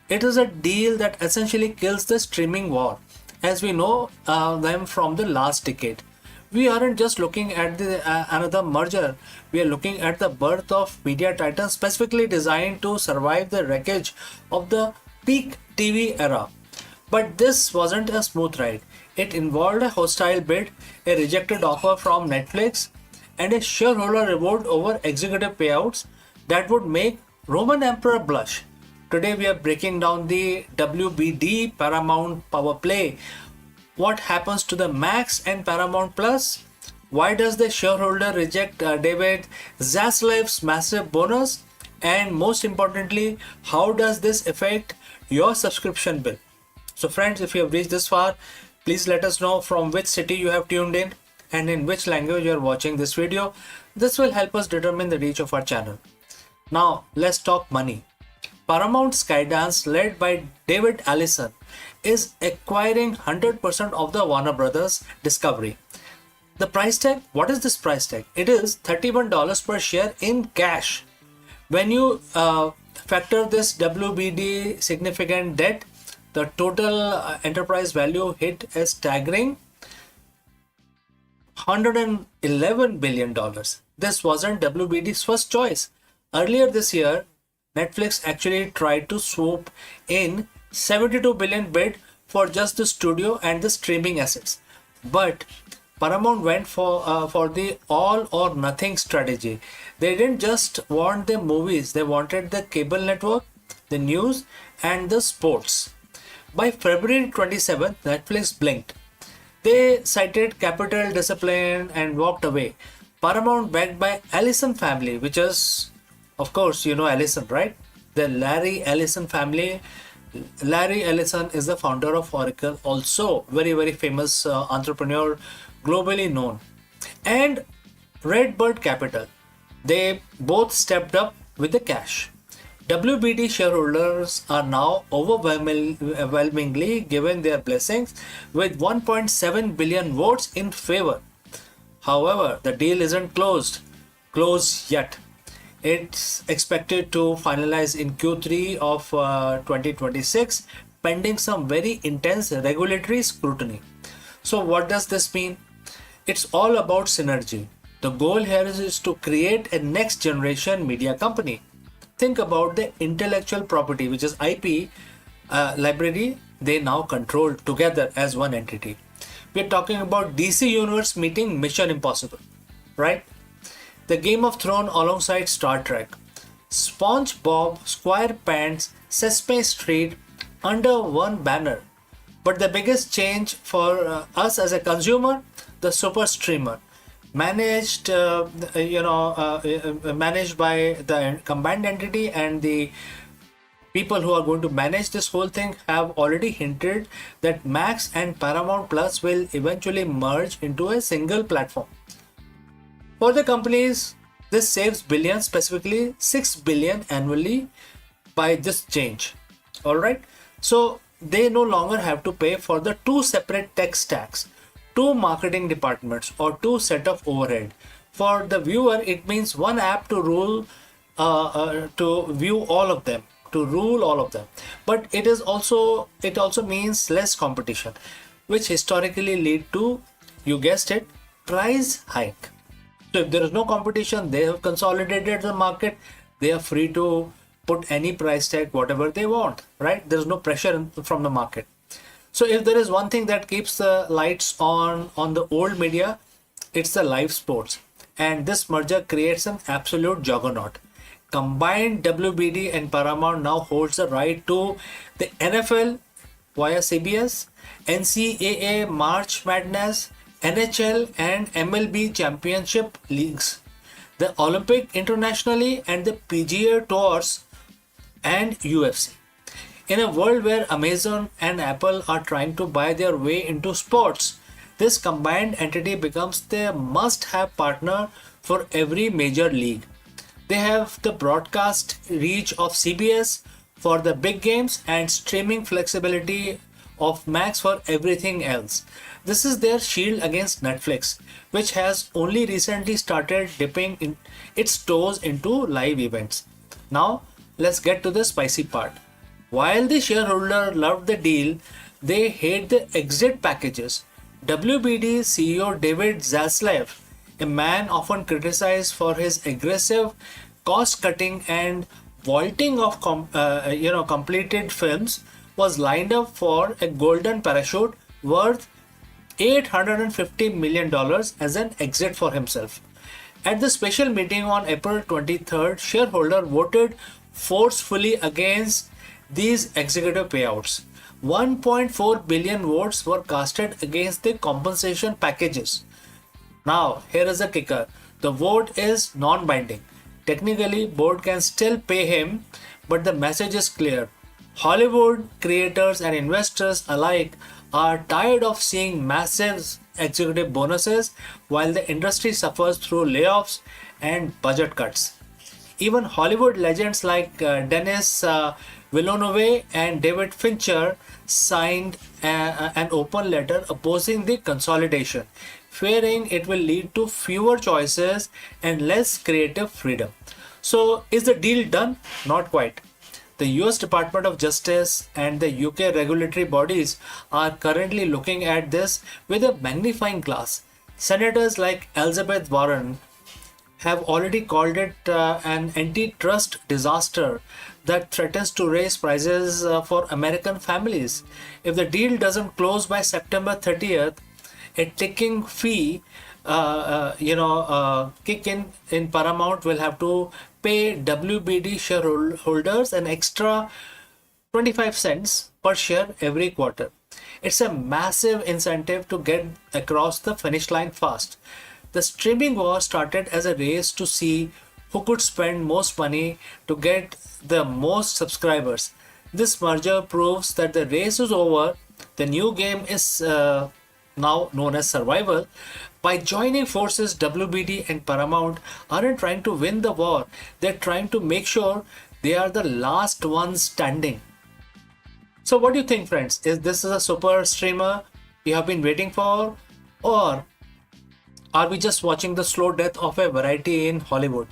It is a deal that essentially kills the streaming war, as we know them from the last decade. We aren't just looking at another merger, we are looking at the birth of media titans specifically designed to survive the wreckage of the peak TV era. But this wasn't a smooth ride. It involved a hostile bid, a rejected offer from Netflix, and a shareholder revolt over executive payouts that would make Roman Emperor blush. Today we are breaking down the WBD Paramount power play. What happens to the Max and Paramount Plus? Why does the shareholder reject David Zaslav's massive bonus? And most importantly, how does this affect your subscription bill? So friends, if you have reached this far, please let us know from which city you have tuned in and in which language you are watching this video. This will help us determine the reach of our channel. Now, let's talk money. Paramount Skydance, led by David Allison, is acquiring 100% of the Warner Brothers Discovery. The price tag? What is this price tag? It is $31 per share in cash. When you factor this WBD significant debt, the total enterprise value hit a staggering $111 billion. This wasn't WBD's first choice. Earlier this year, Netflix actually tried to swoop in $72 billion bid for just the studio and the streaming assets. But Paramount went for the all or nothing strategy. They didn't just want the movies, they wanted the cable network, the news, and the sports. By February 27th, Netflix blinked. They cited capital discipline and walked away. Paramount, backed by Allison family, which is, of course, you know Allison, right? The Larry Ellison family. Larry Ellison is the founder of Oracle, also very, very famous entrepreneur, globally known. And Redbird Capital. They both stepped up with the cash. WBD shareholders are now overwhelmingly given their blessings with 1.7 billion votes in favor. However, the deal isn't closed yet. It's expected to finalize in Q3 of 2026, pending some very intense regulatory scrutiny. So what does this mean? It's all about synergy. The goal here is to create a next generation media company. Think about the intellectual property, which is IP library, they now control together as one entity. We're talking about DC Universe meeting Mission Impossible, right? The Game of Thrones alongside Star Trek, SpongeBob SquarePants, Sesame Street under one banner. But the biggest change for us as a consumer, the super streamer, managed managed by the combined entity, and the people who are going to manage this whole thing have already hinted that Max and Paramount Plus will eventually merge into a single platform. For the companies, this saves billions, specifically $6 billion annually by this change. Alright, so they no longer have to pay for the two separate tech stacks, two marketing departments, or two set of overhead. For the viewer, it means one app to rule, to view all of them, to rule all of them. But it also means less competition. which historically lead to, you guessed it, price hike. So if there is no competition, they have consolidated the market, they are free to put any price tag whatever they want, right? There is no pressure from the market. So if there is one thing that keeps the lights on the old media, it's the live sports. And this merger creates an absolute juggernaut. Combined, WBD and Paramount now holds the right to the NFL via CBS, NCAA March Madness, NHL and MLB championship leagues, the Olympic internationally and the PGA tours and UFC. In a world where Amazon and Apple are trying to buy their way into sports, this combined entity becomes the must-have partner for every major league. They have the broadcast reach of CBS for the big games and streaming flexibility of Max for everything else. This is their shield against Netflix, which has only recently started dipping its toes into live events. Now, let's get to the spicy part. While the shareholder loved the deal, they hate the exit packages. WBD CEO David Zaslav, a man often criticized for his aggressive cost-cutting and vaulting of completed films, was lined up for a golden parachute worth $850 million as an exit for himself. At the special meeting on April 23rd, shareholder voted forcefully against these executive payouts. 1.4 billion votes were casted against the compensation packages. Now, here is the kicker. The vote is non-binding. Technically, board can still pay him, but the message is clear. Hollywood creators and investors alike are tired of seeing massive executive bonuses while the industry suffers through layoffs and budget cuts. Even Hollywood legends like Denis Villeneuve and David Fincher signed an open letter opposing the consolidation, fearing it will lead to fewer choices and less creative freedom. So, is the deal done? Not quite. The US Department of Justice and the UK regulatory bodies are currently looking at this with a magnifying glass. Senators like Elizabeth Warren have already called it an antitrust disaster that threatens to raise prices for American families. If the deal doesn't close by September 30th, a ticking fee kick in Paramount will have to pay WBD shareholders an extra 25 cents per share every quarter. It's a massive incentive to get across the finish line fast. The streaming war started as a race to see who could spend most money to get the most subscribers. This merger proves that the race is over. The new game is now known as survival. By joining forces, WBD and Paramount aren't trying to win the war. They're trying to make sure they are the last ones standing. So what do you think, friends? Is this a super streamer you have been waiting for? Or are we just watching the slow death of a variety in Hollywood?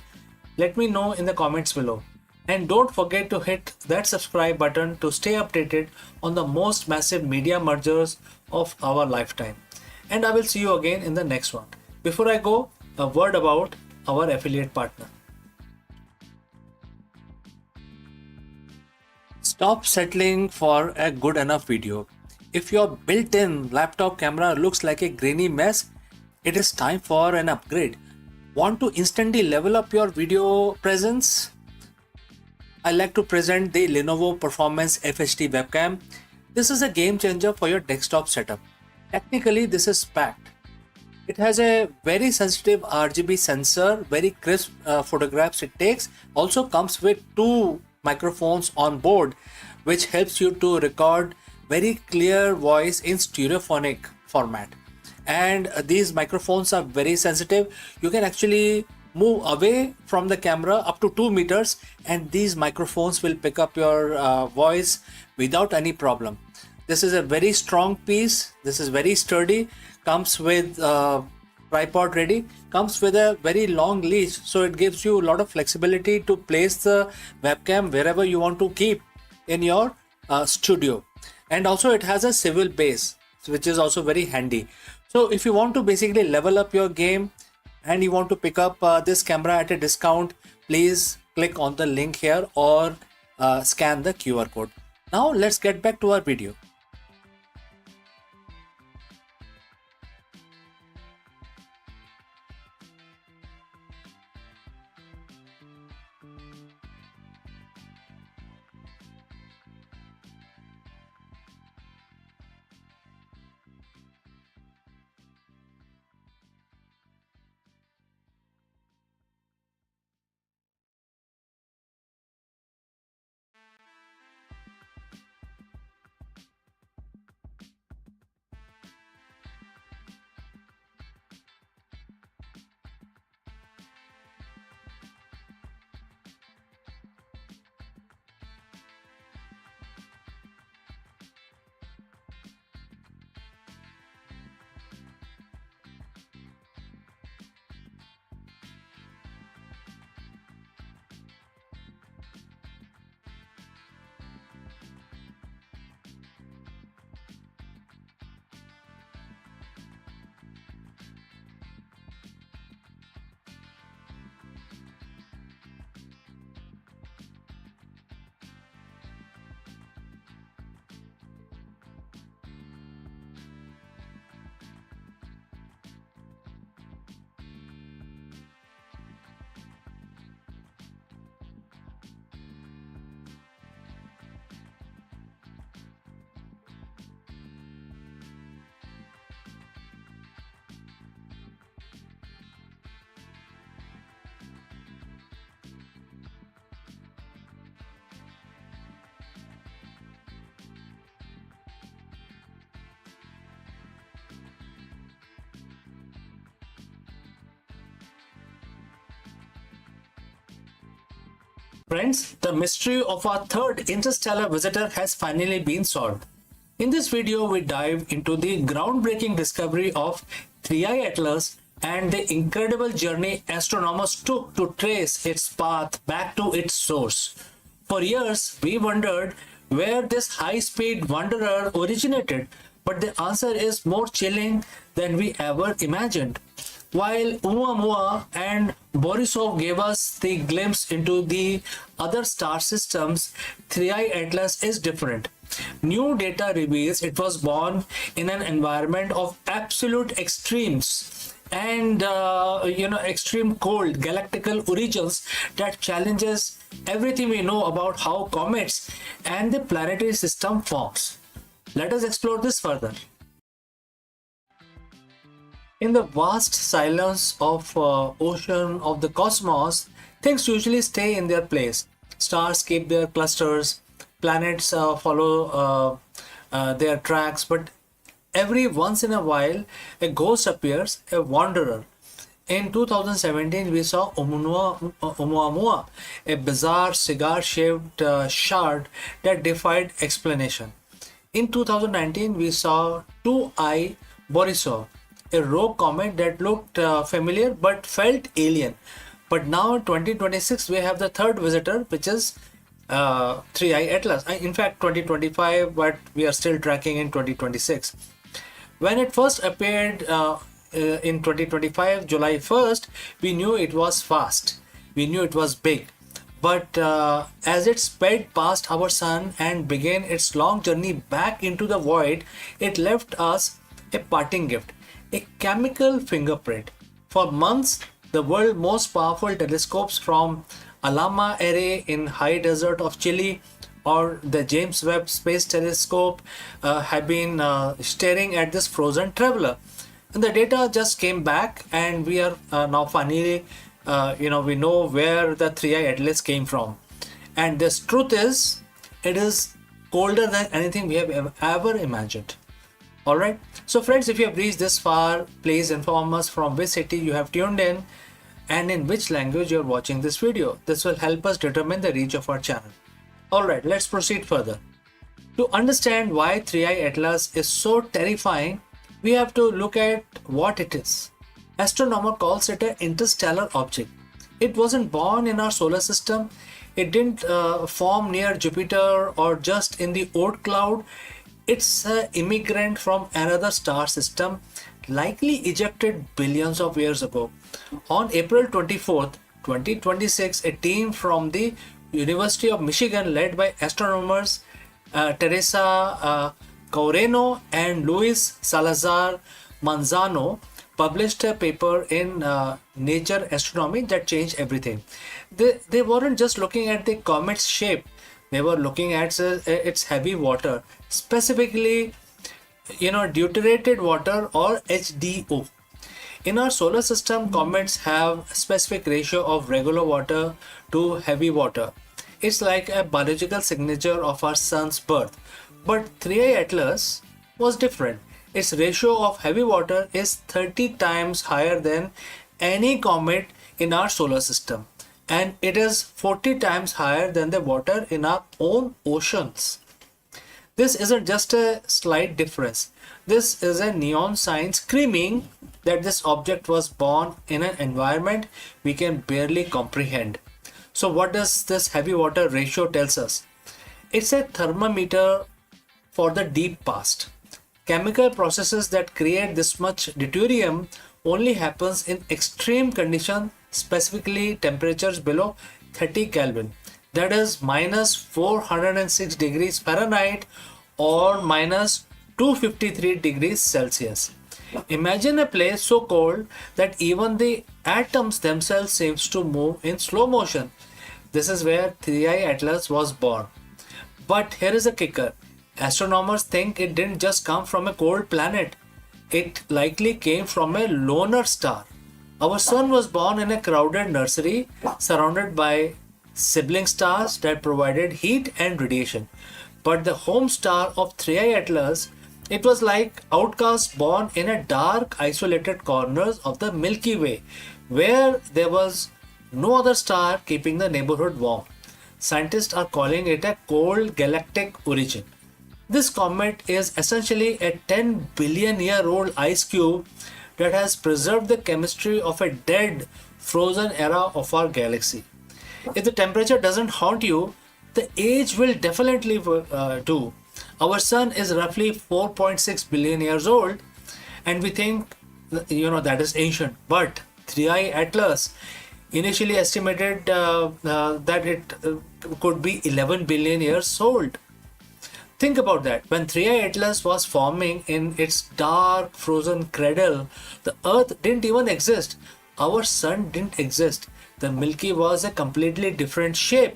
Let me know in the comments below. And don't forget to hit that subscribe button to stay updated on the most massive media mergers of our lifetime. And I will see you again in the next one. Before I go, a word about our affiliate partner. Stop settling for a good enough video. If your built-in laptop camera looks like a grainy mess, it is time for an upgrade. Want to instantly level up your video presence? I like to present the Lenovo Performance FHD webcam. This is a game changer for your desktop setup. Technically, this is packed. It has a very sensitive RGB sensor, very crisp photographs it takes. Also comes with 2 microphones on board, which helps you to record very clear voice in stereophonic format. And these microphones are very sensitive. You can actually move away from the camera up to 2 meters and these microphones will pick up your voice without any problem. This is a very strong piece. This is very sturdy. Comes with tripod ready. Comes with a very long leash, so it gives you a lot of flexibility to place the webcam wherever you want to keep in your studio. And also it has a swivel base, which is also very handy. So if you want to basically level up your game and you want to pick up this camera at a discount, please click on the link here or scan the QR code. Now let's get back to our video. Friends, the mystery of our third interstellar visitor has finally been solved. In this video, we dive into the groundbreaking discovery of 3I Atlas and the incredible journey astronomers took to trace its path back to its source. For years, we wondered where this high-speed wanderer originated, but the answer is more chilling than we ever imagined. While Oumuamua and Borisov gave us the glimpse into the other star systems, 3I Atlas is different. New data reveals it was born in an environment of absolute extremes and extreme cold galactical origins that challenges everything we know about how comets and the planetary system forms. Let us explore this further. In the vast silence of ocean of the cosmos, things usually stay in their place. Stars keep their clusters, planets follow their tracks, but every once in a while, a ghost appears, a wanderer. In 2017, we saw Oumuamua, a bizarre cigar-shaped shard that defied explanation. In 2019, we saw 2I Borisov, a rogue comet that looked familiar but felt alien. But now in 2026 we have the third visitor, which is 3I Atlas. In fact 2025, but we are still tracking in 2026. When it first appeared in 2025 July 1st, we knew it was fast, we knew it was big. But as it sped past our sun and began its long journey back into the void, it left us a parting gift, a chemical fingerprint. For months, the world's most powerful telescopes from Alama Array in high desert of Chile or the James Webb Space Telescope have been staring at this frozen traveler. And the data just came back, and we are now finally, we know where the 3I Atlas came from. And this truth is, it is colder than anything we have ever imagined. Alright, so friends, if you have reached this far, please inform us from which city you have tuned in and in which language you are watching this video. This will help us determine the reach of our channel. Alright, let's proceed further. To understand why 3I Atlas is so terrifying, we have to look at what it is. Astronomer calls it an interstellar object. It wasn't born in our solar system. It didn't form near Jupiter or just in the Oort cloud. It's an immigrant from another star system, likely ejected billions of years ago. On April 24th, 2026, a team from the University of Michigan, led by astronomers Teresa Caureno and Luis Salazar Manzano, published a paper in Nature Astronomy that changed everything. They weren't just looking at the comet's shape, they were looking at its heavy water, specifically, deuterated water, or HDO. In our solar system, comets have a specific ratio of regular water to heavy water. It's like a biological signature of our sun's birth. But 3i Atlas was different. Its ratio of heavy water is 30 times higher than any comet in our solar system, and it is 40 times higher than the water in our own oceans. This isn't just a slight difference. This is a neon sign screaming that this object was born in an environment we can barely comprehend. So what does this heavy water ratio tells us? It's a thermometer for the deep past. Chemical processes that create this much deuterium only happens in extreme conditions, specifically temperatures below 30 Kelvin. That is minus 406 degrees Fahrenheit or minus 253 degrees Celsius. Imagine a place so cold that even the atoms themselves seems to move in slow motion. This is where 3i Atlas was born. But here is a kicker. Astronomers think it didn't just come from a cold planet. It likely came from a loner star. Our sun was born in a crowded nursery surrounded by sibling stars that provided heat and radiation. But the home star of 3i Atlas, it was like outcast born in a dark, isolated corners of the Milky Way, where there was no other star keeping the neighborhood warm. Scientists are calling it a cold galactic origin. This comet is essentially a 10 billion year old ice cube that has preserved the chemistry of a dead, frozen era of our galaxy. If the temperature doesn't haunt you, the age will definitely do. Our sun is roughly 4.6 billion years old, and we think, that is ancient. But 3i Atlas initially estimated that it could be 11 billion years old. Think about that. When 3i Atlas was forming in its dark, frozen cradle, the Earth didn't even exist. Our sun didn't exist. The Milky Way was a completely different shape.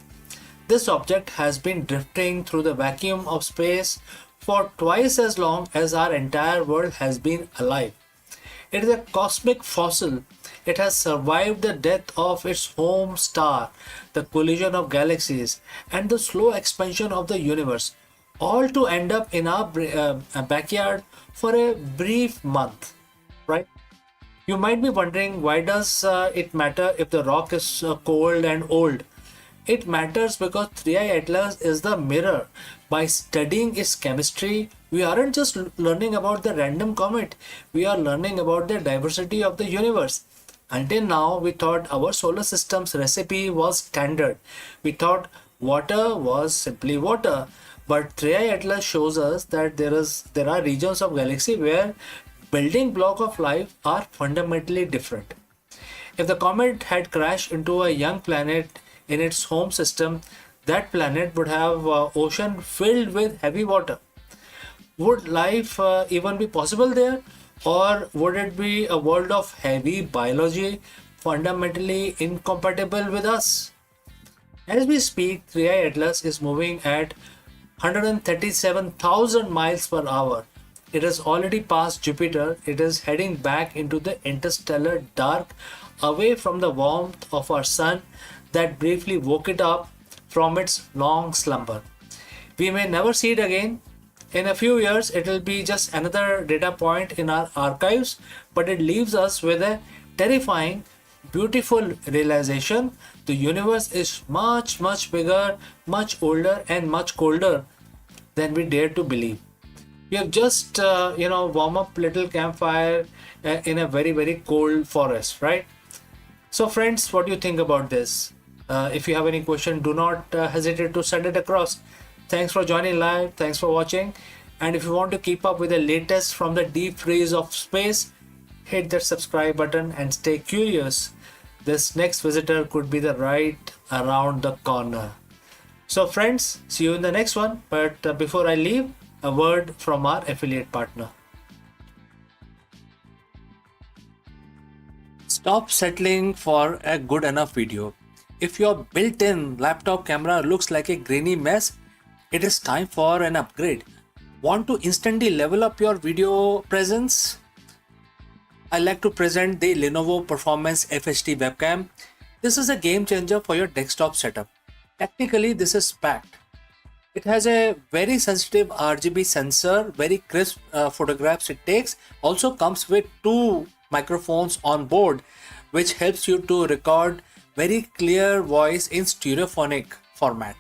This object has been drifting through the vacuum of space for twice as long as our entire world has been alive. It is a cosmic fossil. It has survived the death of its home star, the collision of galaxies, and the slow expansion of the universe, all to end up in our backyard for a brief month, right? You might be wondering, why does it matter if the rock is cold and old? It matters because 3i Atlas is the mirror. By studying its chemistry, we aren't just learning about the random comet, we are learning about the diversity of the universe. Until now, we thought our solar system's recipe was standard. We thought water was simply water. But 3i Atlas shows us that there are regions of galaxy where building block of life are fundamentally different. If the comet had crashed into a young planet in its home system, that planet would have ocean filled with heavy water. Would life even be possible there? Or would it be a world of heavy biology fundamentally incompatible with us? As we speak, 3i Atlas is moving at 137,000 miles per hour. It has already passed Jupiter. It is heading back into the interstellar dark, away from the warmth of our sun that briefly woke it up from its long slumber. We may never see it again. In a few years, it will be just another data point in our archives, but it leaves us with a terrifying, beautiful realization. The universe is much, much bigger, much older, and much colder than we dare to believe. We have just, warm up little campfire in a very, very cold forest, right? So friends, what do you think about this? If you have any question, do not hesitate to send it across. Thanks for joining live. Thanks for watching. And if you want to keep up with the latest from the deep freeze of space, hit that subscribe button and stay curious. This next visitor could be the right around the corner. So friends, see you in the next one. But before I leave, a word from our affiliate partner. Stop settling for a good enough video. If your built-in laptop camera looks like a grainy mess, it is time for an upgrade. Want to instantly level up your video presence? I like to present the Lenovo Performance FHD webcam. This is a game changer for your desktop setup. Technically, this is packed. It has a very sensitive RGB sensor, very crisp photographs it takes. Also comes with 2 microphones on board, which helps you to record very clear voice in stereophonic format.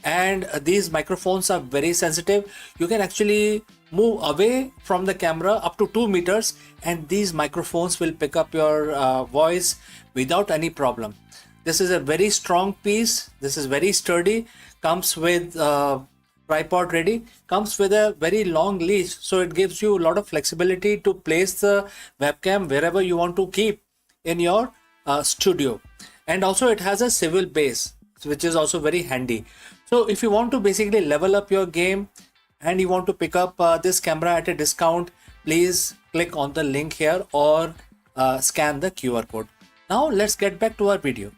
And these microphones are very sensitive. You can actually move away from the camera up to 2 meters and these microphones will pick up your voice without any problem. This is a very strong piece. This is very sturdy. Comes with tripod ready. Comes with a very long leash, so it gives you a lot of flexibility to place the webcam wherever you want to keep in your studio. And also it has a swivel base, which is also very handy. So if you want to basically level up your game and you want to pick up this camera at a discount, please click on the link here or scan the QR code. Now let's get back to our video.